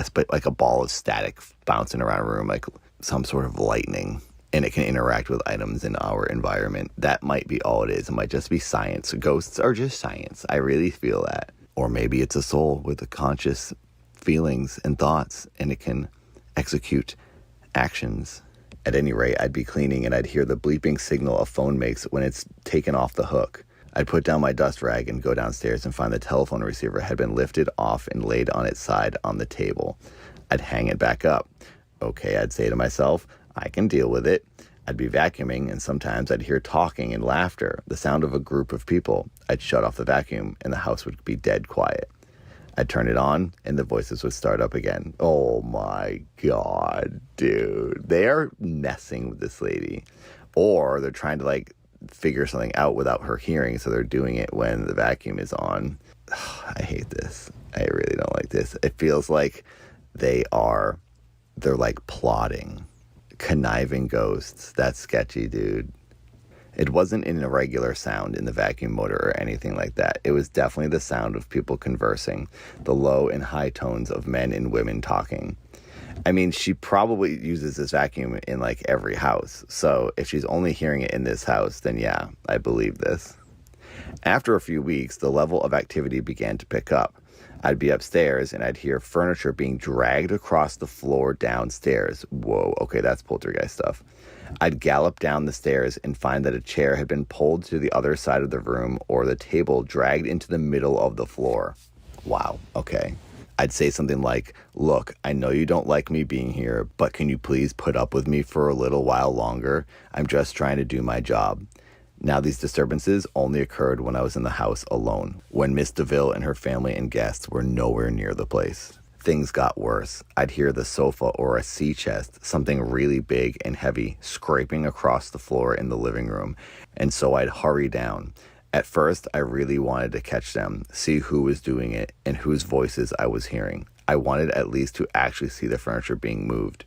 a ball of static bouncing around a room, like some sort of lightning. And it can interact with items in our environment. That might be all it is. It might just be science. Ghosts are just science. I really feel that. Or maybe it's a soul with the conscious feelings and thoughts, and it can execute actions. At any rate, I'd be cleaning and I'd hear the bleeping signal a phone makes when it's taken off the hook. I'd put down my dust rag and go downstairs and find the telephone receiver had been lifted off and laid on its side on the table. I'd hang it back up. Okay, I'd say to myself, I can deal with it. I'd be vacuuming, and sometimes I'd hear talking and laughter, the sound of a group of people. I'd shut off the vacuum, and the house would be dead quiet. I'd turn it on, and the voices would start up again. Oh my God, dude. They're messing with this lady. Or they're trying to, like, figure something out without her hearing, so they're doing it when the vacuum is on. I hate this. I really don't like this. It feels like they're like plotting. Conniving ghosts. That's sketchy, dude. It wasn't an irregular sound in the vacuum motor or anything like that. It was definitely the sound of people conversing, the low and high tones of men and women talking. I mean, she probably uses this vacuum in like every house. So if she's only hearing it in this house, then yeah, I believe this. After a few weeks, the level of activity began to pick up. I'd be upstairs and I'd hear furniture being dragged across the floor downstairs. Whoa, okay, that's poltergeist stuff. I'd gallop down the stairs and find that a chair had been pulled to the other side of the room or the table dragged into the middle of the floor. Wow, okay. I'd say something like, look, I know you don't like me being here, but can you please put up with me for a little while longer? I'm just trying to do my job. Now, these disturbances only occurred when I was in the house alone, when Miss DeVille and her family and guests were nowhere near the place. Things got worse. I'd hear the sofa or a sea chest, something really big and heavy, scraping across the floor in the living room, and so I'd hurry down. At first, I really wanted to catch them, see who was doing it, and whose voices I was hearing. I wanted at least to actually see the furniture being moved.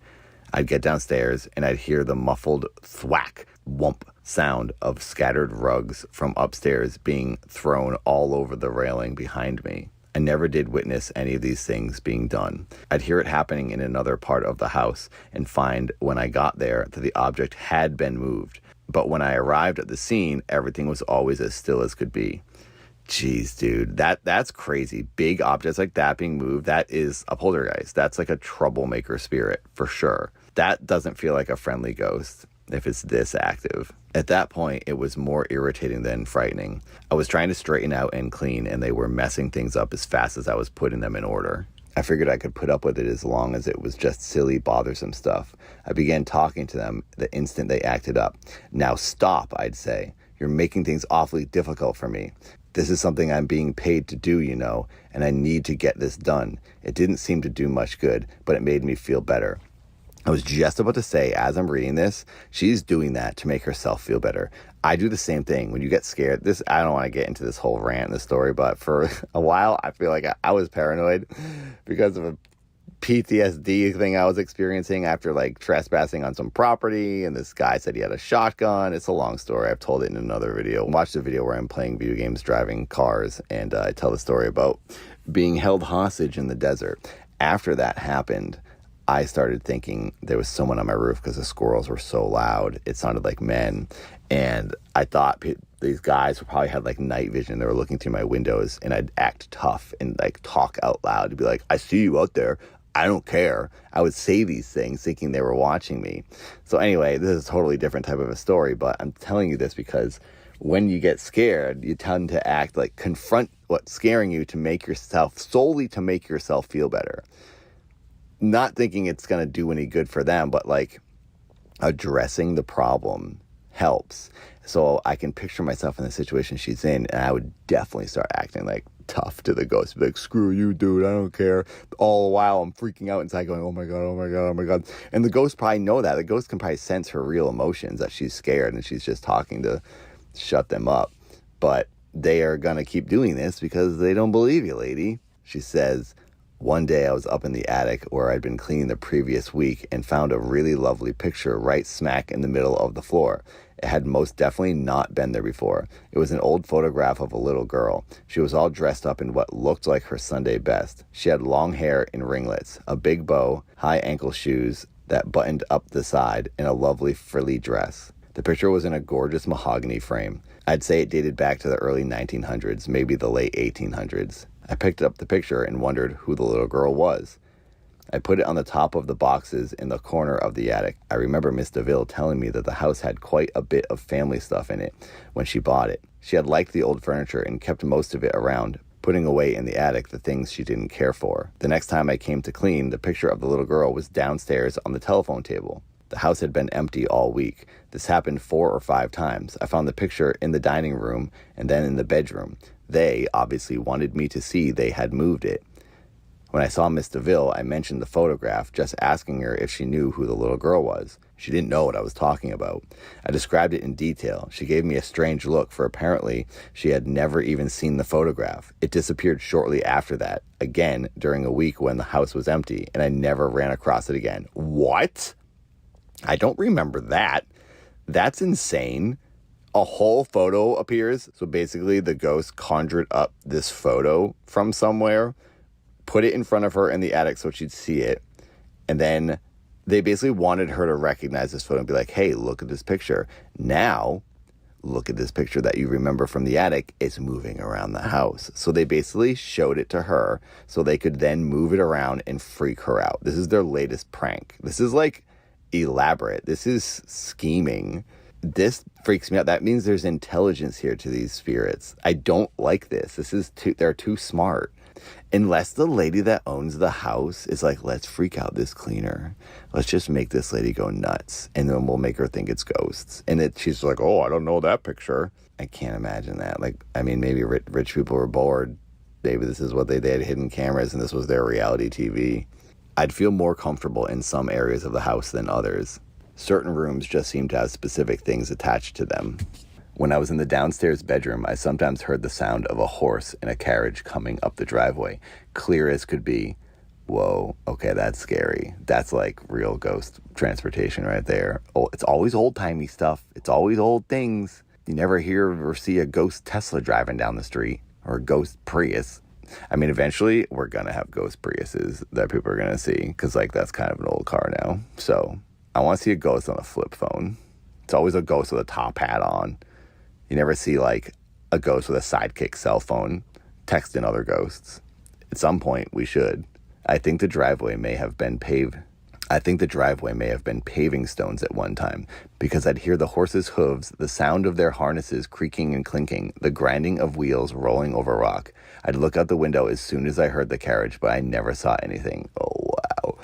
I'd get downstairs, and I'd hear the muffled thwack, whump sound of scattered rugs from upstairs being thrown all over the railing behind me. I never did witness any of these things being done. I'd hear it happening in another part of the house and find when I got there that the object had been moved. But when I arrived at the scene, everything was always as still as could be. Jeez, dude, that's crazy. Big objects like that being moved, that is a poltergeist. That's like a troublemaker spirit, for sure. That doesn't feel like a friendly ghost if it's this active. At that point, it was more irritating than frightening. I was trying to straighten out and clean, and they were messing things up as fast as I was putting them in order. I figured I could put up with it as long as it was just silly, bothersome stuff. I began talking to them the instant they acted up. Now stop, I'd say. You're making things awfully difficult for me. This is something I'm being paid to do, you know, and I need to get this done. It didn't seem to do much good, but it made me feel better. I was just about to say, as I'm reading this, she's doing that to make herself feel better. I do the same thing. When you get scared, I don't want to get into this whole rant in the story, but for a while, I feel like I was paranoid because of a PTSD thing I was experiencing after like trespassing on some property, and this guy said he had a shotgun. It's a long story. I've told it in another video. Watch the video where I'm playing video games, driving cars, and I tell the story about being held hostage in the desert. After that happened, I started thinking there was someone on my roof because the squirrels were so loud. It sounded like men. And I thought these guys probably had like night vision. They were looking through my windows, and I'd act tough and like talk out loud to be like, I see you out there. I don't care. I would say these things thinking they were watching me. So anyway, this is a totally different type of a story, but I'm telling you this because when you get scared, you tend to act like confront what's scaring you to make yourself, solely to make yourself feel better. Not thinking it's going to do any good for them, but like addressing the problem helps. So I can picture myself in the situation she's in, and I would definitely start acting like tough to the ghost. Be like, screw you, dude, I don't care. All the while I'm freaking out inside going, oh my God, oh my God, oh my God. And the ghost probably know that. The ghost can probably sense her real emotions, that she's scared and she's just talking to shut them up. But they are going to keep doing this because they don't believe you, lady. She says, one day I was up in the attic where I'd been cleaning the previous week and found a really lovely picture right smack in the middle of the floor. It had most definitely not been there before. It was an old photograph of a little girl. She was all dressed up in what looked like her Sunday best. She had long hair in ringlets, a big bow, high ankle shoes that buttoned up the side, and a lovely frilly dress. The picture was in a gorgeous mahogany frame. I'd say it dated back to the early 1900s, maybe the late 1800s. I picked up the picture and wondered who the little girl was. I put it on the top of the boxes in the corner of the attic. I remember Miss DeVille telling me that the house had quite a bit of family stuff in it when she bought it. She had liked the old furniture and kept most of it around, putting away in the attic the things she didn't care for. The next time I came to clean, the picture of the little girl was downstairs on the telephone table. The house had been empty all week. This happened 4 or 5 times. I found the picture in the dining room and then in the bedroom. They obviously wanted me to see they had moved it. When I saw Miss DeVille, I mentioned the photograph, just asking her if she knew who the little girl was. She didn't know what I was talking about. I described it in detail. She gave me a strange look, for apparently she had never even seen the photograph. It disappeared shortly after that, again during a week when the house was empty, and I never ran across it again. What? I don't remember that. That's insane. A whole photo appears. So basically the ghost conjured up this photo from somewhere, put it in front of her in the attic so she'd see it, and then they basically wanted her to recognize this photo and be like, hey, look at this picture. Now, look at this picture that you remember from the attic. It's moving around the house. So they basically showed it to her so they could then move it around and freak her out. This is their latest prank. This is like elaborate. This is scheming. This freaks me out. That means there's intelligence here to these spirits. I don't like this. They're too smart. Unless the lady that owns the house is like, let's freak out this cleaner. Let's just make this lady go nuts. And then we'll make her think it's ghosts. And she's like, oh, I don't know that picture. I can't imagine that. Like, I mean, maybe rich people were bored. Maybe this is what they had hidden cameras and this was their reality TV. I'd feel more comfortable in some areas of the house than others. Certain rooms just seem to have specific things attached to them. When I was in the downstairs bedroom, I sometimes heard the sound of a horse in a carriage coming up the driveway, clear as could be. Whoa, okay, that's scary. That's like real ghost transportation right there. Oh, it's always old-timey stuff. It's always old things. You never hear or see a ghost Tesla driving down the street or a ghost Prius. I mean, eventually we're going to have ghost Priuses that people are going to see because like that's kind of an old car now. So I want to see a ghost on a flip phone. It's always a ghost with a top hat on. You never see like a ghost with a sidekick cell phone texting other ghosts. At some point we should. I think the driveway may have been paving stones at one time because I'd hear the horses' hooves, the sound of their harnesses creaking and clinking, the grinding of wheels rolling over rock. I'd look out the window as soon as I heard the carriage, but I never saw anything. Oh, wow.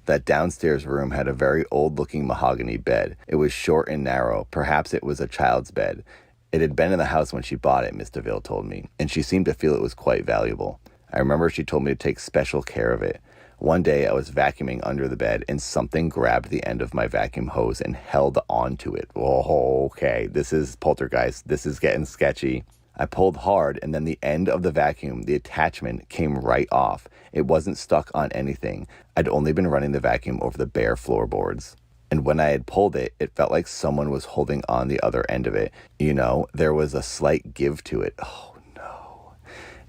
That downstairs room had a very old-looking mahogany bed. It was short and narrow. Perhaps it was a child's bed. It had been in the house when she bought it, Miss DeVille told me, and she seemed to feel it was quite valuable. I remember she told me to take special care of it. One day I was vacuuming under the bed and something grabbed the end of my vacuum hose and held onto it. Oh, okay, this is poltergeist. This is getting sketchy. I pulled hard and then the end of the vacuum, the attachment, came right off. It wasn't stuck on anything. I'd only been running the vacuum over the bare floorboards. And when I had pulled it, it felt like someone was holding on the other end of it. You know, there was a slight give to it. Oh, no.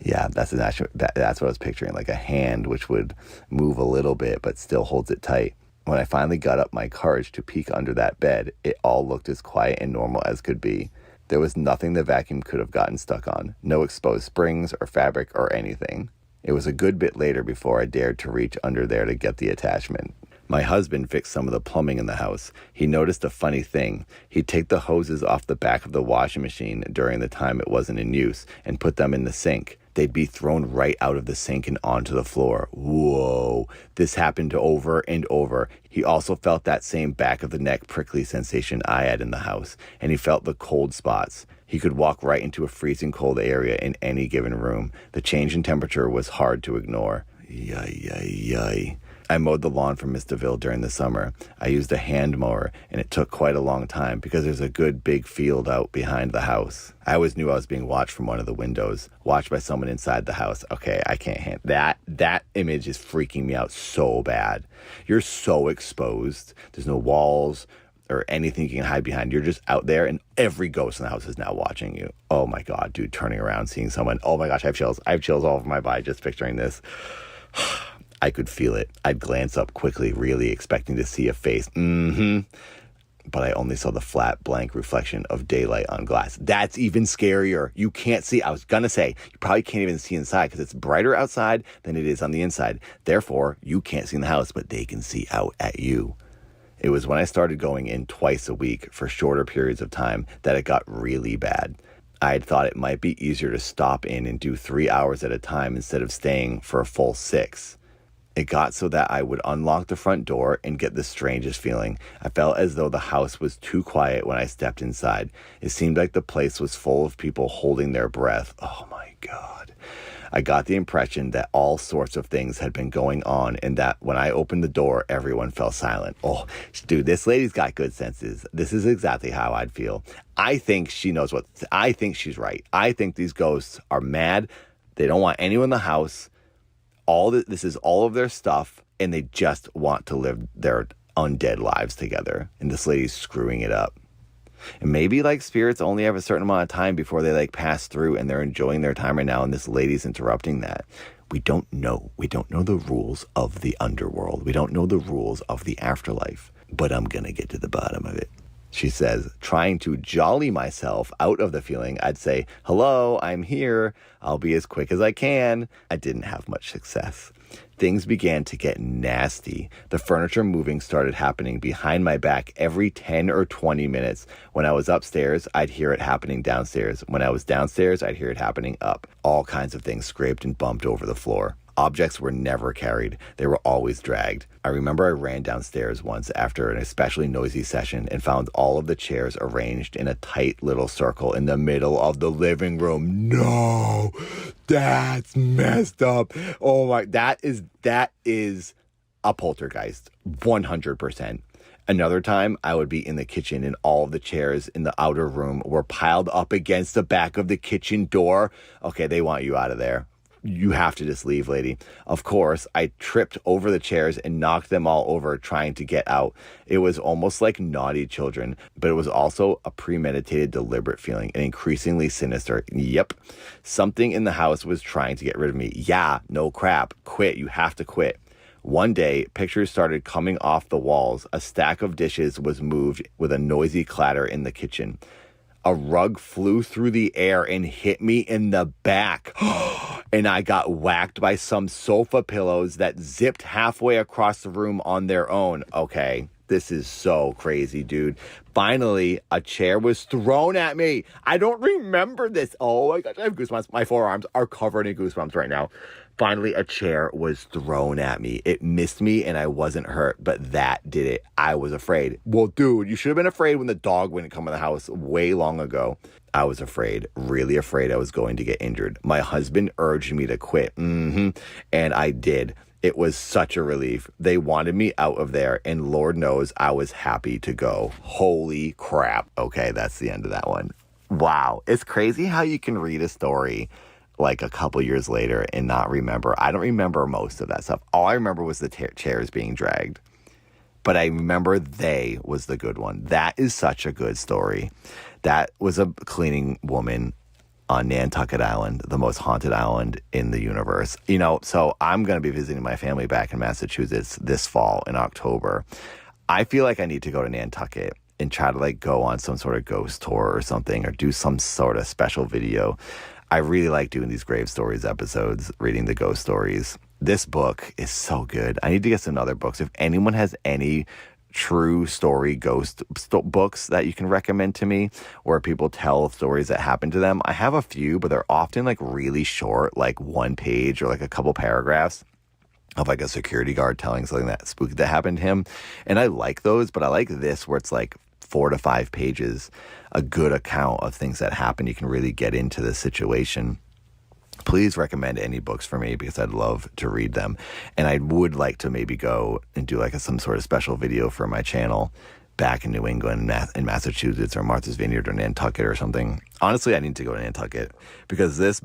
Yeah, that's what I was picturing, like a hand which would move a little bit but still holds it tight. When I finally got up my courage to peek under that bed, it all looked as quiet and normal as could be. There was nothing the vacuum could have gotten stuck on. No exposed springs or fabric or anything. It was a good bit later before I dared to reach under there to get the attachment. My husband fixed some of the plumbing in the house. He noticed a funny thing. He'd take the hoses off the back of the washing machine during the time it wasn't in use and put them in the sink. They'd be thrown right out of the sink and onto the floor. Whoa. This happened over and over. He also felt that same back of the neck prickly sensation I had in the house, and he felt the cold spots. He could walk right into a freezing cold area in any given room. The change in temperature was hard to ignore. Yay. I mowed the lawn for Miss DeVille during the summer. I used a hand mower, and it took quite a long time because there's a good big field out behind the house. I always knew I was being watched from one of the windows, watched by someone inside the house. Okay, I can't handle that. That image is freaking me out so bad. You're so exposed. There's no walls or anything you can hide behind. You're just out there, and every ghost in the house is now watching you. Oh my God, dude, turning around, seeing someone. Oh my gosh, I have chills. I have chills all over my body just picturing this. I could feel it. I'd glance up quickly, really expecting to see a face. but I only saw the flat, blank reflection of daylight on glass. That's even scarier. You can't see. I was going to say, you probably can't even see inside because it's brighter outside than it is on the inside. Therefore, you can't see in the house, but they can see out at you. It was when I started going in twice a week for shorter periods of time that it got really bad. I had thought it might be easier to stop in and do 3 hours at a time instead of staying for a full 6. It got so that I would unlock the front door and get the strangest feeling. I felt as though the house was too quiet when I stepped inside. It seemed like the place was full of people holding their breath. Oh my God. I got the impression that all sorts of things had been going on and that when I opened the door, everyone fell silent. Oh, dude, this lady's got good senses. This is exactly how I'd feel. I think she knows I think she's right. I think these ghosts are mad. They don't want anyone in the house. This is all of their stuff, and they just want to live their undead lives together. And this lady's screwing it up. And maybe like spirits only have a certain amount of time before they like pass through and they're enjoying their time right now, and this lady's interrupting that. We don't know. We don't know the rules of the underworld. We don't know the rules of the afterlife. But I'm going to get to the bottom of it. She says, trying to jolly myself out of the feeling, I'd say, hello, I'm here. I'll be as quick as I can. I didn't have much success. Things began to get nasty. The furniture moving started happening behind my back every 10 or 20 minutes. When I was upstairs, I'd hear it happening downstairs. When I was downstairs, I'd hear it happening up. All kinds of things scraped and bumped over the floor. Objects were never carried. They were always dragged. I remember I ran downstairs once after an especially noisy session and found all of the chairs arranged in a tight little circle in the middle of the living room. No, that's messed up. Oh my, that is a poltergeist, 100%. Another time, I would be in the kitchen and all of the chairs in the outer room were piled up against the back of the kitchen door. Okay, they want you out of there. You have to just leave, lady. Of course, I tripped over the chairs and knocked them all over trying to get out. It was almost like naughty children, but it was also a premeditated, deliberate feeling, and increasingly sinister. Yep. Something in the house was trying to get rid of me. Yeah, no crap. Quit. You have to quit. One day, pictures started coming off the walls. A stack of dishes was moved with a noisy clatter in the kitchen. A rug flew through the air and hit me in the back. And I got whacked by some sofa pillows that zipped halfway across the room on their own. Okay, this is so crazy, dude. Finally, a chair was thrown at me. I don't remember this. Oh my gosh, I have goosebumps. My forearms are covered in goosebumps right now. Finally, a chair was thrown at me. It missed me and I wasn't hurt, but that did it. I was afraid. Well, dude, you should have been afraid when the dog wouldn't come in the house way long ago. I was afraid, really afraid I was going to get injured. My husband urged me to quit. And I did. It was such a relief. They wanted me out of there, and Lord knows I was happy to go. Holy crap. Okay, that's the end of that one. Wow. It's crazy how you can read a story like a couple years later and not remember. I don't remember most of that stuff. All I remember was the chairs being dragged. But I remember they was the good one. That is such a good story. That was a cleaning woman on Nantucket Island, the most haunted island in the universe. You know, so I'm going to be visiting my family back in Massachusetts this fall in October. I feel like I need to go to Nantucket and try to like go on some sort of ghost tour or something, or do some sort of special video. I really like doing these Grave Stories episodes, reading the ghost stories. This book is so good. I need to get some other books. If anyone has any true story ghost books that you can recommend to me, where people tell stories that happened to them, I have a few, but they're often like really short, like one page or like a couple paragraphs of like a security guard telling something that spooky that happened to him. And I like those, but I like this where it's like 4 to 5 pages, a good account of things that happen. You can really get into the situation. Please recommend any books for me because I'd love to read them. And I would like to maybe go and do like some sort of special video for my channel back in New England, in Massachusetts or Martha's Vineyard or Nantucket or something. Honestly, I need to go to Nantucket because this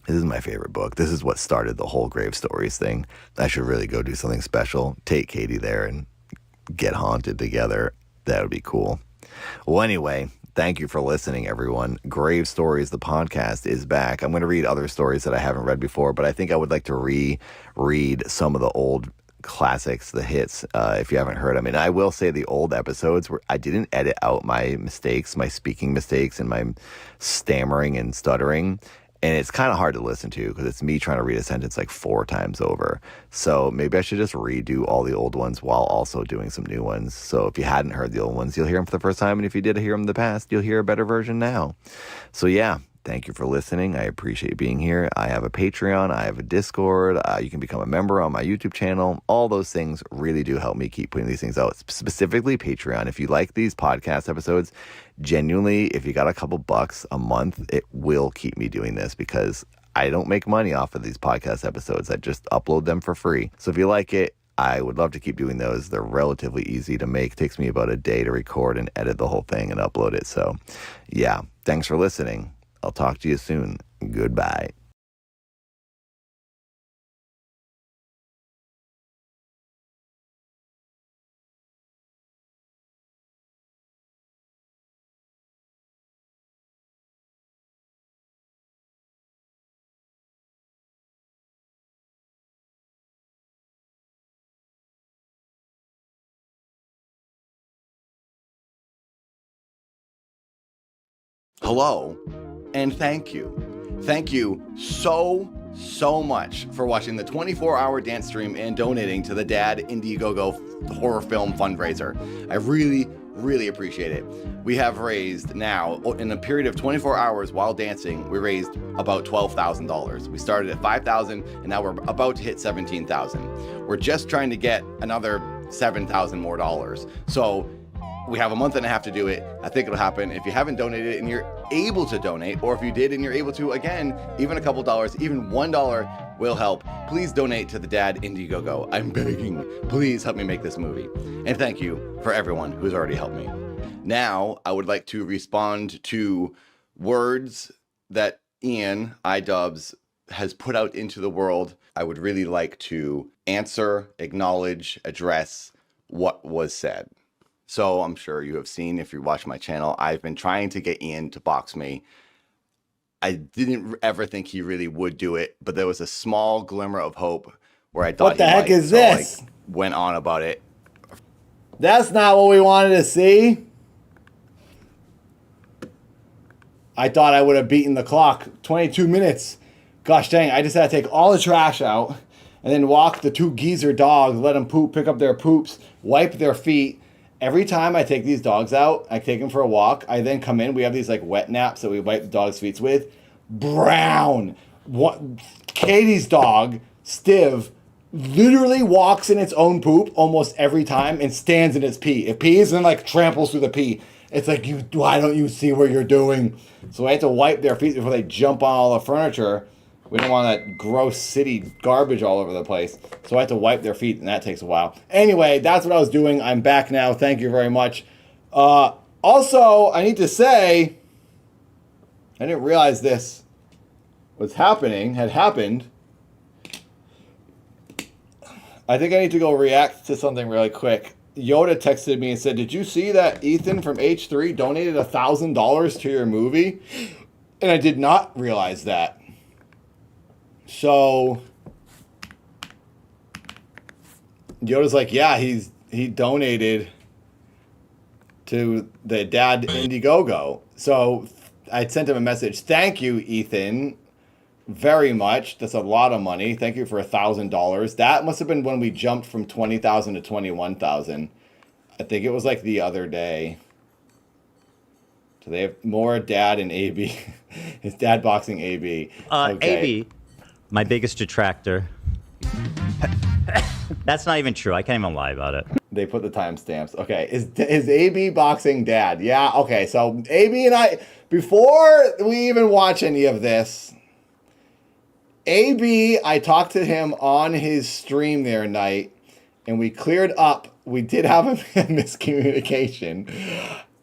is my favorite book. This is what started the whole Grave Stories thing. I should really go do something special. Take Katie there and get haunted together. That would be cool. Well, anyway, thank you for listening, everyone. Grave Stories, the podcast, is back. I'm going to read other stories that I haven't read before, but I think I would like to reread some of the old classics, the hits, if you haven't heard them. And I will say the old episodes where I didn't edit out my mistakes, my speaking mistakes and my stammering and stuttering. And it's kind of hard to listen to because it's me trying to read a sentence like 4 times over. So maybe I should just redo all the old ones while also doing some new ones. So if you hadn't heard the old ones, you'll hear them for the first time. And if you did hear them in the past, you'll hear a better version now. So yeah, thank you for listening. I appreciate being here. I have a Patreon. I have a Discord. You can become a member on my YouTube channel. All those things really do help me keep putting these things out, specifically Patreon. If you like these podcast episodes, genuinely, if you got a couple bucks a month, it will keep me doing this because I don't make money off of these podcast episodes. I just upload them for free. So if you like it, I would love to keep doing those. They're relatively easy to make. It takes me about a day to record and edit the whole thing and upload it. So yeah, thanks for listening. I'll talk to you soon. Goodbye. Hello, and thank you. Thank you so much for watching the 24-hour dance stream and donating to the Dad Indiegogo horror film fundraiser. I really appreciate it. We have raised now, in a period of 24 hours while dancing, we raised about $12,000. We started at $5,000 and now we're about to hit $17,000. We're just trying to get another $7,000 more dollars. So we have a month and a half to do it. I think it'll happen. If you haven't donated and you're able to donate, or if you did and you're able to, again, even a couple dollars, even $1 will help. Please donate to the Dad Indiegogo. I'm begging. Please help me make this movie. And thank you for everyone who's already helped me. Now, I would like to respond to words that Ian iDubbbz has put out into the world. I would really like to answer, acknowledge, address what was said. So I'm sure you have seen, if you watch my channel, I've been trying to get Ian to box me. I didn't ever think he really would do it, but there was a small glimmer of hope where I thought What the heck is this? Like, went on about it. That's not what we wanted to see. I thought I would have beaten the clock. 22 minutes. Gosh dang, I just had to take all the trash out and then walk the 2 geezer dogs, let them poop, pick up their poops, wipe their feet. Every time I take these dogs out, I take them for a walk. I then come in. We have these like wet naps that we wipe the dog's feet with. Brown. Katie's dog, Stiv, literally walks in its own poop almost every time and stands in its pee. It pees and like tramples through the pee. It's like, why don't you see what you're doing? So I have to wipe their feet before they jump on all the furniture. We don't want that gross city garbage all over the place. So I have to wipe their feet, and that takes a while. Anyway, that's what I was doing. I'm back now. Thank you very much. Also, I need to say, I didn't realize this had happened. I think I need to go react to something really quick. Yoda texted me and said, did you see that Ethan from H3 donated $1,000 to your movie? And I did not realize that. So Yoda's like, yeah, he donated to the Dad Indiegogo. So I sent him a message. Thank you, Ethan, very much. That's a lot of money. Thank you for $1,000. That must have been when we jumped from 20,000 to 21,000. I think it was like the other day. So they have more Dad and AB. It's Dad boxing AB. Okay. AB. My biggest detractor. That's not even true. I can't even lie about it. They put the timestamps. Okay, is AB boxing Dad? Yeah, okay. So AB and I, before we even watch any of this, AB, I talked to him on his stream there night, and we cleared up. We did have a miscommunication.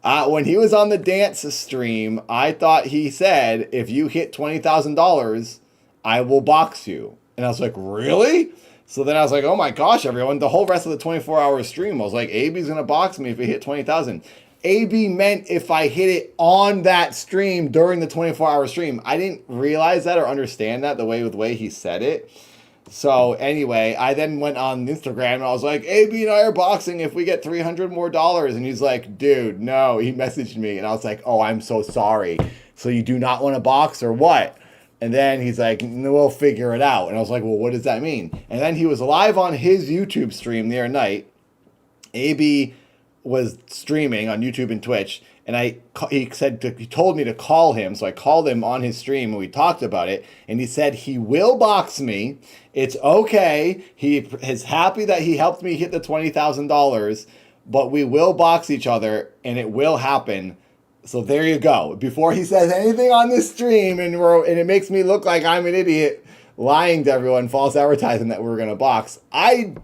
When he was on the dance stream, I thought he said, if you hit $20,000, I will box you. And I was like, really? So then I was like, oh my gosh, everyone, the whole rest of the 24-hour stream, I was like, AB's going to box me if we hit 20,000. AB meant if I hit it on that stream during the 24-hour stream. I didn't realize that or understand that the way he said it. So anyway, I then went on Instagram and I was like, AB and I are boxing if we get $300 more. And he's like, dude, no. He messaged me and I was like, oh, I'm so sorry. So you do not want to box or what? And then he's like, we'll figure it out. And I was like, well, what does that mean? And then he was live on his YouTube stream the other night. AB was streaming on YouTube and Twitch. And he told me to call him. So I called him on his stream and we talked about it. And he said he will box me. It's okay. He is happy that he helped me hit the $20,000. But we will box each other and it will happen. So there you go. Before he says anything on this stream and it makes me look like I'm an idiot lying to everyone, false advertising that we're going to box, I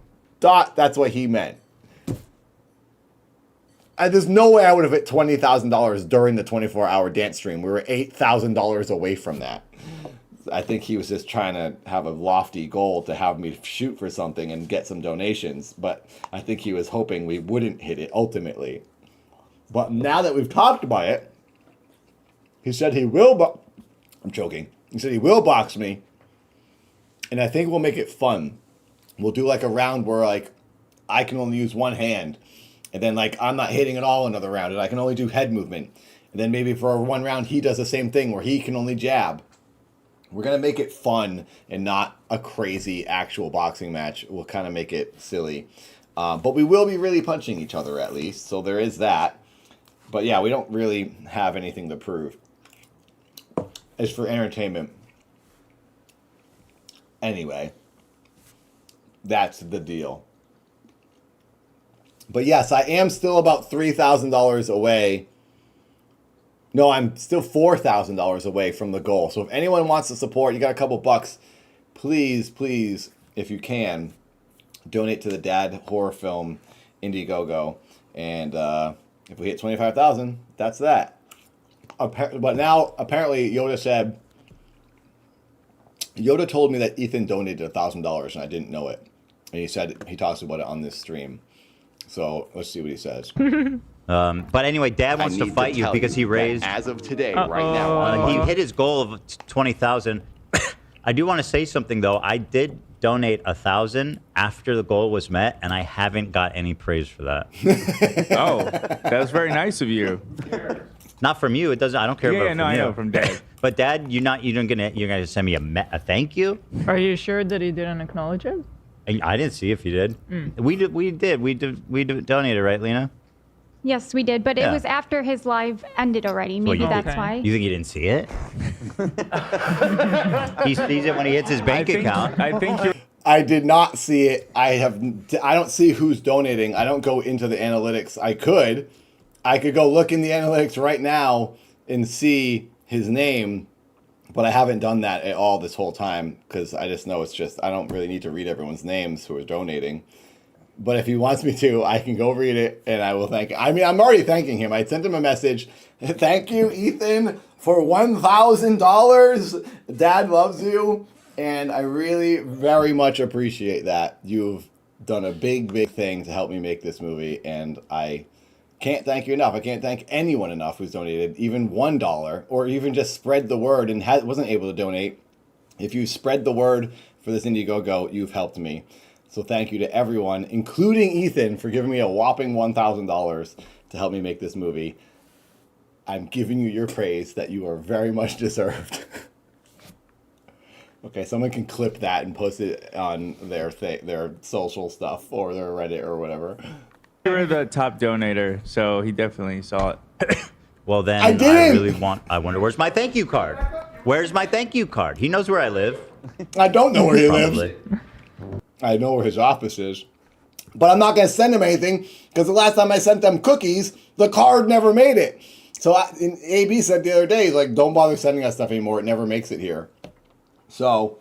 thought that's what he meant. There's no way I would have hit $20,000 during the 24-hour dance stream. We were $8,000 away from that. I think he was just trying to have a lofty goal to have me shoot for something and get some donations. But I think he was hoping we wouldn't hit it ultimately. But now that we've talked about it, he said he will I'm joking. He said he will box me. And I think we'll make it fun. We'll do like a round where like I can only use one hand. And then like I'm not hitting at all another round. And I can only do head movement. And then maybe for one round he does the same thing where he can only jab. We're going to make it fun and not a crazy actual boxing match. We'll kind of make it silly. But we will be really punching each other at least. So there is that. But yeah, we don't really have anything to prove. It's for entertainment. Anyway, that's the deal. But yes, I am still about $3,000 away. No, I'm still $4,000 away from the goal. So if anyone wants to support, you got a couple bucks, please, if you can, donate to the Dad Horror Film Indiegogo. And if we hit 25,000, that's that. But now, apparently, Yoda told me that Ethan donated $1,000, and I didn't know it. And he said he talks about it on this stream. So let's see what he says. But anyway, Dad wants to fight you because he raised, as of today, right now, he hit his goal of 20,000. I do want to say something though. I did donate 1,000 after the goal was met, and I haven't got any praise for that. Oh, that was very nice of you. Not from you. It doesn't. I don't care about. Yeah, no, I know from Dad. But Dad, you're gonna send me a thank you. Are you sure that he didn't acknowledge it? I didn't see if you did. We donated, right, Lena? Yes, we did, but it was after his live ended already. Maybe that's why. You think he didn't see it? He sees it when he hits his bank account. I did not see it. I don't see who's donating. I don't go into the analytics. I could go look in the analytics right now and see his name, but I haven't done that at all this whole time because I just know I don't really need to read everyone's names who are donating. But if he wants me to, I can go read it and I will thank him. I mean, I'm already thanking him. I sent him a message. Thank you, Ethan, for $1,000. Dad loves you. And I really very much appreciate that. You've done a big thing to help me make this movie. And I can't thank you enough. I can't thank anyone enough who's donated even $1 or even just spread the word and wasn't able to donate. If you spread the word for this Indiegogo, you've helped me. So thank you to everyone, including Ethan, for giving me a whopping $1,000 to help me make this movie. I'm giving you your praise that you are very much deserved. Okay, someone can clip that and post it on their social stuff or their Reddit or whatever. You were the top donator, so he definitely saw it. Well, then I wonder where's my thank you card? Where's my thank you card? He knows where I live. I don't know where he lives. I know where his office is. But I'm not going to send him anything because the last time I sent them cookies, the card never made it. So AB said the other day, like, don't bother sending us stuff anymore. It never makes it here. So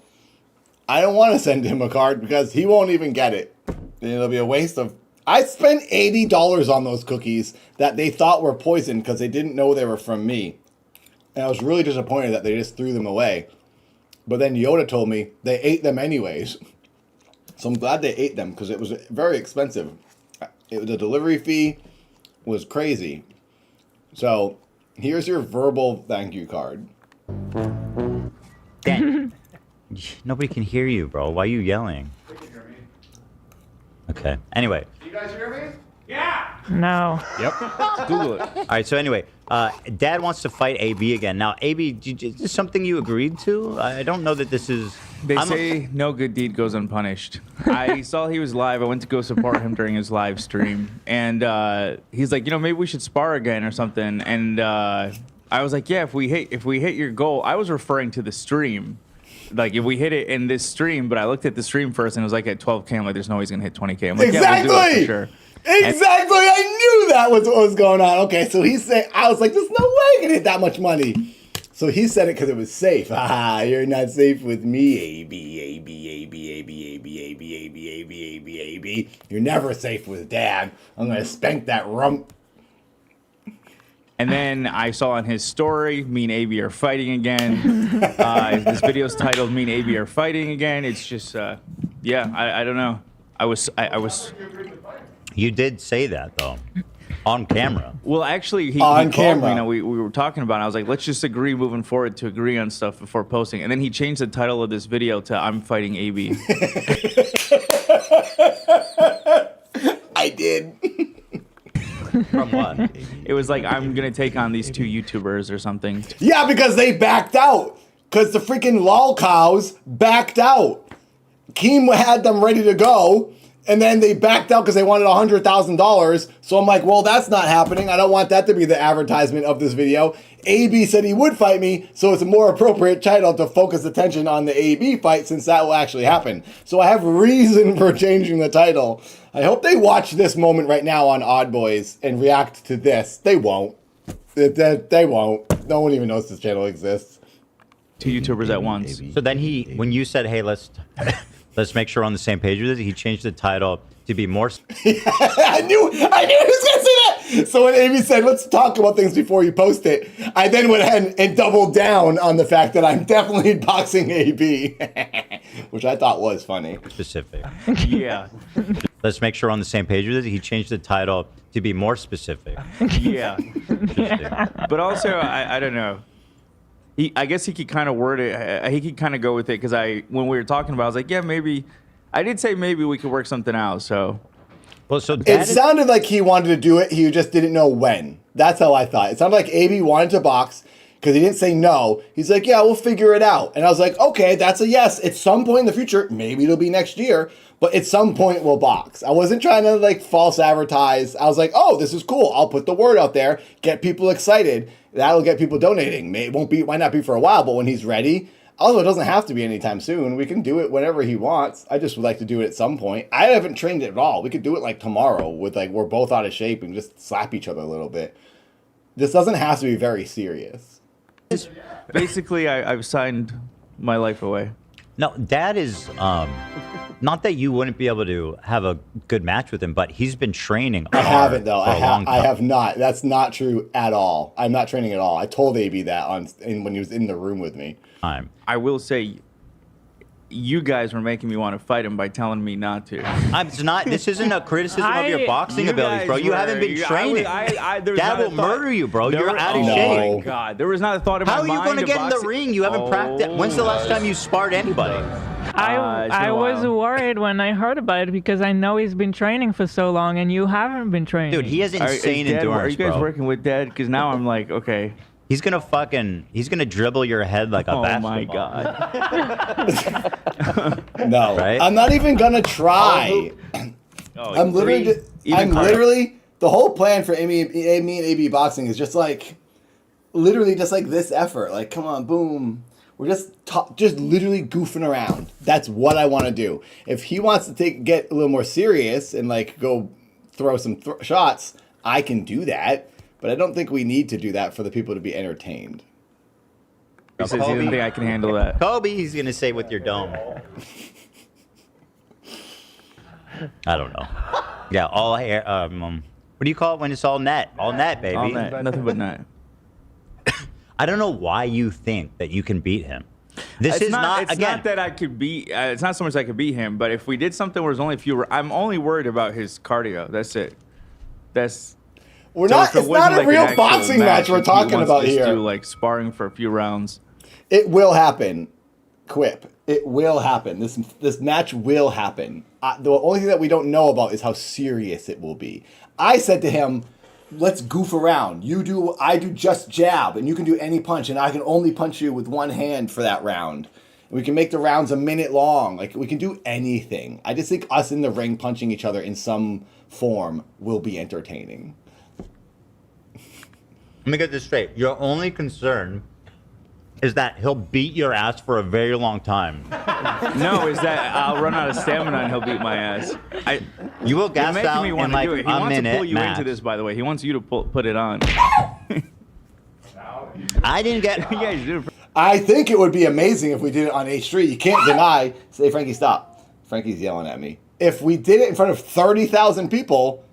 I don't want to send him a card because he won't even get it. And it'll be a waste of... I spent $80 on those cookies that they thought were poisoned because they didn't know they were from me. And I was really disappointed that they just threw them away. But then Yoda told me they ate them anyways. So I'm glad they ate them because it was very expensive. The delivery fee was crazy. So here's your verbal thank you card. Nobody can hear you, bro. Why are you yelling? Okay. Anyway. You guys hear me? No. Yep. Google it. All right. So anyway, Dad wants to fight AB again. Now, AB, is this something you agreed to? I don't know that this is. They say no good deed goes unpunished. I saw he was live. I went to go support him during his live stream, and he's like, maybe we should spar again or something. And I was like, yeah, if we hit your goal. I was referring to the stream. Like, if we hit it in this stream, but I looked at the stream first and it was like at 12K. I'm like, there's no way he's gonna hit 20K. I'm like, exactly. Yeah, we'll do it for sure. Exactly. I knew that was what was going on. Okay, so he said, I was like, there's no way I can hit that much money. So he said it because it was safe. Ah, you're not safe with me, AB, AB, AB, AB, AB, AB, AB, AB, AB, AB. You're never safe with Dad. I'm gonna spank that rump. And then I saw on his story, me and AB are fighting again. This video's titled "Me and AB are fighting again." It's just, yeah, I don't know. I was. You did say that though, on camera. Well, actually, he called me. We were talking about it. I was like, let's just agree moving forward to agree on stuff before posting. And then he changed the title of this video to "I'm fighting AB." I did. From what? It was like, I'm gonna take on these 2 YouTubers or something. Yeah, because they backed out. Because the freaking lol cows backed out. Keem had them ready to go, and then they backed out because they wanted $100,000. So I'm like, well, that's not happening. I don't want that to be the advertisement of this video. AB said he would fight me, so it's a more appropriate title to focus attention on the AB fight since that will actually happen. So I have reason for changing the title. I hope they watch this moment right now on Odd Boys and react to this. They won't. They won't. No one even knows this channel exists. 2 YouTubers at once. So then when you said, hey, let's make sure we're on the same page with it, he changed the title to be more. I knew he was going to say that. So when Amy said, let's talk about things before you post it, I then went ahead and doubled down on the fact that I'm definitely boxing AB, which I thought was funny. Specific. Yeah. Let's make sure we're on the same page with it. He changed the title to be more specific. Yeah. But also, I don't know. I guess he could kind of word it. He could kind of go with it because when we were talking about it, I was like, yeah, maybe. I did say maybe we could work something out. So. Well, so it sounded like he wanted to do it. He just didn't know when. That's how I thought. It sounded like AB wanted to box because he didn't say no. He's like, yeah, we'll figure it out. And I was like, okay, that's a yes. At some point in the future, maybe it'll be next year, but at some point we'll box. I wasn't trying to like false advertise. I was like, oh, this is cool. I'll put the word out there, get people excited. That'll get people donating. It might not be for a while, but when he's ready. Also, it doesn't have to be anytime soon. We can do it whenever he wants. I just would like to do it at some point. I haven't trained it at all. We could do it like tomorrow with like we're both out of shape and just slap each other a little bit. This doesn't have to be very serious. Basically, I've signed my life away. No, Dad is not that you wouldn't be able to have a good match with him, but he's been training. I haven't though. I have not. That's not true at all. I'm not training at all. I told AB that when he was in the room with me. I will say, you guys were making me want to fight him by telling me not to. This isn't a criticism of your boxing abilities, bro. You haven't been training. Dad will murder you, bro. You're out of shape. Oh my God, there was not a thought in my mind. How are you going to get in the ring? You haven't practiced. When's the last time you sparred anybody? I was worried when I heard about it because I know he's been training for so long and you haven't been training. Dude, he has insane endurance, Are you guys bro. working with Dad? Because now I'm like, okay. He's gonna dribble your head like a basketball. Oh my God. No, right? I'm not even gonna try. I'm literally the whole plan for me and AB boxing is just like literally just like this effort. Like, come on, boom. We're just literally goofing around. That's what I want to do. If he wants to get a little more serious and like go throw some shots, I can do that. But I don't think we need to do that for the people to be entertained. He says he doesn't think I can handle that. Kobe, he's going to say with your dome. I don't know. Yeah, all hair. What do you call it when it's all net? All net, baby. All net. Nothing but net. I don't know why you think that you can beat him. It's not that I could beat. It's not so much I could beat him, but if we did something where there's only a few, I'm only worried about his cardio. That's it. It's not a real boxing match we're talking about here. Do like sparring for a few rounds. It will happen. quip. It will happen. This match will happen. The only thing that we don't know about is how serious it will be. I said to him, let's goof around. I do just jab, and you can do any punch, and I can only punch you with one hand for that round. We can make the rounds a minute long. Like, we can do anything. I just think us in the ring punching each other in some form will be entertaining. Let me get this straight. Your only concern is that he'll beat your ass for a very long time. No, is that I'll run out of stamina and he'll beat my ass. You will gas You're making out me in want like to do it. He a wants to minute pull you max. into this, by the way. He wants you to put it on. I didn't get... Yeah, you did it. I think it would be amazing if we did it on H3. You can't deny. Say, Frankie, stop. Frankie's yelling at me. If we did it in front of 30,000 people,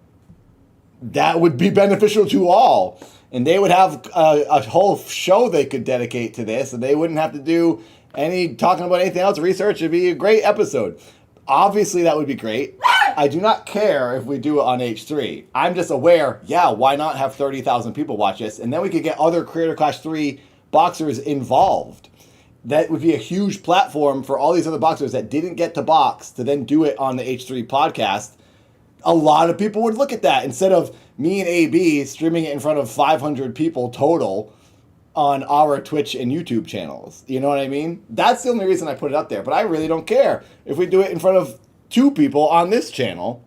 that would be beneficial to all. And they would have a whole show they could dedicate to this, and they wouldn't have to do any talking about anything else. Research. It'd be a great episode. Obviously, that would be great. I do not care if we do it on H3. I'm just aware, why not have 30,000 people watch this? And then we could get other Creator Clash 3 boxers involved. That would be a huge platform for all these other boxers that didn't get to box to then do it on the H3 podcast. A lot of people would look at that instead of me and AB streaming it in front of 500 people total on our Twitch and YouTube channels. You know what I mean? That's the only reason I put it up there. But I really don't care if we do it in front of 2 people on this channel.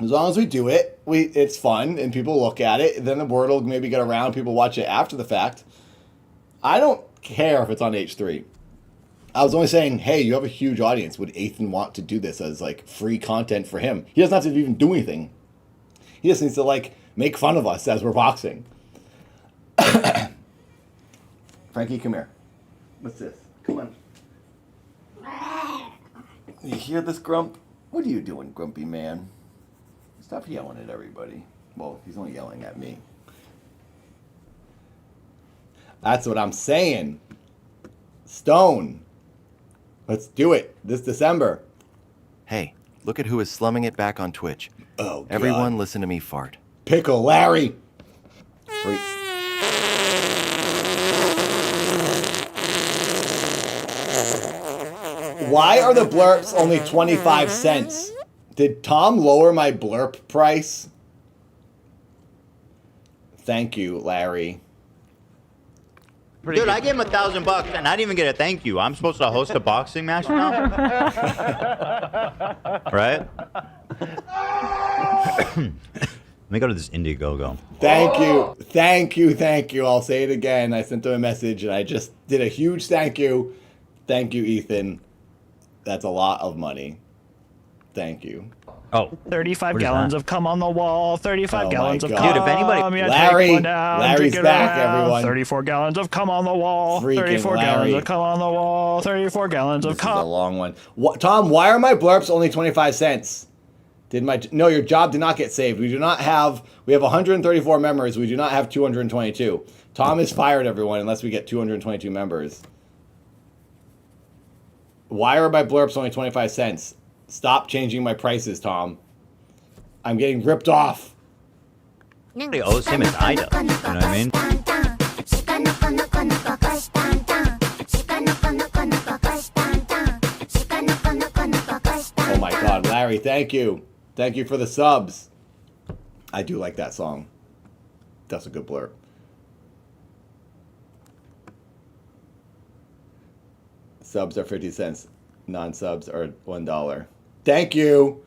As long as we do it, it's fun and people look at it. Then the word will maybe get around. People watch it after the fact. I don't care if it's on H3. I was only saying, hey, you have a huge audience. Would Ethan want to do this as like free content for him? He doesn't have to even do anything. He just needs to like make fun of us as we're boxing. Frankie, come here. What's this? Come on. You hear this, Grump? What are you doing, Grumpy man? Stop yelling at everybody. Well, he's only yelling at me. That's what I'm saying. Stone. Let's do it this December. Hey, look at who is slumming it back on Twitch. Oh, God. Everyone listen to me fart. Pickle Larry. Freak. Why are the blurps only 25 cents? Did Tom lower my blurp price? Thank you, Larry. Dude, I gave him $1,000 and I didn't even get a thank you. I'm supposed to host a boxing match now? Right? Let me go to this Indiegogo. Thank you. Thank you. Thank you. I'll say it again. I sent him a message and I just did a huge thank you. Thank you, Ethan. That's a lot of money. Thank you. Oh, 35 gallons of cum on the wall. 35 gallons of cum. Dude, if anybody, Larry's back, everyone. 34 gallons of cum on the wall. Freaking 34 Larry. gallons of cum on the wall. 34 gallons of This is a cum. long one. Tom, why are my blurps only 25 cents? No, your job did not get saved. We have 134 members. We do not have 222. Tom is fired, everyone, unless we get 222 members. Why are my blurps only 25 cents? Stop changing my prices, Tom. I'm getting ripped off. Nobody owes him his item. You know what I mean? Oh my God, Larry, thank you. Thank you for the subs. I do like that song. That's a good blurb. Subs are 50 cents. Non-subs are $1. Thank you.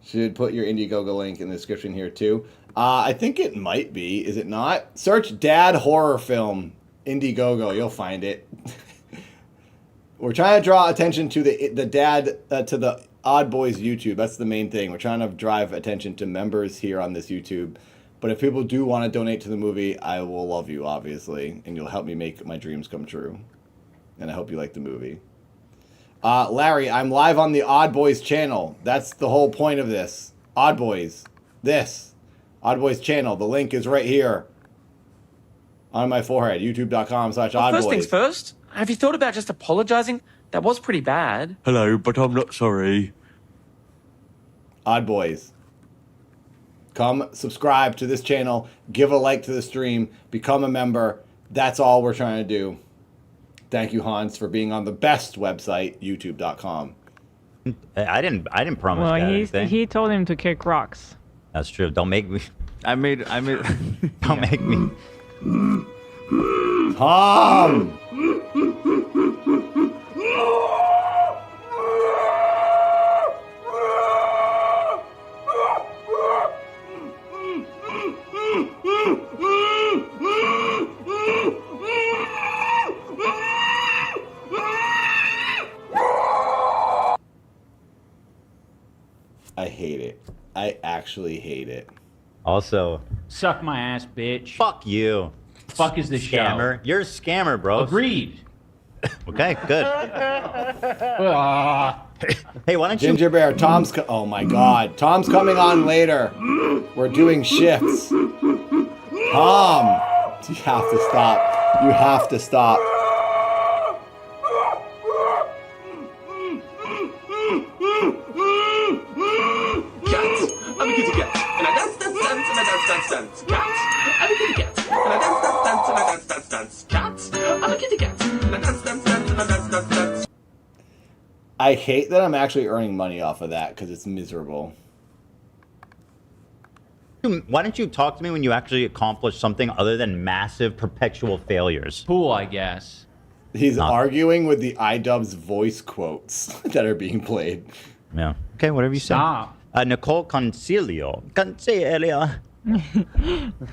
Should put your Indiegogo link in the description here too. I think it might be. Is it not? Search dad horror film Indiegogo. You'll find it. We're trying to draw attention to the dad to the Odd Boys YouTube. That's the main thing. We're trying to drive attention to members here on this YouTube. But if people do want to donate to the movie, I will love you, obviously, and you'll help me make my dreams come true. And I hope you like the movie. Larry, I'm live on the Odd Boys channel. That's the whole point of this. Odd Boys. This. Odd Boys channel. The link is right here. On my forehead. YouTube.com/oddboys. First things first. Have you thought about just apologizing? That was pretty bad. Hello, but I'm not sorry. Odd Boys. Come subscribe to this channel. Give a like to the stream. Become a member. That's all we're trying to do. Thank you, Hans, for being on the best website, YouTube.com. I didn't promise Well, that anything. he told him to kick rocks. That's true. Don't make me. I made. Don't make me. Tom! I hate it. I actually hate it. Also, suck my ass, bitch. Fuck you. Fuck is the Scammer. show. You're a scammer, bro. Agreed. Okay, good. Hey, why don't you... Ginger Bear, Tom's... oh my god. Tom's coming on later. We're doing shifts. Tom! You have to stop. You have to stop. Cats, I'm a kitty cat, and I dance, dance, dance, and I dance, dance, dance. Cats, I'm a kitty cat, and I dance, dance, dance, and I dance, dance, dance. Cats, I'm a kitty cat, and I dance, dance, dance, and I dance, dance, dance. I hate that I'm actually earning money off of that because it's miserable. Why don't you talk to me when you actually accomplish something other than massive perpetual failures? Pool, I guess. He's arguing with the iDubbbz voice quotes that are being played. Yeah. Okay, whatever you say. Stop. Nicole Concilio.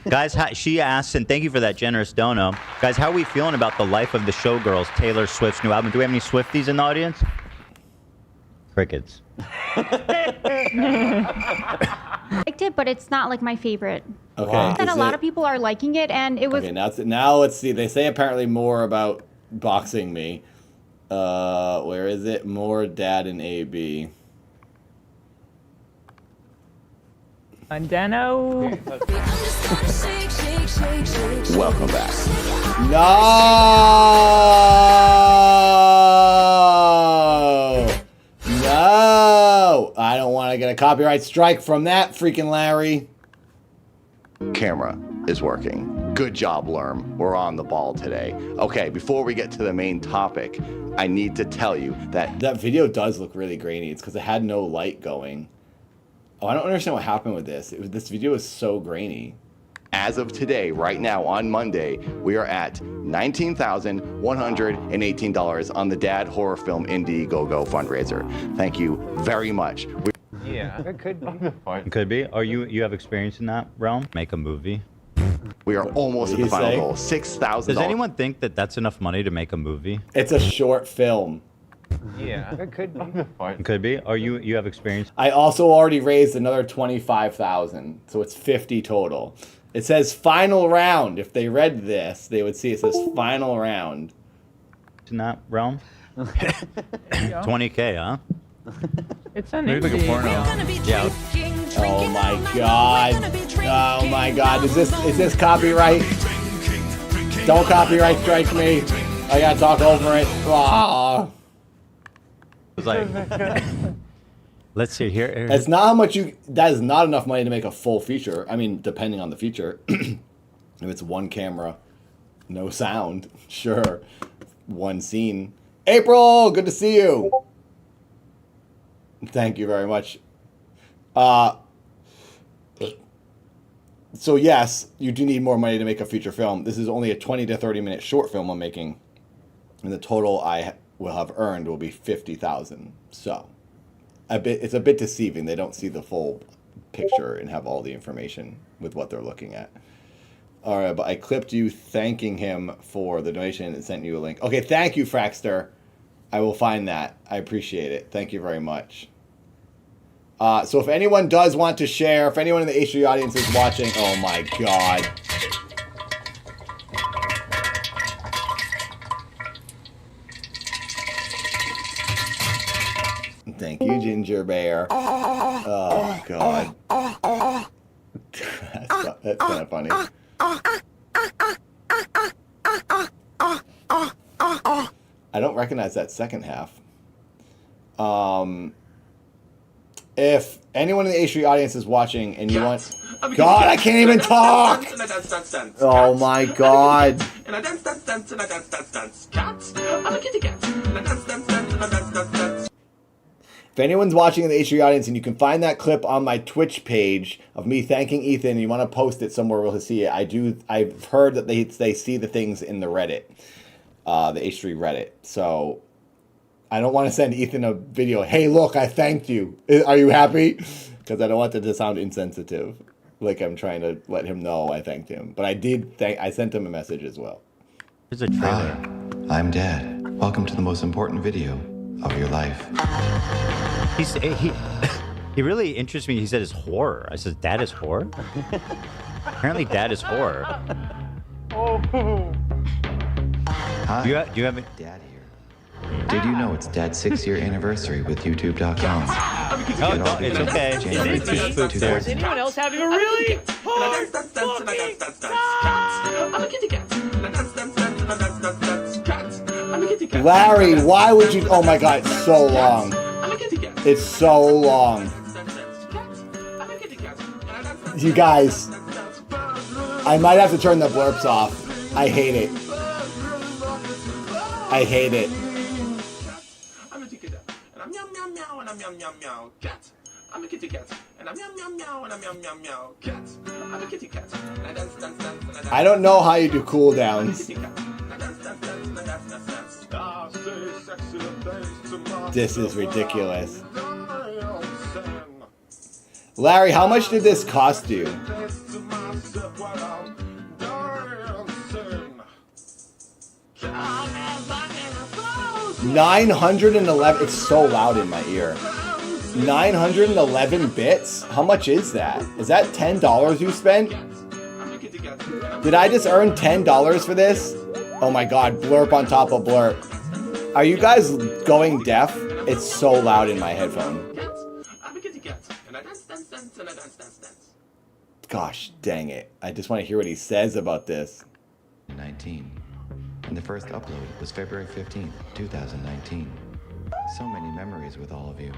Guys, she asks, and thank you for that generous dono. Guys, how are we feeling about the life of the showgirls, Taylor Swift's new album? Do we have any Swifties in the audience? Crickets. Liked it, but it's not like my favorite. Okay. That a lot of people are liking it, and it was. Okay, now let's see. They say apparently more about Boxing Me. Where is it? More Dad and AB. Dano. Welcome back. No! No! I don't want to get a copyright strike from that freaking Larry. Camera is working. Good job, Lerm. We're on the ball today. Okay, before we get to the main topic, I need to tell you that that video does look really grainy. It's because it had no light going. Oh, I don't understand what happened with this. This video is so grainy. As of today, right now on Monday, we are at $19,118 on the Dad Horror Film Indiegogo fundraiser. Thank you very much. Yeah, it could be. It could be. Are you have experience in that realm? Make a movie. We are almost at the final goal. $6,000. Does anyone think that that's enough money to make a movie? It's a short film. Yeah, it could be. It could be. Are you have experience? I also already raised another 25,000, so it's 50 total. It says final round. If they read this, they would see it says final round. In that realm? 20K, huh? It's an Maybe like a porno. Yeah. Oh my god. Oh my god. Is this copyright? Don't copyright strike me. I gotta talk over it. Ah. It's like, let's see here. It's not how much that is not enough money to make a full feature. I mean, depending on the feature. If it's one camera, no sound, sure. One scene. April, good to see you. Thank you very much. So yes, you do need more money to make a feature film. This is only a 20 to 30 minute short film I'm making. And the total I will have earned will be 50,000. So it's a bit deceiving. They don't see the full picture and have all the information with what they're looking at. All right, but I clipped you thanking him for the donation and sent you a link. Okay, thank you, Fraxter. I will find that. I appreciate it. Thank you very much. So if anyone does want to share, if anyone in the H3 audience is watching, oh my god. Thank you, Ginger Bear. Oh god. That's kind of funny. I don't recognize that second half. If anyone in the H3 audience is watching and you want... God, I can't even talk! Oh my God. And I dance, dance, dance, and I dance, dance, dance. Cat, I'm a kitty cat. And I dance, dance, dance, and I dance, dance, dance. If anyone's watching in the H3 audience and you can find that clip on my Twitch page of me thanking Ethan and you want to post it somewhere we'll see it, I've heard that they see the things in the Reddit, the H3 Reddit. So I don't want to send Ethan a video, hey, look, I thanked you. Are you happy? Because I don't want it to sound insensitive. Like I'm trying to let him know I thanked him. But I sent him a message as well. There's a trailer. Hi, I'm Dad. Welcome to the most important video of your life. He really interests me. He said it's horror. I said, Dad is horror? Apparently Dad is horror. Hi. Do you have Dad here. Did you know it's Dad's 6-year anniversary with YouTube.com? No, it's okay. January It's too spooked there. Is anyone else having a really hard Larry, why would you? Oh my God, it's so long. It's so long. You guys, I might have to turn the blurps off. I hate it. I hate it. I'm a kitty cat, and I'm meow meow meow, and I'm meow meow meow. Cat, I'm a kitty cat, and I'm meow meow meow, and I'm meow meow meow. Cat, I'm a kitty cat, and I dance dance dance, and I dance. I don't know how you do cooldowns. This is ridiculous. Larry, how much did this cost you? $911. It's so loud in my ear. 911 bits? How much is that? Is that $10 you spent? Did I just earn $10 for this? Oh my God, blurp on top of blurp. Are you guys going deaf? It's so loud in my headphone. Gosh dang it. I just want to hear what he says about this. 19. And the first upload was February 15th, 2019. So many memories with all of you.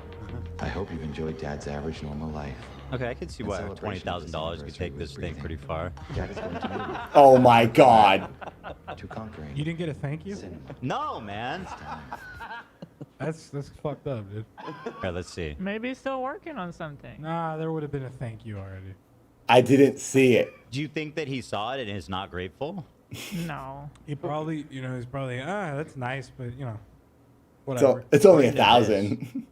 I hope you've enjoyed Dad's average normal life. Okay, I can see why $20,000 could take this thing pretty far. Dad is going to move. Oh my God. To conquering. You didn't get a thank you? No, man. That's fucked up, dude. Alright, let's see. Maybe he's still working on something. Nah, there would have been a thank you already. I didn't see it. Do you think that he saw it and is not grateful? No. He probably, he's probably, that's nice, but, whatever. So it's only 1,000.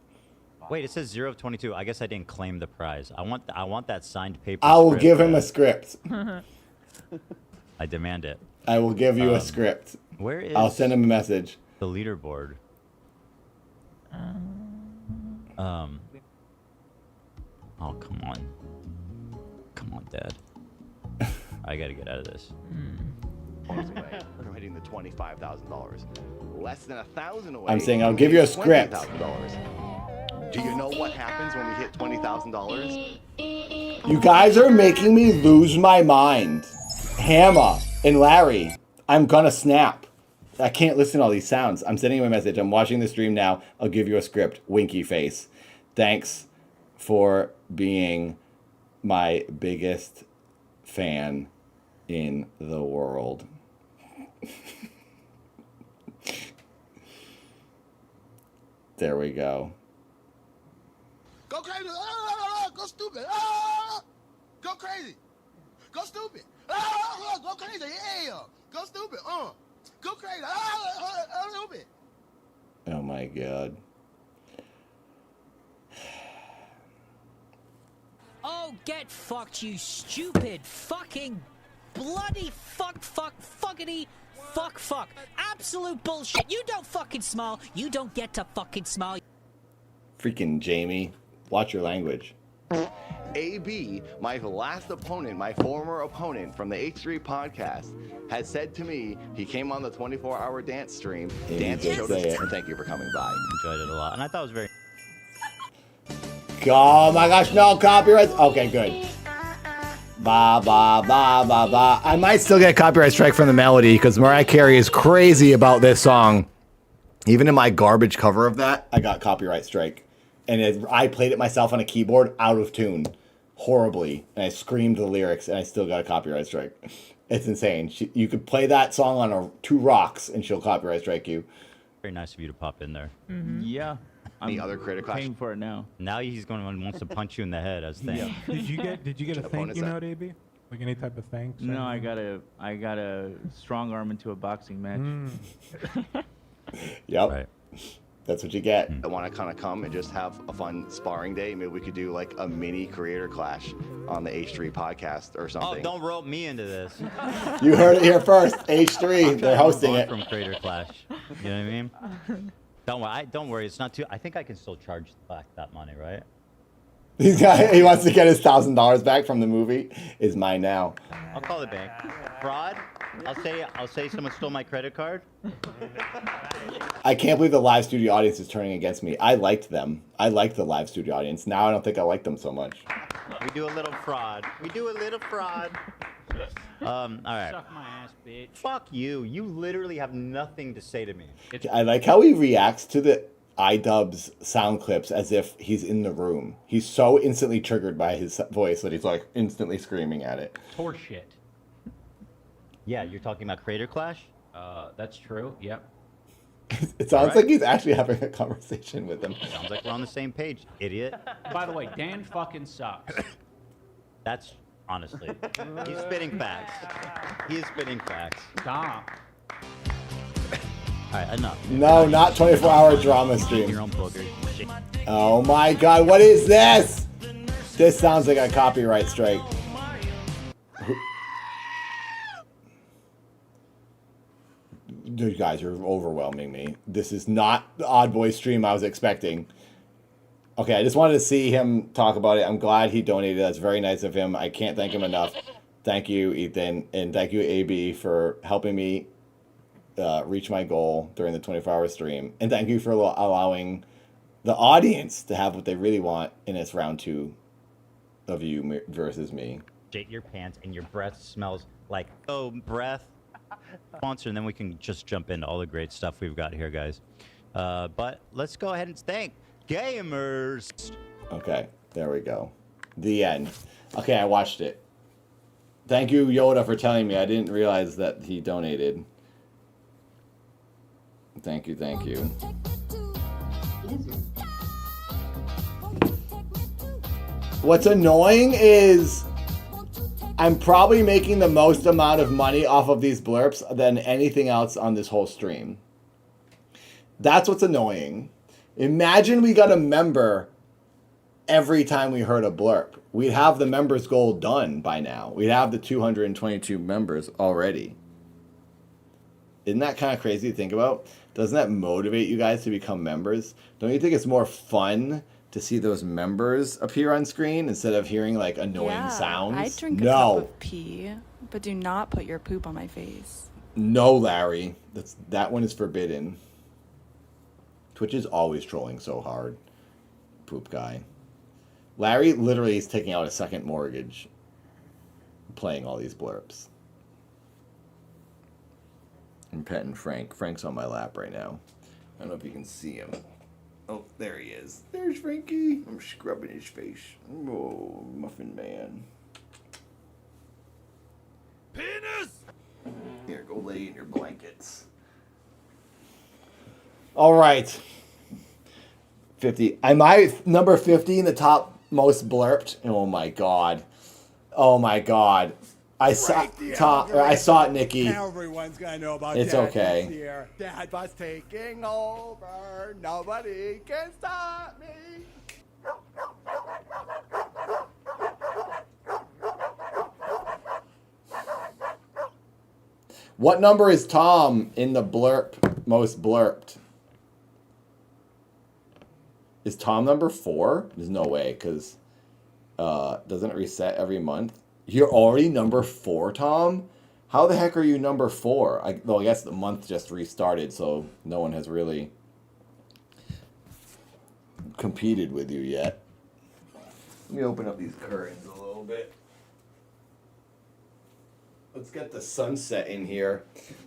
Wait, it says 0 of 22. I guess I didn't claim the prize. I want that signed paper. I will give him a script. I demand it. I will give you a script. Where is? I'll send him a message. The leaderboard. Oh, come on. Come on, Dad. I gotta get out of this. Away from hitting the $25,000. Less than 1,000 away. I'm saying I'll give you a script. $20,000. Do you know what happens when we hit $20,000? You guys are making me lose my mind. Hammer and Larry, I'm gonna snap. I can't listen to all these sounds. I'm sending you a message. I'm watching the stream now. I'll give you a script. Winky face. Thanks for being my biggest fan in the world. There we go. Go crazy. Go stupid. Go crazy. Go stupid. Go crazy. Yeah. Go stupid. Go crazy. Stupid. Oh my God. Oh, get fucked, you stupid fucking bloody fuckity fuck. Absolute bullshit. You don't fucking smile. You don't get to fucking smile. Freaking Jamie. Watch your language. AB, my last opponent, my former opponent from the H3 podcast, has said to me, he came on the 24-hour dance stream. Dance showed us, and thank you for coming by. Enjoyed it a lot, and I thought it was very. Oh my gosh, no copyright. Okay, good. Ba ba ba ba ba. I might still get a copyright strike from the melody because Mariah Carey is crazy about this song. Even in my garbage cover of that, I got copyright strike. and I played it myself on a keyboard out of tune, horribly, and I screamed the lyrics, and I still got a copyright strike. It's insane. You could play that song on 2 rocks, and she'll copyright strike you. Very nice of you to pop in there. Yeah. Any other Creator Clash? Paying for it now. Now he's going to wants to punch you in the head. I was thinking. Did you get a thank you note, AB? Like any type of thanks? No, I got a strong arm into a boxing match. Yep. Right. That's what you get. I want to kind of come and just have a fun sparring day. Maybe we could do like a mini Creator Clash on the H3 podcast or Oh, something. don't rope me into this. You heard it here first. H3, they're hosting it. From Creator Clash. You know what I mean? Don't worry. It's not too. I think I can still charge back that money, right? He wants to get his $1,000 back from the movie. Is mine now. I'll call the bank. Fraud? I'll say someone stole my credit card. I can't believe the live studio audience is turning against me. I liked them. I liked the live studio audience. Now I don't think I like them so much. We do a little fraud. All right. Suck my ass, bitch. Fuck you. You literally have nothing to say to me. I like how he reacts to the iDubbbz sound clips as if he's in the room. He's so instantly triggered by his voice that he's like instantly screaming at it. Horse shit. Yeah, you're talking about Creator Clash? That's true. Yep. It sounds Right. like he's actually having a conversation with him. Sounds like we're on the same page, idiot. By the way, Dan fucking sucks. That's honestly. He's spitting facts. He is spitting facts. Stop. All right, enough. No, not 24-hour drama Your stream. own booger. Oh my god, what is this? This sounds like a copyright strike. You guys are overwhelming me. This is not the Odd Boy stream I was expecting. Okay, I just wanted to see him talk about it. I'm glad he donated. That's very nice of him. I can't thank him enough. Thank you, Ethan, and thank you, AB, for helping me reach my goal during the 24-hour stream. And thank you for allowing the audience to have what they really want in this round 2 of you versus me. Shit your pants and your breath smells like breath. Sponsor, and then we can just jump into all the great stuff we've got here, guys. But let's go ahead and thank gamers. Okay, there we go. The end. Okay, I watched it. Thank you, Yoda, for telling me. I didn't realize that he donated. Thank you, thank you. What's annoying is I'm probably making the most amount of money off of these blurps than anything else on this whole stream. That's what's annoying. Imagine we got a member every time we heard a blurp. We'd have the members goal done by now. We'd have the 222 members already. Isn't that kind of crazy to think about? Doesn't that motivate you guys to become members? Don't you think it's more fun to see those members appear on screen instead of hearing like annoying sounds? I drink a cup of pee, but do not put your poop on my face. No, Larry. That one is forbidden. Twitch is always trolling so hard. Poop guy. Larry literally is taking out a second mortgage playing all these blurps. I'm petting Frank. Frank's on my lap right now. I don't know if you can see him. Oh, there he is. There's Frankie. I'm scrubbing his face. Oh, Muffin Man. Penis! Here, go lay in your blankets. All right. 50. Am I number 50 in the top most blurped? Oh my god. Oh my god. I saw it, Nikki. Everyone's gonna know about It's Dad okay. this year. Dad was taking over. Nobody can stop me. What number is Tom in the most blurped? Is Tom number 4? There's no way, because doesn't it reset every month? You're already number 4, Tom? How the heck are you number 4? I guess the month just restarted, so no one has really competed with you yet. Let me open up these curtains a little bit. Let's get the sunset in here.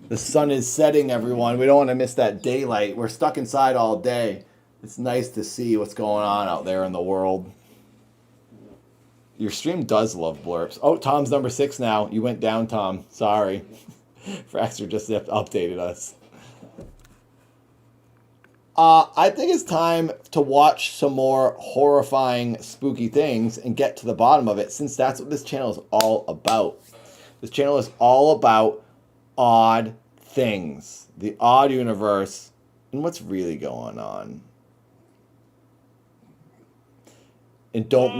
The sun is setting, everyone. We don't want to miss that daylight. We're stuck inside all day. It's nice to see what's going on out there in the world. Your stream does love blurps. Oh, Tom's number 6 now. You went down, Tom. Sorry. Fraxter just updated us. I think it's time to watch some more horrifying, spooky things and get to the bottom of it, since that's what this channel is all about. This channel is all about odd things, the odd universe, and what's really going on. And don't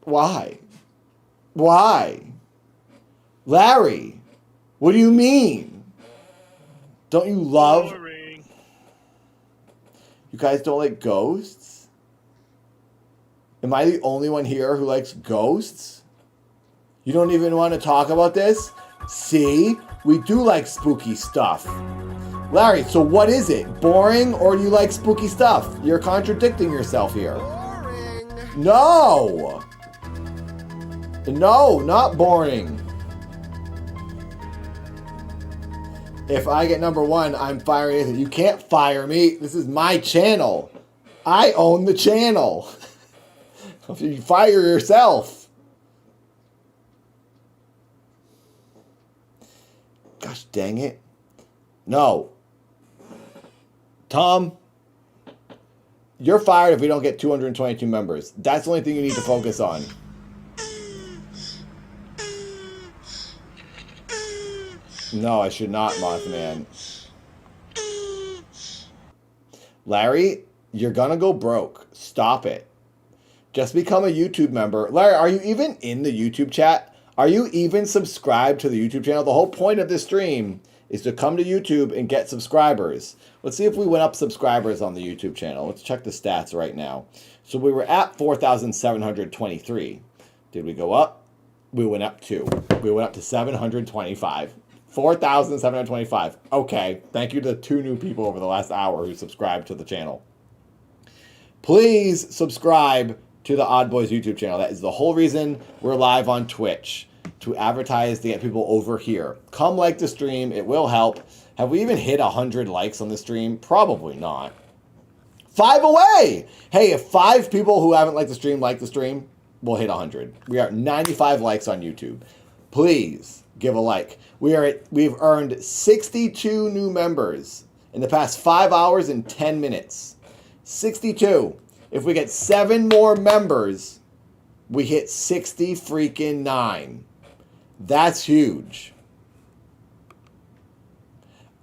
Why? Why? Larry, what do you mean? Don't you love... You guys don't like ghosts? Am I the only one here who likes ghosts? You don't even want to talk about this? See? We do like spooky stuff. Larry, so what is it? Boring, or do you like spooky stuff? You're contradicting yourself here. Boring. No! No, not boring. If I get number 1, I'm firing Nathan. You can't fire me. This is my channel. I own the channel. You fire yourself. Gosh dang it. No. Tom, you're fired if we don't get 222 members. That's the only thing you need to focus on. No, I should not, Mothman. Larry, you're gonna go broke. Stop it. Just become a YouTube member. Larry, are you even in the YouTube chat? Are you even subscribed to the YouTube channel? The whole point of this stream is to come to YouTube and get subscribers. Let's see if we went up subscribers on the YouTube channel. Let's check the stats right now. So we were at 4,723. Did we go up? We went up 2. We went up to 725. 4,725. Okay. Thank you to 2 new people over the last hour who subscribed to the channel. Please subscribe to the Odd Boys YouTube channel. That is the whole reason we're live on Twitch, to advertise, to get people over here. Come like the stream. It will help. Have we even hit 100 likes on the stream? Probably not. 5 away. Hey, if 5 people who haven't liked the stream like the stream, we'll hit 100. We are at 95 likes on YouTube. Please give a like. We've earned 62 new members in the past 5 hours and 10 minutes. 62. If we get 7 more members, we hit 60 freaking 9. That's huge.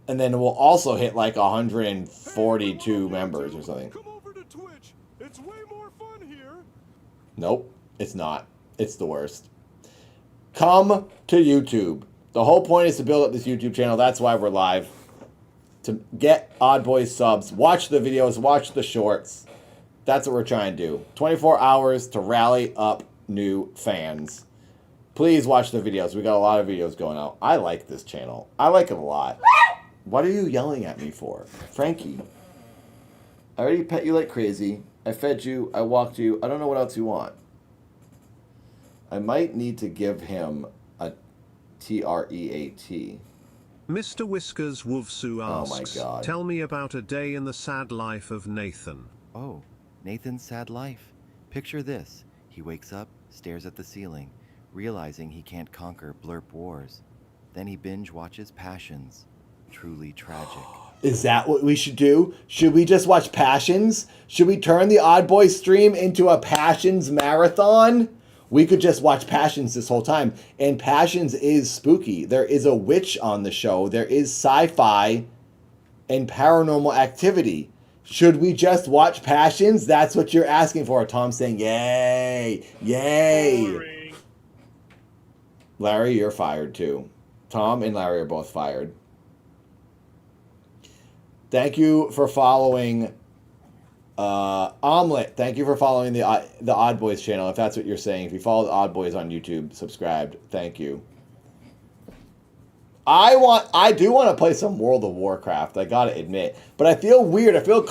And then we'll also hit like 142 members or something. Come over to Twitch. It's way more fun here. Nope, it's not. It's the worst. Come to YouTube. The whole point is to build up this YouTube channel. That's why we're live. To get Odd Boys subs. Watch the videos. Watch the shorts. That's what we're trying to do. 24 hours to rally up new fans. Please watch the videos. We got a lot of videos going out. I like this channel. I like it a lot. What are you yelling at me for? Frankie. I already pet you like crazy. I fed you. I walked you. I don't know what else you want. I might need to give him a TREAT. Mr. Whiskers Wolfsu asks, oh my God. Tell me about a day in the sad life of Nathan. Oh, Nathan's sad life. Picture this. He wakes up, stares at the ceiling, realizing he can't conquer Blurp Wars. Then he binge watches Passions. Truly tragic. Is that what we should do? Should we just watch Passions? Should we turn the Odd Boys stream into a Passions marathon? We could just watch Passions this whole time. And Passions is spooky. There is a witch on the show. There is sci-fi and paranormal activity. Should we just watch Passions? That's what you're asking for. Tom's saying, yay, yay. Boring. Larry, you're fired too. Tom and Larry are both fired. Thank you for following Omelet. Thank you for following the Odd Boys channel, if that's what you're saying. If you follow the Odd Boys on YouTube, subscribed. Thank you. I do want to play some World of Warcraft, I gotta admit. But I feel weird. I feel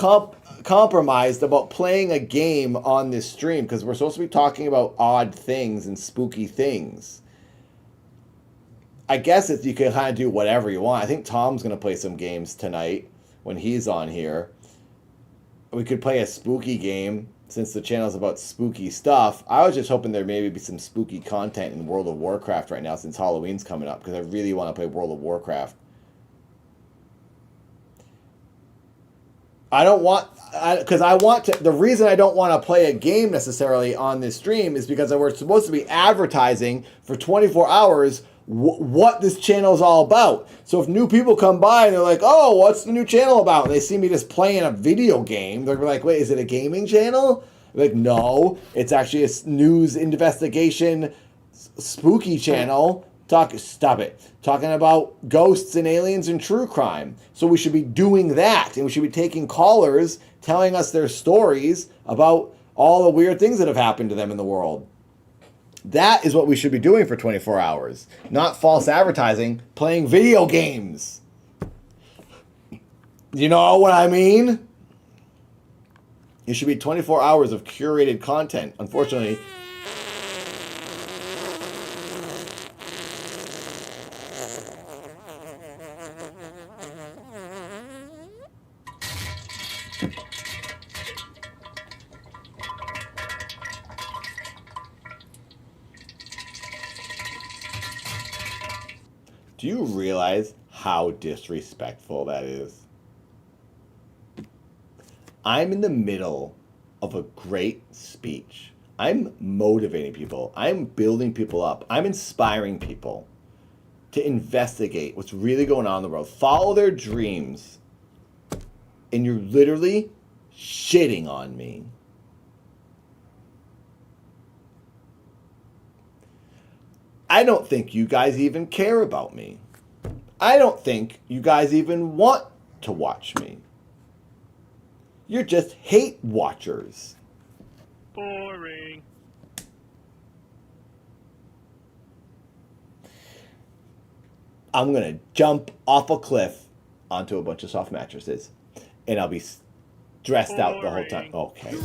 compromised about playing a game on this stream, because we're supposed to be talking about odd things and spooky things. I guess you can kind of do whatever you want. I think Tom's going to play some games tonight. when he's on here. We could play a spooky game since the channel's about spooky stuff. I was just hoping there maybe be some spooky content in World of Warcraft right now since Halloween's coming up, because I really want to play World of Warcraft. I don't want, because I want to, the reason I don't want to play a game necessarily on this stream is because we're supposed to be advertising for 24 hours what this channel is all about. So if new people come by and they're like, oh, what's the new channel about? And they see me just playing a video game. They're like, wait, is it a gaming channel? I'm like, no, it's actually a news investigation spooky channel. Stop it. Talking about ghosts and aliens and true crime. So we should be doing that. And we should be taking callers telling us their stories about all the weird things that have happened to them in the world. That is what we should be doing for 24 hours. Not false advertising, playing video games. You know what I mean? It should be 24 hours of curated content. Unfortunately, do you realize how disrespectful that is? I'm in the middle of a great speech. I'm motivating people. I'm building people up. I'm inspiring people to investigate what's really going on in the world. Follow their dreams. And you're literally shitting on me. I don't think you guys even care about me. I don't think you guys even want to watch me. You're just hate watchers. Boring. I'm going to jump off a cliff onto a bunch of soft mattresses, and I'll be stressed out the whole time. Okay.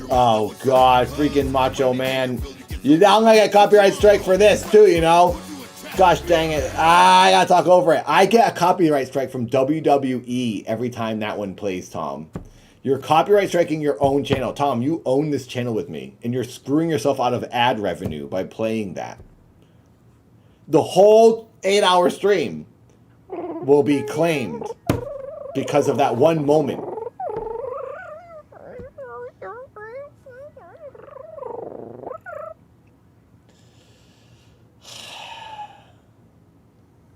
Oh, God. Freaking Macho Man. I'm going to get copyright strike for this, too, you know? Gosh dang it. I got to talk over it. I get a copyright strike from WWE every time that one plays, Tom. You're copyright striking your own channel. Tom, you own this channel with me, and you're screwing yourself out of ad revenue by playing that. The whole 8-hour stream will be claimed because of that one moment.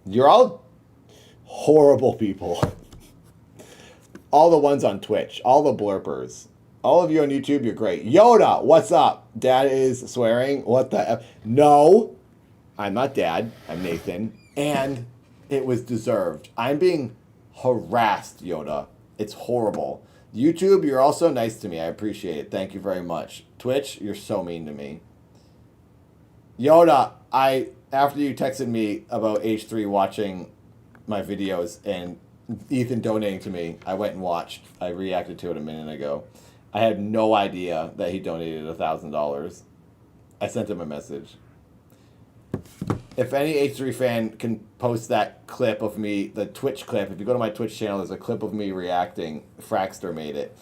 You're all horrible people. All the ones on Twitch, all the blurpers, all of you on YouTube, you're great. Yoda, what's up? Dad is swearing. What the F? No, I'm not Dad. I'm Nathan. And it was deserved. I'm being harassed, Yoda. It's horrible. YouTube, you're also nice to me. I appreciate it. Thank you very much. Twitch, you're so mean to me. Yoda, after you texted me about H3 watching my videos and Ethan donating to me, I went and watched. I reacted to it a minute ago. I had no idea that he donated $1,000. I sent him a message. If any H3 fan can post that clip of me, the Twitch clip, if you go to my Twitch channel, there's a clip of me reacting. Fraxter made it,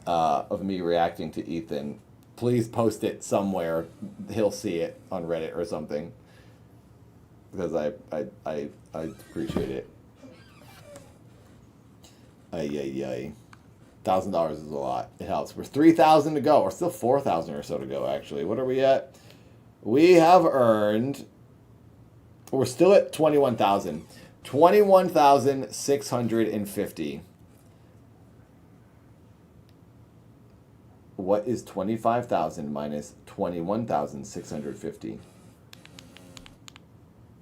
of me reacting to Ethan. Please post it somewhere. He'll see it on Reddit or something. Because I appreciate it. $1,000 is a lot. It helps. We're 3,000 to go. We're still 4,000 or so to go, actually. What are we at? We have earned... We're still at 21,000. 21,650. What is 25,000 minus 21,650?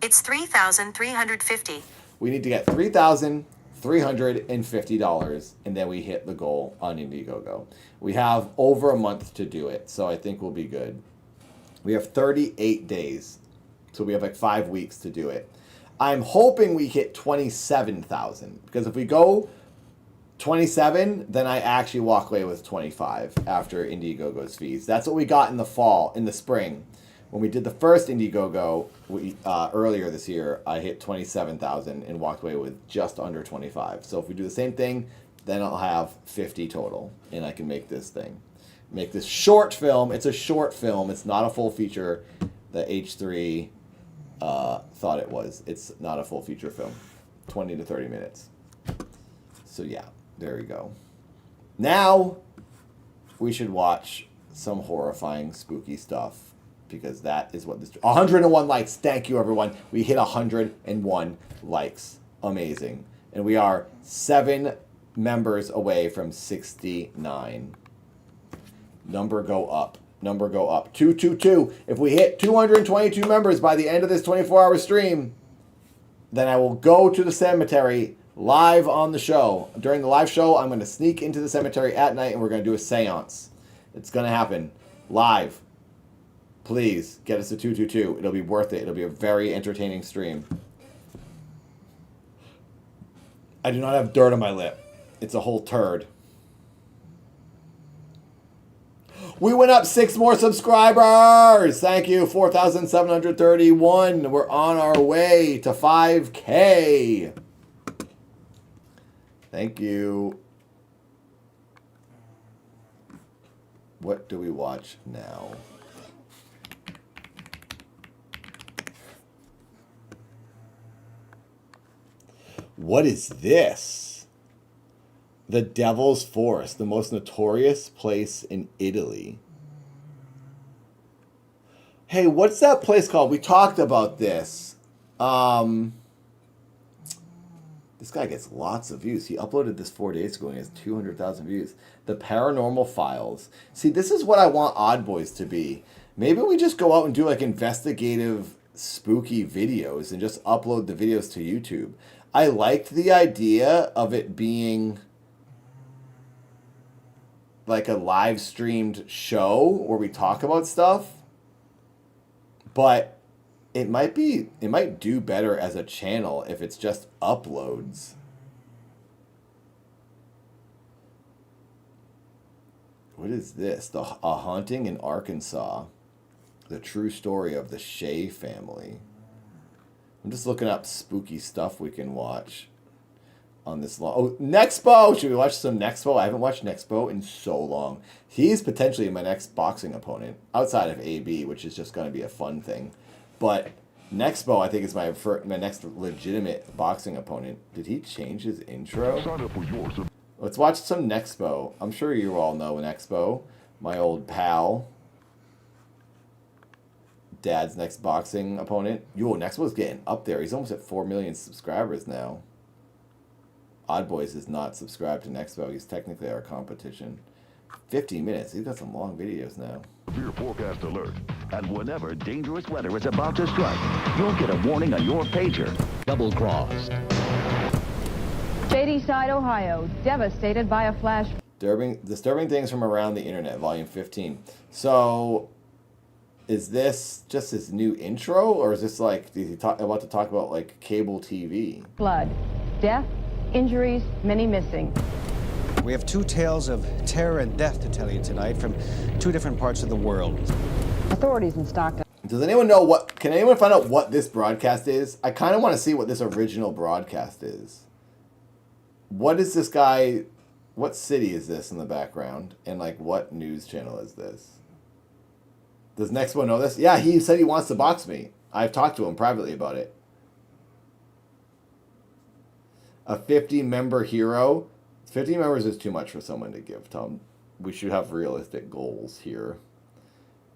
It's 3,350. We need to get $3,350, and then we hit the goal on Indiegogo. We have over a month to do it, so I think we'll be good. We have 38 days, so we have like 5 weeks to do it. I'm hoping we hit 27,000, because if we go 27, then I actually walk away with 25 after Indiegogo's fees. That's what we got in the fall, in the spring. When we did the first Indiegogo earlier this year, I hit 27,000 and walked away with just under 25. So if we do the same thing, then I'll have 50 total, and I can make this thing. Make this short film. It's a short film. It's not a full feature. The H3 thought it was. It's not a full feature film. 20 to 30 minutes. So yeah, there we go. Now, we should watch some horrifying, spooky stuff. Because that is what this... 101 likes. Thank you, everyone. We hit 101 likes. Amazing. And we are 7 members away from 69. Number go up. Number go up. 222. If we hit 222 members by the end of this 24-hour stream, then I will go to the cemetery live on the show. During the live show, I'm going to sneak into the cemetery at night, and we're going to do a seance. It's going to happen live. Please get us to 222. It'll be worth it. It'll be a very entertaining stream. I do not have dirt on my lip. It's a whole turd. We went up 6 more subscribers. Thank you. 4,731. We're on our way to 5K. Thank you. What do we watch now? What is this? The Devil's Forest, the most notorious place in Italy. Hey, what's that place called? We talked about this. This guy gets lots of views. He uploaded this 4 days ago and he has 200,000 views. The Paranormal Files. See, this is what I want Odd Boys to be. Maybe we just go out and do like investigative, spooky videos and just upload the videos to YouTube. I liked the idea of it being like a live streamed show where we talk about stuff, but it might do better as a channel if it's just uploads. What is this? A Haunting in Arkansas. The true story of the Shea family. I'm just looking up spooky stuff we can watch on this long. Oh, Nexpo! Should we watch some Nexpo? I haven't watched Nexpo in so long. He's potentially my next boxing opponent, outside of AB, which is just going to be a fun thing. But Nexpo, I think, is my next legitimate boxing opponent. Did he change his intro? Let's watch some Nexpo. I'm sure you all know Nexpo, my old pal. Dad's next boxing opponent. Yo, Nexpo's getting up there. He's almost at 4 million subscribers now. Odd Boys is not subscribed to Nexpo. He's technically our competition. 50 minutes. He's got some long videos now. Severe forecast alert. And whenever dangerous weather is about to strike, you'll get a warning on your pager. Double crossed. Shadyside, Ohio, devastated by a flash. Disturbing things from around the internet, volume 15. So, is this just his new intro, or is this like, is he about to talk about like cable TV? Flood, death, injuries, many missing. We have 2 tales of terror and death to tell you tonight from 2 different parts of the world. Authorities in Stockton. Does anyone know what? Can anyone find out what this broadcast is? I kind of want to see what this original broadcast is. What is this guy? What city is this in the background? And like, what news channel is this? Does Nexpo know this? Yeah, he said he wants to box me. I've talked to him privately about it. A 50-member hero. 50 members is too much for someone to give, Tom. We should have realistic goals here.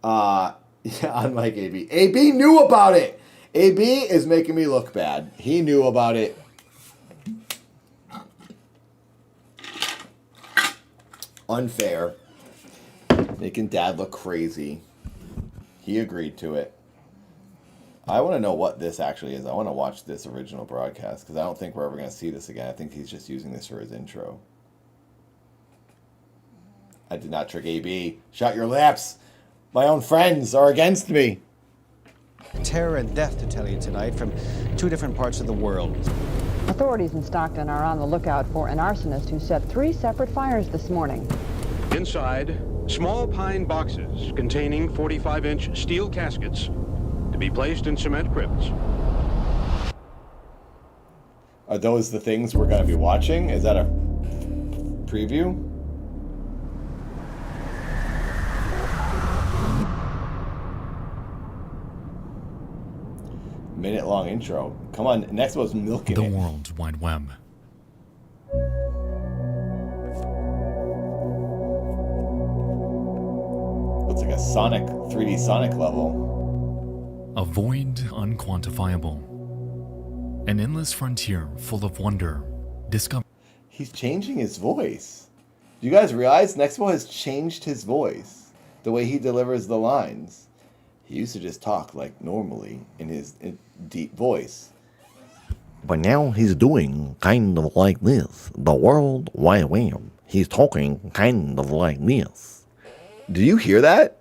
Yeah, unlike AB. AB knew about it! AB is making me look bad. He knew about it. Unfair. Making Dad look crazy. He agreed to it. I want to know what this actually is. I want to watch this original broadcast because I don't think we're ever going to see this again. I think he's just using this for his intro. I did not trick AB. Shut your lips. My own friends are against me. Terror and death to tell you tonight from 2 different parts of the world. Authorities in Stockton are on the lookout for an arsonist who set 3 separate fires this morning. Inside, Small pine boxes containing 45-inch steel caskets to be placed in cement crypts. Are those the things we're going to be watching? Is that a preview? Minute-long intro. Come on, next one's milking The it. World Wide Web. Looks like a Sonic, 3D Sonic level. A void unquantifiable. An endless frontier full of wonder, discovery. He's changing his voice. Do you guys realize Nexpo has changed his voice? The way he delivers the lines. He used to just talk like normally in his deep voice. But now he's doing kind of like this. The World Wide Web. He's talking kind of like this. Do you hear that?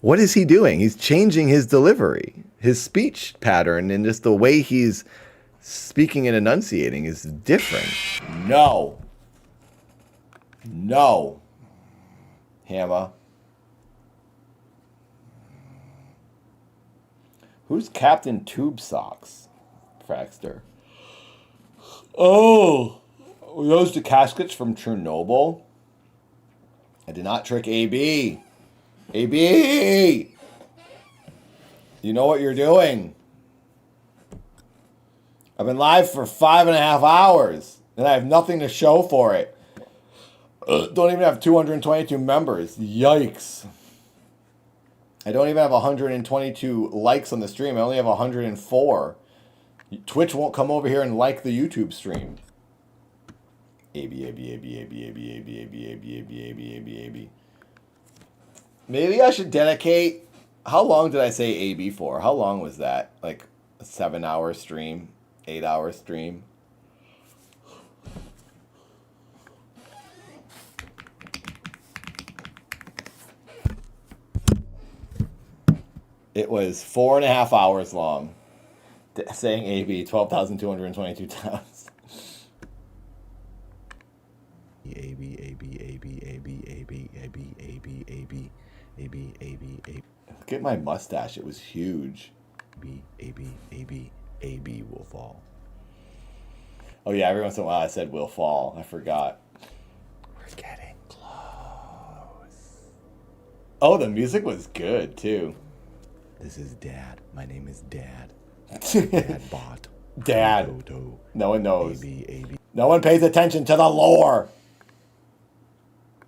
What is he doing? He's changing his delivery. His speech pattern and just the way he's speaking and enunciating is different. No. No. Hammer. Who's Captain Tube Socks? Fraxter. Oh. Were those the caskets from Chernobyl? I did not trick AB. AB! You know what you're doing. I've been live for 5.5 hours, and I have nothing to show for it. Don't even have 222 members. Yikes. I don't even have 122 likes on the stream. I only have 104. Twitch won't come over here and like the YouTube stream. AB, AB, AB, AB, AB, AB, AB, AB, AB, AB, AB, AB. Maybe I should dedicate... How long did I say AB for? How long was that? Like a 7-hour stream? 8-hour stream? It was 4.5 hours long. Saying AB 12,222 times. AB, AB, AB, AB, AB, AB, AB, AB, AB, AB, AB. Look at my mustache. It was huge. AB, AB, AB, AB will fall. Oh yeah, every once in a while I said will fall. I forgot. We're getting close. Oh, the music was good too. This is Dad. My name is Dad. Dad bot. Dad. No one knows. AB, AB. No one pays attention to the lore.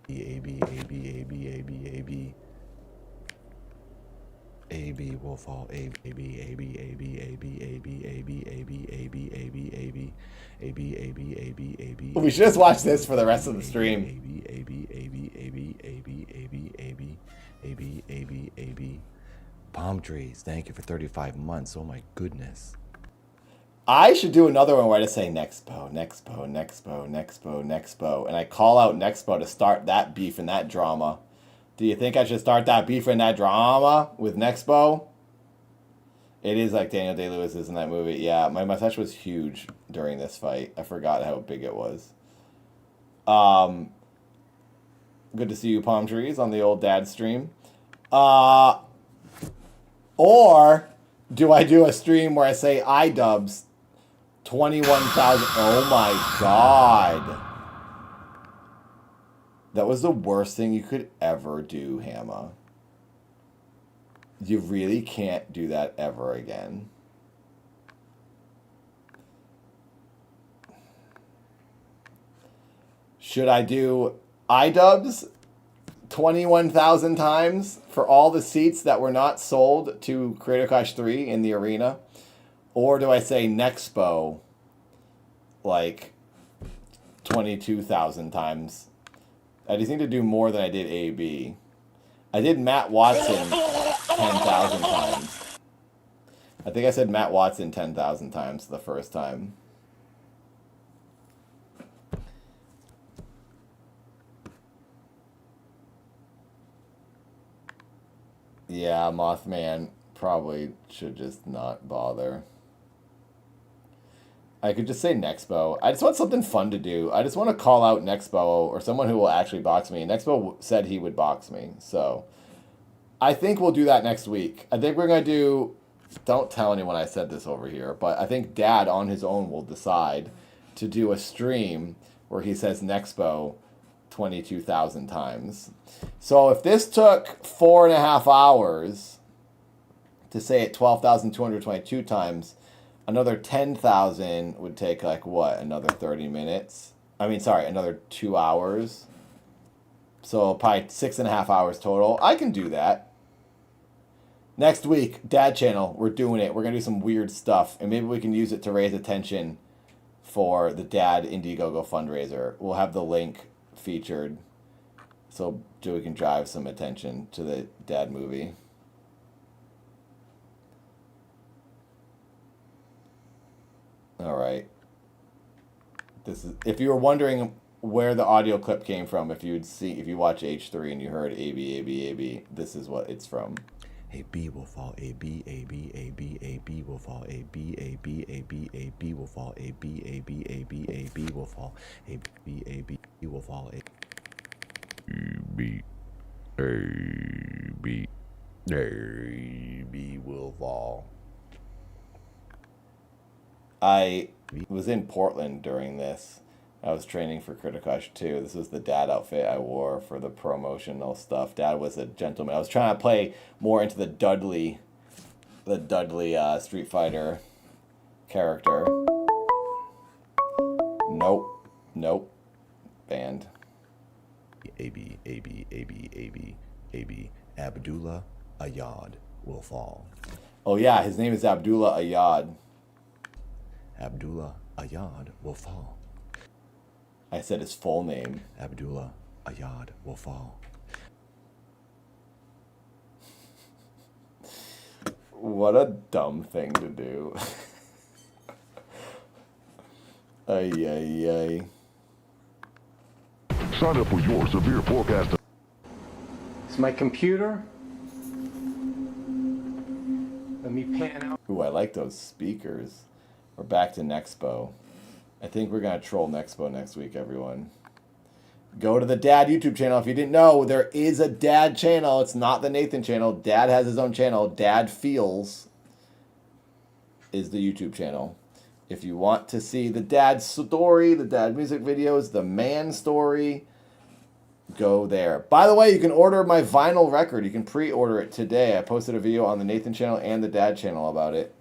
AB, AB, AB, AB, AB. AB will fall. AB, AB, AB, AB, AB, AB, AB, AB, AB, AB, AB, AB, AB, AB, AB. We should just watch this for the rest of the stream. AB, AB, AB, AB, AB, AB, AB, AB, AB, AB. Palm trees. Thank you for 35 months. Oh my goodness. I should do another one where I just say Nexpo, Nexpo, Nexpo, Nexpo, Nexpo, and I call out Nexpo to start that beef and that drama. Do you think I should start that beef and that drama with Nexpo? It is like Daniel Day-Lewis is in that movie. Yeah, my mustache was huge during this fight. I forgot how big it was. Good to see you, Palm Trees, on the old dad stream. Or do I do a stream where I say iDubbbz 21,000? Oh my god. That was the worst thing you could ever do, Hammer. You really can't do that ever again. Should I do iDubbbz 21,000 times for all the seats that were not sold to Creator Clash 3 in the arena? Or do I say Nexpo like 22,000 times? I just need to do more than I did AB. I did Matt Watson 10,000 times. I think I said Matt Watson 10,000 times the first time. Yeah, Mothman probably should just not bother. I could just say Nexpo. I just want something fun to do. I just want to call out Nexpo or someone who will actually box me. Nexpo said he would box me, so I think we'll do that next week. I think we're going to do, don't tell anyone I said this over here, but I think Dad on his own will decide to do a stream where he says Nexpo 22,000 times. So if this took 4.5 hours to say it 12,222 times, another 10,000 would take like what? Another 30 minutes? I mean, sorry, another 2 hours. So probably 6.5 hours total. I can do that. Next week, Dad Channel, we're doing it. We're going to do some weird stuff, and maybe we can use it to raise attention for the Dad Indiegogo fundraiser. We'll have the link featured so we can drive some attention to the Dad movie. All right. This is, if you were wondering where the audio clip came from, if you watch H3 and you heard AB, this is what it's from. A B will fall, A B will fall, A B will fall, A B will fall, A B will fall, A B will fall. I was in Portland during this. I was training for Criticush 2. This was the Dad outfit I wore for the promotional stuff. Dad was a gentleman. I was trying to play more into the Dudley Street Fighter character. Nope. Banned. AB, Abdullah Ayad will fall. Oh yeah, his name is Abdullah Ayad. Abdullah Ayad will fall. I said his full name. Abdullah Ayad will fall. What a dumb thing to do. Ay. Sign up for your severe forecast. It's my computer. Let me pan out. Ooh, I like those speakers. We're back to Nexpo. I think we're going to troll Nexpo next week, everyone. Go to the Dad YouTube channel. If you didn't know, there is a Dad channel. It's not the Nathan channel. Dad has his own channel. Dad Feels is the YouTube channel. If you want to see the Dad story, the Dad music videos, the man story, go there. By the way, you can order my vinyl record. You can pre-order it today. I posted a video on the Nathan channel and the Dad channel about it.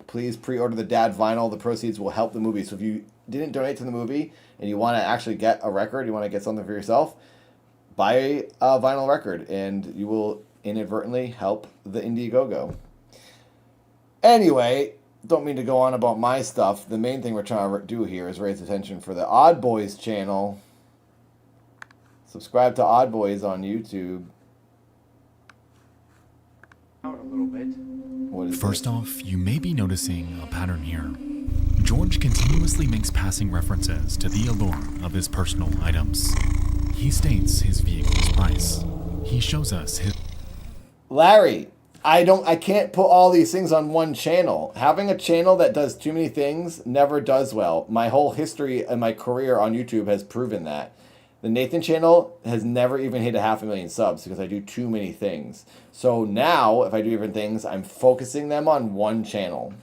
Please pre-order the Dad vinyl. The proceeds will help the movie. So if you didn't donate to the movie and you want to actually get a record, you want to get something for yourself, buy a vinyl record and you will inadvertently help the Indiegogo. Anyway, don't mean to go on about my stuff. The main thing we're trying to do here is raise attention for the Odd Boys channel. Subscribe to Odd Boys on YouTube. Out a little bit. First off, you may be noticing a pattern here. George continuously makes passing references to the allure of his personal items. He states his vehicle's price. He shows us his... Larry, I can't put all these things on one channel. Having a channel that does too many things never does well. My whole history and my career on YouTube has proven that. The Nathan channel has never even hit 500,000 subs because I do too many things. So now, if I do different things, I'm focusing them on one channel.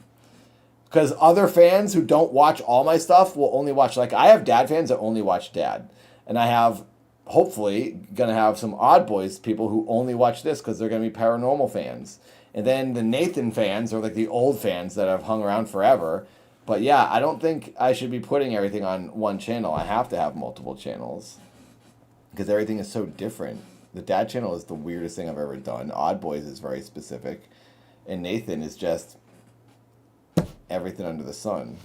Because other fans who don't watch all my stuff will only watch, like, I have Dad fans that only watch Dad. And I have, hopefully, going to have some Odd Boys people who only watch this because they're going to be paranormal fans. And then the Nathan fans are like the old fans that have hung around forever. But yeah, I don't think I should be putting everything on one channel. I have to have multiple channels. Because everything is so different. The Dad channel is the weirdest thing I've ever done. Odd Boys is very specific. And Nathan is just everything under the sun.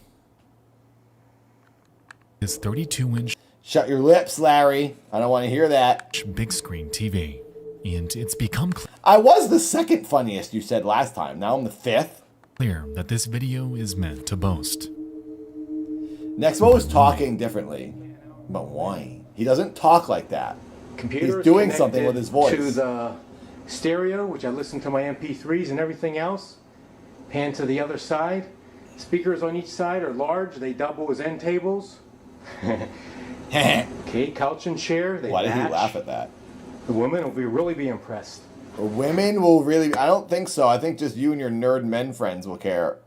His 32-inch... Shut your lips, Larry. I don't want to hear that. ...big screen TV. And it's become I was the second funniest you said last time. Now I'm the fifth. Clear that this video is meant to boast. Nexpo is talking differently. But why? He doesn't talk like that. Computer He's doing something with his voice. To the stereo, which I listen to my MP3s and everything else. Pan to the other side. Speakers on each side are large. They double as end tables. Okay, couch and chair. They Why did he match. laugh at that? The women will really be impressed. Women will really... I don't think so. I think just you and your nerd men friends will care.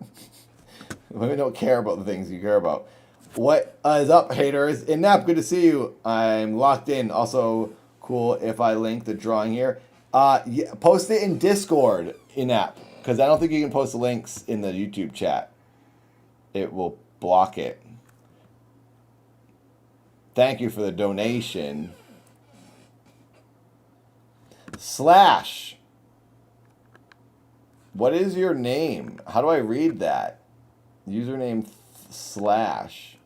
Women don't care about the things you care about. What is up, haters? Inap, good to see you. I'm locked in. Also, cool if I link the drawing here. Yeah, post it in Discord, Inap, because I don't think you can post the links in the YouTube chat. It will block it. Thank you for the donation. Slash. What is your name? How do I read that? Username slash.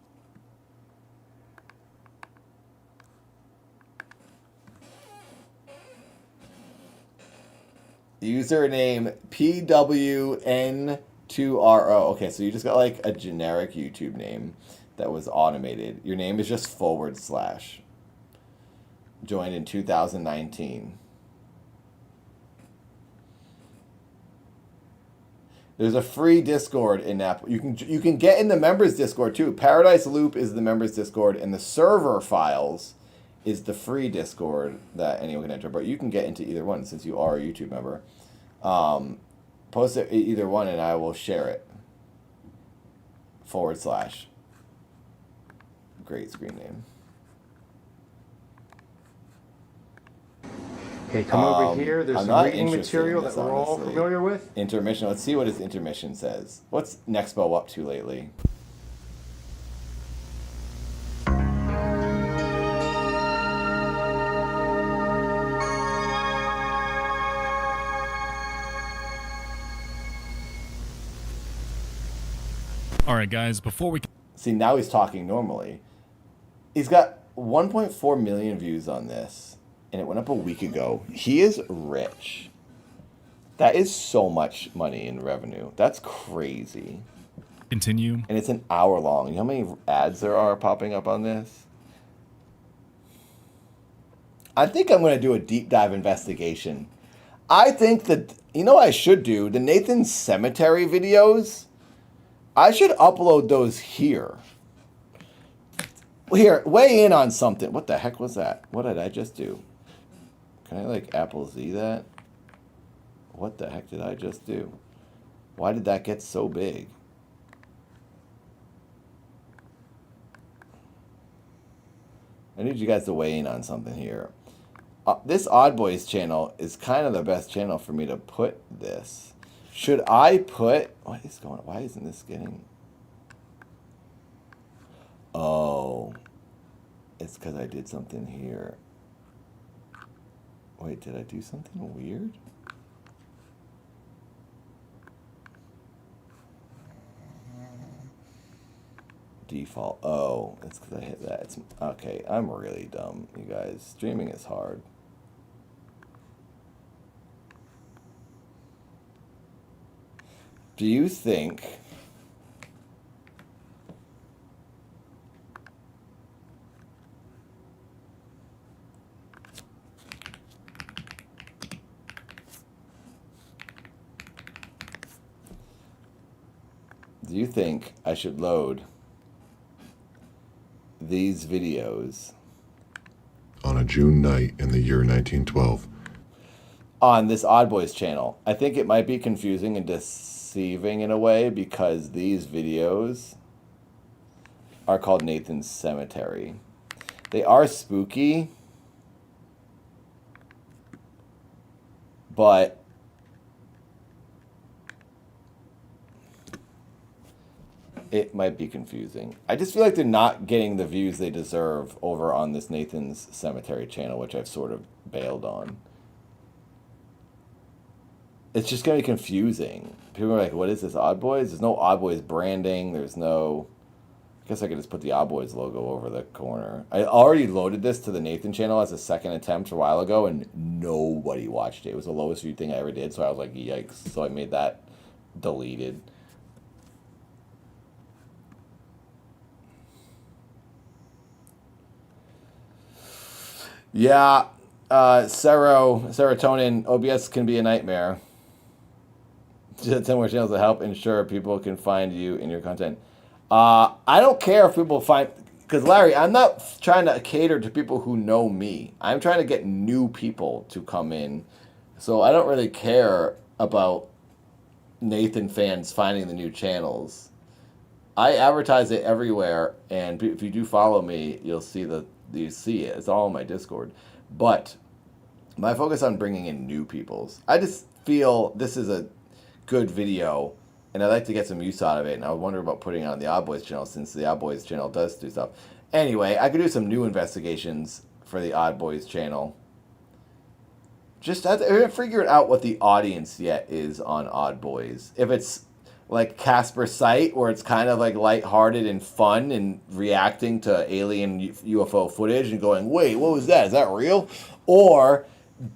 Username PWN2RO. Okay, so you just got like a generic YouTube name that was automated. Your name is just /. Joined in 2019. There's a free Discord in Apple. You can get in the members Discord too. Paradise Loop is the members Discord, and the server files is the free Discord that anyone can enter. But you can get into either one since you are a YouTube member. Post it either one, and I will share it. /. Great screen name. Okay, come over here. There's I'm some not reading interested material in this, that we're all honestly. familiar with. Intermission. Let's see what his intermission says. What's Nexpo up to lately? All right, guys, before we... See, now he's talking normally. He's got 1.4 million views on this, and it went up a week ago. He is rich. That is so much money in revenue. That's crazy. Continue. And it's an hour long. You know how many ads there are popping up on this? I think I'm going to do a deep dive investigation. I think that, you know what I should do? The Nathan Cemetery videos, I should upload those here. Here, weigh in on something. What the heck was that? What did I just do? Can I like Apple Z that? What the heck did I just do? Why did that get so big? I need you guys to weigh in on something here. This Odd Boys channel is kind of the best channel for me to put this. Should I put... What is going on? Why isn't this getting... Oh. It's because I did something here. Wait, did I do something weird? Default. Oh, it's because I hit that. It's okay. I'm really dumb, you guys. Streaming is hard. Do you think I should load these videos on a June night in the year 1912 on this Odd Boys channel? I think it might be confusing and deceiving in a way because these videos are called Nathan's Cemetery. They are spooky, but it might be confusing. I just feel like they're not getting the views they deserve over on this Nathan's Cemetery channel, which I've sort of bailed on. It's just going to be confusing. People are like, what is this, Odd Boys? There's no Odd Boys branding. There's no... I guess I could just put the Odd Boys logo over the corner. I already loaded this to the Nathan channel as a second attempt a while ago, and nobody watched it. It was the lowest viewed thing I ever did, so I was like, yikes. So I made that deleted. Yeah, serotonin, OBS can be a nightmare. similar channels to help ensure people can find you in your content. I don't care if people find, because Larry, I'm not trying to cater to people who know me. I'm trying to get new people to come in. So I don't really care about Nathan fans finding the new channels. I advertise it everywhere, and if you do follow me, you'll see it. It's all on my Discord. But my focus on bringing in new peoples. I just feel this is a good video, and I'd like to get some use out of it. And I wonder about putting it on the Odd Boys channel, since the Odd Boys channel does do stuff. Anyway, I could do some new investigations for the Odd Boys channel. Just I haven't figured out what the audience yet is on Odd Boys. If it's like Casper Sight, where it's kind of like lighthearted and fun and reacting to alien UFO footage and going, wait, what was that? Is that real? Or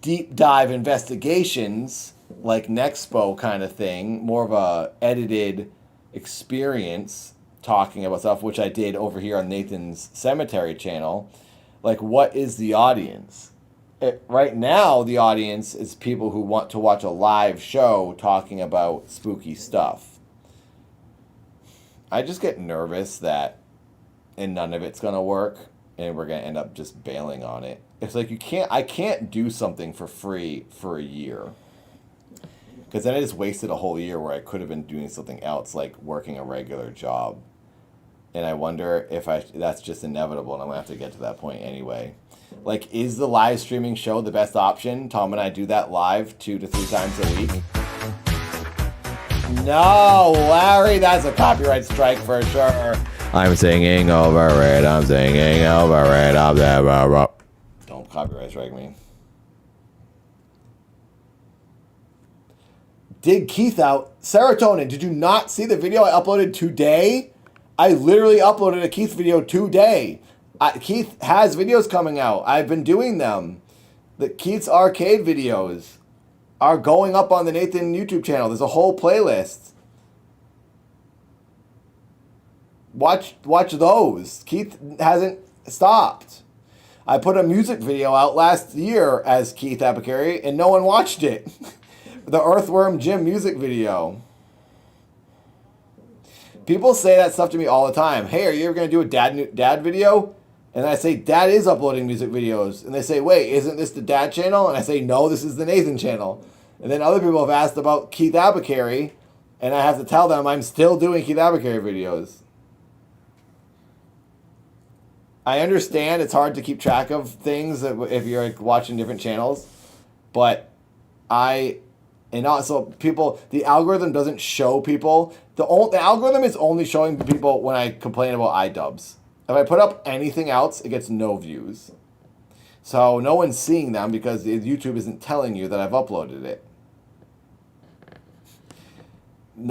deep dive investigations like Nexpo kind of thing, more of a edited experience talking about stuff, which I did over here on Nathan's Cemetery channel. Like, what is the audience? Right now, the audience is people who want to watch a live show talking about spooky stuff. I just get nervous that none of it's going to work, and we're going to end up just bailing on it. It's like I can't do something for free for a year. Because then I just wasted a whole year where I could have been doing something else, like working a regular job. And I wonder if that's just inevitable, and I'm going to have to get to that point anyway. Like, is the live streaming show the best option? Tom and I do that live 2 to 3 times a week. No, Larry, that's a copyright strike for sure. I'm singing over it. I'm singing over it. Don't copyright strike me. Dig Keith out. Serotonin, did you not see the video I uploaded today? I literally uploaded a Keith video today. Keith has videos coming out. I've been doing them. The Keith's arcade videos are going up on the Nathan YouTube channel. There's a whole playlist. Watch those. Keith hasn't stopped. I put a music video out last year as Keith Apicary, and no one watched it. The Earthworm Jim music video. People say that stuff to me all the time. Hey, are you ever going to do a dad video? And I say, Dad is uploading music videos. And they say, wait, isn't this the Dad channel? And I say, no, this is the Nathan channel. And then other people have asked about Keith Apicary, and I have to tell them I'm still doing Keith Apicary videos. I understand it's hard to keep track of things if you're like watching different channels, but and also people, the algorithm doesn't show people. The algorithm is only showing people when I complain about iDubbbz. If I put up anything else, it gets no views. So no one's seeing them because YouTube isn't telling you that I've uploaded it.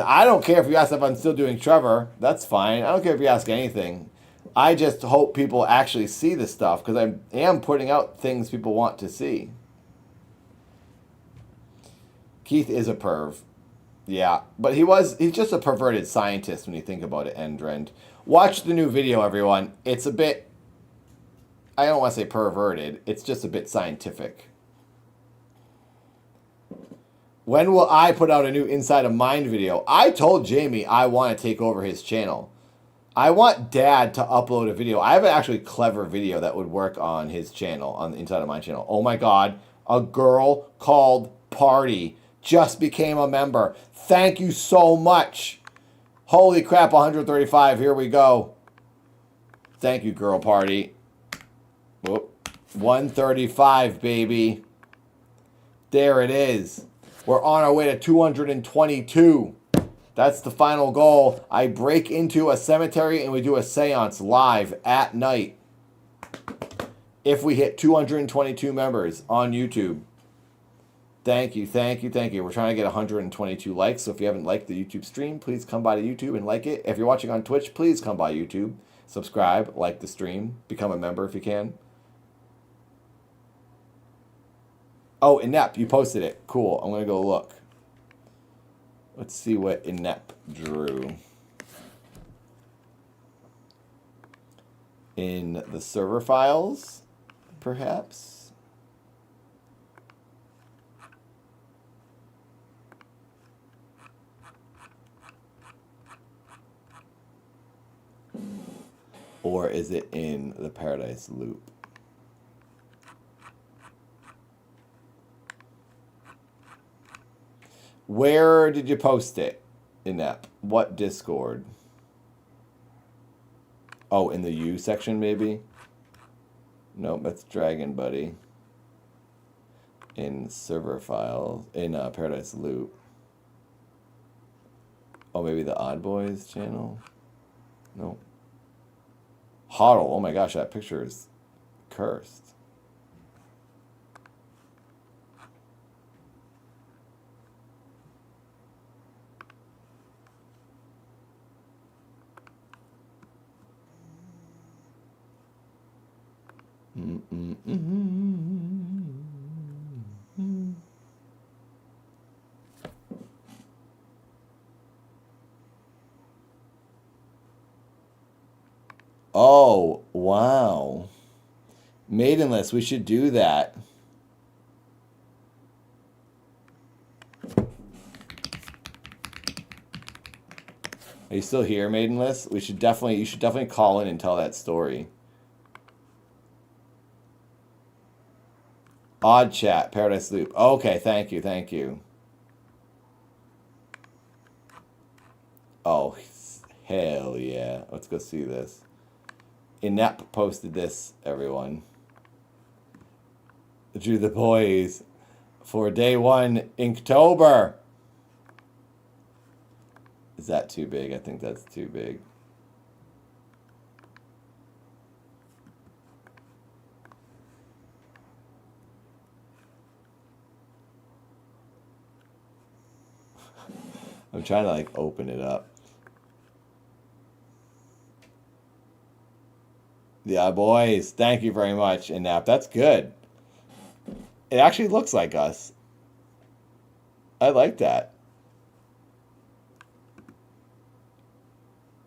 I don't care if you ask if I'm still doing Trevor. That's fine. I don't care if you ask anything. I just hope people actually see this stuff because I am putting out things people want to see. Keith is a perv. Yeah, but he's just a perverted scientist when you think about it, Endrend. Watch the new video, everyone. It's a bit, I don't want to say perverted, it's just a bit scientific. When will I put out a new Inside of Mind video? I told Jamie I want to take over his channel. I want Dad to upload a video. I have an actually clever video that would work on his channel, on the Inside of Mind channel. Oh my God, a girl called Party just became a member. Thank you so much. Holy crap, 135. Here we go. Thank you, Girl Party. Whoop. 135, baby. There it is. We're on our way to 222. That's the final goal. I break into a cemetery and we do a seance live at night. If we hit 222 members on YouTube. Thank you, thank you, thank you. We're trying to get 122 likes, so if you haven't liked the YouTube stream, please come by to YouTube and like it. If you're watching on Twitch, please come by YouTube. Subscribe, like the stream, become a member if you can. Oh, Inept, you posted it. Cool, I'm going to go look. Let's see what Inept drew. In the server files, perhaps? Or is it in the Paradise Loop? Where did you post it? In that? What Discord? Oh, in the U section maybe? Nope, that's Dragon Buddy. In server files. In Paradise Loop. Oh, maybe the Odd Boys channel? Nope. Hoddle. Oh my gosh, that picture is cursed. Oh, wow. Maidenless, we should do that. Are you still here, Maidenless? You should definitely call in and tell that story. Odd Chat, Paradise Loop. Okay, thank you, thank you. Oh, hell yeah. Let's go see this. Inept posted this, everyone. Drew the boys for day 1 Inktober. Is that too big? I think that's too big. I'm trying to like open it up. Yeah, boys. Thank you very much, Inept. That's good. It actually looks like us. I like that.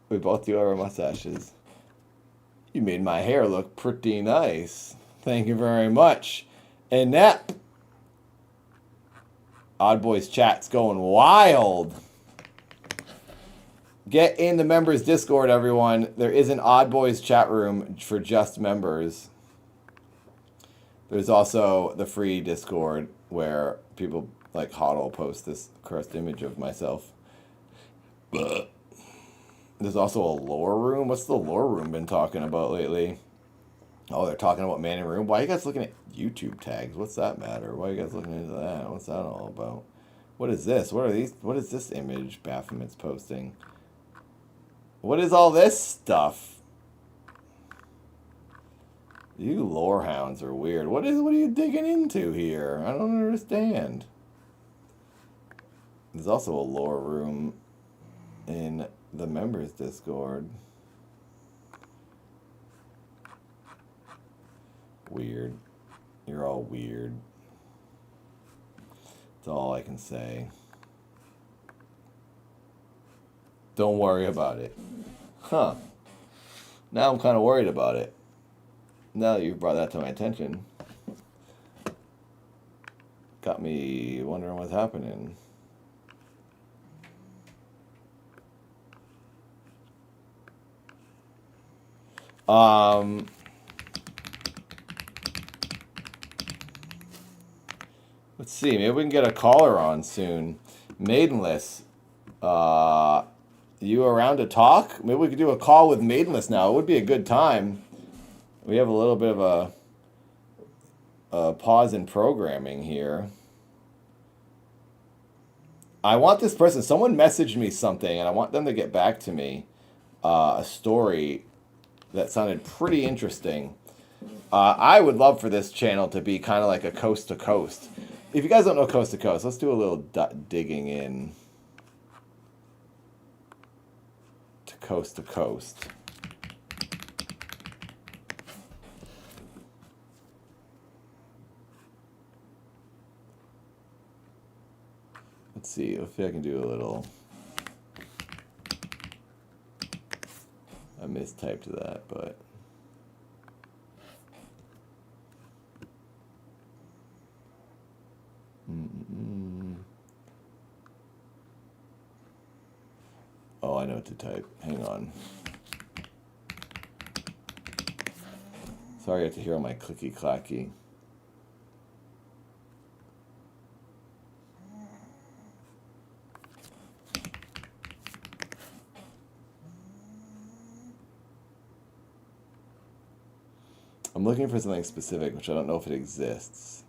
We both do our mustaches. You made my hair look pretty nice. Thank you very much. Inept. Odd Boys chat's going wild. Get in the members Discord, everyone. There is an Odd Boys chat room for just members. There's also the free Discord where people like Hoddle post this cursed image of myself. There's also a lore room. What's the lore room been talking about lately? Oh, they're talking about Man in Room. Why are you guys looking at YouTube tags? What's that matter? Why are you guys looking into that? What's that all about? What is this? What are these? What is this image Baphomet's posting? What is all this stuff? You lore hounds are weird. What are you digging into here? I don't understand. There's also a lore room in the members Discord. Weird. You're all weird. That's all I can say. Don't worry about it. Huh. Now I'm kind of worried about it. Now that you've brought that to my attention. Got me wondering what's happening. Let's see. Maybe we can get a caller on soon. Maidenless. You around to talk? Maybe we could do a call with Maidenless now. It would be a good time. We have a little bit of a pause in programming here. I want this person. Someone messaged me something, and I want them to get back to me. A story that sounded pretty interesting. I would love for this channel to be kind of like a coast to coast. If you guys don't know coast to coast, let's do a little digging in. Coast to coast. Let's see if I can do a little. I mistyped that, but. Oh, I know what to type. Hang on. Sorry I have to hear all my clicky clacky. I'm looking for something specific, which I don't know if it exists.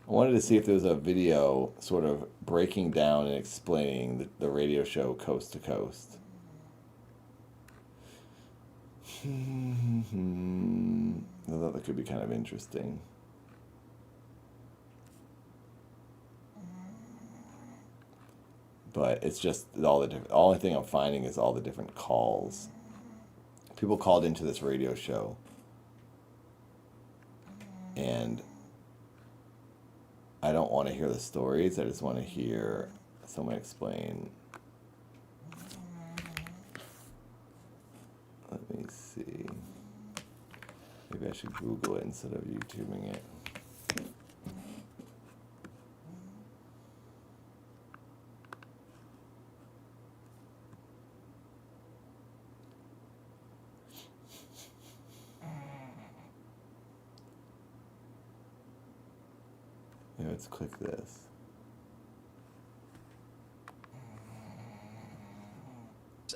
I wanted to see if there was a video sort of breaking down and explaining the radio show Coast to Coast. I thought that could be kind of interesting. But it's just all the different. The only thing I'm finding is all the different calls. People called into this radio show, and I don't want to hear the stories. I just want to hear someone explain. Let me see. Maybe I should Google it instead of YouTubing it. Yeah, let's click this.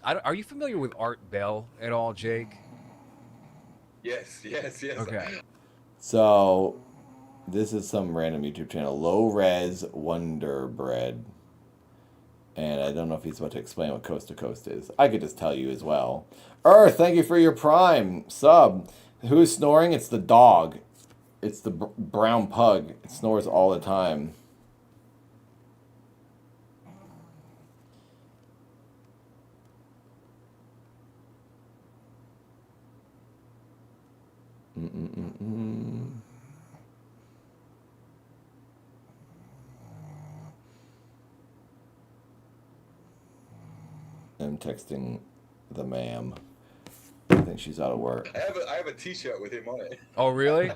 Are you familiar with Art Bell at all, Jake? Yes. Okay. So, this is some random YouTube channel, Low Res Wonder Bread. And I don't know if he's about to explain what Coast to Coast is. I could just tell you as well. Earth, thank you for your Prime sub. Who's snoring? It's the dog. It's the brown pug. It snores all the time. I'm texting the ma'am. I think she's out of work. I have a T-shirt with him on it. Oh, really?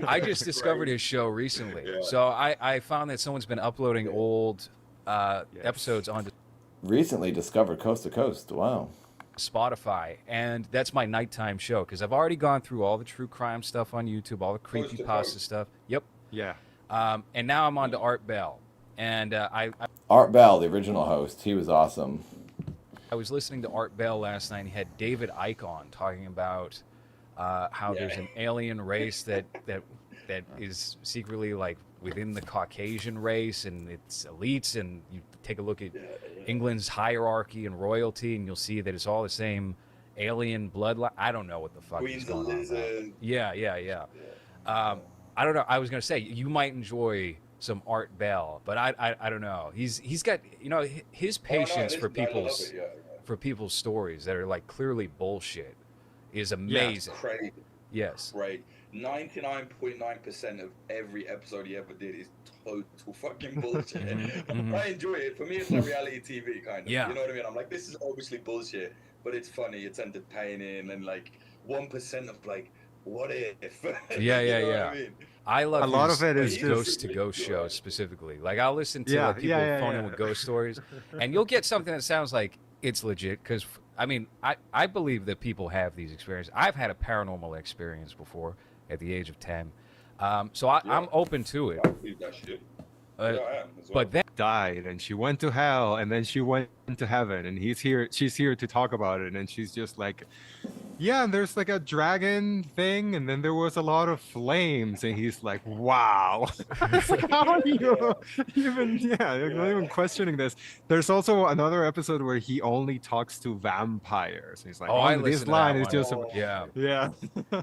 I just discovered his show recently. Yeah. So I found that someone's been uploading old episodes onto Recently discovered Coast to Coast. Wow. Spotify, and that's my nighttime show because I've already gone through all the true crime stuff on YouTube, all the creepypasta stuff. Yep. Yeah. And now I'm on to Art Bell, and Art Bell, the original host, he was awesome. I was listening to Art Bell last night. And he had David Icke on talking about how there's an alien race that is secretly like within the Caucasian race, and it's elites. And you take a look at England's hierarchy and royalty, and you'll see that it's all the same alien bloodline. I don't know what the fuck is going on. Yeah. I don't know. I was gonna say you might enjoy some Art Bell, but I don't know. He's got his patience for people's stories that are like clearly bullshit is amazing. Yeah, crazy. Yes. Right. 99.9% of every episode he ever did is total fucking bullshit. I enjoy it. For me, it's like reality TV kind of. Yeah. You know what I mean? I'm like, this is obviously bullshit, but it's funny, it's entertaining, and like 1% of like, what if? Yeah. You know what I mean? I love a lot of it is ghost to ghost shows specifically. Like I'll listen to like, people phone in with ghost stories, and you'll get something that sounds like it's legit. Because I mean, I believe that people have these experiences. I've had a paranormal experience before at the age of 10, so I'm open to it. I believe that shit. I am as well. But then died, and she went to hell, and then she went to heaven, and she's here to talk about it, and she's just like, yeah, and there's like a dragon thing, and then there was a lot of flames, and he's like, wow. It's like, how are you even not even questioning this? There's also another episode where he only talks to vampires. He's like, this line is just yeah.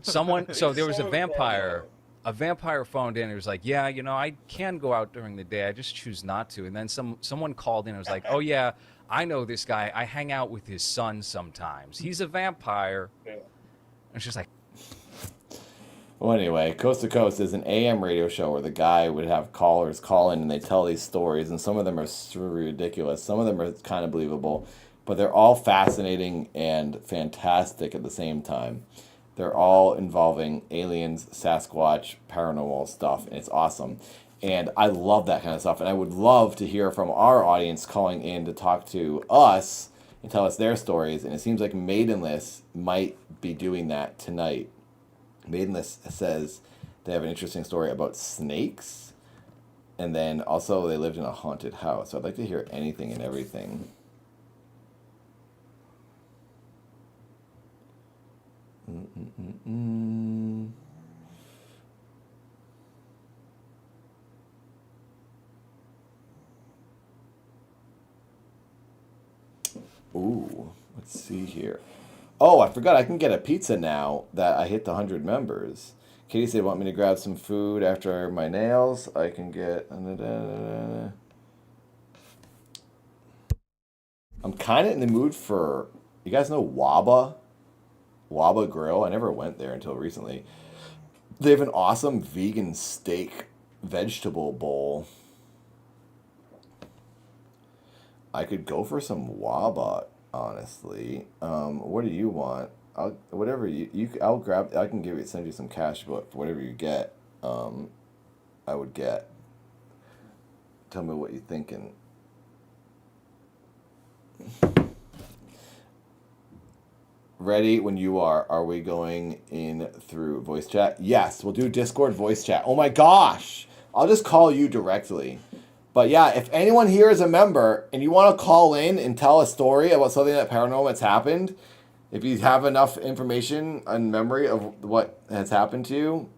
So there was a vampire. A vampire phoned in and was like, yeah, I can go out during the day. I just choose not to. And then someone called in and was like, oh, yeah, I know this guy. I hang out with his son sometimes. He's a vampire. Yeah. And it's just like... Well, anyway, Coast to Coast is an AM radio show where the guy would have callers call in and they tell these stories. And some of them are ridiculous. Some of them are kind of believable. But they're all fascinating and fantastic at the same time. They're all involving aliens, Sasquatch, paranormal stuff, and it's awesome. And I love that kind of stuff. And I would love to hear from our audience calling in to talk to us and tell us their stories. And it seems like Maidenless might be doing that tonight. Maidenless says they have an interesting story about snakes, and then also they lived in a haunted house. So I'd like to hear anything and everything. Ooh, let's see here. Oh, I forgot I can get a pizza now that I hit the 100 members. Katie said, want me to grab some food after my nails? I can get... I'm kind of in the mood for... You guys know Waba? Waba Grill? I never went there until recently. They have an awesome vegan steak vegetable bowl. I could go for some Waba, honestly. What do you want? Whatever I'll grab. I can send you some cash, but for whatever you get, I would get. Tell me what you're thinking. Ready when you are. Are we going in through voice chat? Yes, we'll do Discord voice chat. Oh my gosh! I'll just call you directly. But yeah, if anyone here is a member and you want to call in and tell a story about something that paranormal that's happened, if you have enough information and memory of what has happened to you,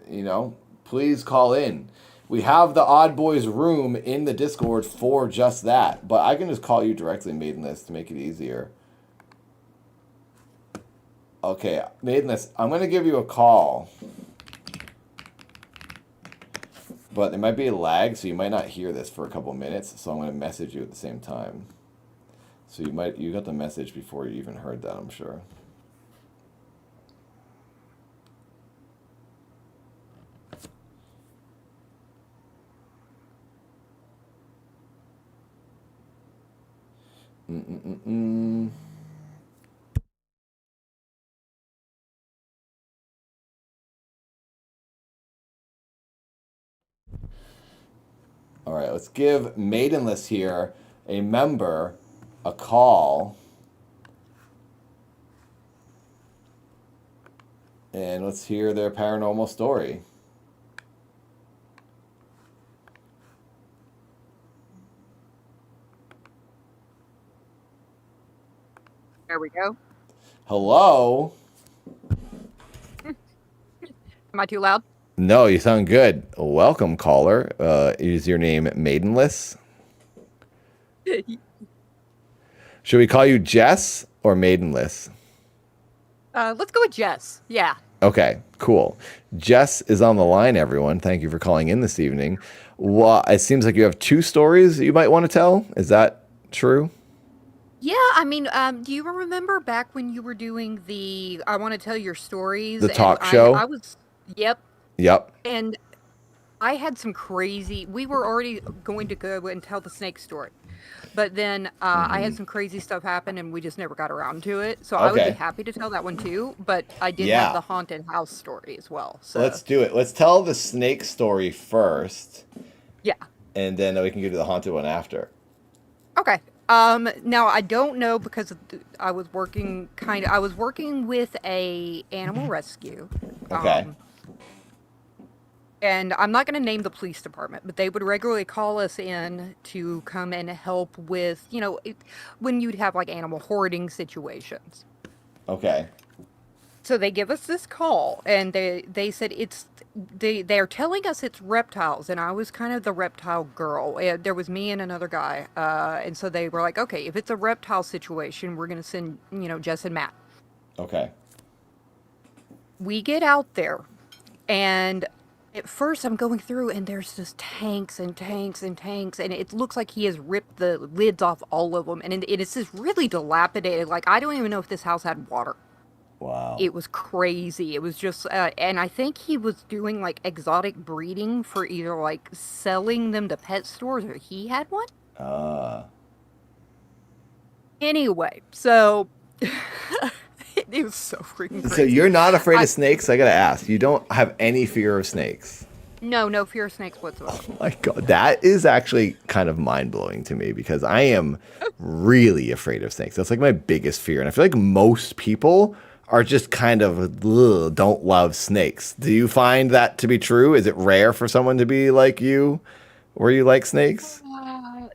you know, please call in. We have the Odd Boys room in the Discord for just that. But I can just call you directly, Maidenless, to make it easier. Okay, Maidenless, I'm going to give you a call. But there might be a lag, so you might not hear this for a couple minutes. So I'm going to message you at the same time. So you got the message before you even heard that, I'm sure. All right, let's give Maidenless here, a member, a call. And let's hear their paranormal story. There we go. Hello? Am I too loud? No, you sound good. Welcome, caller. Is your name Maidenless? Should we call you Jess or Maidenless? Let's go with Jess. Yeah. Okay, cool. Jess is on the line, everyone. Thank you for calling in this evening. Well, it seems like you have 2 stories that you might want to tell. Is that true? Yeah, I mean, do you remember back when you were doing the I Want to Tell Your Stories? The talk and show? I was, yep. Yep. And I had some crazy, we were already going to go and tell the snake story. But then I had some crazy stuff happen and we just never got around to it. So I would be happy to tell that one too. But I did have the haunted house story as well. So let's do it. Let's tell the snake story first. Yeah. And then we can get to the haunted one after. Okay. Now I don't know because I was working with a animal rescue. Okay. And I'm not going to name the police department, but they would regularly call us in to come and help with, when you'd have like animal hoarding situations. Okay. So they give us this call and they said they're telling us it's reptiles, and I was kind of the reptile girl. There was me and another guy. And so they were like, okay, if it's a reptile situation, we're going to send, Jess and Matt. Okay. We get out there and at first I'm going through and there's just tanks and tanks and tanks, and it looks like he has ripped the lids off all of them, and it's just really dilapidated. Like, I don't even know if this house had water. Wow. It was crazy. It was just, and I think he was doing like exotic breeding for either like selling them to pet stores or he had one. Anyway, so it was so freaking crazy. So you're not afraid of snakes? I gotta ask. You don't have any fear of snakes? No fear of snakes whatsoever. Oh my God, that is actually kind of mind-blowing to me because I am really afraid of snakes. That's like my biggest fear. And I feel like most people are just kind of don't love snakes. Do you find that to be true? Is it rare for someone to be like you, where you like snakes?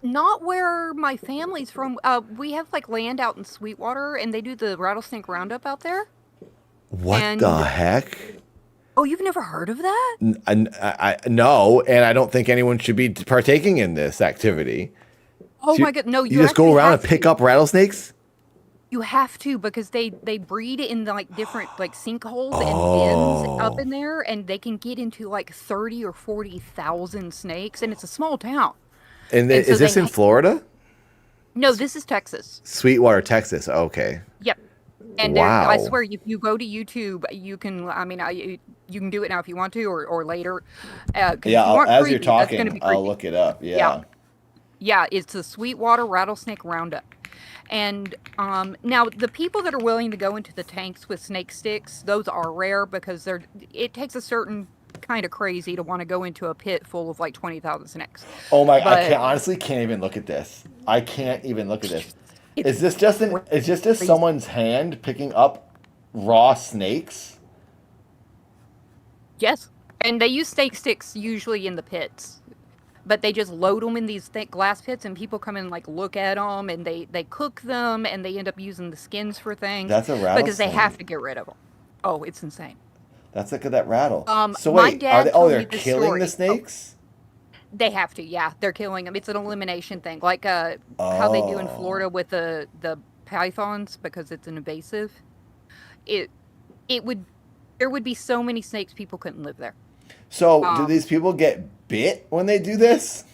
Not where my family's from. We have like land out in Sweetwater, and they do the rattlesnake roundup out there. What the heck? Oh, you've never heard of that? No, and I don't think anyone should be partaking in this activity. Oh So my god, no! You just go actually around have and pick to. up rattlesnakes? You have to because they breed in like different like sinkholes and bins up in there, and they can get into like 30 or 40,000 snakes, and it's a small town. And And so is this they in ha- Florida? No, this is Texas. Sweetwater, Texas. Okay. Yep. And I Wow. swear, if you go to YouTube, you can. I mean, you can do it now if you want to, or later. 'Cause if you want as creepy, you're that's gonna talking, be I'll creepy. look it up. Yeah. Yeah. Yeah, it's the Sweetwater Rattlesnake Roundup. And now the people that are willing to go into the tanks with snake sticks, those are rare because it takes a certain kind of crazy to want to go into a pit full of like 20,000 snakes. Oh my! But Honestly can't even look at this. I can't even look at this. Is this just someone's hand picking up raw snakes? yes, and they use snake sticks usually in the pits. But they just load them in these thick glass pits, and people come and like look at them, and they cook them, and they end up using the skins for things. That's a because they rattlesnake. have to get rid of them. Oh, it's insane. That's like that rattle. My So wait, dad are they? told Oh, me they're this killing story. the snakes. They have to, yeah. They're killing them. It's an elimination thing, like how they do in Florida with the pythons because it's an invasive. There would be so many snakes people couldn't live there. So do these people get bit when they do this?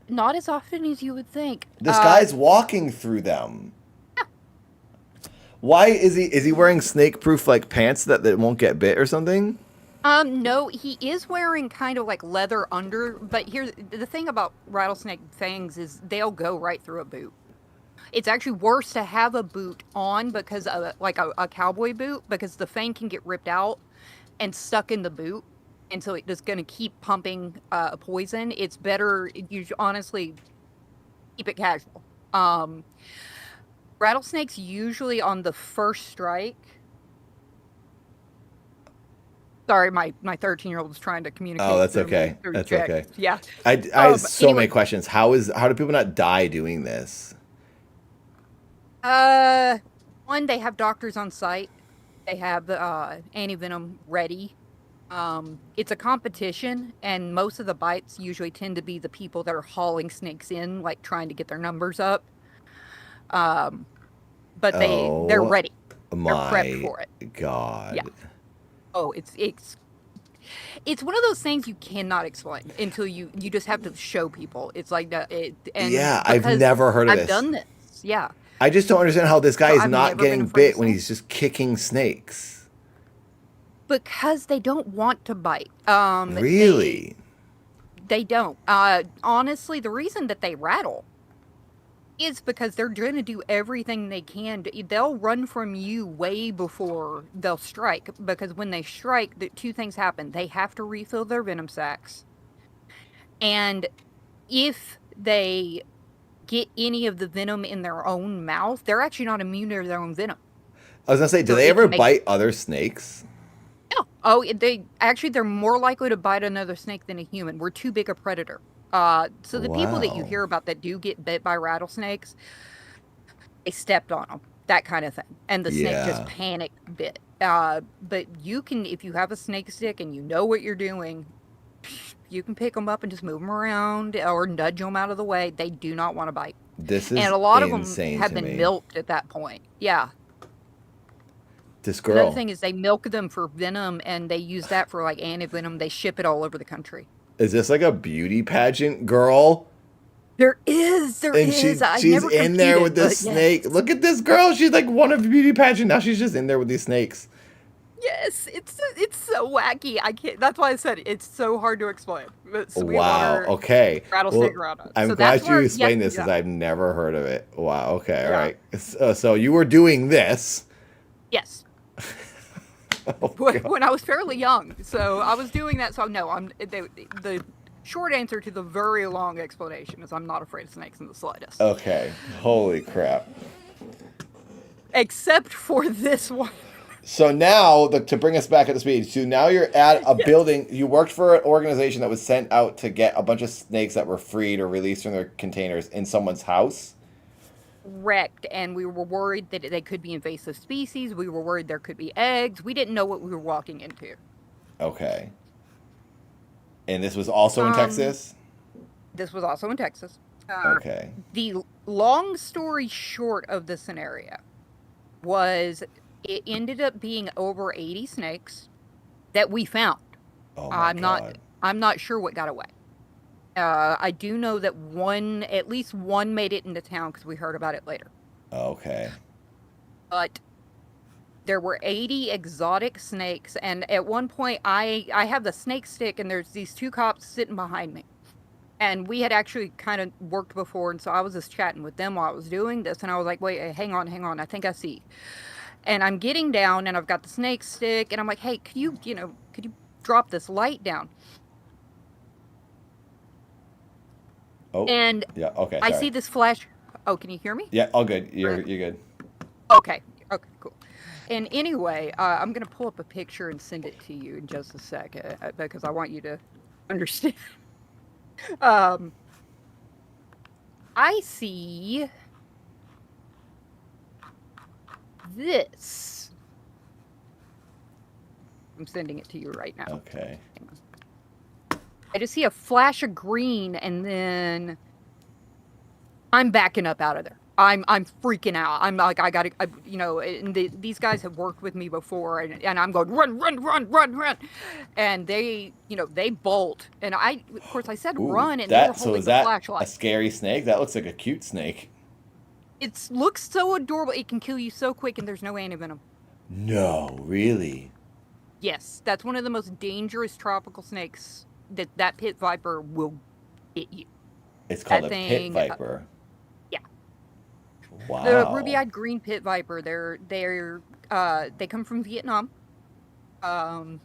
Not as often as you would think. This guy's walking through them. Why is he wearing snake-proof like pants that won't get bit or something? No, he is wearing kind of like leather under, but here's the thing about rattlesnake fangs is they'll go right through a boot. It's actually worse to have a boot on because like a cowboy boot because the fang can get ripped out and stuck in the boot. And so it's going to keep pumping poison. It's better, you should honestly keep it casual. Rattlesnakes usually on the first strike. Sorry, my 13-year-old is trying to communicate. Oh, that's through okay. through That's text. okay. Yeah. I have so anyway, many questions. How do people not die doing this? one, they have doctors on site. They have antivenom ready. It's a competition, and most of the bites usually tend to be the people that are hauling snakes in, like trying to get their numbers up. But they're ready. They're prepped for it. God. Yeah. Oh, it's one of those things you cannot explain until you just have to show people. It's like that. Yeah, I've never heard of this. I've done this. Yeah. I just don't understand how this guy is I've not never been getting afraid of bit when he's just kicking snakes. Because they don't want to bite. Really? They don't. Honestly, the reason that they rattle is because they're going to do everything they can. They'll run from you way before they'll strike. Because when they strike, two things happen. They have to refill their venom sacs. And if they get any of the venom in their own mouth, they're actually not immune to their own venom. I was gonna say, do So they it ever makes- bite other snakes? No. Oh, they're more likely to bite another snake than a human. We're too big a predator. So the people that you Wow. hear about that do get bit by rattlesnakes, they stepped on them, that kind of thing, and the snake just Yeah. panicked bit. But you can, if you have a snake stick and you know what you're doing, you can pick them up and just move them around or nudge them out of the way. They do not want to bite. This is And a lot of them insane have to been me. milked at that point. Yeah. This Another girl. thing is they milk them for venom, and they use that for like antivenom. They ship it all over the country. Is this like a beauty pageant girl? There is. And she's in there with this snake. Look at this girl. She's like one of the beauty pageant. Now she's just in there with these snakes. Yes, it's so wacky. I can't. That's why I said it's so hard to explain. But Wow. Sweetwater Okay. Rattlesnake Roundup. I'm So glad that's where- you explained yes, this because yeah. I've never heard of it. Wow. Okay. All Yeah. right. So you were doing this. Yes. Oh, when I was fairly young, so I was doing that. So no, the short answer to the very long explanation is I'm not afraid of snakes in the slightest. Okay. Holy crap. except for this one. So now, to bring us back at the speed, so now you're at a building. You worked for an organization that was sent out to get a bunch of snakes that were freed or released from their containers in someone's house. Wrecked, and we were worried that they could be invasive species. We were worried there could be eggs. We didn't know what we were walking into. Okay. And this was also in Texas? This was also in Texas. Okay. The long story short of the scenario was it ended up being over 80 snakes that we found. Oh my God. I'm not sure what got away. I do know that at least one made it into town because we heard about it later. Okay. But there were 80 exotic snakes, and at one point I have the snake stick, and there's these two cops sitting behind me. And we had actually kind of worked before, and so I was just chatting with them while I was doing this, and I was like, wait, hang on, I think I see. And I'm getting down, and I've got the snake stick, and I'm like, hey, could you drop this light down? Oh, and yeah, okay. I sorry. see this flash. Oh, can you hear me? Yeah, all good. You're good. Okay, cool. And anyway, I'm going to pull up a picture and send it to you in just a second because I want you to understand. I see this. I'm sending it to you right now. Okay. I just see a flash of green, and then I'm backing up out of there. I'm freaking out. I'm like, these guys have worked with me before, and I'm going, run. And they bolt. And of course, I said run, and they were holding the flashlight. A scary snake? That looks like a cute snake. It looks so adorable. It can kill you so quick, and there's no antivenom. No, really? Yes, that's one of the most dangerous tropical snakes. That pit viper will hit you. It's called a pit viper. Yeah. Wow. The ruby-eyed green pit viper. They come from Vietnam. And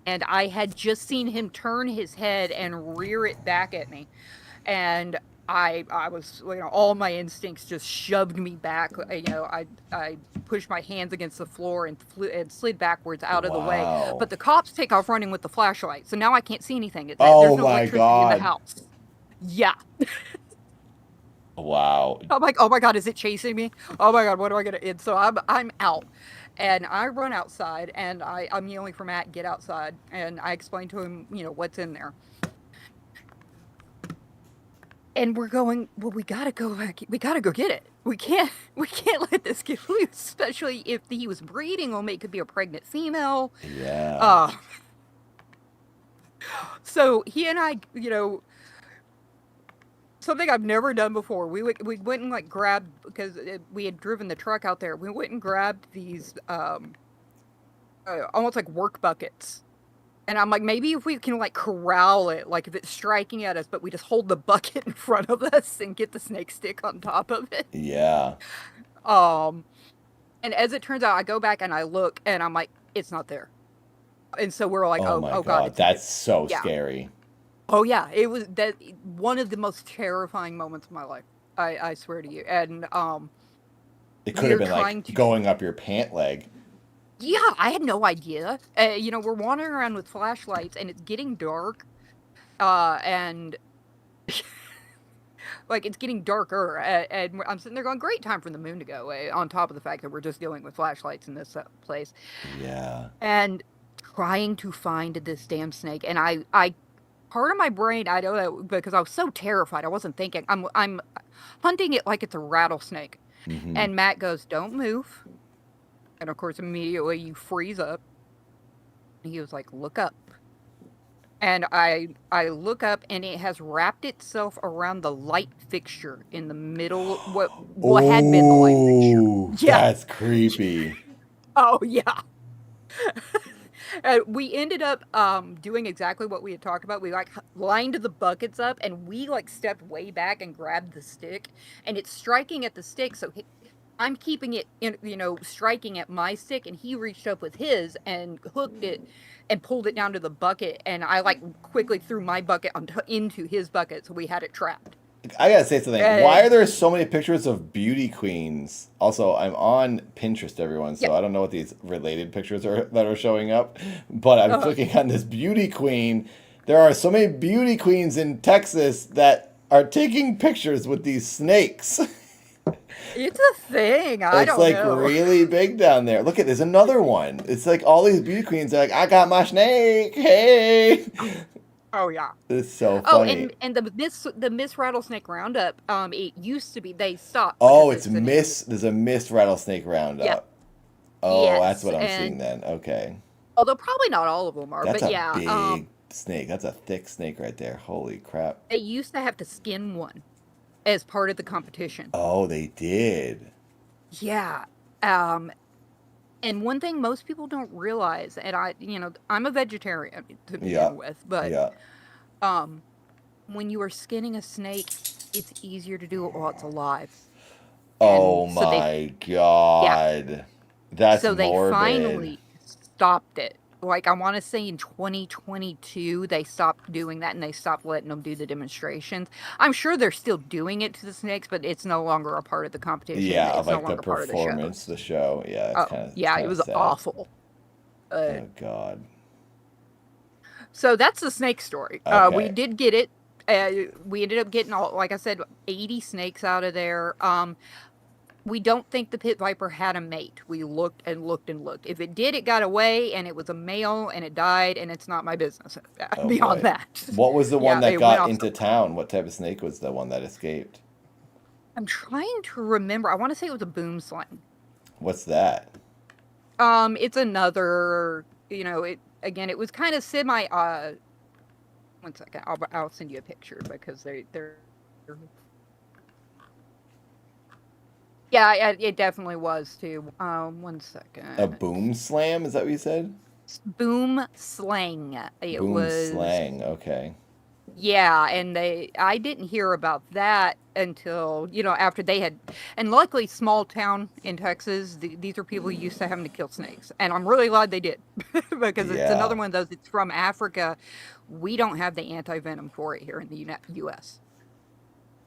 I had just seen him turn his head and rear it back at me, and I was, all my instincts just shoved me back. I pushed my hands against the floor and slid backwards out of the way. But the cops take off running with the flashlight, so now I can't see anything. There's no electricity in the house. Yeah. Wow. I'm like, oh my God, is it chasing me? Oh my God, what am I gonna? And so I'm out, and I run outside, and I'm yelling for Matt, get outside, and I explain to him, what's in there. And we're going, well, we gotta go get it. We can't let this get loose, especially if he was breeding on me. It could be a pregnant female. Yeah. So he and I, something I've never done before. We went and grabbed, because we had driven the truck out there. We went and grabbed these almost like work buckets. And I'm like, maybe if we can corral it, if it's striking at us, but we just hold the bucket in front of us and get the snake stick on top of it. Yeah. And as it turns out, I go back and I look, and I'm like, it's not there. And so we're like, oh my God, that's so scary. Oh yeah, it was one of the most terrifying moments of my life. I swear to you. And it could have been going up your pant leg. Yeah, I had no idea. We're wandering around with flashlights, and it's getting dark, and it's getting darker, and I'm sitting there going, great time for the moon to go away, on top of the fact that we're just dealing with flashlights in this place. Yeah. And trying to find this damn snake, and I part of my brain, I don't know, because I was so terrified, I wasn't thinking, I'm hunting it like it's a rattlesnake. Mm-hmm. And Matt goes, don't move. And of course, immediately you freeze up. He was like, look up. And I look up, and it has wrapped itself around the light fixture in the middle, what had been the light fixture. Yeah. That's creepy. Oh, yeah. We ended up doing exactly what we had talked about. We lined the buckets up, and we stepped way back and grabbed the stick, and it's striking at the stick. So I'm keeping it in, striking at my stick, and he reached up with his and hooked it and pulled it down to the bucket, and I quickly threw my bucket into his bucket, so we had it trapped. I gotta say something. Why are there so many pictures of beauty queens? Also, I'm on Pinterest, everyone, so I don't know what these related pictures are that are showing up. But I'm clicking on this beauty queen. There are so many beauty queens in Texas that are taking pictures with these snakes. It's a thing. I don't know. It's like really big down there. Look at there's another one. It's like all these beauty queens are like, I got my snake. Hey. Oh yeah. It's so Oh, funny. and the Miss Rattlesnake Roundup. It used to be they stopped. Oh, it's Miss. There's a Miss Rattlesnake Roundup. Yep. Oh, Yes, that's what I'm and- seeing then. Okay. Although probably not all of them are, That's but a yeah. big snake. That's a thick snake right there. Holy crap. They used to have to skin one as part of the competition. Oh, they did. Yeah. And one thing most people don't realize, and I'm a vegetarian to begin with, but when you are skinning a snake, it's easier to do it while it's alive. Oh so they- my god. That's so they morbid. finally stopped it. Like, I want to say in 2022, they stopped doing that and they stopped letting them do the demonstrations. I'm sure they're still doing it to the snakes, but it's no longer a part of the competition. Yeah, it's like no the longer part of the show. performance, the show. Yeah, it's kind of It was sad. awful. Oh god. So that's the snake story. We Okay. did get it. We ended up getting, like I said, 80 snakes out of there. We don't think the pit viper had a mate. We looked and looked and looked. If it did, it got away, and it was a male, and it died, and it's not my business Oh, beyond boy. that. What was the Yeah, one they that went got off into town? What type of snake was the one that escaped? I'm trying to remember. I want to say it was a boom slang. What's that? It's another, it was kind of semi, one second, I'll send you a picture because they're yeah, it definitely was too. One second. A boom slam? Is that what you said? Boom slang. It Boom was slang. Okay. Yeah, and I didn't hear about that until, after they had, and luckily small town in Texas, these are people used to having to kill snakes. And I'm really glad they did because it's Yeah. another one of those, it's from Africa. We don't have the anti-venom for it here in the U.S.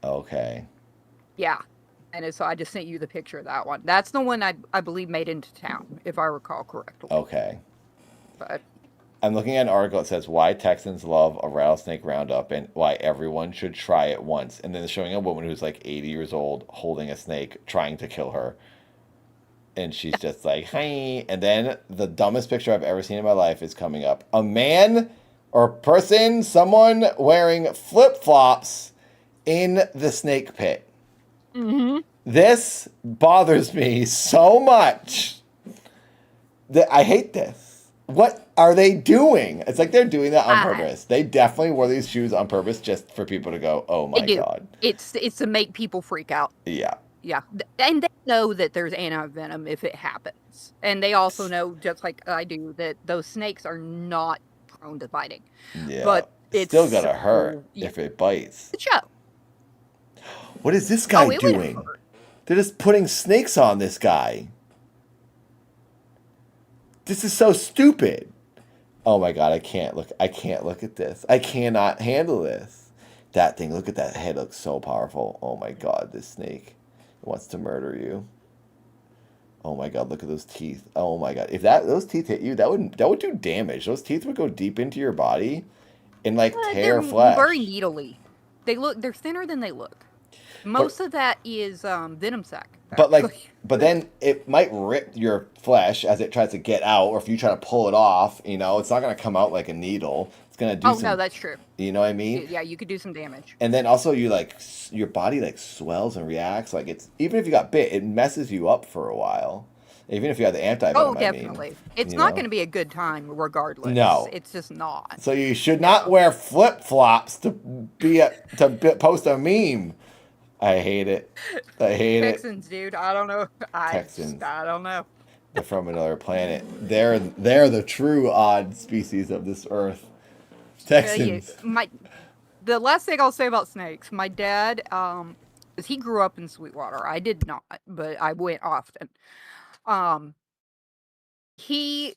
Okay. Yeah. And so I just sent you the picture of that one. That's the one I believe made into town, if I recall correctly. Okay. But I'm looking at an article that says why Texans love a rattlesnake roundup and why everyone should try it once. And then it's showing a woman who's like 80 years old holding a snake trying to kill her. And she's just like, hi. And then the dumbest picture I've ever seen in my life is coming up. A man or person, someone wearing flip-flops in the snake pit. Mm-hmm. This bothers me so much that I hate this. What are they doing? It's like they're doing that on purpose. They definitely wore these shoes on purpose just for people to go, oh my they do. god. It's to make people freak out. Yeah. Yeah, and they know that there's anti-venom if it happens. And they also know, just like I do, that those snakes are not prone to biting. Yeah. But it's still gonna so- hurt if it bites. Good show. What is this guy it would doing? They're just putting snakes on this guy. This is so stupid. Oh my god, I can't look at this. I cannot handle this. That thing, look at that head, looks so powerful. Oh my god, this snake wants to murder you. Oh my god, look at those teeth. Oh my god. If those teeth hit you, that would do damage. Those teeth would go deep into your body and like tear They're flesh. very needly. They're thinner than they look. Most of that is venom sac. But then it might rip your flesh as it tries to get out, or if you try to pull it off, it's not gonna come out like a needle. It's gonna do No, that's true. You know what I mean? Yeah, you could do some damage. And then also your body swells and reacts like it's, even if you got bit, it messes you up for a while. Even if you have the anti-venom, Oh, definitely. It's not going to be a good time regardless. No. It's just not. So you should not wear flip-flops to post a meme. I hate it. I hate it. Texans, dude. I don't know. Texans. I don't know. They're from another planet. They're the true odd species of this earth. Texans. The last thing I'll say about snakes, my dad, is he grew up in Sweetwater. I did not, but I went often. He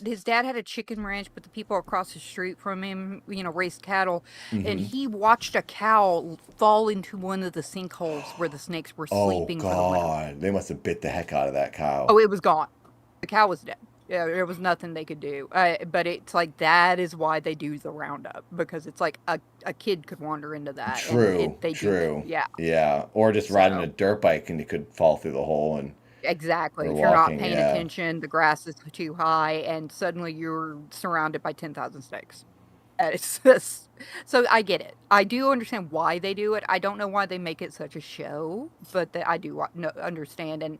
his dad had a chicken ranch, but the people across the street from him, raised cattle, and Mhm. he watched a cow fall into one of the sinkholes where the snakes were Oh sleeping for the winter. God, they must have bit the heck out of that cow. Oh, it was gone. The cow was dead. Yeah, there was nothing they could do. But it's like that is why they do the roundup, because it's like a kid could wander into that. True, They true. do. Yeah, Yeah, or just riding a dirt bike and you could fall through the hole and. exactly. Or If you're walking, not paying yeah. attention, the grass is too high, and suddenly you're surrounded by 10,000 snakes. And it's just, so I get it. I do understand why they do it. I don't know why they make it such a show, but I do understand and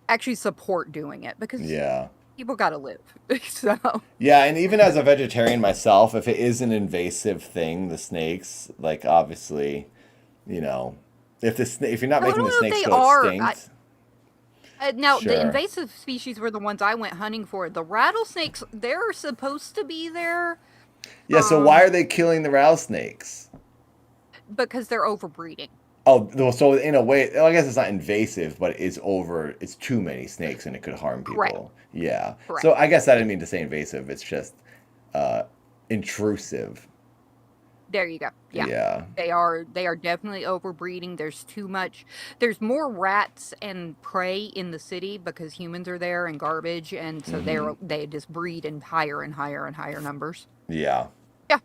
actually support doing it because Yeah. people got to live. So Yeah, and even as a vegetarian myself, if it is an invasive thing, the snakes, like obviously, if you're not I making don't the know if snakes they go are. extinct, Now, Sure. the invasive species were the ones I went hunting for. The rattlesnakes, they're supposed to be there yeah. So why are they killing the rattlesnakes? because they're overbreeding. Oh, so in a way, I guess it's not invasive, but it's too many snakes and it could harm people. Correct. Yeah. Correct. So I guess I didn't mean to say invasive. It's just intrusive. There you go. Yeah. Yeah. They are definitely overbreeding. There's too much. There's more rats and prey in the city because humans are there and garbage, and so they just breed in higher and higher and higher numbers. Yeah. Yeah.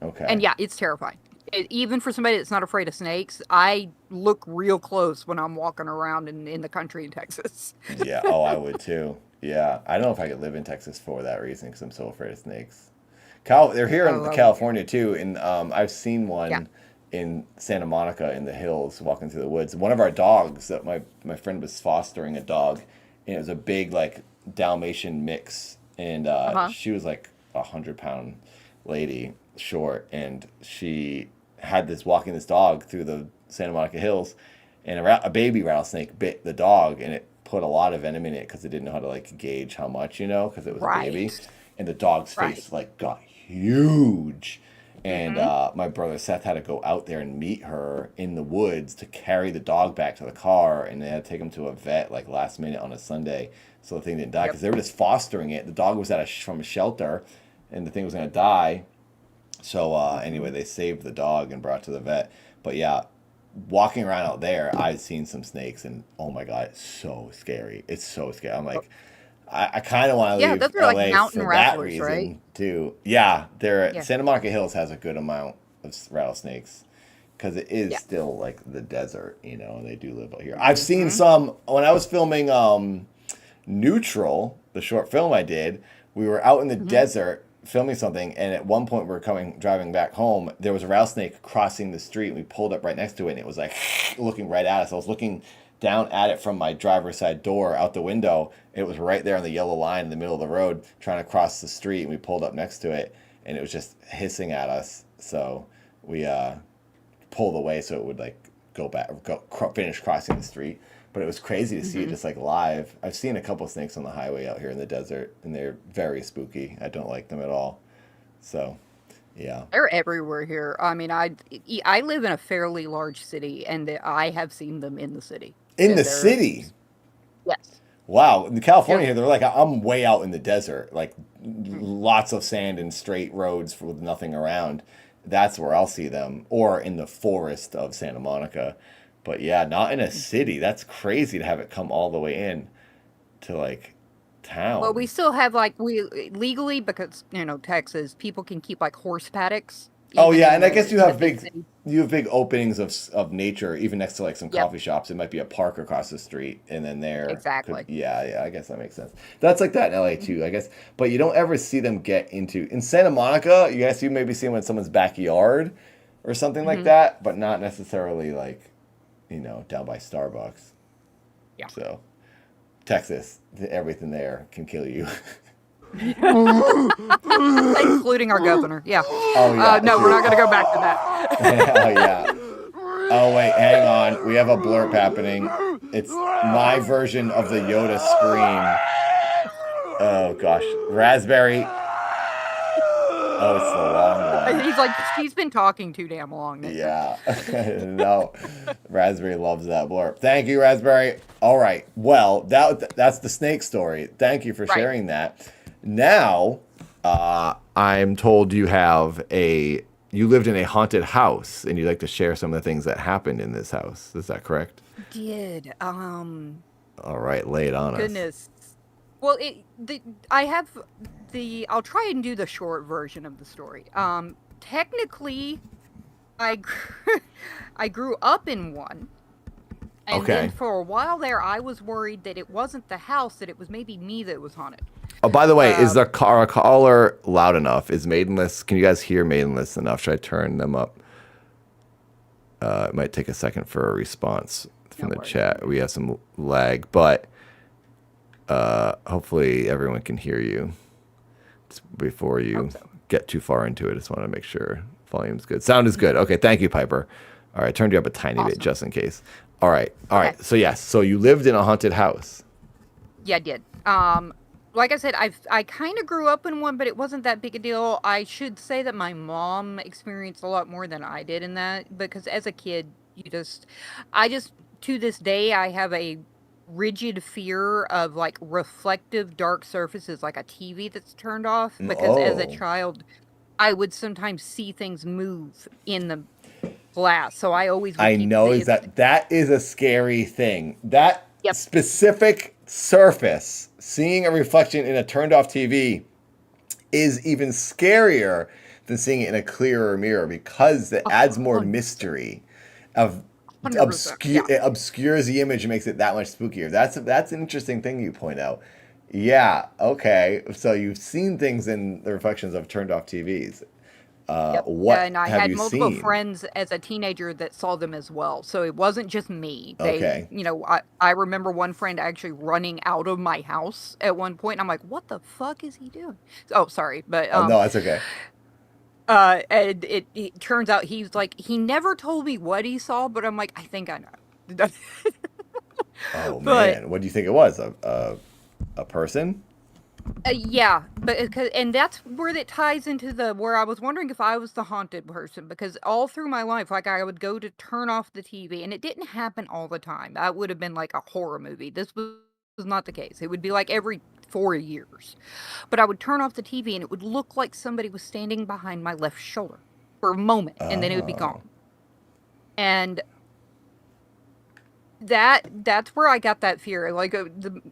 Okay. And yeah, it's terrifying. Even for somebody that's not afraid of snakes, I look real close when I'm walking around in the country in Texas. Yeah. Oh, I would too. Yeah. I don't know if I could live in Texas for that reason because I'm so afraid of snakes. They're here in California too, and I've seen one in Santa Monica in the hills walking through the woods. One of our dogs that my friend was fostering a dog, and it was a big like Dalmatian mix, and she was like 100-pound lady, short, and she had walking this dog through the Santa Monica hills, and a baby rattlesnake bit the dog, and it put a lot of venom in it because it didn't know how to like gauge how much, because it was a baby, and the dog's face like got huge. And my brother Seth had to go out there and meet her in the woods to carry the dog back to the car, and they had to take him to a vet like last minute on a Sunday so the thing didn't die because they were just fostering it. The dog was from a shelter, and the thing was going to die. So anyway, they saved the dog and brought it to the vet. But yeah, walking around out there, I've seen some snakes, and oh my God, it's so scary. It's so scary. I'm like, I kind of want to leave those are LA like mountain for that rattlers, reason right? too. Yeah, Yeah. Santa Monica Hills has a good amount of rattlesnakes because it is still like the desert, and they do live out here. I've seen some when I was filming Neutral, the short film I did. We were out in the desert filming something, and at one point we were driving back home. There was a rattlesnake crossing the street. And we pulled up right next to it, and it was like looking right at us. I was looking down at it from my driver's side door out the window. It was right there on the yellow line in the middle of the road trying to cross the street, and we pulled up next to it, and it was just hissing at us. So we pulled away so it would like finish crossing the street. But it was crazy to see it just like live. I've seen a couple snakes on the highway out here in the desert, and they're very spooky. I don't like them at all. So yeah. They're everywhere here. I mean, I live in a fairly large city, and I have seen them in the city. In the city? Yes. Wow. In California, they're like, I'm way out in the desert, like lots of sand and straight roads with nothing around. That's where I'll see them, or in the forest of Santa Monica. But yeah, not in a city. That's crazy to have it come all the way in to like town. Well, we still have like legally because Texas people can keep like horse paddocks. Oh even yeah, in and I guess you have big cities. big openings of nature even next to like some coffee shops. It might be a park across the street, and then there Exactly. yeah, I guess that makes sense. That's like that in LA too, I guess. But you don't ever see them get into in Santa Monica. You maybe see them in someone's backyard or something like that, but not necessarily like down by Starbucks. Yeah. So Texas, everything there can kill you. Including our governor. Yeah. Oh yeah. No, we're not going to go back to that. Hell yeah. Oh wait, hang on. We have a blurb happening. It's my version of the Yoda scream. Oh gosh, Raspberry. Oh, it's the long one. He's like, she's been talking too damn long. Nathan." Yeah. No. Raspberry loves that blurb. Thank you, Raspberry. All right. Well, that's the snake story. Thank you for Right. sharing that. Now, I'm told you lived in a haunted house and you'd like to share some of the things that happened in this house. Is that correct? Did All right. Lay it on us. goodness. Well, I'll try and do the short version of the story. Technically, I grew up in one. And Okay. then for a while there, I was worried that it wasn't the house, that it was maybe me that was haunted. Oh, by the way, is our caller loud enough? Is Maidenless? Can you guys hear Maidenless enough? Should I turn them up? It might take a second for a response from the chat. We have some lag, but hopefully everyone can hear you. Just before you get too far into it, I just want to make sure volume's good. Sound is good. Okay, thank you, Piper. All right, I turned you up a tiny bit just in case. All right. So yes, so you lived in a haunted house. Yeah, I did. Like I said, I kind of grew up in one, but it wasn't that big a deal. I should say that my mom experienced a lot more than I did in that, because as a kid, to this day, I have a rigid fear of like reflective dark surfaces, like a TV that's turned off, because as a child, I would sometimes see things move in the glass. So I always would I keep know these- that is a scary thing. That specific surface, seeing a reflection in a turned off TV, is even scarier than seeing it in a clearer mirror, because it adds more mystery. It obscures the image and makes it that much spookier. That's an interesting thing you point out. Yeah. Okay. So you've seen things in the reflections of turned off TVs. What and I have had you multiple seen? friends as a teenager that saw them as well. So it wasn't just me. Okay. I remember one friend actually running out of my house at one point. And I'm like, what the fuck is he doing? Oh, sorry. But Oh, no, that's okay. and it turns out he's like, he never told me what he saw, but I'm like, I think I know. Oh But- man, what do you think it was? A person? Yeah, but and that's where it ties into where I was wondering if I was the haunted person, because all through my life, like I would go to turn off the TV, and it didn't happen all the time. That would have been like a horror movie. This was not the case. It would be like every 4 years, but I would turn off the TV, and it would look like somebody was standing behind my left shoulder for a moment, and then it would be gone. And that's where I got that fear. Like,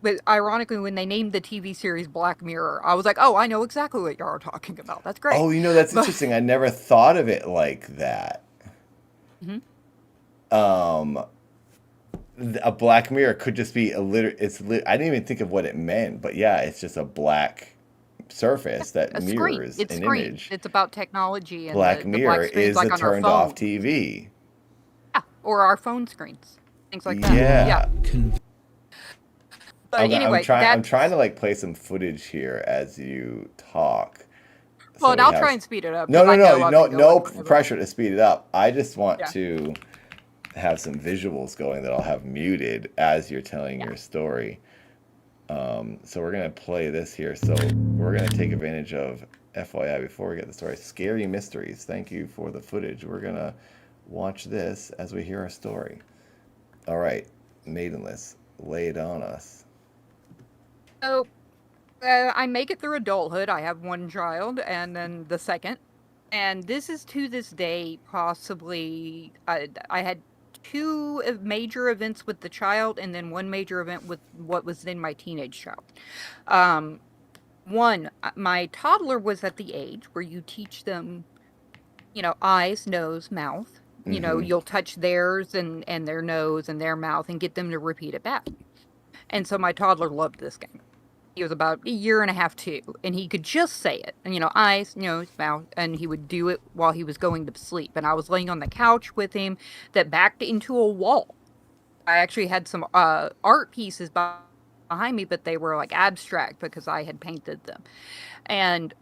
but ironically, when they named the TV series Black Mirror, I was like, oh, I know exactly what y'all are talking about. That's great. Oh, that's interesting. I never thought of it like that. Mhm. A Black Mirror could just be I didn't even think of what it meant, but yeah, it's just a black surface that A screen. mirrors It's an screen. image. It's about technology and Black the Mirror black screens, is like a on our turned off phone. TV. Yeah, or our phone screens, things like that. Yeah. But I'm anyway, I'm trying to like play some footage here as you talk. well, we I'll have- try and speed it up. No, 'cause I know I've no been going forever. pressure to speed it up. I just want Yeah. to have some visuals going that I'll have muted as you're telling your story. So we're gonna play this here. So we're gonna take advantage of FYI before we get the story. Scary Mysteries. Thank you for the footage. We're gonna watch this as we hear our story. All right, Maidenless, lay it on us. So, I make it through adulthood. I have one child, and then the second. And this is to this day possibly. I had two major events with the child, and then one major event with what was then my teenage child. One, my toddler was at the age where you teach them, eyes, nose, mouth. Mhm. You'll touch theirs and their nose and their mouth and get them to repeat it back. And so my toddler loved this game. He was about a year and a half, 2, and he could just say it. And, eyes, nose, mouth, and he would do it while he was going to sleep. And I was laying on the couch with him that backed into a wall. I actually had some art pieces behind me, but they were like abstract because I had painted them. And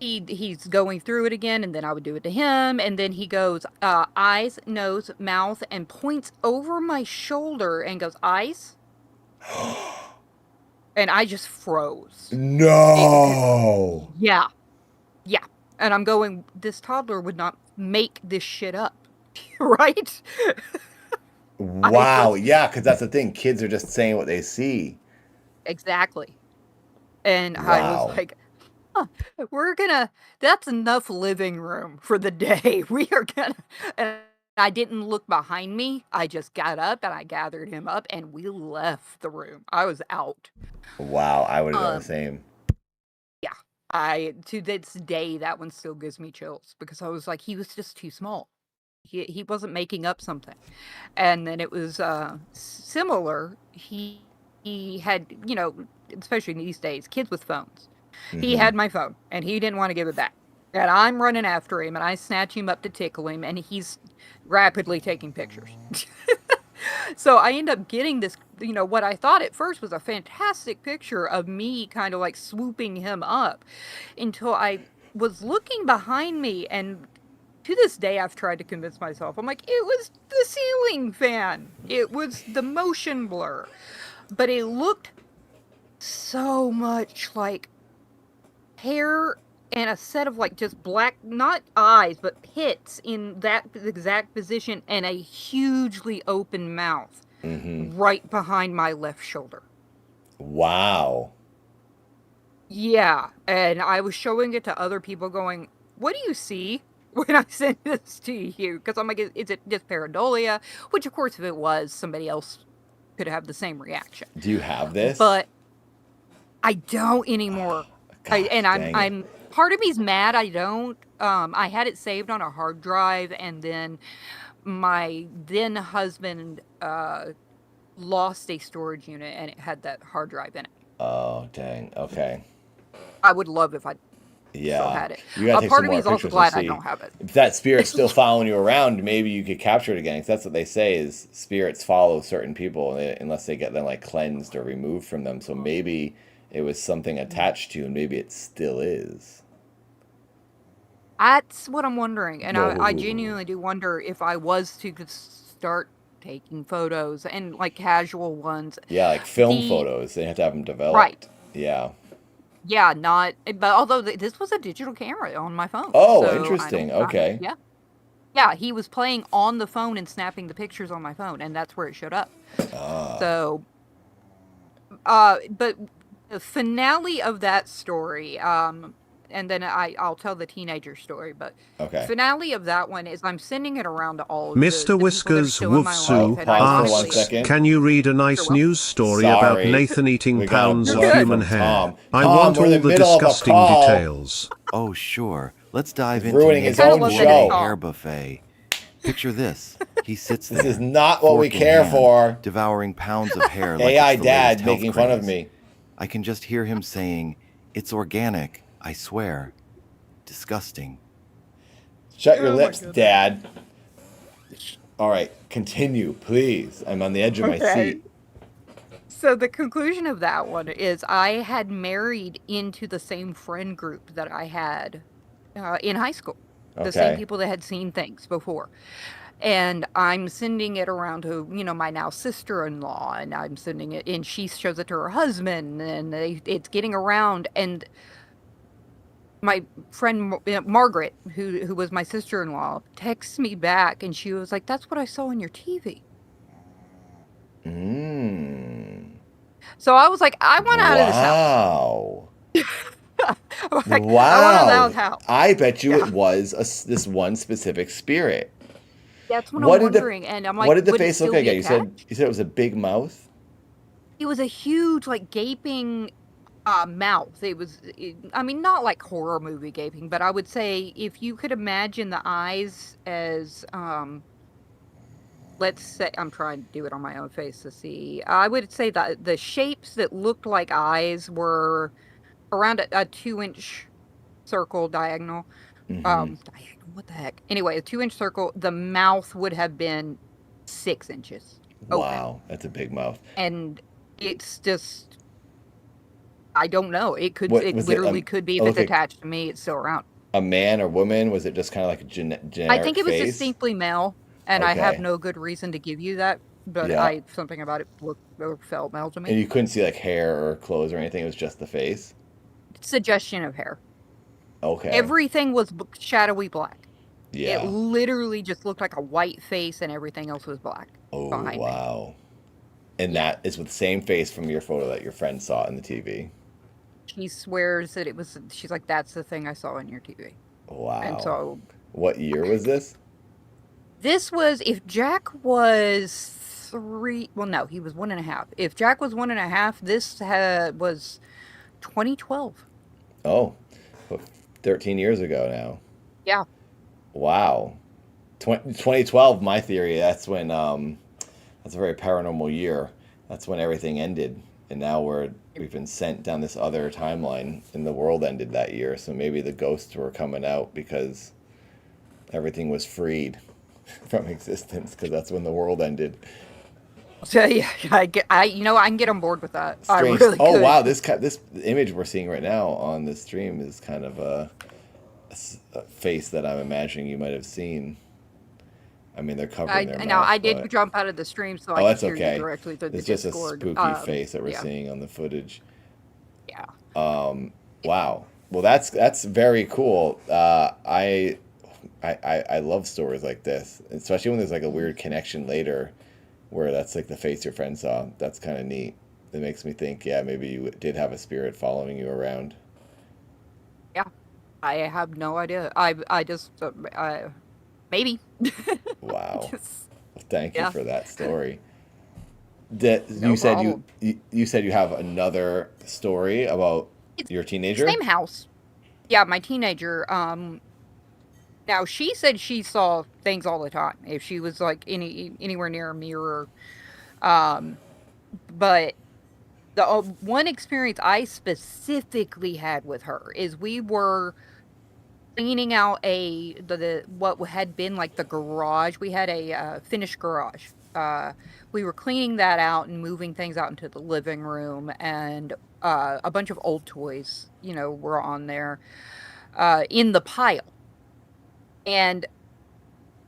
he's going through it again, and then I would do it to him, and then he goes, eyes, nose, mouth, and points over my shoulder and goes, eyes. And I just froze. No. Yeah. And I'm going, this toddler would not make this shit up, right? Wow. Yeah, because that's the thing. Kids are just saying what they see. Exactly. And I Wow. was like, huh, that's enough living room for the day. We are gonna, and I didn't look behind me. I just got up and I gathered him up and we left the room. I was out. Wow. I would have done the same. Yeah. To this day, that one still gives me chills because I was like, he was just too small. He wasn't making up something. And then it was similar. He had, especially these days, kids with phones. He had my phone and he didn't want to give it back. And I'm running after him and I snatch him up to tickle him and he's rapidly taking pictures. So I end up getting this, what I thought at first was a fantastic picture of me kind of like swooping him up until I was looking behind me. And to this day, I've tried to convince myself, I'm like, it was the ceiling fan. It was the motion blur. But it looked so much like hair and a set of like just black, not eyes, but pits in that exact position and a hugely open mouth right behind my left shoulder. Wow. Yeah. And I was showing it to other people going, what do you see when I send this to you? Because I'm like, is it just pareidolia? Which, of course, if it was, somebody else could have the same reaction. Do you have this? But I don't anymore. I'm part of me's mad I don't. I had it saved on a hard drive, and then my then husband lost a storage unit, and it had that hard drive in it. Oh, dang. Okay. I would love if I Yeah. still had it. You gotta take Part some of me more is also pictures glad to I see. don't have it. If that spirit's still following you around, maybe you could capture it again. 'Cause that's what they say is spirits follow certain people unless they get them like cleansed or removed from them. So maybe it was something attached to you, and maybe it still is. That's what I'm wondering, and I Whoa. genuinely do wonder if I was to start taking photos and like casual ones. Yeah, like film The- photos. They have to have them developed. Right. Yeah. Yeah, but although this was a digital camera on my phone. Oh, so I interesting. don't- Okay. Yeah. Yeah, he was playing on the phone and snapping the pictures on my phone, and that's where it showed up. So, but the finale of that story, and then I'll tell the teenager story, but Okay. finale of that one is I'm sending it around to all of the Mr. people that are Whiskers still in my Woofsoo life, and I Pause for 1 asks, second. can you read a nice news story about Sorry. Nathan eating We got pounds a of blurb human from hair? Tom. I Tom, want we're all in the the middle of a disgusting call. details. Oh, sure. Let's dive He's into ruining his Nathan's own one-day show. hair buffet. Picture this. He sits there. This is not what we fork in care hand, for. Devouring pounds of hair like AI it's the dad latest health making fun of craze. me. I can just hear him saying, "It's organic, I swear." Disgusting. Shut your lips, Dad. All right, continue, please. I'm on the edge of my Okay. seat. So the conclusion of that one is I had married into the same friend group that I had in high school. The same Okay. people that had seen things before. And I'm sending it around to, my now sister-in-law, and I'm sending it, and she shows it to her husband, and it's getting around, and my friend Margaret, who was my sister-in-law, texts me back, and she was like, "That's what I saw on your TV." So I was like, I want out of this house. Wow. Like, Wow. I want out of the house. I bet you it was this one specific spirit. That's what, What I'm did the- wondering. And I'm like, what did the would it face look still like? be You attached? said it was a big mouth. It was a huge, like, gaping mouth. I mean, not like horror movie gaping, but I would say if you could imagine the eyes as, let's say, I'm trying to do it on my own face to see. I would say that the shapes that looked like eyes were around a 2-inch circle diagonal. Diagonal, what the heck? Anyway, a 2-inch circle. The mouth would have been 6 inches. open. Wow, that's a big mouth. And it's just, I don't know. It could, What- it was it, literally could be if it's okay. attached to me, it's still around. A man or woman? Was it just kind of like a generic I think it was face? distinctly male, and I have Okay. no good reason to give you that, but Yeah. something about it looked or felt male to me. And you couldn't see like hair or clothes or anything. It was just the face. Suggestion of hair. Okay. Everything was shadowy black. Yeah. It literally just looked like a white face, and everything else was black. Oh, behind me. wow. And that is with the same face from your photo that your friend saw in the TV. She swears that it was. She's like, that's the thing I saw on your TV. Wow. And so What year was this? this was, if Jack was 3, well, no, he was 1.5. If Jack was 1.5, this was 2012. Oh, 13 years ago now. Yeah. Wow. 2012, my theory, that's when, that's a very paranormal year. That's when everything ended. And now we've been sent down this other timeline, and the world ended that year. So maybe the ghosts were coming out because everything was freed from existence, because that's when the world ended. So yeah, I can get on board with that. I Strange. really Oh could. wow, this image we're seeing right now on the stream is kind of a face that I'm imagining you might have seen. I mean, they're covering their mouth. I did but- jump out of the stream, so Oh, I that's could hear okay. you directly through the It's just Discord. a spooky face that we're yeah. seeing on the footage. Yeah. Wow. Well, that's very cool. I love stories like this, especially when there's like a weird connection later, where that's like the face your friend saw. That's kind of neat. It makes me think, yeah, maybe you did have a spirit following you around. Yeah. I have no idea. I just maybe. Wow. Just- Thank you yeah. for that story. You No said problem. you said you have another story about your teenager? Same house. Yeah, my teenager. Now she said she saw things all the time if she was like anywhere near a mirror. But the one experience I specifically had with her is we were cleaning out what had been like the garage. We had a finished garage. We were cleaning that out and moving things out into the living room, and a bunch of old toys, were on there in the pile. And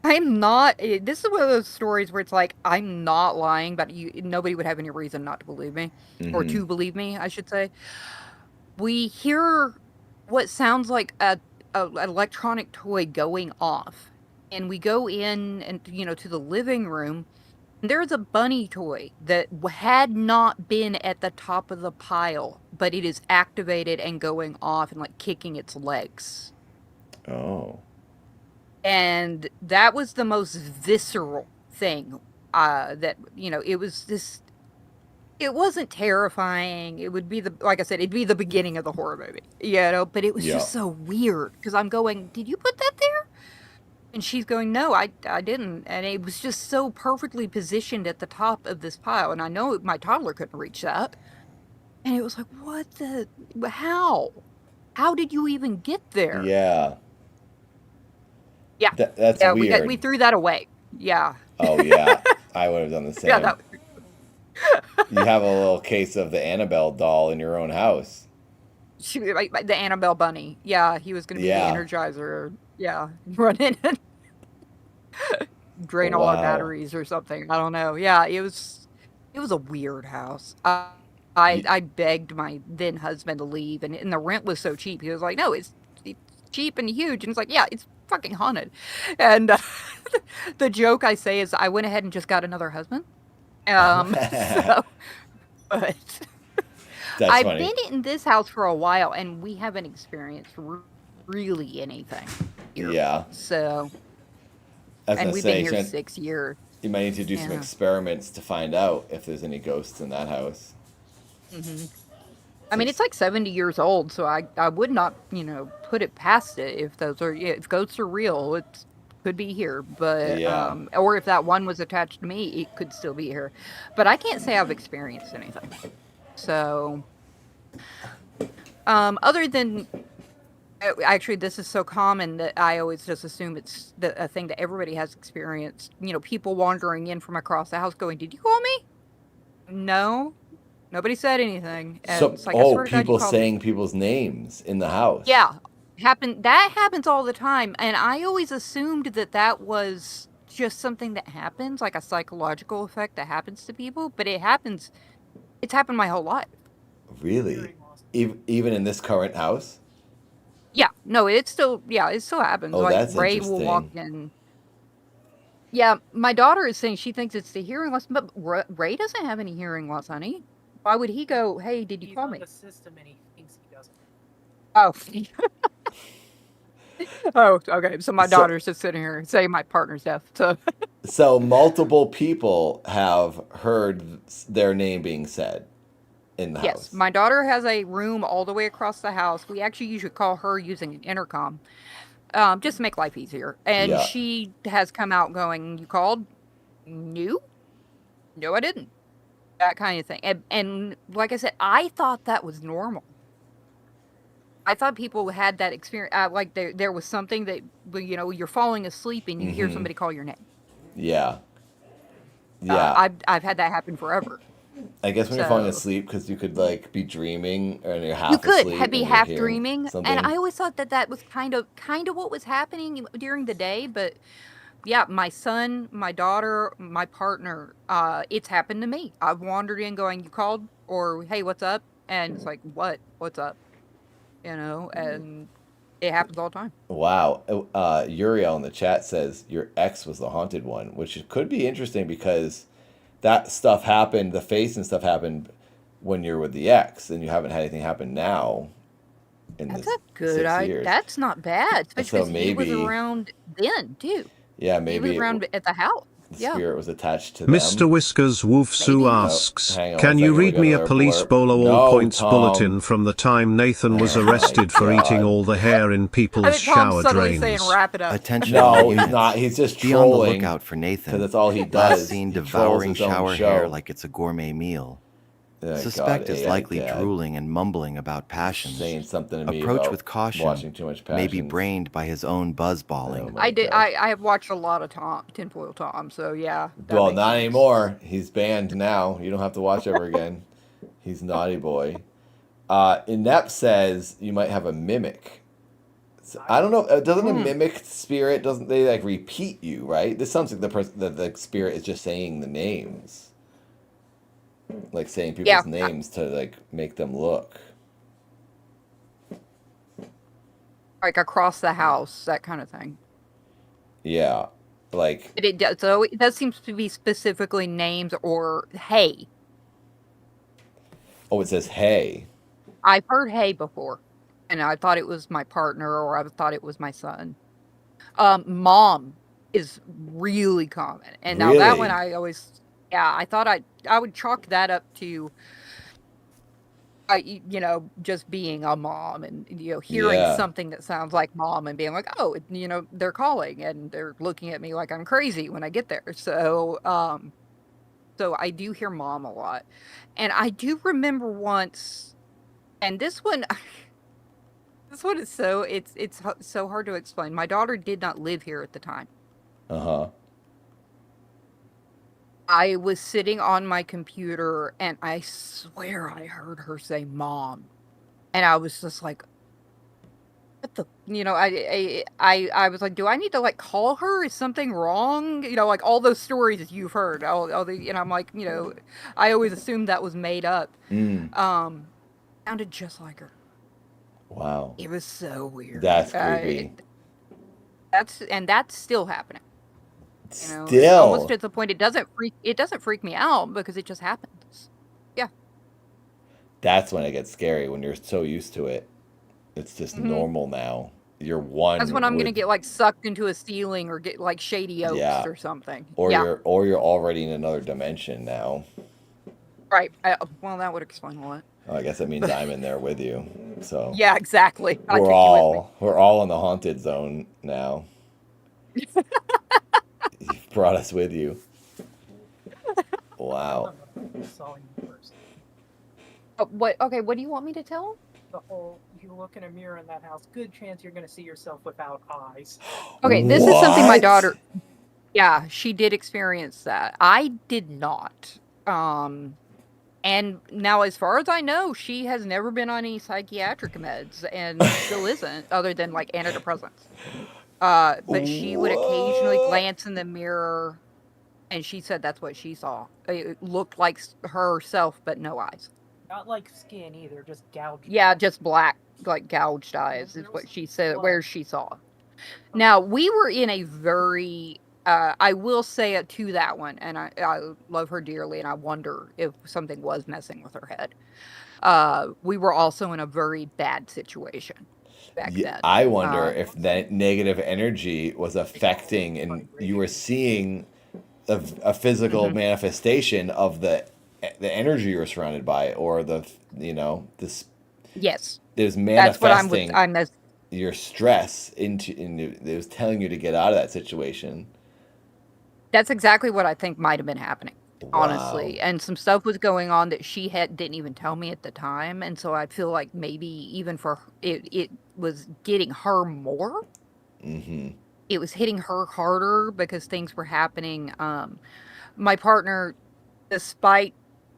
I'm not. This is one of those stories where it's like I'm not lying, but nobody would have any reason not to believe me, or to believe me, I should say. We hear what sounds like an electronic toy going off, and we go in and to the living room. There's a bunny toy that had not been at the top of the pile, but it is activated and going off and like kicking its legs. Oh. And that was the most visceral thing that, it was this, it wasn't terrifying. It would be like I said, it'd be the beginning of the horror movie, but it was just so weird because I'm going, did you put that there? And she's going, no, I didn't. And it was just so perfectly positioned at the top of this pile. And I know my toddler couldn't reach that. And it was like, how? How did you even get there? Yeah. Yeah. That's weird. We threw that away. Yeah. Oh, yeah. I would have done the same. Yeah, You have a little case of the Annabelle doll in your own house. The Annabelle bunny. Yeah, he was going to be the Energizer. Yeah, run in and drain all our batteries or something. I don't know. Yeah, it was a weird house. I begged my then husband to leave, and the rent was so cheap. He was like, no, it's cheap and huge. And it's like, yeah, it's fucking haunted. And the joke I say is I went ahead and just got another husband. But I've funny. been in this house for a while, and we haven't experienced really anything here. Yeah. So, I was and gonna we've say, been here Shan- 6 years. You might need to do some experiments to find out if there's any ghosts in that house. hmm I mean, it's like 70 years old, so I would not, put it past it if ghosts are real. It could be here, but or if that one was attached to me, it could still be here. But I can't say I've experienced anything. So, other than actually, this is so common that I always just assume it's a thing that everybody has experienced. People wandering in from across the house going, "Did you call me?" No. Nobody said anything. And So, it's like, I swear to God, you people called me. saying people's names in the house. Yeah, that happens all the time, and I always assumed that was just something that happens, like a psychological effect that happens to people. But it happens. It's happened my whole life. Really? Even in this current house? Yeah, no, it still happens. Oh, Like that's Ray will walk interesting. in. Yeah, my daughter is saying she thinks it's the hearing loss, but Ray doesn't have any hearing loss, honey. Why would he go, "Hey, did you call me?" The system and he thinks he doesn't. Oh. Oh, okay. So my So- daughter's just sitting here saying my partner's deaf. So So multiple people have heard their name being said in the yes, house. my daughter has a room all the way across the house. We actually usually call her using an intercom, just to make life easier. And Yeah. she has come out going, "You called? No, no, I didn't." That kind of thing. And like I said, I thought that was normal. I thought people had that experience. Like there was something that, you know, you're falling asleep and you hear Mhm. somebody call your name. Yeah. Yeah. I've had that happen forever. I guess when you're falling So- asleep, because you could like be dreaming and you're half You could asleep. be and you're half hearing dreaming, something. and I always thought that was kind of what was happening during the day. But yeah, my son, my daughter, my partner, it's happened to me. I've wandered in going, "You called?" or "Hey, what's up?" And it's like, "What's up?" You know, and it happens all the time. Wow. Uriel in the chat says your ex was the haunted one, which could be interesting because that stuff happened, the face and stuff happened when you're with the ex, and you haven't had anything happen now in That's the a good 6 idea. years. That's not bad, especially So because he was maybe- around then too. Yeah, He maybe was around at the house. the Yeah. spirit was attached to them. Mr. Whiskers Woofsoo Oh, asks, hang on can one you second, we read got me a another police blurb. bolo all No, points Tom. bulletin from the time Nathan was Oh my arrested for God. eating all the hair in I people's think Tom's shower suddenly drains? saying, "Wrap it up." Attention, No, all he's units. not. He's just Be on the trolling. lookout for Nathan. 'Cause that's all he Last does. seen He trolls devouring his own shower show. hair like it's a gourmet meal. Oh, Suspect God, is AI likely dad. drooling and mumbling about passions. Saying something to me Approach about with caution. watching too much May be Passions. brained by his own buzzballing. I did. I have watched a lot of Tinfoil Tom, so yeah. that Well, makes not sense. anymore. He's banned now. You don't have to watch ever again. He's naughty boy. Inept says you might have a mimic. So, I don't know. Doesn't a mimic spirit, doesn't they like repeat you, right? This sounds like the spirit is just saying the names. Like saying people's names to like make them look. Like across the house, that kind of thing. Yeah. Like But it does. So it does seem to be specifically names or "Hey." oh, it says hey. I've heard "Hey" before, and I thought it was my partner or I thought it was my son. Mom is really common, and now that one Really? I always, I thought I would chalk that up to, you know, just being a mom and, you know, hearing Yeah. something that sounds like mom and being like, "Oh, you know, they're calling and they're looking at me like I'm crazy when I get there." So, so I do hear mom a lot, and I do remember once, and this one. This one is so so hard to explain. My daughter did not live here at the time. Uh-huh. I was sitting on my computer and I swear I heard her say "mom," and I was just like, "What the?" You know, I was like, "Do I need to like call her? Is something wrong?" You know, like all those stories that you've heard. All the, you know, I'm like, you know, I always assumed that was made up. Sounded just like her. Wow. It was so weird. That's creepy. That's still happening. You know, Still. almost to the point it doesn't freak me out because it just happens. Yeah. That's when it gets scary when you're so used to it. It's just normal now. You're one. That's when I'm gonna with- get like sucked into a ceiling or get like shady oaks Yeah. or something. or yeah. you're already in another dimension now. Right. Well, that would explain a lot. Oh, I guess that means I'm in there with you. So Yeah, exactly. I we're took we're all in the haunted zone now. You've brought us with you. Wow. Saw you first. What? Okay. What do you want me to tell him? The whole, you look in a mirror in that house, good chance you're going to see yourself without eyes. Okay, this is something my What? daughter. Yeah, she did experience that. I did not. And now, as far as I know, she has never been on any psychiatric meds and still isn't, other than like antidepressants. But she would occasionally glance in the mirror, and she said that's what she saw. It looked like herself, but no eyes. Not like skin either, just gouged. Yeah, just black, like gouged eyes is what she said, where she saw. Now, we were in a very, I will say it to that one, and I love her dearly, and I wonder if something was messing with her head. We were also in a very bad situation back then. I wonder if that negative energy was affecting, and you were seeing a physical manifestation of the energy you're surrounded by, or this. Yes. It was That's what manifesting your stress it was telling you to get out of that situation. That's exactly what I think might have been happening, honestly. And some stuff was going on that she didn't even tell me at the time, and so I feel like maybe even for it was getting her more. Mm-hmm. It was hitting her harder because things were happening. My partner, despite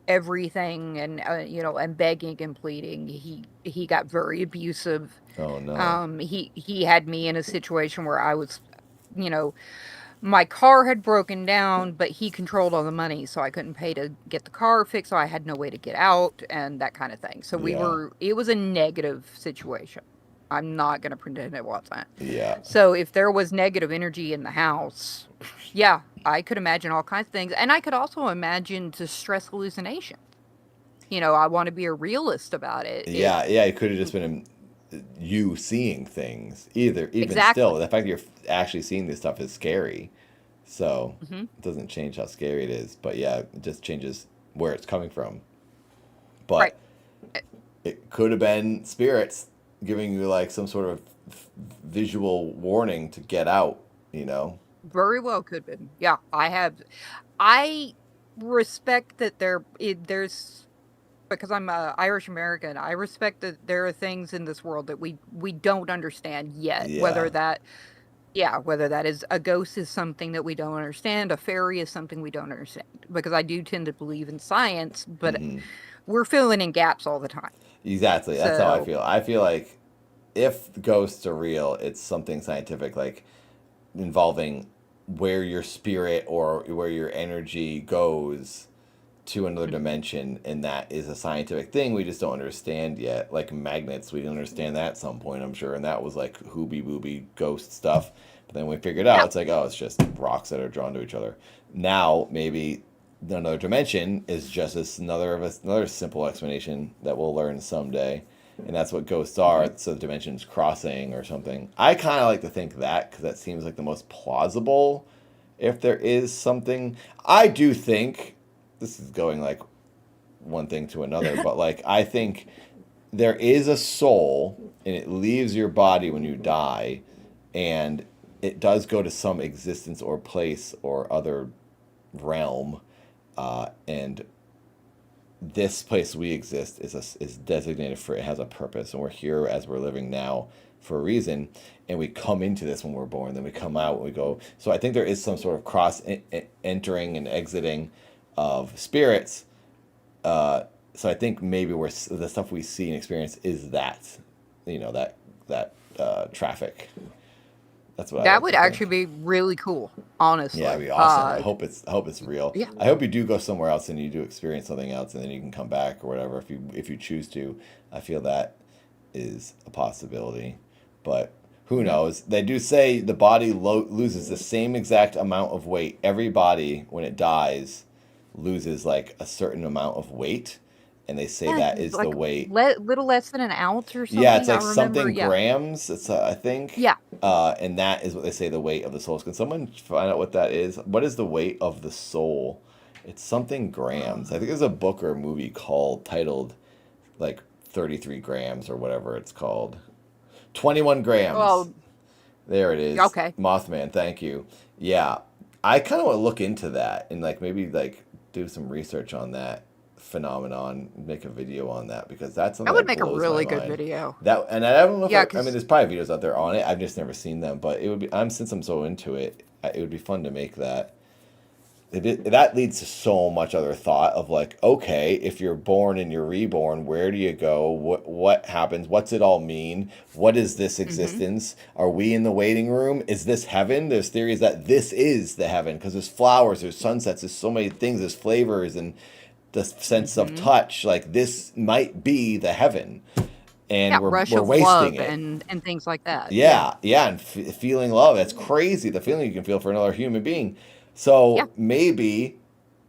everything and and begging and pleading, he got very abusive. Oh no. He had me in a situation where I was, my car had broken down, but he controlled all the money, so I couldn't pay to get the car fixed, so I had no way to get out and that kind of thing. So it was a negative situation. I'm not going to pretend it wasn't. Yeah. So if there was negative energy in the house, yeah, I could imagine all kinds of things. And I could also imagine the stress hallucination. I want to be a realist about it. Yeah, it could have just been you seeing things. Even Exactly. still, the fact that you're actually seeing this stuff is scary. So Mhm. it doesn't change how scary it is. But yeah, it just changes where it's coming from. But it could have been spirits giving you like some sort of visual warning to get out, Very well could be. Yeah, I respect that there's, because I'm Irish American, I respect that there are things in this world that we don't understand yet. Yeah. Whether that is a ghost is something that we don't understand, a fairy is something we don't understand. Because I do tend to believe in science, but we're filling in gaps all the time. Exactly. That's how I So- feel. I feel like if ghosts are real, it's something scientific, like involving where your spirit or where your energy goes to another dimension, and that is a scientific thing we just don't understand yet. Like magnets, we didn't understand that at some point, I'm sure, and that was like hooby booby ghost stuff. But then we figured out it's like, oh, it's just rocks that are drawn to each other. Now maybe another dimension is just another simple explanation that we'll learn someday, and that's what ghosts are. So the dimensions crossing or something. I kind of like to think that, because that seems like the most plausible. If there is something, I do think this is going like one thing to another, but like I think there is a soul and it leaves your body when you die, and it does go to some existence or place or other realm, and this place we exist is designated for, it has a purpose, and we're here as we're living now for a reason, and we come into this when we're born, then we come out when we go. So I think there is some sort of cross entering and exiting of spirits. So I think maybe the stuff we see and experience is that, that traffic. That's what That would actually be really cool, honestly. Yeah, it'd be awesome. I hope it's real. Yeah. I hope you do go somewhere else and you do experience something else, and then you can come back or whatever if you choose to. I feel that is a possibility, but who knows? They do say the body loses the same exact amount of weight. Every body, when it dies, loses like a certain amount of weight, and they say that is like the weight. little less than an ounce or something. Yeah, it's like I remember, something yeah. grams. It's I think. Yeah. And that is what they say the weight of the soul is. Can someone find out what that is? What is the weight of the soul? It's something grams. I think there's a book or a movie titled like 33 grams or whatever it's called. 21 grams. Well, there it is. Okay. Mothman, thank you. Yeah. I kind of want to look into that and like maybe like do some research on that phenomenon, make a video on that, because that's something That would make a blows really my good mind. video. And I don't know if Yeah, I mean there's probably videos out there on it. I've just never seen them, but it would be since I'm so into it, it would be fun to make that. That leads to so much other thought of like, okay, if you're born and you're reborn, where do you go? What happens? What's it all mean? What is this existence? Are we in the waiting room? Is this heaven? There's theories that this is the heaven because there's flowers, there's sunsets, there's so many things, there's flavors, and the sense of touch. Like this might be the heaven, and Yeah, we're rush of wasting love it. and things like that. Yeah, and feeling love. That's crazy. The feeling you can feel for another human being. So maybe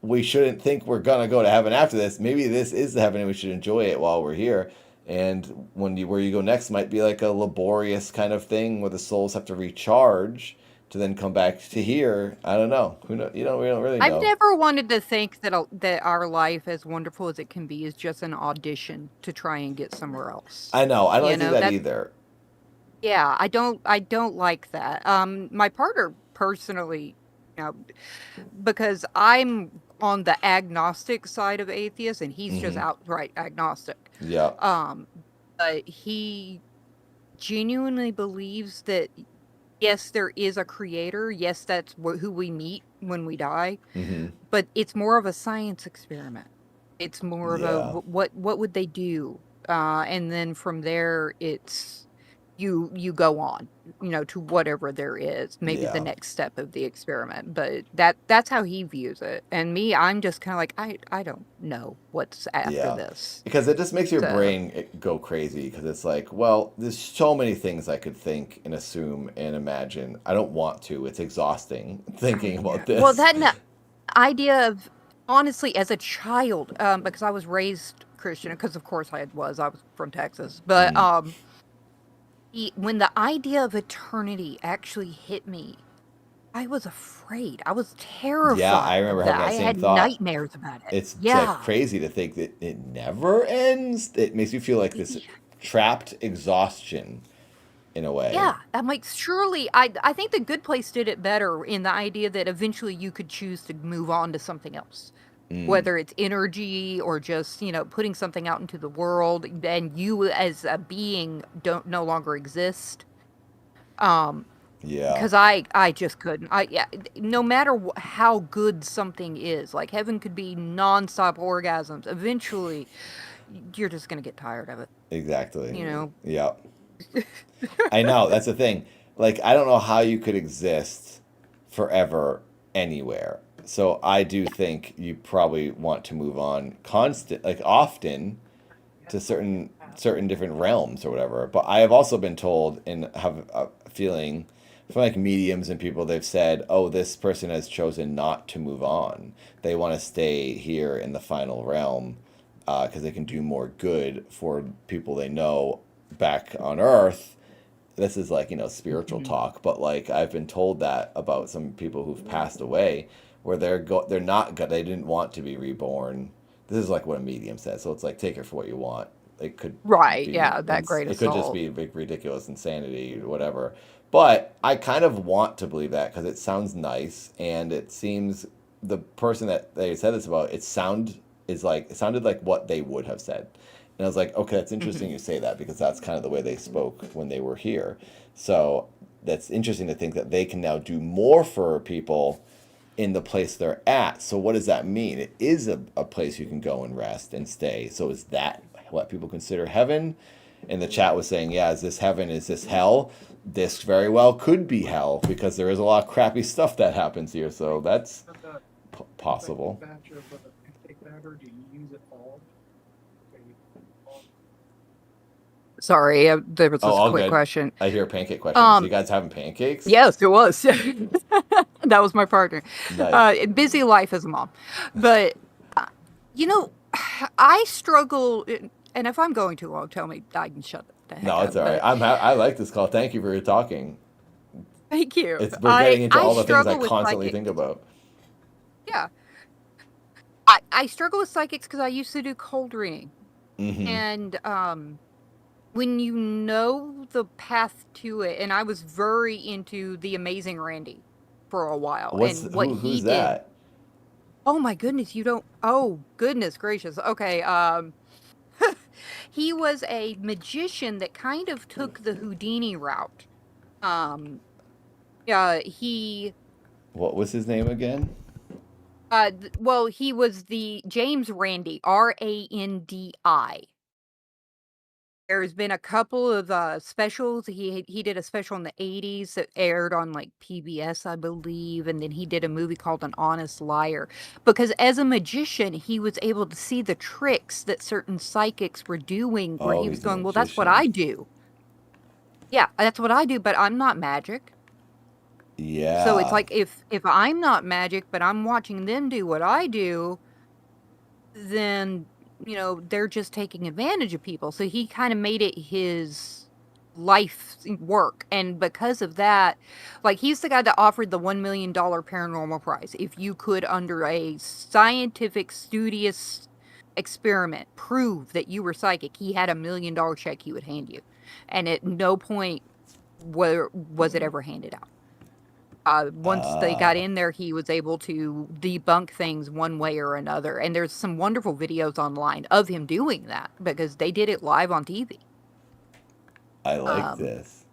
we shouldn't think we're gonna go to heaven after this. Maybe this is the heaven, and we should enjoy it while we're here. And where you go next might be like a laborious kind of thing where the souls have to recharge to then come back to here. I don't know. Who know? We don't really know. I've never wanted to think that that our life, as wonderful as it can be, is just an audition to try and get somewhere else. I know. I don't You think know, that either. Yeah, I don't like that. My partner personally, because I'm on the agnostic side of atheist and he's just outright agnostic. Yeah. But he genuinely believes that yes, there is a creator. Yes, that's who we meet when we die. But it's more of a science experiment. It's more of a what would they do? And then from there, it's you go on, to whatever there is, maybe the next step of the experiment. But that's how he views it. And me, I'm just kind of like, I don't know what's after this. Because it just makes your So- brain go crazy. Because it's like, well, there's so many things I could think and assume and imagine. I don't want to. It's exhausting thinking about this. Well, that idea of, honestly, as a child, because I was raised Christian, because of course I was from Texas, but when the idea of eternity actually hit me, I was afraid. I was terrified. Yeah, I remember of having that I same had thought. nightmares about it. It's yeah. crazy to think that it never ends. It makes you feel like this trapped exhaustion in a way. Yeah, I'm like, surely, I think The Good Place did it better in the idea that eventually you could choose to move on to something else. Whether it's energy or just, putting something out into the world, and you as a being no longer exist. Yeah. Because I just couldn't. No matter how good something is, like heaven could be nonstop orgasms. Eventually, you're just gonna get tired of it. Exactly. Yeah. I know. That's the thing. Like, I don't know how you could exist forever anywhere. So I do think you probably want to move on often to certain different realms or whatever. But I have also been told and have a feeling from like mediums and people, they've said, oh, this person has chosen not to move on. They want to stay here in the final realm because they can do more good for people they know back on Earth. This is like, spiritual talk, but like I've been told that about some people who've passed away, where they didn't want to be reborn. This is like what a medium says. So it's like, take it for what you want. It could that great it could just be ridiculous insanity or whatever. But I kind of want to believe that because it sounds nice, and it seems the person that they said this about, it sounded like what they would have said. And I was like, okay, that's interesting you say that, because that's kind of the way they spoke when they were here. So that's interesting to think that they can now do more for people in the place they're at. So what does that mean? It is a place you can go and rest and stay. So is that what people consider heaven? And the chat was saying, yeah, is this heaven? Is this hell? This very well could be hell, because there is a lot of crappy stuff that happens here. So that's possible. Sorry, there was all a quick good. question. I hear a pancake question. You guys having pancakes? Yes, it was. That was my partner. Nice. Busy life as a mom. But, I struggle, and if I'm going too long, tell me I can shut the heck No, up. it's all right. I like this call. Thank you for your talking. Thank you. We're getting into all the things I struggle with constantly psychics. think about. Yeah. I struggle with psychics because I used to do cold reading. Mhm. And when you know the path to it, and I was very into The Amazing Randy for a while. And what he Who's did. that? Oh my goodness, you don't. Oh, goodness gracious. Okay. He was a magician that kind of took the Houdini route. He. What was his name again? Well, he was the James Randi, Randi. There's been a couple of specials. He did a special in the 80s that aired on like PBS, I believe, and then he did a movie called An Honest Liar. Because as a magician, he was able to see the tricks that certain psychics were doing, where he was he's a going, "Well, that's what I do. Yeah, that's what I do, but I'm not magic." Yeah. So it's like if I'm not magic, but I'm watching them do what I do, then they're just taking advantage of people. So he kind of made it his life work, and because of that, like, he's the guy that offered the $1 million paranormal prize. If you could, under a scientific, studious experiment, prove that you were psychic, he had $1 million check he would hand you, and at no point was it ever handed out. Once they got in there, he was able to debunk things one way or another. And there's some wonderful videos online of him doing that because they did it live on TV. I like this.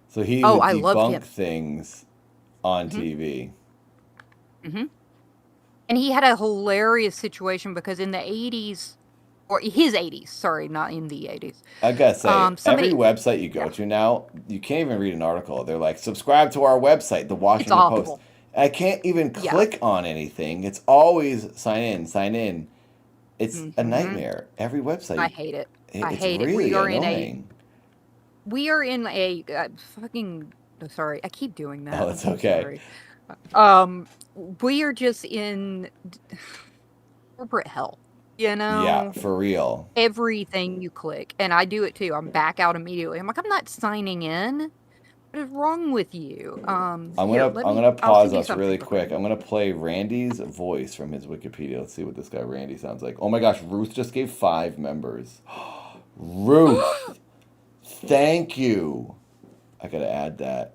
So he Oh, would I loved him. debunk things on TV. hmm And he had a hilarious situation because in the 80s, or his 80s, sorry, not in the 80s. I gotta say, somebody- every website you go to now, you can't even read an article. They're like, subscribe to our website, the Washington Post. awful. I can't even Yeah. click on anything. It's always sign in, sign in. It's a nightmare. Every website. I hate it. I It's hate really it. annoying. We are in a fucking. Sorry, I keep doing that. Oh, I'm it's so okay. sorry. We are just in corporate hell. Yeah, for real. Everything you click, and I do it too. I'm back out immediately. I'm like, I'm not signing in. What is wrong with you? I'm gonna pause us really quick. I'm gonna play Randy's voice from his Wikipedia. Let's see what this guy Randy sounds like. Oh my gosh, Ruth just gave 5 members. Ruth, thank you. I gotta add that.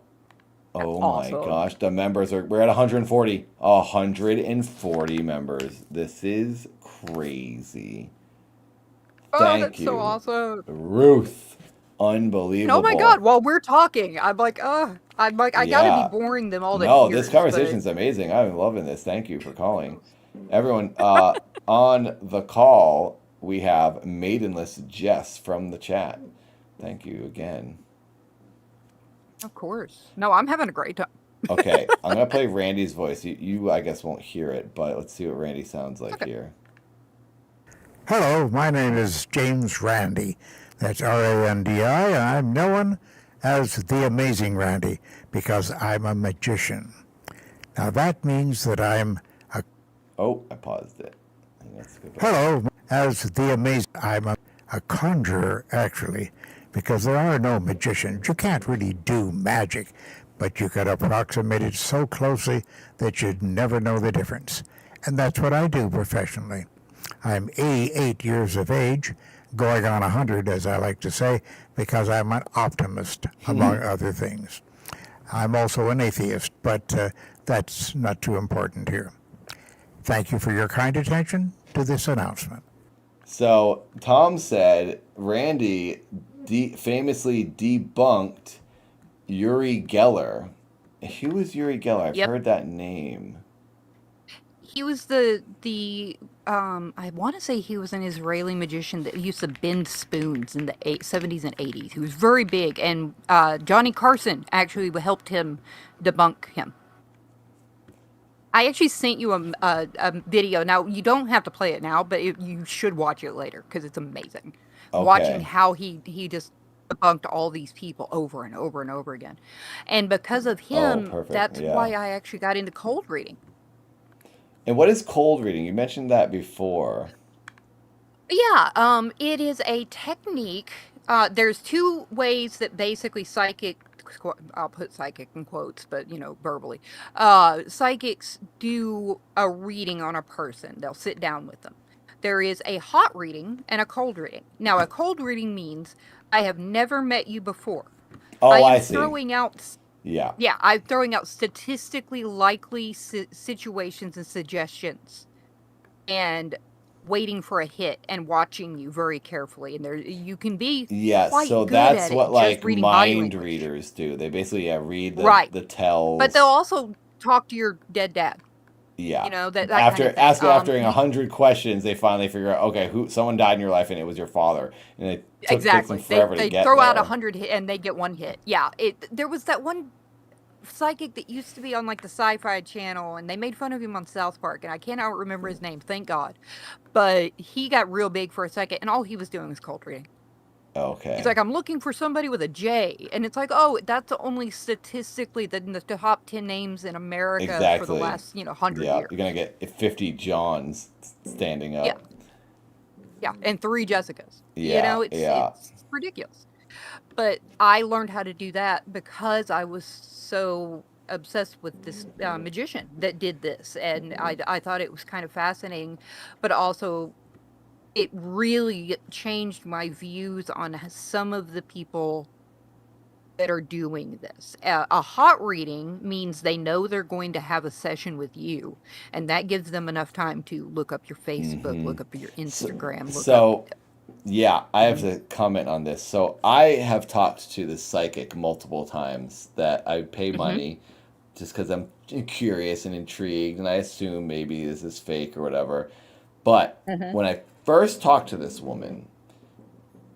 Oh my awesome. gosh, the members we're at 140. 140 members. This is crazy. Thank that's you. so awesome. Ruth. Unbelievable. Oh my god, while we're talking, I'm like, I Yeah. gotta be boring them all to No, hear this it, conversation is amazing. I'm loving this. Thank you for calling. Everyone, on the call, we have Maidenless Jess from the chat. Thank you again. but of course. No, I'm having a great time. Okay, I'm going to play Randy's voice. You, I guess, won't hear it, but let's see what Randy sounds like here. Hello, my name is James Randi. That's R-A-N-D-I, and I'm known as the Amazing Randy because I'm a magician. Now that means that I'm a... Oh, I paused it. That's a good point. Hello, as the Amazing... I'm a conjurer, actually, because there are no magicians. You can't really do magic, but you can approximate it so closely that you'd never know the difference. And that's what I do professionally. I'm 88 years of age, going on 100, as I like to say, because I'm an optimist, among other things. I'm also an atheist, but that's not too important here. Thank you for your kind attention to this announcement. So, Tom said Randy famously debunked Uri Geller. Who is Uri Geller? I've Yep. heard that name. He was the I want to say he was an Israeli magician that used to bend spoons in the 70s and 80s. He was very big, and Johnny Carson actually helped him debunk him. I actually sent you a video. Now, you don't have to play it now, but you should watch it later because it's amazing. Okay. Watching how he just debunked all these people over and over and over again. And because of him, perfect. that's Yeah. why I actually got into cold reading. And what is cold reading? You mentioned that before. Yeah, it is a technique. There's 2 ways that basically I'll put psychic in quotes, but verbally. Psychics do a reading on a person. They'll sit down with them. There is a hot reading and a cold reading. Now, a cold reading means I have never met you before. Oh, I am see. throwing out Yeah. Yeah, I'm throwing out statistically likely situations and suggestions, and waiting for a hit and watching you very carefully. And there, you can be Yeah, quite so good that's at it, what just like reading body mind language. readers do. They basically read the Right. the tells. But they'll also talk to your dead dad. Yeah. You know, that After kind of thing. answering 100 questions, they finally figure out, okay, someone died in your life and it was your father, and it takes Exactly. them forever They to get throw out there. 100 and they get one hit. Yeah. There was that one psychic that used to be on like the Sci-Fi Channel, and they made fun of him on South Park, and I cannot remember his name, thank God. But he got real big for a second, and all he was doing was cold reading. Okay. He's like, I'm looking for somebody with a J, and it's like, oh, that's only statistically the top 10 names in America Exactly. for the last 100 Yeah, years. you're gonna get 50 Johns standing up. Yeah, and 3 Jessicas. Yeah, It's ridiculous. But I learned how to do that because I was so obsessed with this magician that did this, and I thought it was kind of fascinating, but also it really changed my views on some of the people that are doing this. A hot reading means they know they're going to have a session with you, and that gives them enough time to look up your Facebook, look up your Instagram. Yeah, I have to comment on this. So I have talked to the psychic multiple times that I pay money just because I'm curious and intrigued, and I assume maybe this is fake or whatever. But when I first talked to this woman,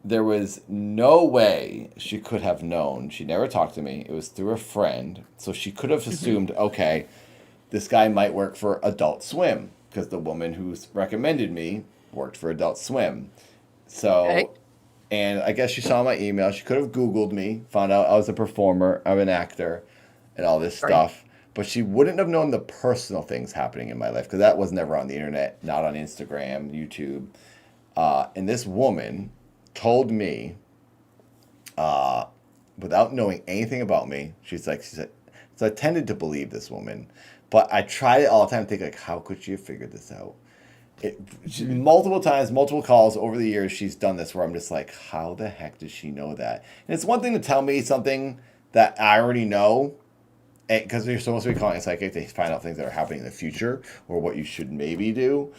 there was no way she could have known. She never talked to me. It was through a friend. So she could have assumed, okay, this guy might work for Adult Swim because the woman who's recommended me worked for Adult Swim. So, and I guess she saw my email. She could have Googled me, found out I was a performer, I'm an actor, and all this stuff. But she wouldn't have known the personal things happening in my life because that was never on the internet, not on Instagram, YouTube. And this woman told me, without knowing anything about me, she said, so I tended to believe this woman, but I tried it all the time, thinking like, how could she have figured this out? Multiple times, multiple calls over the years, she's done this where I'm just like, how the heck does she know that? And it's one thing to tell me something that I already know, because you're supposed to be calling a psychic to find out things that are happening in the future or what you should maybe do,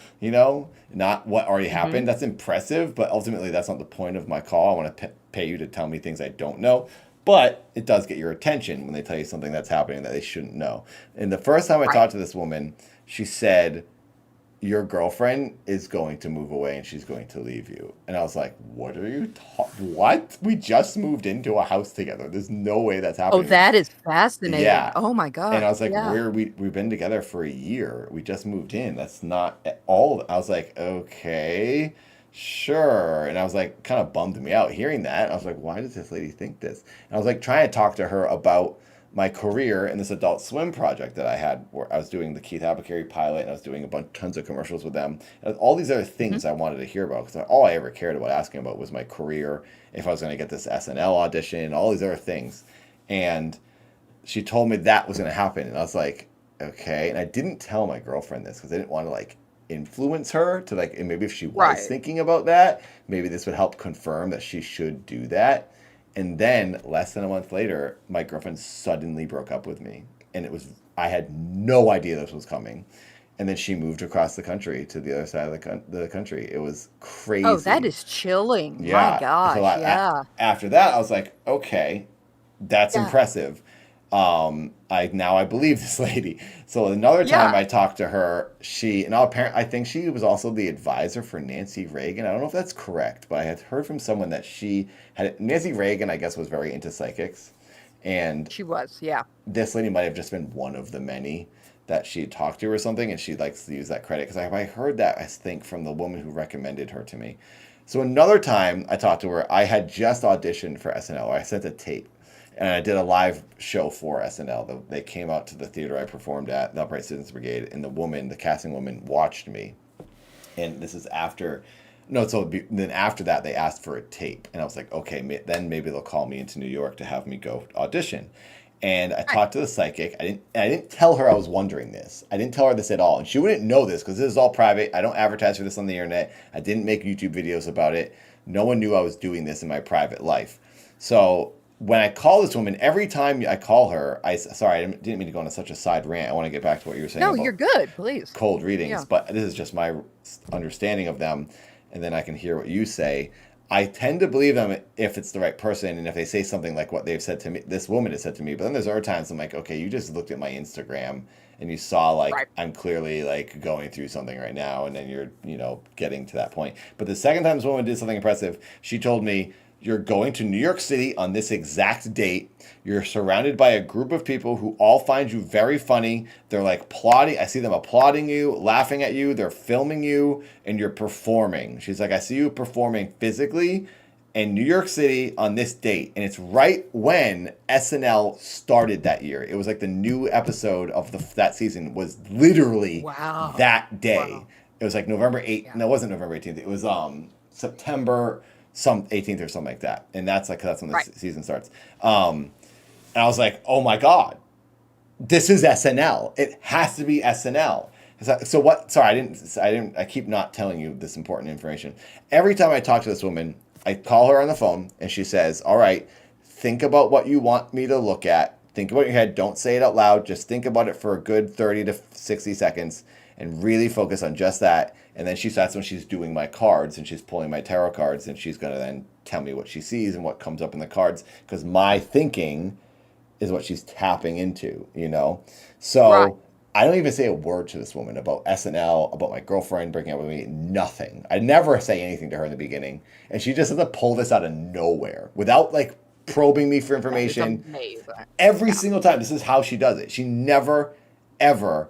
not what already happened. That's impressive, but ultimately that's not the point of my call. I want to pay you to tell me things I don't know. But it does get your attention when they tell you something that's happening that they shouldn't know. And the first time I talked to this woman, she said, your girlfriend is going to move away and she's going to leave you. And I was like, what are you what? We just moved into a house together. There's no way that's happening. Oh, that is fascinating. Yeah. Oh my God. And I was like, we've been together for a year. We just moved in. That's not at all. I was like, okay, sure. And I was like, kind of bummed me out hearing that. I was like, why does this lady think this? And I was like trying to talk to her about my career in this Adult Swim project that I had, where I was doing the Keith Apicary pilot and I was doing tons of commercials with them. And all these other things I wanted to hear about, because all I ever cared about asking about was my career, if I was going to get this SNL audition, all these other things. And she told me that was going to happen. And I was like, okay. And I didn't tell my girlfriend this because I didn't want to influence her to and maybe if she was thinking about that, maybe this would help confirm that she should do that. And then less than a month later, my girlfriend suddenly broke up with me. And I had no idea this was coming. And then she moved across the country to the other side of the country. It was crazy. Oh, that is chilling. Yeah. My gosh, So after that, I was like, okay, that's impressive. I believe this lady. So another time I talked to her, I think she was also the advisor for Nancy Reagan. I don't know if that's correct, but I had heard from someone that Nancy Reagan, I guess, was very into psychics. And she was, yeah. This lady might have just been one of the many that she talked to or something, and she likes to use that credit. Because I heard that, I think, from the woman who recommended her to me. So another time I talked to her, I had just auditioned for SNL, or I sent a tape. And I did a live show for SNL. They came out to the theater I performed at, the Upright Citizens Brigade, and the casting woman watched me. And this is after that, they asked for a tape. And I was like, okay, then maybe they'll call me into New York to have me go audition. And I talked to the psychic. I didn't tell her I was wondering this. I didn't tell her this at all. And she wouldn't know this because this is all private. I don't advertise for this on the internet. I didn't make YouTube videos about it. No one knew I was doing this in my private life. So when I call this woman, every time I call her, I didn't mean to go on such a side rant. I want to get back to what you were saying. No, you're good. Please. Cold readings, but this is just my understanding of them, and then I can hear what you say. I tend to believe them if it's the right person and if they say something like what they've said to me, this woman has said to me. But then there's other times I'm like, okay, you just looked at my Instagram and you saw like I'm clearly like going through something right now, and then you're, you know, getting to that point. But the second time this woman did something impressive, she told me, you're going to New York City on this exact date. You're surrounded by a group of people who all find you very funny. They're like applauding. I see them applauding you, laughing at you. They're filming you, and you're performing. She's like, I see you performing physically in New York City on this date. And it's right when SNL started that year. It was like the new episode of that season was literally that day. It was like November 8th. No, it wasn't November 18th. It was September some 18th or something like that, and that's when the season starts. And I was like, oh my god, this is SNL. It has to be SNL. So what? Sorry, I keep not telling you this important information. Every time I talk to this woman, I call her on the phone, and she says, all right, think about what you want me to look at. Think about it in your head. Don't say it out loud. Just think about it for a good 30 to 60 seconds and really focus on just that. And then that's when she's doing my cards and she's pulling my tarot cards, and she's going to then tell me what she sees and what comes up in the cards, because my thinking is what she's tapping into, you know? So I don't even say a word to this woman about SNL, about my girlfriend breaking up with me, nothing. I never say anything to her in the beginning. And she just has to pull this out of nowhere without like probing me for information. Every single time. This is how she does it. She never, ever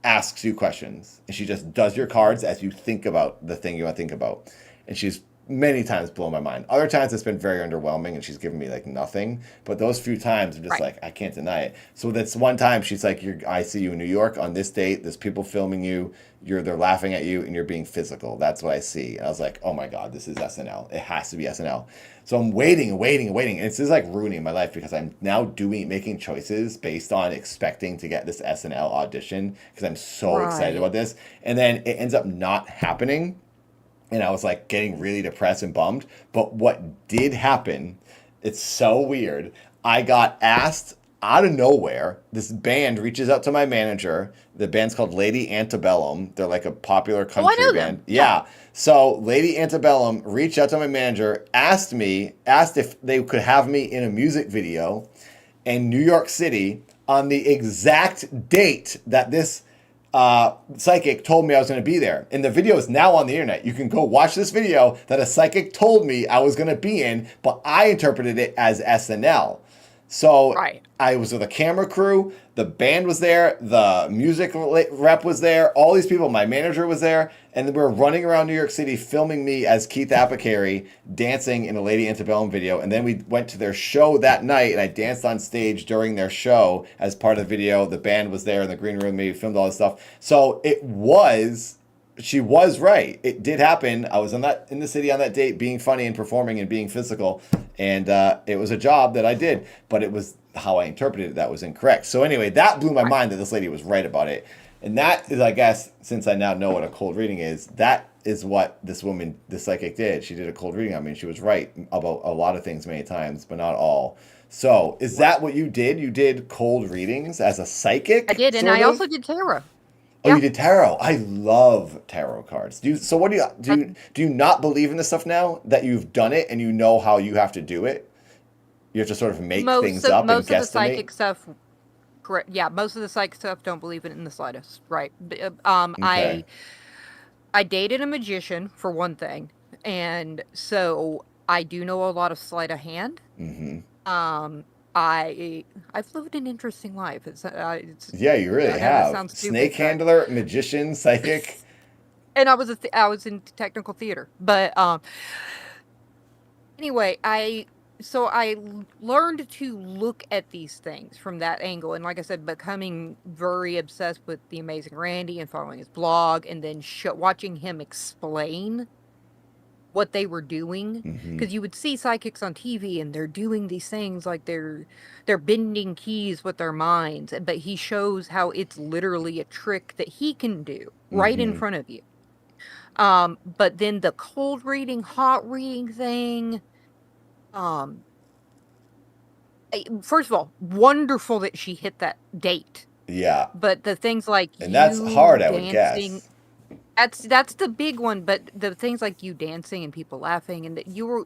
asks you questions, and she just does your cards as you think about the thing you want to think about. And she's many times blown my mind. Other times it's been very underwhelming and she's given me like nothing, but those few times I'm just like, I can't deny it. So that's one time she's like, I see you in New York on this date, there's people filming you, they're laughing at you, and you're being physical. That's what I see. And I was like, oh my god, this is SNL. It has to be SNL. So I'm waiting and it's just like ruining my life, because I'm now making choices based on expecting to get this SNL audition, because I'm so excited about this, and then it ends up not happening, and I was like getting really depressed and bummed. But what did happen, it's so weird. I got asked out of nowhere, this band reaches out to my manager. The band's called Lady Antebellum. They're like a popular country band. Yeah. So Lady Antebellum reached out to my manager, asked if they could have me in a music video in New York City on the exact date that this psychic told me I was going to be there. And the video is now on the internet. You can go watch this video that a psychic told me I was going to be in, but I interpreted it as SNL. So I was with a camera crew, the band was there, the music rep was there, all these people, my manager was there, and we were running around New York City filming me as Keith Apicary dancing in a Lady Antebellum video. And then we went to their show that night, and I danced on stage during their show as part of the video. The band was there in the green room, we filmed all this stuff. So she was right. It did happen. I was in the city on that date, being funny and performing and being physical. And it was a job that I did, but it was how I interpreted it that was incorrect. So anyway, that blew my mind that this lady was right about it. And that is, I guess, since I now know what a cold reading is, that is what this woman, the psychic, did. She did a cold reading on me. She was right about a lot of things many times, but not all. So is that what you did? You did cold readings as a psychic? I did, and I also did tarot. Oh, you did tarot. I love tarot cards. Do you not believe in this stuff now that you've done it and you know how you have to do it? You have to sort of make things up and guesstimate. Most of the psychic stuff, correct? Yeah, most of the psychic stuff don't believe in the slightest. Right. Okay. I dated a magician for one thing, and so I do know a lot of sleight of hand. Mm-hmm. I've lived an interesting life. Yeah, you really have. Snake handler, magician, psychic. And I was in technical theater, but anyway, I learned to look at these things from that angle, and like I said, becoming very obsessed with The Amazing Randy and following his blog, and then watching him explain what they were doing, because you would see psychics on TV and they're doing these things like they're bending keys with their minds, but he shows how it's literally a trick that he can do right in front of you. But then the cold reading, hot reading thing, first of all, wonderful that she hit that date. Yeah. But the things like that's hard, I would guess. That's the big one, but the things like you dancing and people laughing and that you were.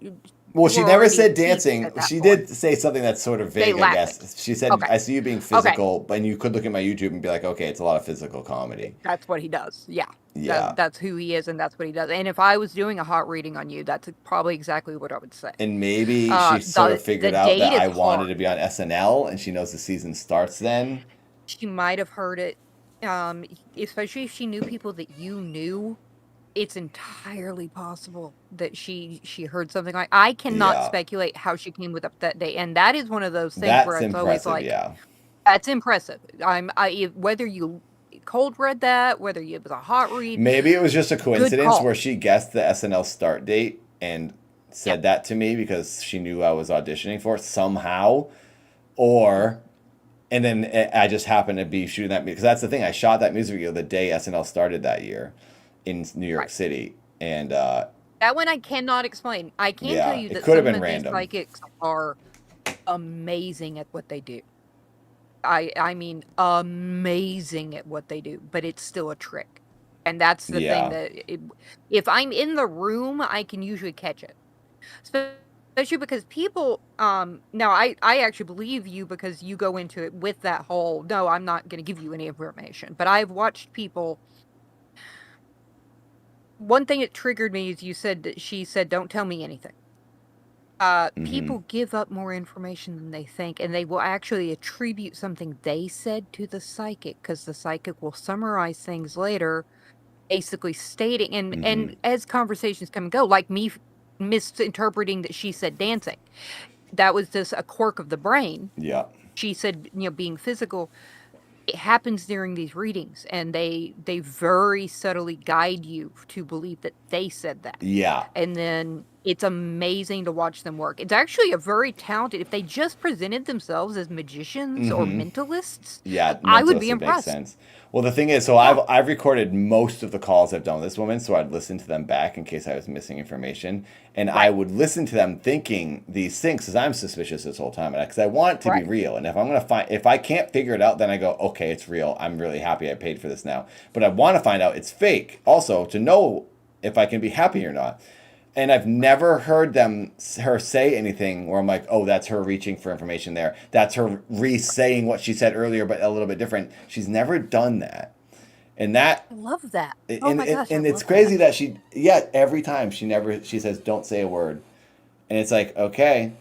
Well, you she were never already said peaked dancing. at that She point. did say something that's sort of They vague, I laughed. guess. She said, Okay. I see you being physical, but you could look at my YouTube and be like, okay, it's a lot of physical comedy. That's what he does. Yeah. Yeah. That's who he is, and that's what he does. And if I was doing a hot reading on you, that's probably exactly what I would say. And maybe Uh, she sort the- of figured the out date that is I wanted hard. to be on SNL, and she knows the season starts then. She might have heard it, especially if she knew people that you knew. It's entirely possible that she heard something like. I cannot Yeah. speculate how she came with up that day, and that is one of those things That's where it's always impressive, like, yeah. that's impressive. Whether you cold read that, whether it was a hot read. Maybe it was just a coincidence call. where she guessed the SNL start date and said that to me because she knew I was auditioning for it somehow. And then I just happened to be shooting that because that's the thing. I shot that music video the day SNL started that year in New York City. And That one I cannot explain. I can Yeah, tell you it that could have some been of random. these psychics are amazing at what they do. I mean amazing at what they do, but it's still a trick. And that's the Yeah. thing that if I'm in the room, I can usually catch it. Especially because people now I actually believe you because you go into it with that whole no, I'm not going to give you any information. But I've watched people. One thing that triggered me is you said that she said, "Don't tell me anything." People give up more information than they think, and they will actually attribute something they said to the psychic because the psychic will summarize things later, basically stating and as conversations come and go, like me misinterpreting that she said dancing, that was just a quirk of the brain. Yeah. She said, being physical. It happens during these readings, and they very subtly guide you to believe that they said that. Yeah. And then it's amazing to watch them work. It's actually a very talented. If they just presented themselves as magicians or mentalists, Yeah, I would be mentalists, it impressed. Makes sense. Well, the thing is, so I've recorded most of the calls I've done with this woman, so I'd listen to them back in case I was missing information, and I would listen to them thinking these things because I'm suspicious this whole time, because I want it to be real. And if I can't figure it out, then I go, okay, it's real. I'm really happy I paid for this now. But I want to find out it's fake, also to know if I can be happy or not. And I've never heard her say anything where I'm like, oh, that's her reaching for information there. That's her re-saying what she said earlier, but a little bit different. She's never done that. And that, I love that. and, my gosh, and I it's love crazy that every time she says, don't say a word. And it's like, okay,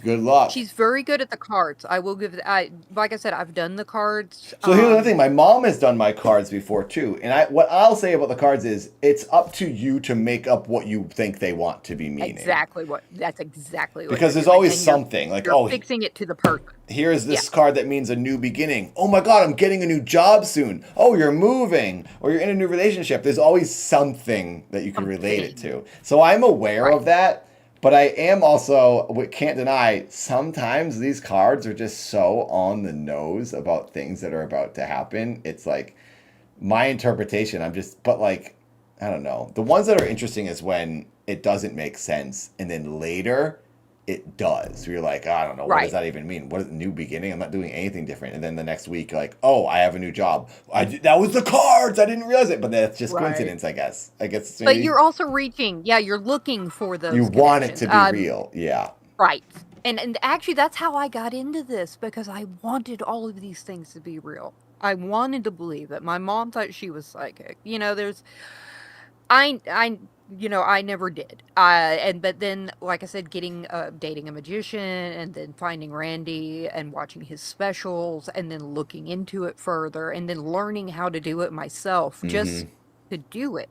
good luck. She's very good at the cards. I will give. Like I said, I've done the cards. So here's another thing. My mom has done my cards before too. And what I'll say about the cards is it's up to you to make up what you think they want to be meaning. That's exactly what. Because you're there's doing, always and you're- something like, you're oh, fixing it to the person. here's this card that means a new beginning. Oh my God, I'm getting a new job soon. Oh, you're moving or you're in a new relationship. There's always something that you can relate it to. So I'm aware of that. But I am also, can't deny, sometimes these cards are just so on the nose about things that are about to happen. It's like my interpretation. I don't know. The ones that are interesting is when it doesn't make sense. And then later it does. You're like, I don't know. What does that even mean? What is new beginning? I'm not doing anything different. And then the next week, like, oh, I have a new job. That was the cards. I didn't realize it. But that's just coincidence, I guess. It's But you're also reaching. Yeah, you're looking for those. You want it to be connections. real. Yeah. Right. And actually, that's how I got into this because I wanted all of these things to be real. I wanted to believe it. My mom thought she was psychic. I never did. But then, like I said, dating a magician and then finding Randy and watching his specials and then looking into it further and then learning how to do it myself just to do it.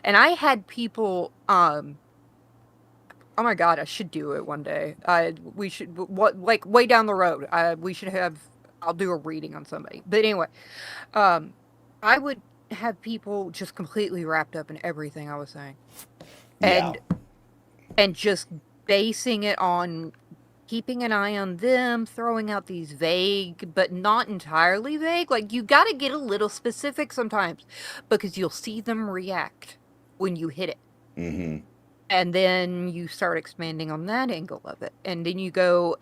And I had people, oh my God, I should do it one day. We should, way down the road, I'll do a reading on somebody. But anyway, I would have people just completely wrapped up in everything I was saying. And just basing it on keeping an eye on them, throwing out these vague, but not entirely vague. Like, you got to get a little specific sometimes because you'll see them react when you hit it. Mm-hmm. And then you start expanding on that angle of it. And then you go,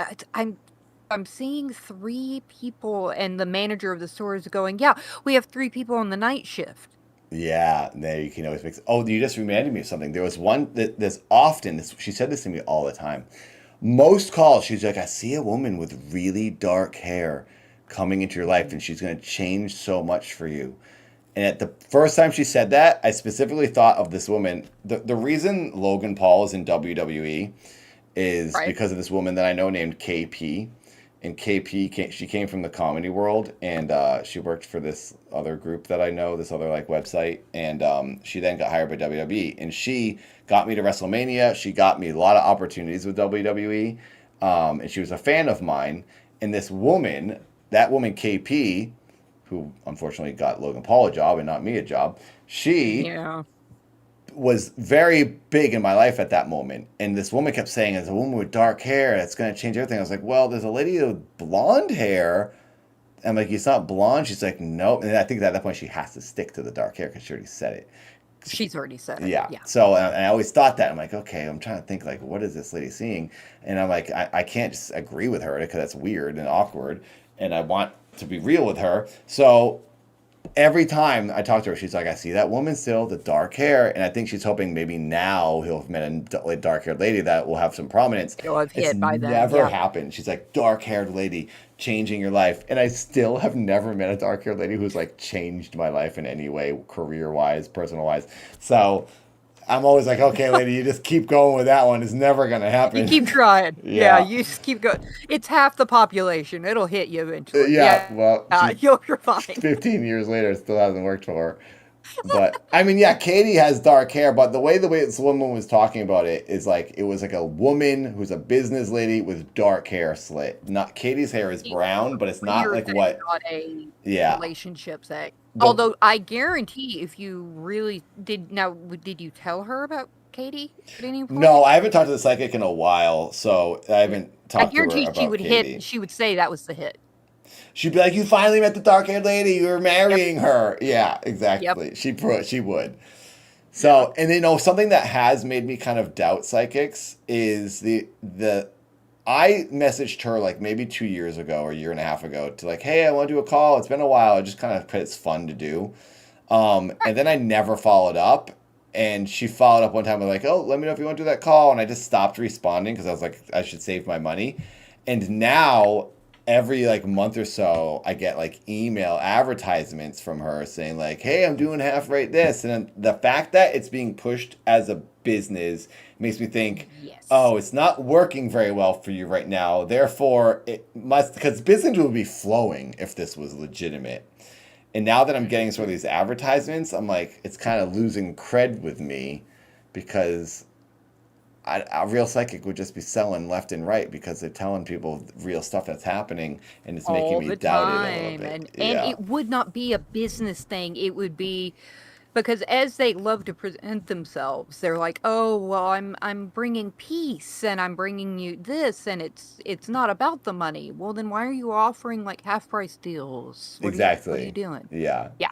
I'm seeing 3 people, and the manager of the store is going, yeah, we have 3 people on the night shift. Yeah, there you can always mix. Oh, you just reminded me of something. There was one that there's often. She said this to me all the time. Most calls, she's like, I see a woman with really dark hair coming into your life, and she's going to change so much for you. And at the first time she said that, I specifically thought of this woman. The reason Logan Paul is in WWE is because of this woman that I know named KP. And KP, she came from the comedy world, and she worked for this other group that I know, this other like website, and she then got hired by WWE, and she got me to WrestleMania. She got me a lot of opportunities with WWE, and she was a fan of mine. And this woman, that woman KP, who unfortunately got Logan Paul a job and not me a job, she was very big in my life at that moment. And this woman kept saying, there's a woman with dark hair that's going to change everything. I was like, well, there's a lady with blonde hair. I'm like, it's not blonde. She's like, nope. And I think at that point she has to stick to the dark hair because she already said it. She's already said it. Yeah. So and I always thought that. I'm like, okay, I'm trying to think, like, what is this lady seeing? And I'm like, I can't just agree with her because that's weird and awkward. And I want to be real with her. So every time I talk to her, she's like, I see that woman still, the dark hair. And I think she's hoping maybe now he'll have met a dark-haired lady that will have some prominence. He'll have hit by then. Never happened. She's like, dark-haired lady changing your life. And I still have never met a dark-haired lady who's like changed my life in any way, career-wise, personal-wise. So I'm always like, okay, lady, you just keep going with that one. It's never going to happen. You keep trying. Yeah. You just keep going. It's half the population. It'll hit you eventually. Well, you're fine. 15 years later, it still hasn't worked for her. But I mean, yeah, Katie has dark hair, but the way this woman was talking about it is like it was like a woman who's a business lady with dark hair slit. Not Katie's hair is brown, but it's not like what. Not a Yeah. relationship thing. Although I guarantee, if you really did, did you tell her about Katie at any point? No, I haven't talked to the psychic in a while, so I haven't talked to her I about guarantee she would Katie. She would say that was the hit. She'd be like, "You finally met the dark-haired lady. You're marrying her." Yeah, exactly. She would. So, and something that has made me kind of doubt psychics is I messaged her like maybe 2 years ago or a year and a half ago to like, hey, I want to do a call. It's been a while. I just kind of, it's fun to do. And then I never followed up. And she followed up one time with like, oh, let me know if you want to do that call. And I just stopped responding because I was like, I should save my money. And now every like month or so, I get like email advertisements from her saying like, hey, I'm doing half rate this. And then the fact that it's being pushed as a business makes me think, oh, it's not working very well for you right now. Therefore, it must, because business would be flowing if this was legitimate. And now that I'm getting sort of these advertisements, I'm like, it's kind of losing cred with me because a real psychic would just be selling left and right because they're telling people real stuff that's happening, and it's making me doubt it a little bit. And it would not be a business thing. It would be because as they love to present themselves, they're like, oh, well, I'm bringing peace and I'm bringing you this, and it's not about the money. Well, then why are you offering like half price deals? Exactly. What are you doing? Yeah. Yeah.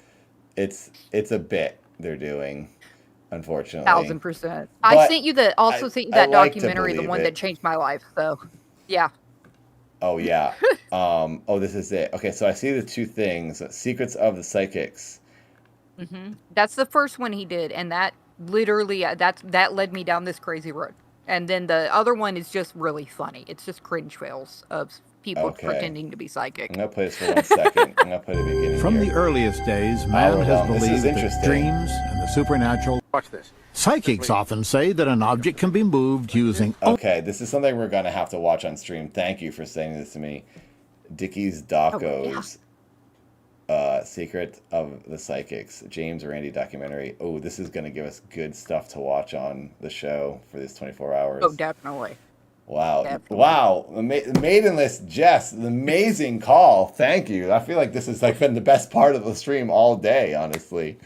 It's a bit they're doing. Unfortunately, 1000%. I sent you that documentary, the one it. that changed my life. So, yeah. Oh yeah. Oh, this is it. Okay, so I see the two things: Secrets of the Psychics. That's the first one he did, and that literally that led me down this crazy road. And then the other one is just really funny. It's just cringe fails of people pretending to be psychic. I'm gonna play this for 1 second. I'm gonna play the beginning. From here. the earliest days, man has believed that dreams and the supernatural. Watch this. Psychics often say that an object can be moved using. Okay, this is something we're gonna have to watch on stream. Thank you for saying this to me. Dickie's Docos. Secret of the Psychics, James Randi documentary. Oh, this is going to give us good stuff to watch on the show for these 24 hours. Oh, definitely. Wow. Definitely. Wow. The maiden list, Jess, the amazing call. Thank you. I feel like this has like been the best part of the stream all day, honestly.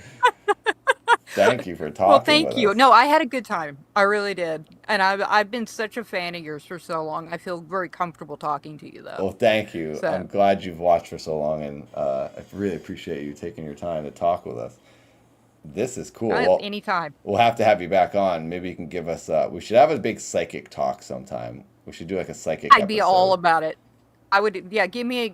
Thank you for talking. Well, thank you. Us. No, I had a good time. I really did. And I've been such a fan of yours for so long. I feel very comfortable talking to you, though. Well, thank you. So. I'm glad you've watched for so long, and I really appreciate you taking your time to talk with us. This is cool. Well, anytime. We'll have to have you back on. Maybe you can give us. We should have a big psychic talk sometime. We should do like a psychic. I'd be all about it. I would, yeah. Give me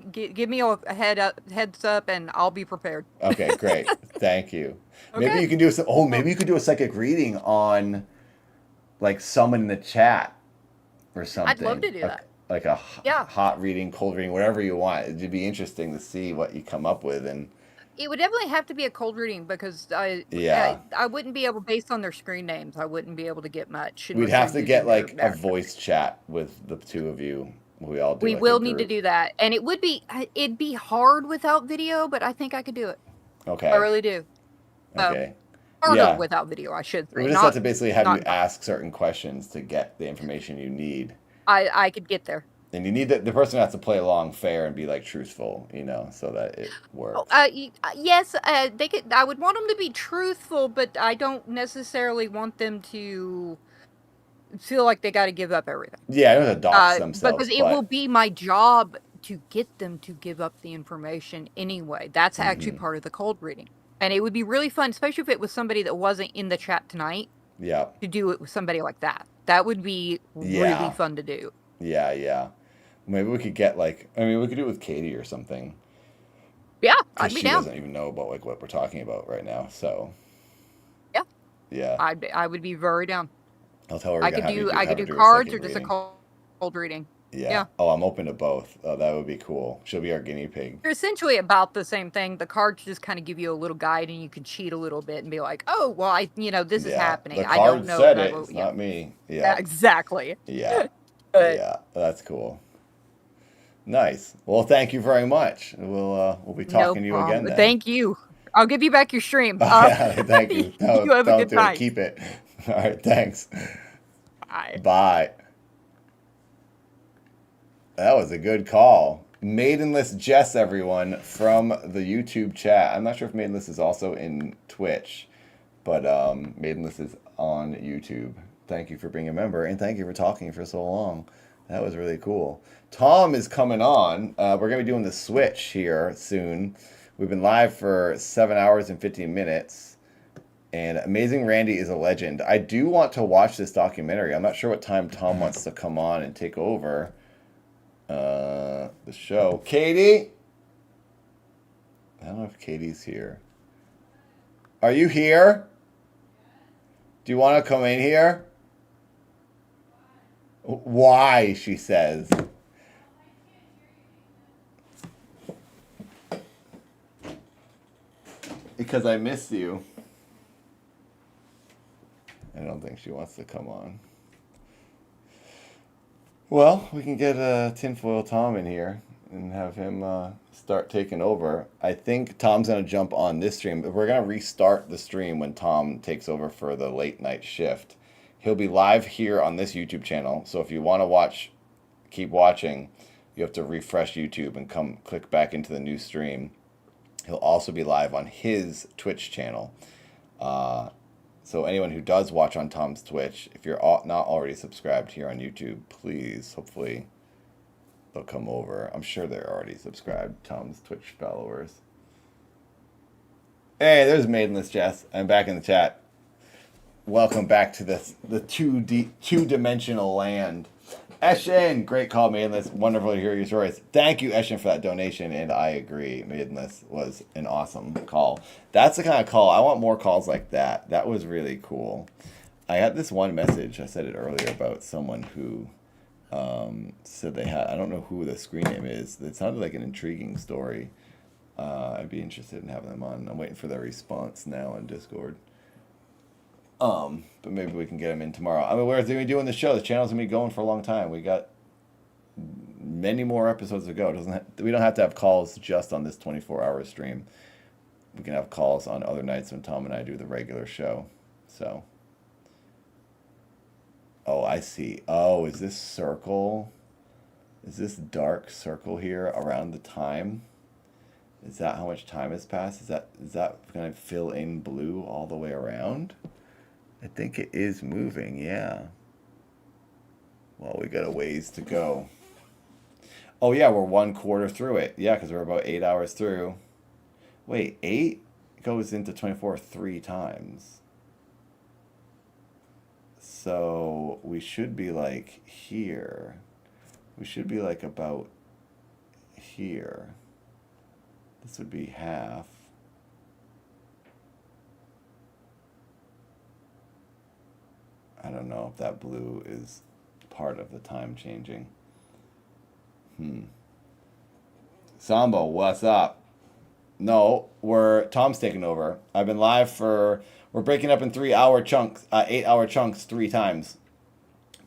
a heads up, and I'll be prepared. Okay, great. Thank you. Maybe Okay. you can do some. Oh, maybe you could do a psychic reading on, like, someone in the chat or something. I'd love to do that. Like a Yeah. hot reading, cold reading, whatever you want. It'd be interesting to see what you come up with. And It would definitely have to be a cold reading because Yeah. I wouldn't be able, based on their screen names, I wouldn't be able to get much. we'd unless have they're to get using their like a background. voice chat with the two of you. We all do. We like, a will need to group. do that, and it'd be hard without video, but I think I could do it. Okay. I really do. Okay. Harder Yeah. without video, I should say. We just Not- have to basically have you not- ask certain questions to get the information you need. I could get there. And you need the person has to play along fair and be like truthful, so that it works. Yes, they could. I would want them to be truthful, but I don't necessarily want them to feel like they got to give up everything. Yeah, I don't have to dox themselves. Because it will be my job to get them to give up the information anyway. That's actually Mm-hmm. part of the cold reading, and it would be really fun, especially if it was somebody that wasn't in the chat tonight. Yeah. To do it with somebody like that, that would be Yeah. really fun to do. Yeah. Maybe we could get we could do it with Katie or something. Yeah, 'Cause I'd be she down. doesn't even know about like what we're talking about right now. So. Yeah. Yeah. I would be very down. I'll tell her. I we're gonna could have you do I have could her do a cards or psychic just a reading. cold reading. Yeah. Oh, I'm open to both. Oh, that would be cool. She'll be our guinea pig. They're essentially about the same thing. The cards just kind of give you a little guide, and you can cheat a little bit and be like, "Oh, well, this is Yeah. happening. The I card don't know." said if I it. will-" It's yeah. not me. Yeah. Exactly. Yeah. But- Yeah. That's cool. Nice. Well, thank you very much. We'll be talking to you problem. again then. Thank you. I'll give you back your stream. Yeah, thank you. No, you have a don't good do time. it. Keep it. All right. Thanks. Bye. Bye. That was a good call. Maidenless Jess, everyone, from the YouTube chat. I'm not sure if Maidenless is also in Twitch, but Maidenless is on YouTube. Thank you for being a member, and thank you for talking for so long. That was really cool. Tom is coming on. We're going to be doing the Switch here soon. We've been live for 7 hours and 15 minutes. And Amazing Randy is a legend. I do want to watch this documentary. I'm not sure what time Tom wants to come on and take over the show. Katie? I don't know if Katie's here. Are you here? Do you want to come in here? Why, she says. Because I miss you. I don't think she wants to come on. Well, we can get Tinfoil Tom in here and have him start taking over. I think Tom's going to jump on this stream. We're going to restart the stream when Tom takes over for the late night shift. He'll be live here on this YouTube channel. So if you want to keep watching, you have to refresh YouTube and click back into the new stream. He'll also be live on his Twitch channel. So anyone who does watch on Tom's Twitch, if you're not already subscribed here on YouTube, please, hopefully, they'll come over. I'm sure they're already subscribed, Tom's Twitch followers. Hey, there's Maidenless Jess. I'm back in the chat. Welcome back to the two-dimensional land. Eshin, great call, Maidenless. Wonderful to hear your stories. Thank you, Eshin, for that donation, and I agree. Maidenless was an awesome call. That's the kind of call. I want more calls like that. That was really cool. I had this one message, I said it earlier, about someone who said they had, I don't know who the screen name is. It sounded like an intriguing story. I'd be interested in having them on. I'm waiting for their response now on Discord. But maybe we can get them in tomorrow. I mean, we're going to be doing the show. The channel's going to be going for a long time. We got many more episodes to go. We don't have to have calls just on this 24-hour stream. We can have calls on other nights when Tom and I do the regular show. So. Oh, I see. Oh, is this circle? Is this dark circle here around the time? Is that how much time has passed? Is that going to fill in blue all the way around? I think it is moving, yeah. Well, we got a ways to go. Oh, yeah, we're 1/4 through it. Yeah, because we're about 8 hours through. Wait, 8 goes into 24 3 times. So we should be like here. We should be like about here. This would be half. I don't know if that blue is part of the time changing. Sambo, what's up? No, Tom's taking over. I've been live we're breaking up in 8-hour chunks 3 times.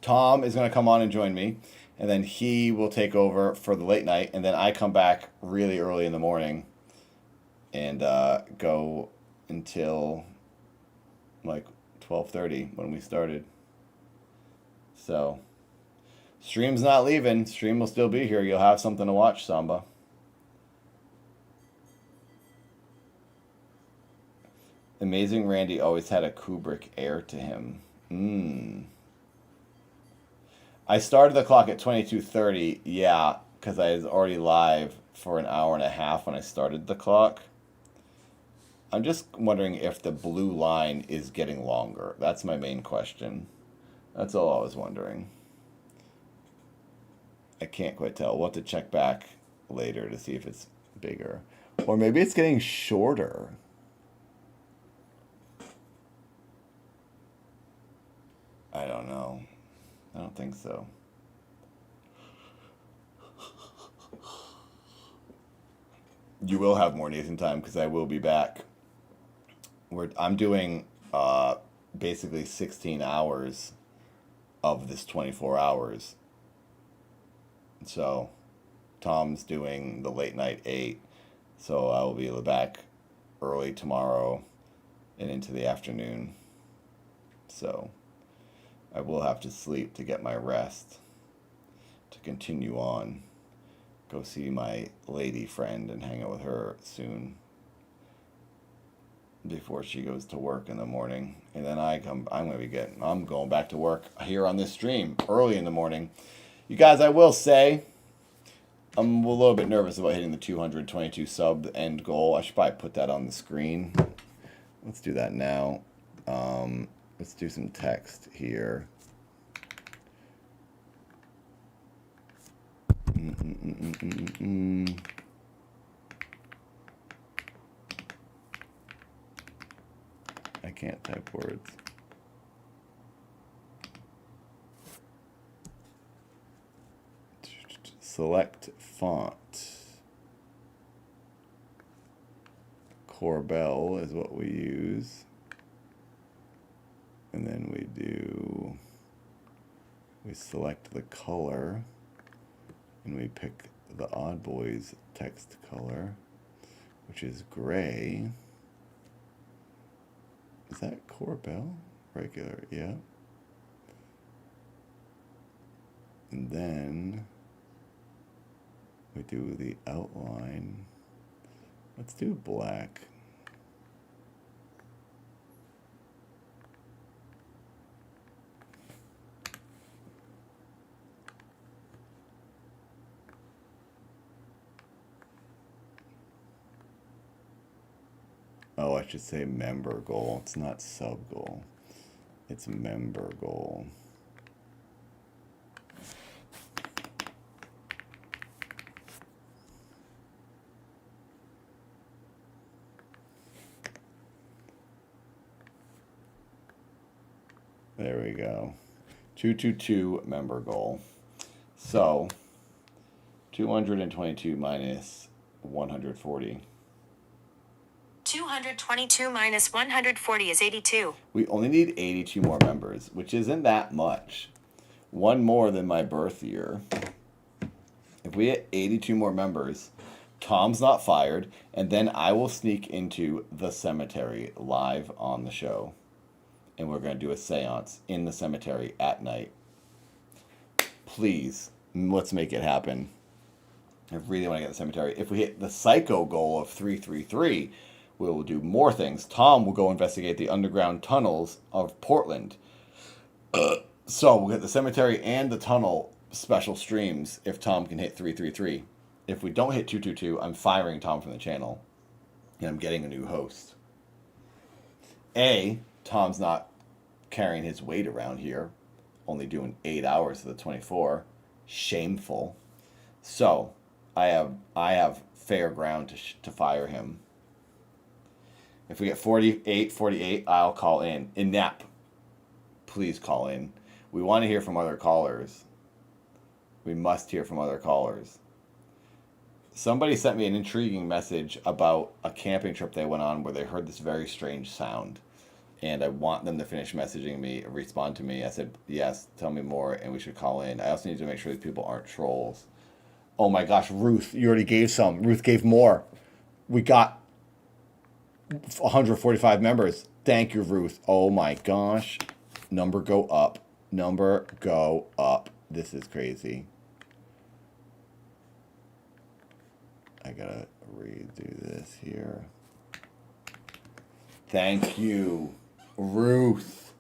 Tom is going to come on and join me, and then he will take over for the late night, and then I come back really early in the morning and go until like 12:30 when we started. So, stream's not leaving. Stream will still be here. You'll have something to watch, Samba. Amazing Randy always had a Kubrick air to him. I started the clock at 22:30, yeah, because I was already live for an hour and a half when I started the clock. I'm just wondering if the blue line is getting longer. That's my main question. That's all I was wondering. I can't quite tell. We'll have to check back later to see if it's bigger. Or maybe it's getting shorter. I don't know. I don't think so. You will have more Nathan time because I will be back. I'm doing basically 16 hours of this 24 hours. So Tom's doing the late night 8. So I will be back early tomorrow and into the afternoon. So I will have to sleep to get my rest to continue on. Go see my lady friend and hang out with her soon before she goes to work in the morning. And then I'm going back to work here on this stream early in the morning. You guys, I will say, I'm a little bit nervous about hitting the 222 sub end goal. I should probably put that on the screen. Let's do that now. Let's do some text here. I can't type words. Select font. Corbel is what we use. And then we select the color. And we pick the Odd Boys text color, which is gray. Is that Corbel? Regular, yeah. And then we do the outline. Let's do black. Oh, I should say member goal. It's not sub goal. It's member goal. There we go. 222 member goal. So 222 minus 140. 222 minus 140 is 82. We only need 82 more members, which isn't that much. One more than my birth year. If we hit 82 more members, Tom's not fired, and then I will sneak into the cemetery live on the show. And we're going to do a seance in the cemetery at night. Please, let's make it happen. I really want to get in the cemetery. If we hit the psycho goal of 333, we will do more things. Tom will go investigate the underground tunnels of Portland. So we'll get the cemetery and the tunnel special streams if Tom can hit 333. If we don't hit 222, I'm firing Tom from the channel. And I'm getting a new host. Tom's not carrying his weight around here. Only doing 8 hours of the 24. Shameful. So, I have fair ground to fire him. If we get 48, I'll call in. Inept, please call in. We want to hear from other callers. We must hear from other callers. Somebody sent me an intriguing message about a camping trip they went on where they heard this very strange sound. And I want them to finish messaging me, respond to me. I said, yes, tell me more, and we should call in. I also need to make sure these people aren't trolls. Oh my gosh, Ruth, you already gave some. Ruth gave more. We got 145 members. Thank you, Ruth. Oh my gosh. Number go up. Number go up. This is crazy. I gotta redo this here. Thank you, Ruth.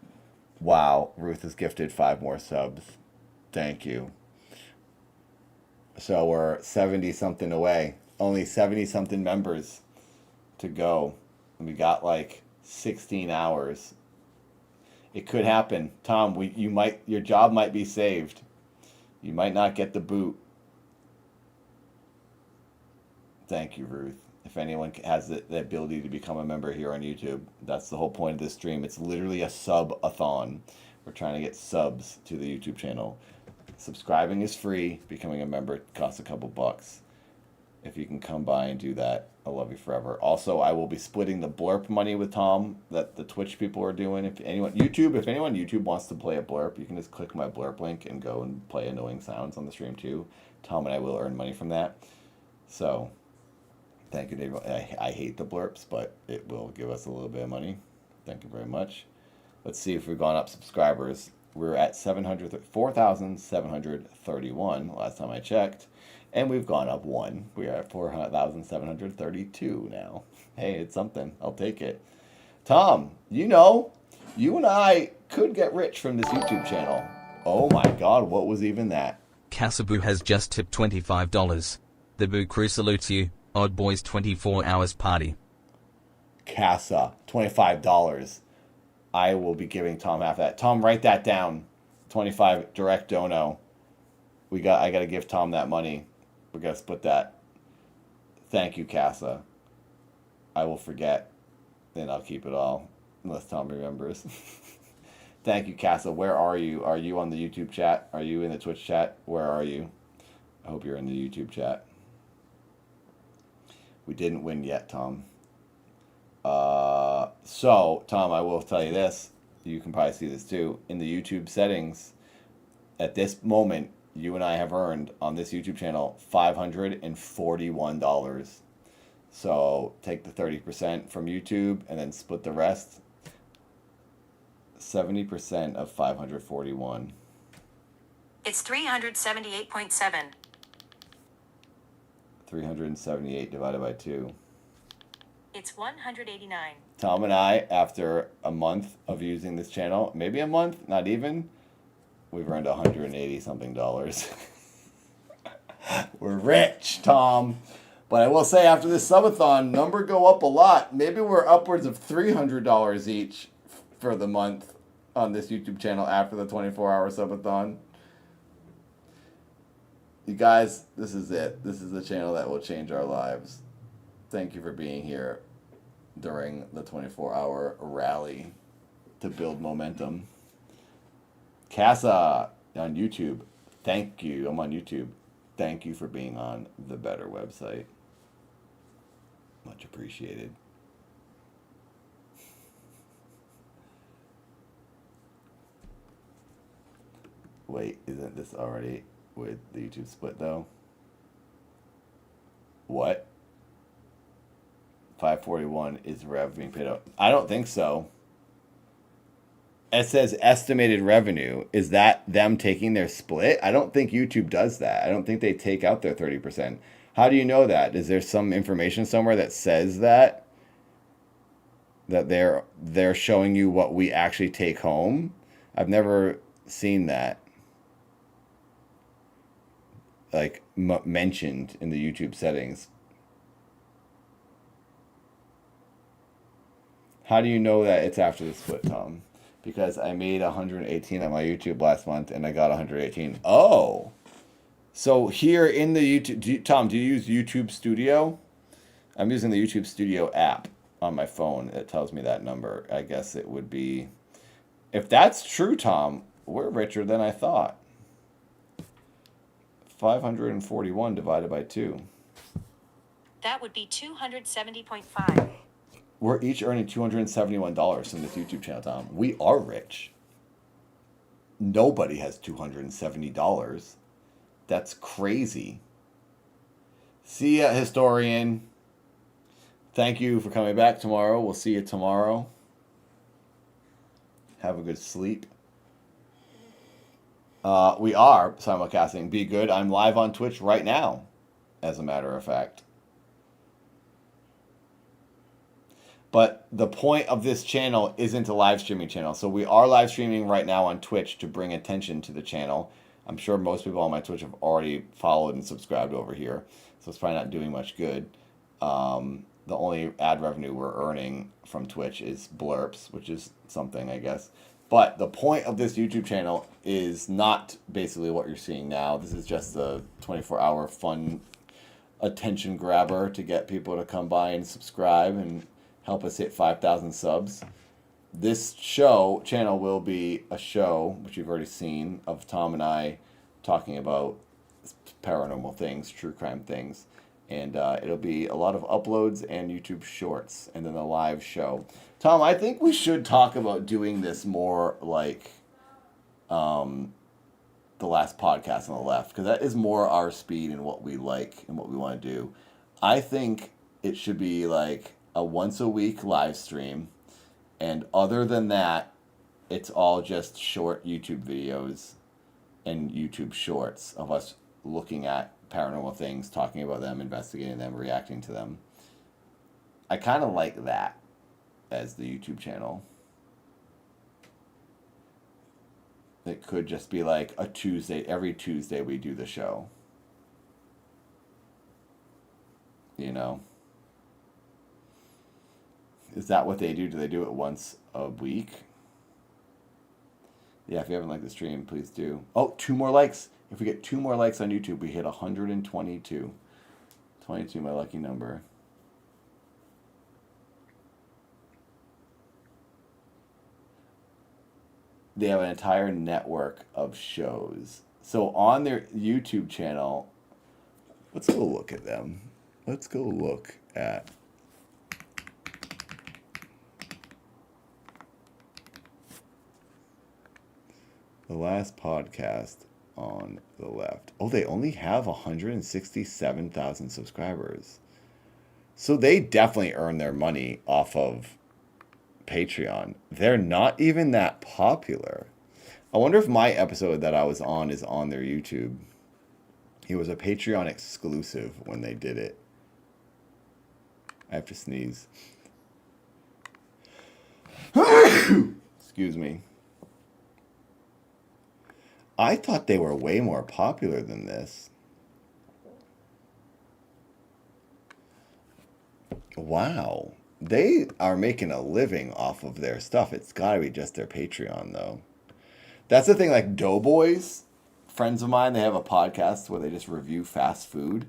Wow, Ruth has gifted 5 more subs. Thank you. So we're 70 something away. Only 70 something members to go. And we got like 16 hours. It could happen. Tom, your job might be saved. You might not get the boot. Thank you, Ruth. If anyone has the ability to become a member here on YouTube, that's the whole point of this stream. It's literally a sub-a-thon. We're trying to get subs to the YouTube channel. Subscribing is free. Becoming a member costs a couple bucks. If you can come by and do that, I love you forever. Also, I will be splitting the blurp money with Tom that the Twitch people are doing. If anyone YouTube wants to play a blurp, you can just click my blurp link and go and play annoying sounds on the stream too. Tom and I will earn money from that. So, thank you, Dave. I hate the blurps, but it will give us a little bit of money. Thank you very much. Let's see if we've gone up subscribers. We're at 4,731 last time I checked. And we've gone up 1. We are at 4,732 now. Hey, it's something. I'll take it. Tom, you and I could get rich from this YouTube channel. Oh my God, what was even that? Casaboo has just tipped $25. The Boo Crew salutes you. Odd Boys 24 hours party. Casa, $25. I will be giving Tom half that. Tom, write that down. 25 direct dono. I got to give Tom that money. We got to split that. Thank you, Casa. I will forget. Then I'll keep it all. Unless Tom remembers. Thank you, Casa. Where are you? Are you on the YouTube chat? Are you in the Twitch chat? Where are you? I hope you're in the YouTube chat. We didn't win yet, Tom. So, Tom, I will tell you this. You can probably see this too. In the YouTube settings, at this moment, you and I have earned on this YouTube channel $541. So take the 30% from YouTube and then split the rest. 70% of 541. It's 378.7. 378 divided by 2. It's 189. Tom and I, after a month of using this channel, maybe a month, not even, we've earned $180 something. We're rich, Tom. But I will say, after this subathon, number go up a lot. Maybe we're upwards of $300 each for the month on this YouTube channel after the 24-hour subathon. You guys, this is it. This is the channel that will change our lives. Thank you for being here during the 24-hour rally to build momentum. Casa on YouTube, thank you. I'm on YouTube. Thank you for being on the better website. Much appreciated. Wait, isn't this already with the YouTube split though? What? 541 is rev being paid out. I don't think so. It says estimated revenue. Is that them taking their split? I don't think YouTube does that. I don't think they take out their 30%. How do you know that? Is there some information somewhere that says that? That they're showing you what we actually take home? I've never seen that. Like mentioned in the YouTube settings. How do you know that it's after the split, Tom? Because I made 118 on my YouTube last month and I got 118. Oh, So here in the YouTube, Tom, do you use YouTube Studio? I'm using the YouTube Studio app on my phone. It tells me that number. I guess it would be, if that's true, Tom, we're richer than I thought. 541 divided by 2. That would be 270.5. We're each earning $271 from this YouTube channel, Tom. We are rich. Nobody has $270. That's crazy. See ya, historian. Thank you for coming back tomorrow. We'll see you tomorrow. Have a good sleep. We are simulcasting Be Good. I'm live on Twitch right now, as a matter of fact. But the point of this channel isn't a live streaming channel. So we are live streaming right now on Twitch to bring attention to the channel. I'm sure most people on my Twitch have already followed and subscribed over here. So it's probably not doing much good. The only ad revenue we're earning from Twitch is blurps, which is something, I guess. But the point of this YouTube channel is not basically what you're seeing now. This is just a 24-hour fun attention grabber to get people to come by and subscribe and help us hit 5,000 subs. This channel will be a show, which you've already seen, of Tom and I talking about paranormal things, true crime things. And it'll be a lot of uploads and YouTube shorts, and then a live show. Tom, I think we should talk about doing this more like the last podcast on the left, because that is more our speed and what we like and what we want to do. I think it should be like a once a week live stream, and other than that, it's all just short YouTube videos and YouTube shorts of us looking at paranormal things, talking about them, investigating them, reacting to them. I kind of like that as the YouTube channel. It could just be like a Tuesday, every Tuesday we do the show. You know? Is that what they do? Do they do it once a week? Yeah, if you haven't liked the stream, please do. Oh, 2 more likes. If we get 2 more likes on YouTube, we hit 122. 22, my lucky number. They have an entire network of shows. So on their YouTube channel, let's go look at them. Let's go look at the last podcast on the left. Oh, they only have 167,000 subscribers. So they definitely earn their money off of Patreon. They're not even that popular. I wonder if my episode that I was on is on their YouTube. It was a Patreon exclusive when they did it. I have to sneeze. Excuse me. I thought they were way more popular than this. Wow. They are making a living off of their stuff. It's got to be just their Patreon, though. That's the thing, like Doughboys, friends of mine, they have a podcast where they just review fast food.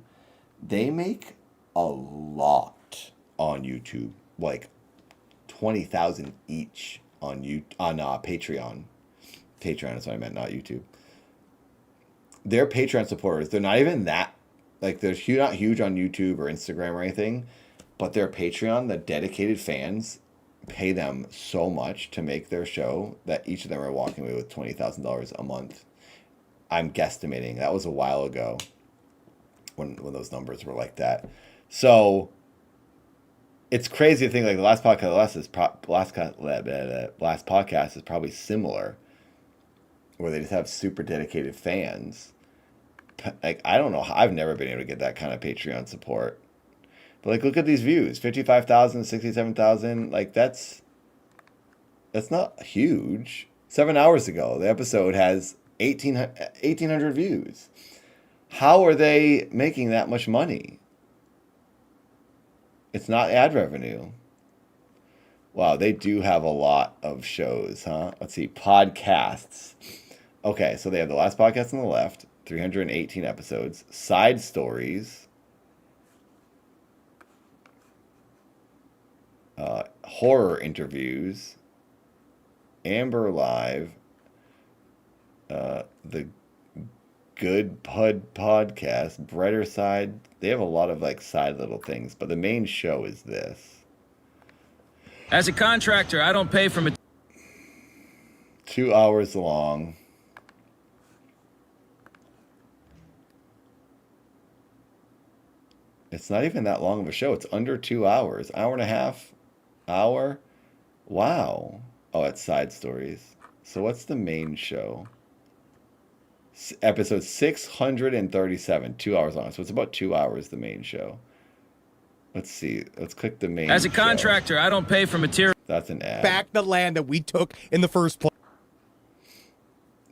They make a lot on YouTube, like 20,000 each on Patreon. Patreon is what I meant, not YouTube. Their Patreon supporters, they're not even that, like, they're not huge on YouTube or Instagram or anything, but their Patreon, the dedicated fans, pay them so much to make their show that each of them are walking away with $20,000 a month. I'm guesstimating. That was a while ago when those numbers were like that. So it's crazy to think like the last podcast is probably similar, where they just have super dedicated fans. Like, I don't know. I've never been able to get that kind of Patreon support. But like, look at these views: 55,000, 67,000. Like, that's not huge. 7 hours ago, the episode has 1,800 views. How are they making that much money? It's not ad revenue. Wow, they do have a lot of shows, huh? Let's see, podcasts. Okay, so they have the last podcast on the left, 318 episodes. Side stories. Horror interviews. Amber Live. The Good Pud podcast. Brighter Side. They have a lot of like side little things, but the main show is this. As a contractor, I don't pay for material. 2 hours long. It's not even that long of a show. It's under 2 hours. Hour and a half? Hour? Wow. Oh, it's side stories. So what's the main show? Episode 637, 2 hours long. So it's about 2 hours, the main show. Let's see. Let's click the main As a show. contractor, I don't pay for material. That's an ad. Back the land that we took in the first place.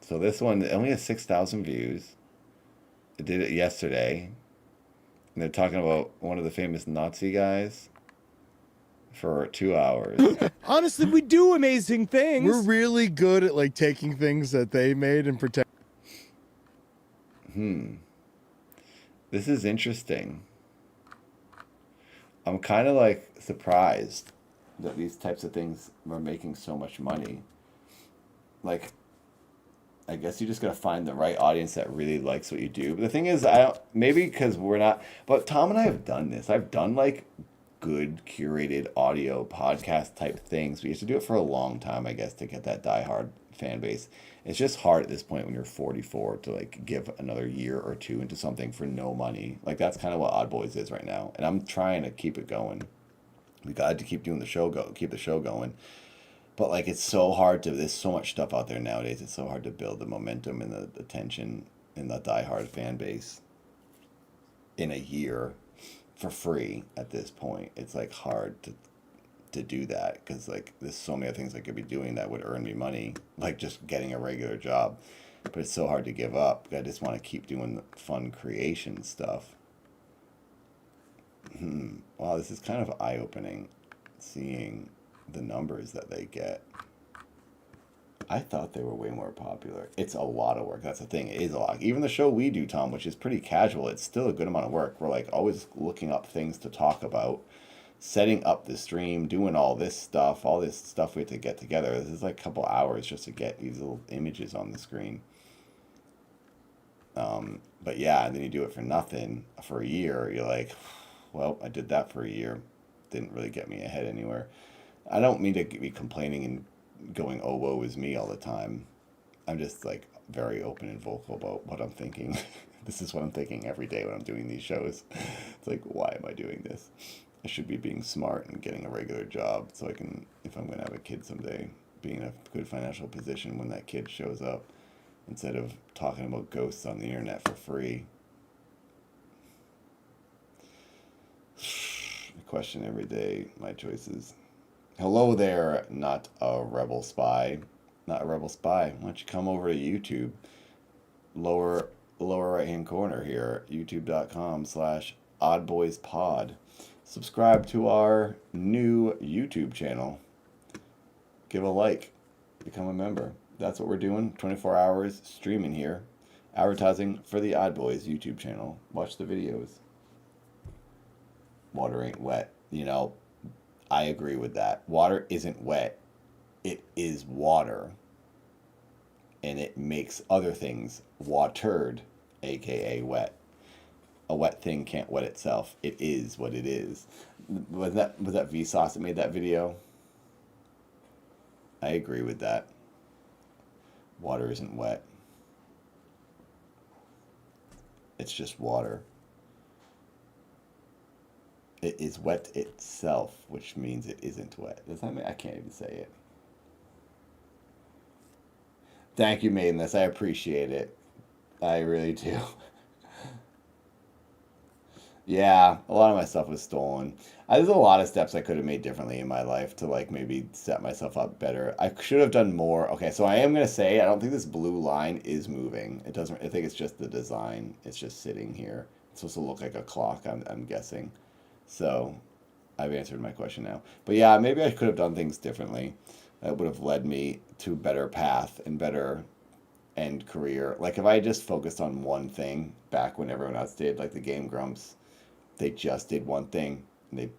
So this one only has 6,000 views. I did it yesterday. And they're talking about one of the famous Nazi guys for 2 hours. Honestly, we do amazing things. We're really good at like taking things that they made and protect. This is interesting. I'm kind of like surprised that these types of things are making so much money. Like, I guess you just gotta find the right audience that really likes what you do. But the thing is, maybe because we're not, but Tom and I have done this. I've done like good curated audio podcast type things. We used to do it for a long time, I guess, to get that diehard fan base. It's just hard at this point when you're 44 to like give another year or two into something for no money. Like that's kind of what Odd Boys is right now, and I'm trying to keep it going. We got to keep doing the show, keep the show going. But like it's so hard to. There's so much stuff out there nowadays. It's so hard to build the momentum and the attention in the diehard fan base in a year for free. At this point, it's like hard to do that because like there's so many other things I could be doing that would earn me money, like just getting a regular job. But it's so hard to give up. I just want to keep doing the fun creation stuff. Wow, this is kind of eye-opening, seeing the numbers that they get. I thought they were way more popular. It's a lot of work. That's the thing. It is a lot. Even the show we do, Tom, which is pretty casual, it's still a good amount of work. We're like always looking up things to talk about, setting up the stream, doing all this stuff we have to get together. This is like a couple hours just to get these little images on the screen. But yeah, and then you do it for nothing for a year. You're like, well, I did that for a year. Didn't really get me ahead anywhere. I don't mean to be complaining and going, oh, woe is me all the time. I'm just like very open and vocal about what I'm thinking. This is what I'm thinking every day when I'm doing these shows. It's like, why am I doing this? I should be being smart and getting a regular job so I can, if I'm going to have a kid someday, be in a good financial position when that kid shows up instead of talking about ghosts on the internet for free. I question every day my choices. Hello there, not a rebel spy. Not a rebel spy. Why don't you come over to YouTube? Lower right hand corner here, youtube.com/oddboyspod. Subscribe to our new YouTube channel. Give a like. Become a member. That's what we're doing. 24 hours streaming here. Advertising for the Odd Boys YouTube channel. Watch the videos. Water ain't wet. You know, I agree with that. Water isn't wet. It is water. And it makes other things watered, aka wet. A wet thing can't wet itself. It is what it is. Was that Vsauce that made that video? I agree with that. Water isn't wet. It's just water. It is wet itself, which means it isn't wet. Does that mean I can't even say it? Thank you, Maidenless. I appreciate it. I really do. Yeah, a lot of my stuff was stolen. There's a lot of steps I could have made differently in my life to like maybe set myself up better. I should have done more. Okay, so I am gonna say I don't think this blue line is moving. It doesn't. I think it's just the design. It's just sitting here. It's supposed to look like a clock. I'm guessing. So I've answered my question now. But yeah, maybe I could have done things differently. That would have led me to a better path and better end career. Like if I just focused on one thing back when everyone else did, like the Game Grumps, they just did one thing and they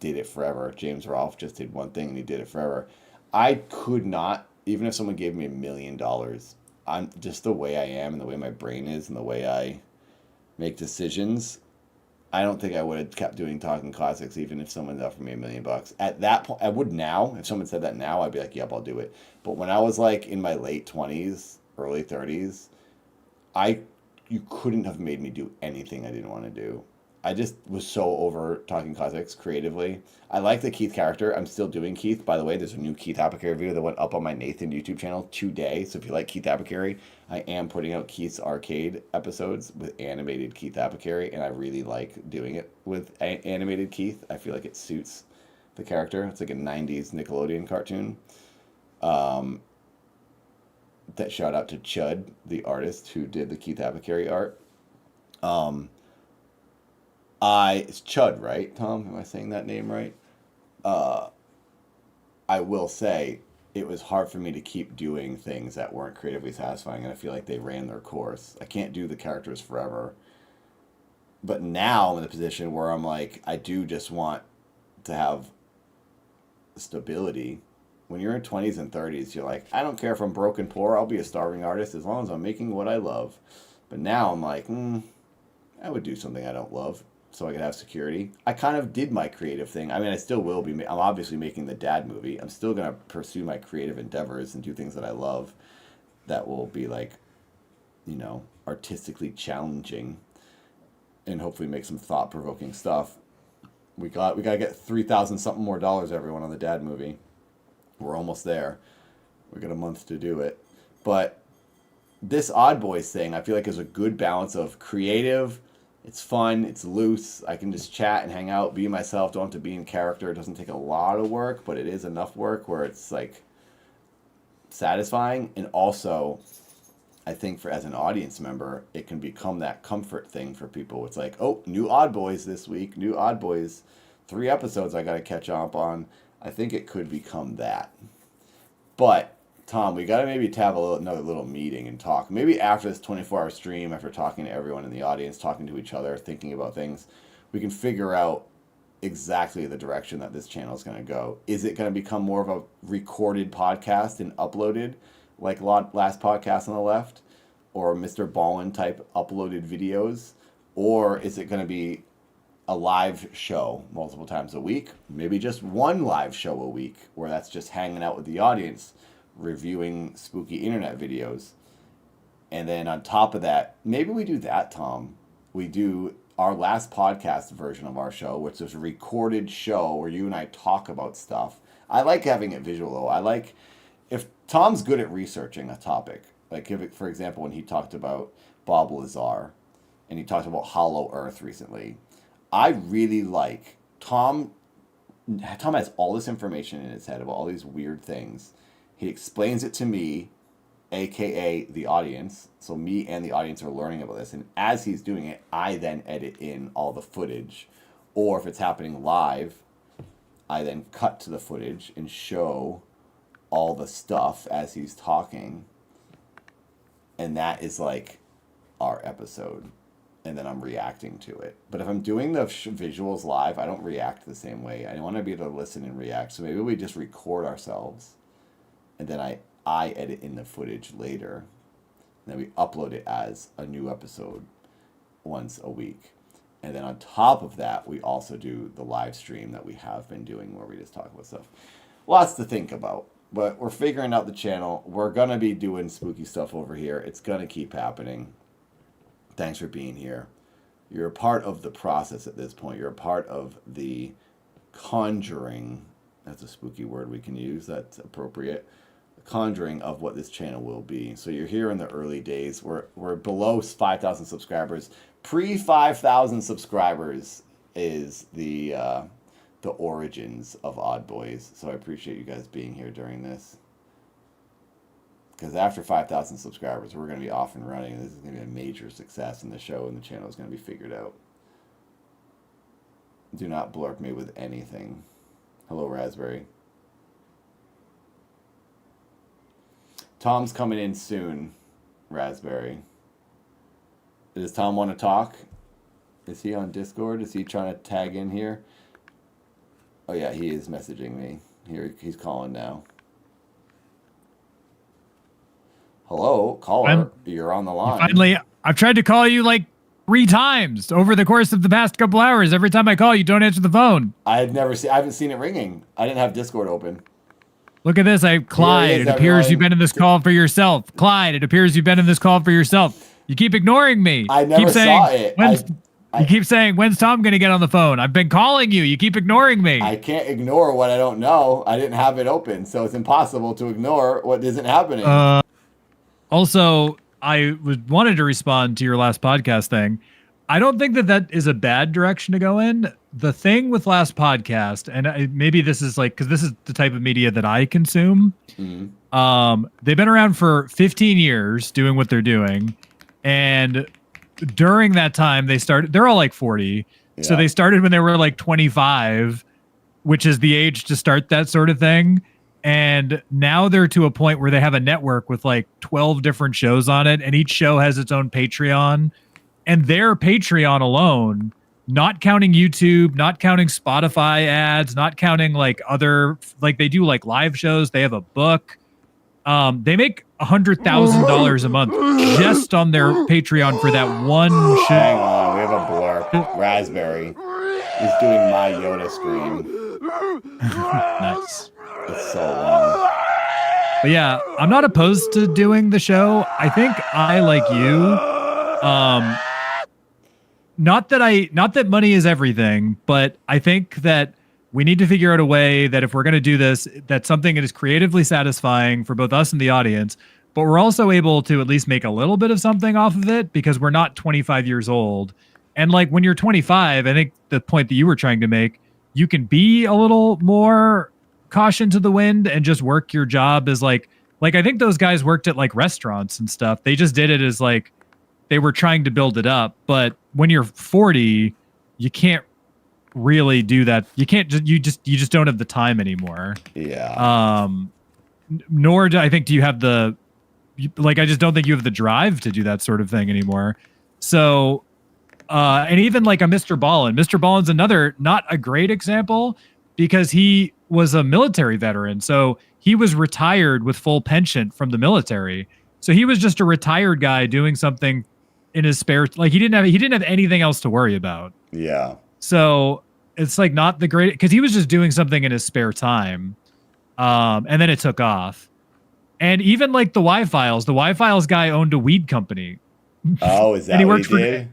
did it forever. James Rolfe just did one thing and he did it forever. I could not, even if someone gave me $1 million, I'm just the way I am and the way my brain is and the way I make decisions. I don't think I would have kept doing Talking Classics even if someone offered me $1 million. At that point, I would now. If someone said that now, I'd be like, yep, I'll do it. But when I was like in my late 20s, early 30s, you couldn't have made me do anything I didn't want to do. I just was so over Talking Classics creatively. I like the Keith character. I'm still doing Keith. By the way, there's a new Keith Apicary video that went up on my Nathan YouTube channel today. So if you like Keith Apicary, I am putting out Keith's Arcade episodes with animated Keith Apicary, and I really like doing it with animated Keith. I feel like it suits the character. It's like a 90s Nickelodeon cartoon. That shout out to Chud, the artist who did the Keith Apicary art. It's Chud, right, Tom? Am I saying that name right? I will say it was hard for me to keep doing things that weren't creatively satisfying, and I feel like they ran their course. I can't do the characters forever. But now I'm in a position where I'm like, I do just want to have stability. When you're in 20s and 30s, you're like, I don't care if I'm broke and poor, I'll be a starving artist as long as I'm making what I love. But now I'm like, I would do something I don't love so I could have security. I kind of did my creative thing. I mean, I still will be. I'm obviously making the Dad movie. I'm still going to pursue my creative endeavors and do things that I love that will be like, artistically challenging and hopefully make some thought-provoking stuff. We got to get $3,000 something more everyone on the Dad movie. We're almost there. We got a month to do it. But this Odd Boys thing, I feel like is a good balance of creative. It's fun. It's loose. I can just chat and hang out, be myself. Don't have to be in character. It doesn't take a lot of work, but it is enough work where it's like satisfying. And also, I think as an audience member, it can become that comfort thing for people. It's like, oh, new Odd Boys this week. New Odd Boys. 3 episodes I got to catch up on. I think it could become that. But Tom, we got to maybe have another little meeting and talk. Maybe after this 24-hour stream, after talking to everyone in the audience, talking to each other, thinking about things, we can figure out exactly the direction that this channel is going to go. Is it going to become more of a recorded podcast and uploaded, like last podcast on the left, or Mr. Ballin type uploaded videos? Or is it going to be a live show multiple times a week? Maybe just one live show a week, where that's just hanging out with the audience, reviewing spooky internet videos. And then on top of that, maybe we do that, Tom. We do our last podcast version of our show, which is a recorded show where you and I talk about stuff. I like having it visual, though. I like, if Tom's good at researching a topic, like for example, when he talked about Bob Lazar, and he talked about Hollow Earth recently, I really like, Tom has all this information in his head about all these weird things. He explains it to me, aka the audience. So me and the audience are learning about this. And as he's doing it, I then edit in all the footage. Or if it's happening live, I then cut to the footage and show all the stuff as he's talking. And that is like our episode. And then I'm reacting to it. But if I'm doing the visuals live, I don't react the same way. I want to be able to listen and react. So maybe we just record ourselves. And then I edit in the footage later. And then we upload it as a new episode once a week. And then on top of that, we also do the live stream that we have been doing where we just talk about stuff. Lots to think about. But we're figuring out the channel. We're going to be doing spooky stuff over here. It's going to keep happening. Thanks for being here. You're a part of the process at this point. You're a part of the conjuring. That's a spooky word we can use. That's appropriate. Conjuring of what this channel will be. So you're here in the early days. We're below 5,000 subscribers. Pre 5,000 subscribers is the origins of Odd Boys. So I appreciate you guys being here during this. Because after 5,000 subscribers, we're going to be off and running. This is going to be a major success, and the show and the channel is going to be figured out. Do not blurb me with anything. Hello, Raspberry. Tom's coming in soon. Raspberry. Does Tom want to talk? Is he on Discord? Is he trying to tag in here? Oh yeah, he is messaging me. Here, he's calling now. Hello, caller. You're on the line. Finally, I've tried to call you like 3 times over the course of the past couple hours. Every time I call, you don't answer the phone. I haven't seen it ringing. I didn't have Discord open. Look at this. Clyde, it appears you've been in this call for yourself. Clyde, it appears you've been in this call for yourself. You keep ignoring me. I never saw it. You keep saying, when's Tom going to get on the phone? I've been calling you. You keep ignoring me. I can't ignore what I don't know. I didn't have it open, so it's impossible to ignore what isn't happening. Also, I wanted to respond to your last podcast thing. I don't think that is a bad direction to go in. The thing with last podcast, and maybe this is like, because this is the type of media that I consume. They've been around for 15 years doing what they're doing. And during that time, they're all like 40. Yeah. So they started when they were like 25, which is the age to start that sort of thing. And now they're to a point where they have a network with like 12 different shows on it. And each show has its own Patreon. And their Patreon alone, not counting YouTube, not counting Spotify ads, not counting like other, like they do like live shows. They have a book. They make $100,000 a month just on their Patreon for that one show. Hang on, we have a blurb. Raspberry. He's doing my Yoda scream. Nice. It's so long. But yeah, I'm not opposed to doing the show. I think I, like you, not that money is everything, but I think that we need to figure out a way that if we're going to do this, that's something that is creatively satisfying for both us and the audience, but we're also able to at least make a little bit of something off of it because we're not 25 years old. And like when you're 25, I think the point that you were trying to make, you can be a little more caution to the wind and just work your job as like I think those guys worked at like restaurants and stuff. They just did it as like they were trying to build it up. But when you're 40, you can't really do that. You just don't have the time anymore. Yeah. Nor do you have the I just don't think you have the drive to do that sort of thing anymore. So and even like a Mr. Ballin. Mr. Ballin's another not a great example because he was a military veteran. So he was retired with full pension from the military. So he was just a retired guy doing something in his spare, like he didn't have anything else to worry about. Yeah. So it's like not the great, because he was just doing something in his spare time. And then it took off. And even like the Y-Files guy owned a weed company. Oh, is that and he what worked he did?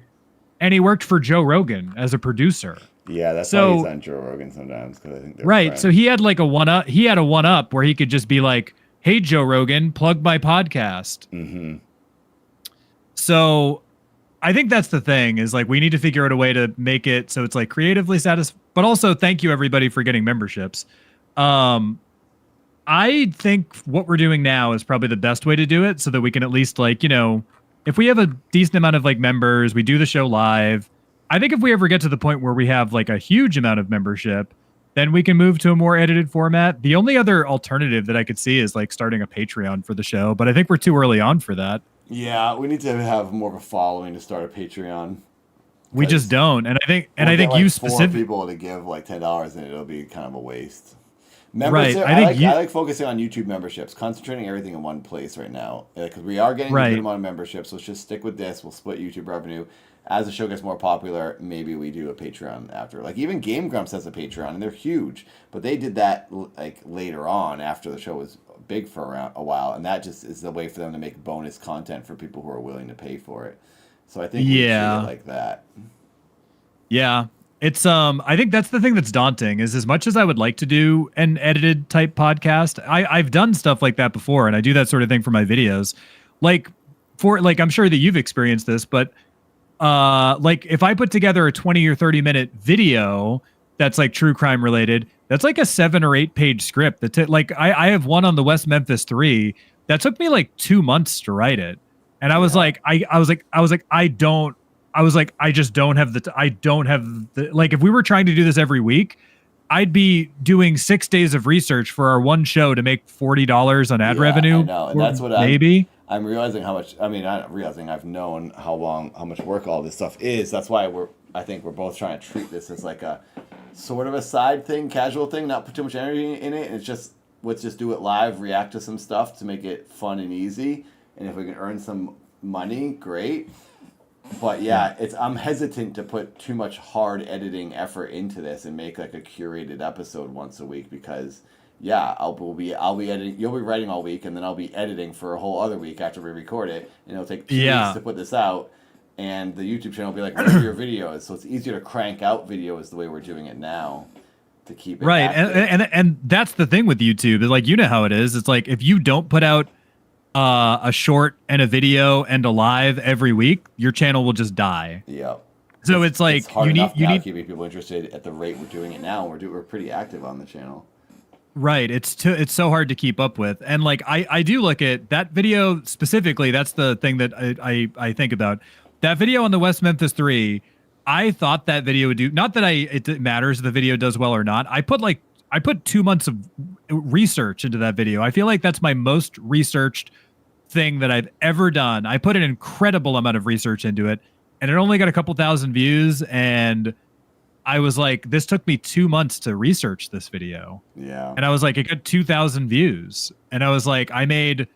And he worked for Joe Rogan as a producer. Yeah, that's why he's on Joe Rogan sometimes, because I think they're right. friends. So he had like a one up where he could just be like, "Hey, Joe Rogan, plug my podcast." Mm-hmm. So I think that's the thing is like we need to figure out a way to make it so it's like creatively satisfying, but also thank you everybody for getting memberships. I think what we're doing now is probably the best way to do it so that we can at least like, if we have a decent amount of like members, we do the show live. I think if we ever get to the point where we have like a huge amount of membership, then we can move to a more edited format. The only other alternative that I could see is like starting a Patreon for the show, but I think we're too early on for that. Yeah, we need to have more of a following to start a Patreon. We just don't, and I think like you 4 people to give like $10, and it'll be kind of a waste. Right, I like focusing on YouTube memberships, concentrating everything in one place right now. Because we are getting a good amount of memberships, so let's just stick with this. We'll split YouTube revenue. As the show gets more popular, maybe we do a Patreon after. Like even Game Grumps has a Patreon, and they're huge, but they did that like later on after the show was big for around a while, and that just is the way for them to make bonus content for people who are willing to pay for it. So I think we treat it like that. Yeah. It's I think that's the thing that's daunting is as much as I would like to do an edited type podcast, I've done stuff like that before, and I do that sort of thing for my videos. Like I'm sure that you've experienced this, but like if I put together a 20 or 30 minute video that's like true crime related, that's like a 7 or 8 page script. That I have one on the West Memphis 3 that took me like 2 months to write it, and I was like, I just don't have the like if we were trying to do this every week, I'd be doing 6 days of research for our one show to make $40 on ad revenue. I know, and that's what maybe. I'm realizing how much. I mean, I'm realizing I've known how much work all this stuff is. That's why I think we're both trying to treat this as like a sort of a side thing, casual thing, not put too much energy in it. It's just let's just do it live, react to some stuff to make it fun and easy. And if we can earn some money, great. But yeah, I'm hesitant to put too much hard editing effort into this and make like a curated episode once a week because yeah, I'll be editing. You'll be writing all week, and then I'll be editing for a whole other week after we record it, and it'll take 2 weeks to put this out. And the YouTube channel will be like, "Where are your videos?" So it's easier to crank out videos the way we're doing it now to keep it right. active. And that's the thing with YouTube is like you know how it is. It's like if you don't put out a short and a video and a live every week, your channel will just die. Yeah. So it's like hard you enough now need keeping people interested at the rate we're doing it now. We're pretty active on the channel. Right. It's so hard to keep up with. And like I do look at that video specifically. That's the thing that I think about. That video on the West Memphis 3, I thought that video would do not that it matters if the video does well or not. I put 2 months of research into that video. I feel like that's my most researched thing that I've ever done. I put an incredible amount of research into it, and it only got a couple thousand views, and I was like, this took me 2 months to research this video. Yeah. And I was like, it got 2,000 views. And I was like, I made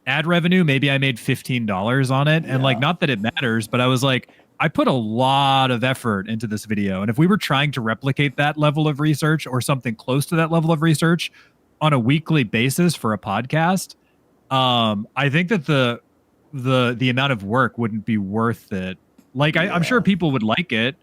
ad revenue. Maybe I made $15 on it. And like, not that it matters, but I was like, I put a lot of effort into this video. And if we were trying to replicate that level of research or something close to that level of research on a weekly basis for a podcast, I think that the amount of work wouldn't be worth it. Like, I'm sure people would like it.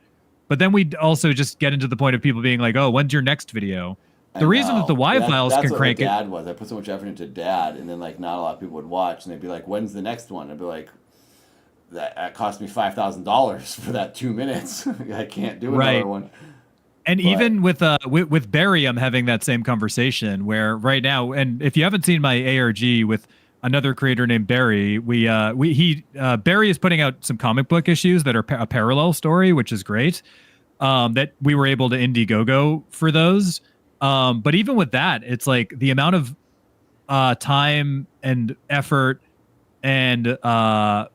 But then we'd also just get into the point of people being like, "Oh, when's your next video?" The reason that the Y files can crank it. That's what Dad was. I put so much effort into Dad, and then like not a lot of people would watch, and they'd be like, "When's the next one?" I'd be like, "That cost me $5,000 for that 2 minutes. I can't do another one." And even with Barry, I'm having that same conversation where right now, and if you haven't seen my ARG with another creator named Barry, Barry is putting out some comic book issues that are a parallel story, which is great. That we were able to Indiegogo for those. But even with that, it's like the amount of time and effort and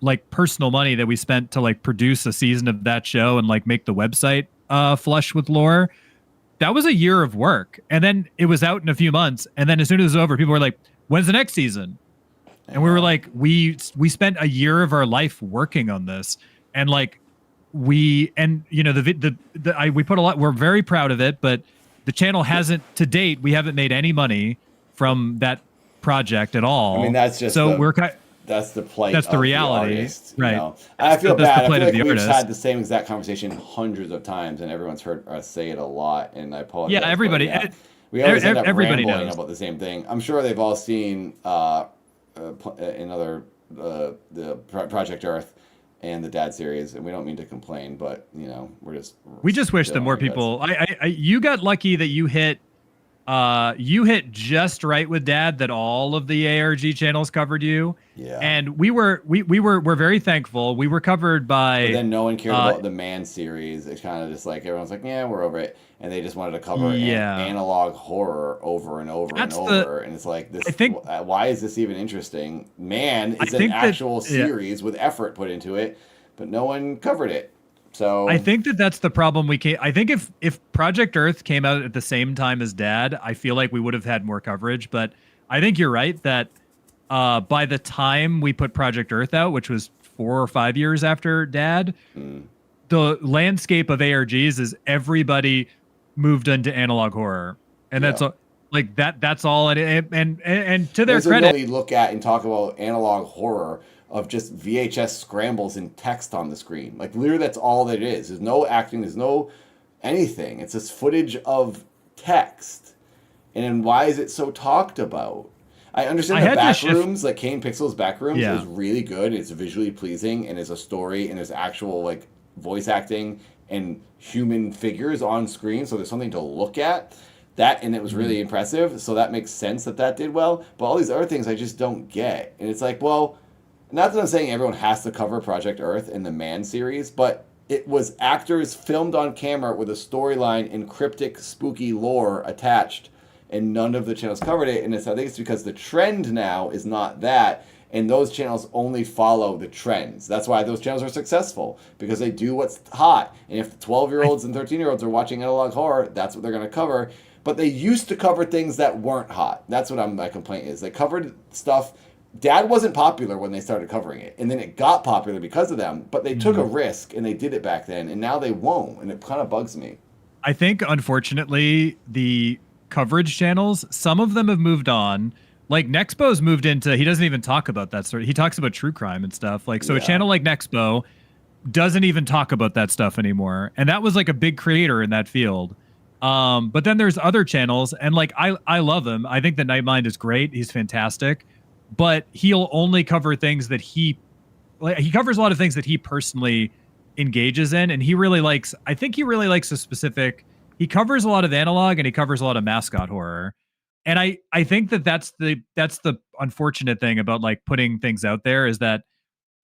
like personal money that we spent to like produce a season of that show and like make the website flush with lore. That was a year of work. And then it was out in a few months. And then as soon as it was over, people were like, "When's the next season?" And we were like, we spent a year of our life working on this, and like we put a lot. We're very proud of it, but the channel hasn't to date. We haven't made any money from that project at all. I mean, that's just so that's the plight. That's the of reality, the artist, right? You know? I feel that's bad. the plight I of feel the like we've artist. had the same exact conversation hundreds of times, and everyone's heard us say it a lot. And I apologize. Yeah, everybody. But, we always end up everybody rambling knows about the same thing. I'm sure they've all seen the Project Earth and the Dad series, and we don't mean to complain, but you know, we just wish that more people. You got lucky that you hit just right with Dad that all of the ARG channels covered you. Yeah. And we're very thankful. We were covered by. But then no one cared about the Man series. It's kind of just like everyone's like, yeah, we're over it, and they just wanted to cover analog horror over and over and over. And it's like this. Why is this even interesting? Man is an actual series with effort put into it, but no one covered it. So I think that's the problem. I think if Project Earth came out at the same time as Dad, I feel like we would have had more coverage. But I think you're right that by the time we put Project Earth out, which was 4 or 5 years after Dad, the landscape of ARGs is everybody moved into analog horror, and that's like that. That's all. And to their credit, really look at and talk about analog horror of just VHS scrambles and text on the screen. Like literally that's all that it is. There's no acting, there's no anything. It's just footage of text. And then why is it so talked about? I understand the back rooms, like Kane Pixel's back rooms is really good. It's visually pleasing and it's a story and there's actual like voice acting and human figures on screen. So there's something to look at. And it was really impressive. So that makes sense that did well. But all these other things I just don't get. And it's like, well, not that I'm saying everyone has to cover Project Earth in the Man series, but it was actors filmed on camera with a storyline and cryptic, spooky lore attached, and none of the channels covered it. And I think it's because the trend now is not that. And those channels only follow the trends. That's why those channels are successful, because they do what's hot. And if 12-year-olds and 13-year-olds are watching analog horror, that's what they're going to cover. But they used to cover things that weren't hot. That's what my complaint is. They covered stuff. Dad wasn't popular when they started covering it, and then it got popular because of them. But they took a risk, and they did it back then, and now they won't, and it kind of bugs me. I think, unfortunately, the coverage channels, some of them have moved on. Like Nexpo's moved into, he doesn't even talk about that sort. He talks about true crime and stuff. Like, so a channel like Nexpo doesn't even talk about that stuff anymore, and that was like a big creator in that field. But then there's other channels, and like I love him. I think that Nightmind is great. He's fantastic, but he'll only cover things that he covers a lot of things that he personally engages in, and he really likes. I think he really likes a specific. He covers a lot of analog, and he covers a lot of mascot horror, and I think that that's the unfortunate thing about like putting things out there is that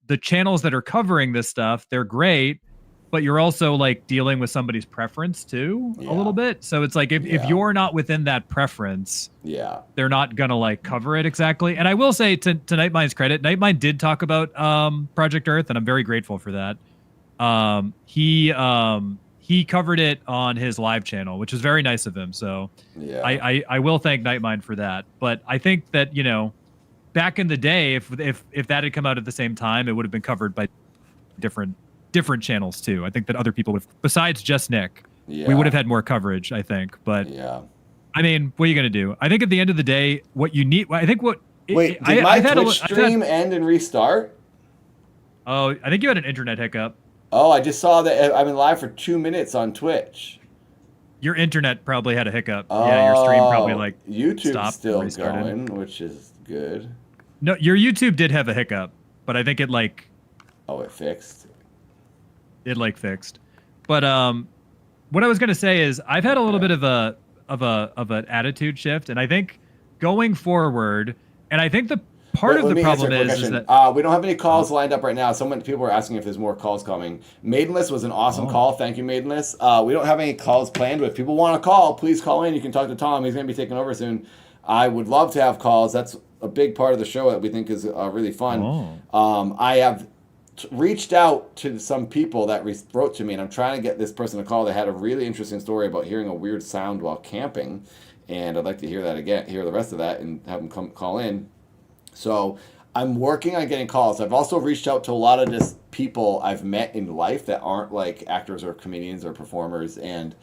the channels that are covering this stuff, they're great. But you're also like dealing with somebody's preference too, a little bit. So it's like if you're not within that preference, they're not gonna like cover it exactly. And I will say to Nightmind's credit, Nightmind did talk about Project Earth, and I'm very grateful for that. He covered it on his live channel, which is very nice of him. So I will thank Nightmind for that. But I think that, you know, back in the day, if that had come out at the same time, it would have been covered by different channels too. I think that other people would have, besides just Nick, we would have had more coverage, I think. But I mean, what are you going to do? I think at the end of the day, what you need, I think what... Wait, did my Twitch stream end and restart? Oh, I think you had an internet hiccup. Oh, I just saw that I've been live for 2 minutes on Twitch. Your internet probably had a hiccup. Yeah, your stream probably like YouTube's stopped still and restarted. going, which is good. No, your YouTube did have a hiccup, but I think it like... Oh, it fixed? It like fixed. But what I was gonna say is I've had a little bit of an attitude shift, and I think going forward, and I think the part of the problem is that we don't have any calls lined up right now. People are asking if there's more calls coming. Maidenless was an awesome call. Thank you, Maidenless. We don't have any calls planned, but if people want to call, please call in. You can talk to Tom. He's gonna be taking over soon. I would love to have calls. That's a big part of the show that we think is really fun. I have reached out to some people that wrote to me, and I'm trying to get this person to call. They had a really interesting story about hearing a weird sound while camping, and I'd like to hear that again, hear the rest of that, and have them call in. So I'm working on getting calls. I've also reached out to a lot of just people I've met in life that aren't like actors or comedians or performers and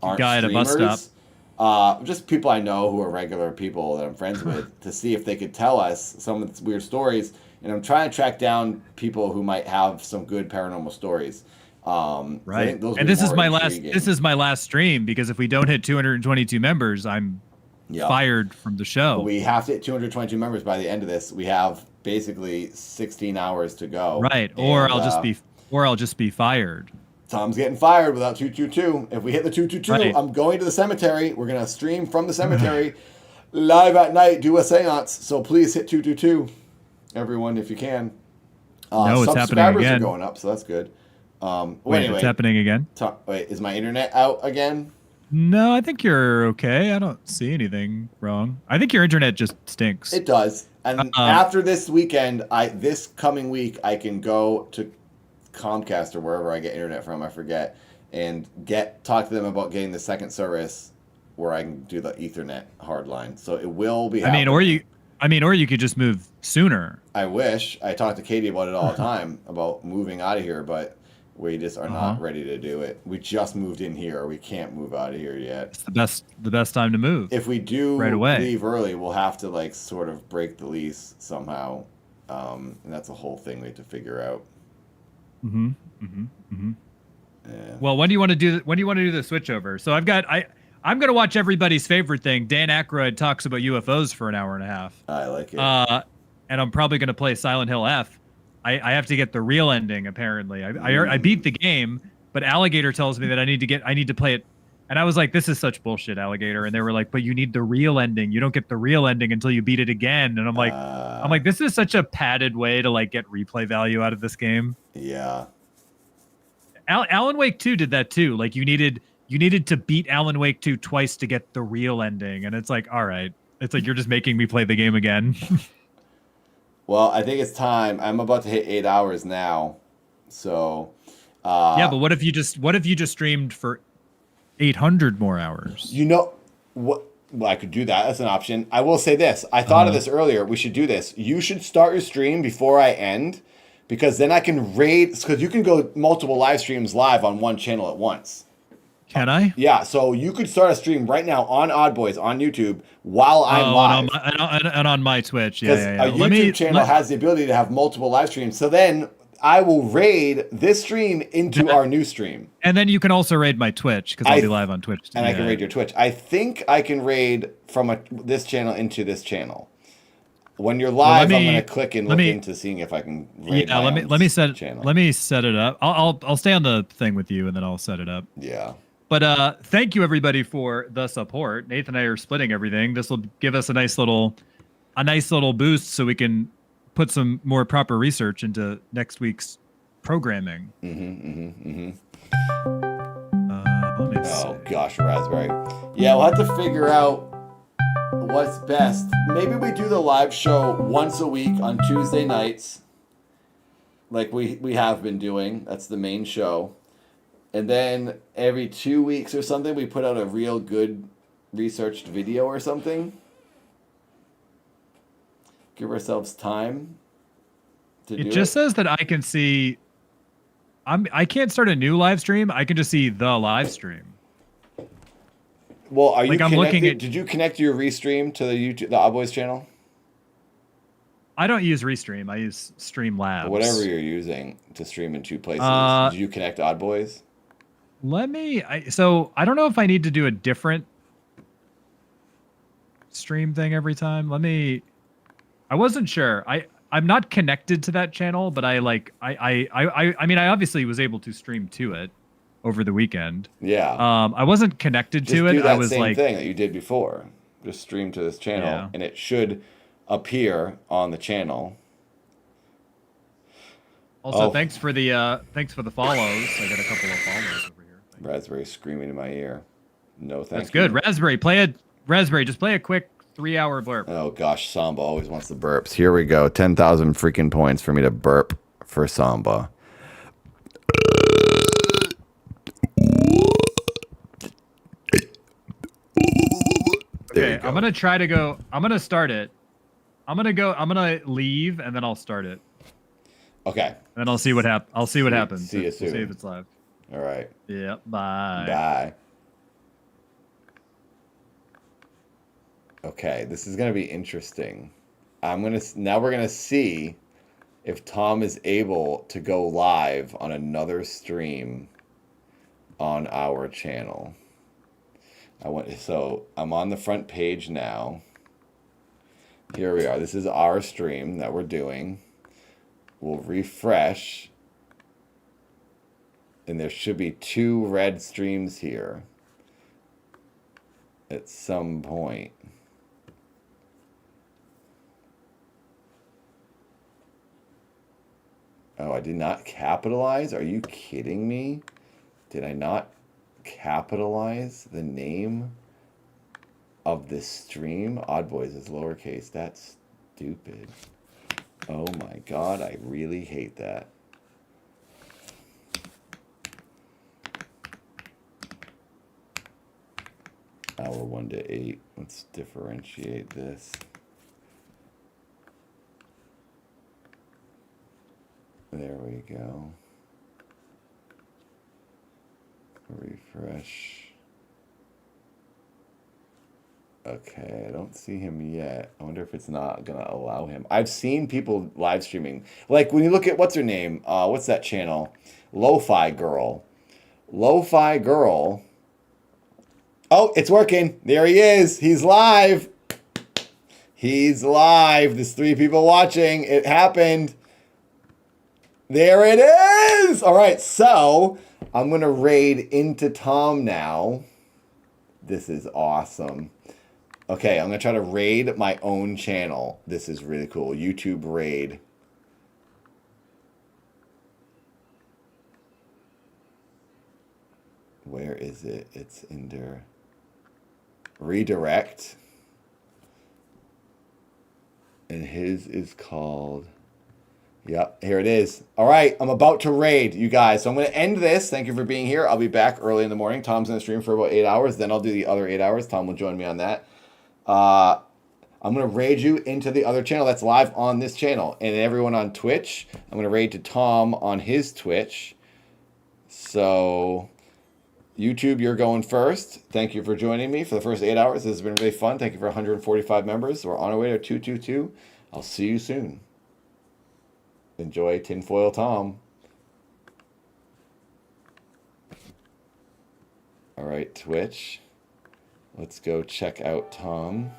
aren't guy at a bus stop. Just people I know who are regular people that I'm friends with to see if they could tell us some of these weird stories. And I'm trying to track down people who might have some good paranormal stories. Right. And this is my last stream, because if we don't hit 222 members, I'm fired from the show. We have to hit 222 members by the end of this. We have basically 16 hours to go. Right. Or I'll just be fired. Tom's getting fired without 222. If we hit the 222, Right. I'm going to the cemetery. We're going to stream from the cemetery live at night, do a seance. So please hit 222. Everyone, if you can. No, it's happening subscribers again. are going up, so that's good. Wait, anyway, it's happening again? Wait, is my internet out again? No, I think you're okay. I don't see anything wrong. I think your internet just stinks. It does. And after this weekend, this coming week, I can go to Comcast or wherever I get internet from, I forget, and talk to them about getting the second service where I can do the Ethernet hardline. So it will be happening. or you could just move sooner. I wish. I talk to Katie about it all the time, about moving out of here, but we just are not ready to do it. We just moved in here. We can't move out of here yet. It's the best time to move. If we do right away. leave early, we'll have to like sort of break the lease somehow. And that's a whole thing we have to figure out. Yeah. Well, when do you want to do the switch over? So I'm going to watch everybody's favorite thing. Dan Aykroyd talks about UFOs for an hour and a half. I like it. And I'm probably going to play Silent Hill F. I have to get the real ending, apparently. I beat the game, but Alligator tells me that I need to play it. And I was like, this is such bullshit, Alligator. And they were like, but you need the real ending. You don't get the real ending until you beat it again. And I'm like, this is such a padded way to like get replay value out of this game. Yeah. Alan Wake 2 did that too. Like you needed to beat Alan Wake 2 twice to get the real ending. And it's like, all right. It's like, you're just making me play the game again. Well, I think it's time. I'm about to hit 8 hours now. So yeah, but what if you just streamed for 800 more hours? You know what? Well, I could do that. That's an option. I will say this. I thought of this earlier. We should do this. You should start your stream before I end, because then I can raid. Because you can go multiple live streams live on one channel at once. Can I? Yeah. So you could start a stream right now on Odd Boys on YouTube while I'm live. And on my Twitch. Yeah, yeah, yeah. A YouTube channel has the ability to have multiple live streams. So then I will raid this stream into our new stream. And then you can also raid my Twitch, because I'll be live on Twitch. And I can raid your Twitch. I think I can raid from this channel into this channel. When you're live, I'm going to click and look into seeing if I can raid my let me set it up. I'll stay on the thing with you, and then I'll set it up. Yeah. But thank you everybody for the support. Nathan and I are splitting everything. This will give us a nice little boost, so we can put some more proper research into next week's programming. Oh gosh, Raspberry. Yeah, we'll have to figure out what's best. Maybe we do the live show once a week on Tuesday nights, like we have been doing. That's the main show. And then every 2 weeks or something, we put out a real good researched video or something. Give ourselves time to do it. It just says that I can see. I can't start a new live stream. I can just see the live stream. Well, are you I'm looking at? Did you connect your restream to the Odd Boys channel? I don't use Restream. I use Streamlabs. Whatever you're using to stream in two places. Did you connect Odd Boys? So I don't know if I need to do a different stream thing every time. I wasn't sure. I'm not connected to that channel, but I mean, I obviously was able to stream to it over the weekend. Yeah. I wasn't connected to it. Do that I was same thing that you did before. Just stream to this channel, and it should appear on the channel. Also, thanks for the follows. I got a couple of follows over here. Raspberry screaming in my ear. No, thank you. That's good. Raspberry, just play a quick 3-hour burp. Oh gosh, Samba always wants the burps. Here we go. 10,000 freaking points for me to burp for Samba. Okay, I'm gonna try to go. I'm gonna start it. I'm gonna leave, and then I'll start it. Okay. And I'll see what happens. I'll see what happens. See you soon. We'll see if it's live. All right. Yeah. Bye. Bye. Okay, this is gonna be interesting. Now we're gonna see if Tom is able to go live on another stream on our channel. So I'm on the front page now. Here we are. This is our stream that we're doing. We'll refresh. And there should be 2 red streams here at some point. Oh, I did not capitalize? Are you kidding me? Did I not capitalize the name of this stream? Odd Boys is lowercase. That's stupid. Oh my god, I really hate that. Hour 1 to 8. Let's differentiate this. There we go. Refresh. Okay, I don't see him yet. I wonder if it's not gonna allow him. I've seen people live streaming. Like when you look at what's her name? What's that channel? Lo-Fi Girl. Lo-Fi Girl. Oh, it's working. There he is. He's live. He's live. There's 3 people watching. It happened. There it is. All right, so I'm going to raid into Tom now. This is awesome. Okay, I'm going to try to raid my own channel. This is really cool. YouTube raid. Where is it? It's under redirect. And his is called... Yep, here it is. All right, I'm about to raid, you guys. So I'm going to end this. Thank you for being here. I'll be back early in the morning. Tom's going to stream for about 8 hours. Then I'll do the other 8 hours. Tom will join me on that. I'm going to raid you into the other channel that's live on this channel. And everyone on Twitch, I'm going to raid to Tom on his Twitch. So, YouTube, you're going first. Thank you for joining me for the first 8 hours. This has been really fun. Thank you for 145 members. We're on our way to 222. I'll see you soon. Enjoy Tinfoil Tom. All right, Twitch. Let's go check out Tom.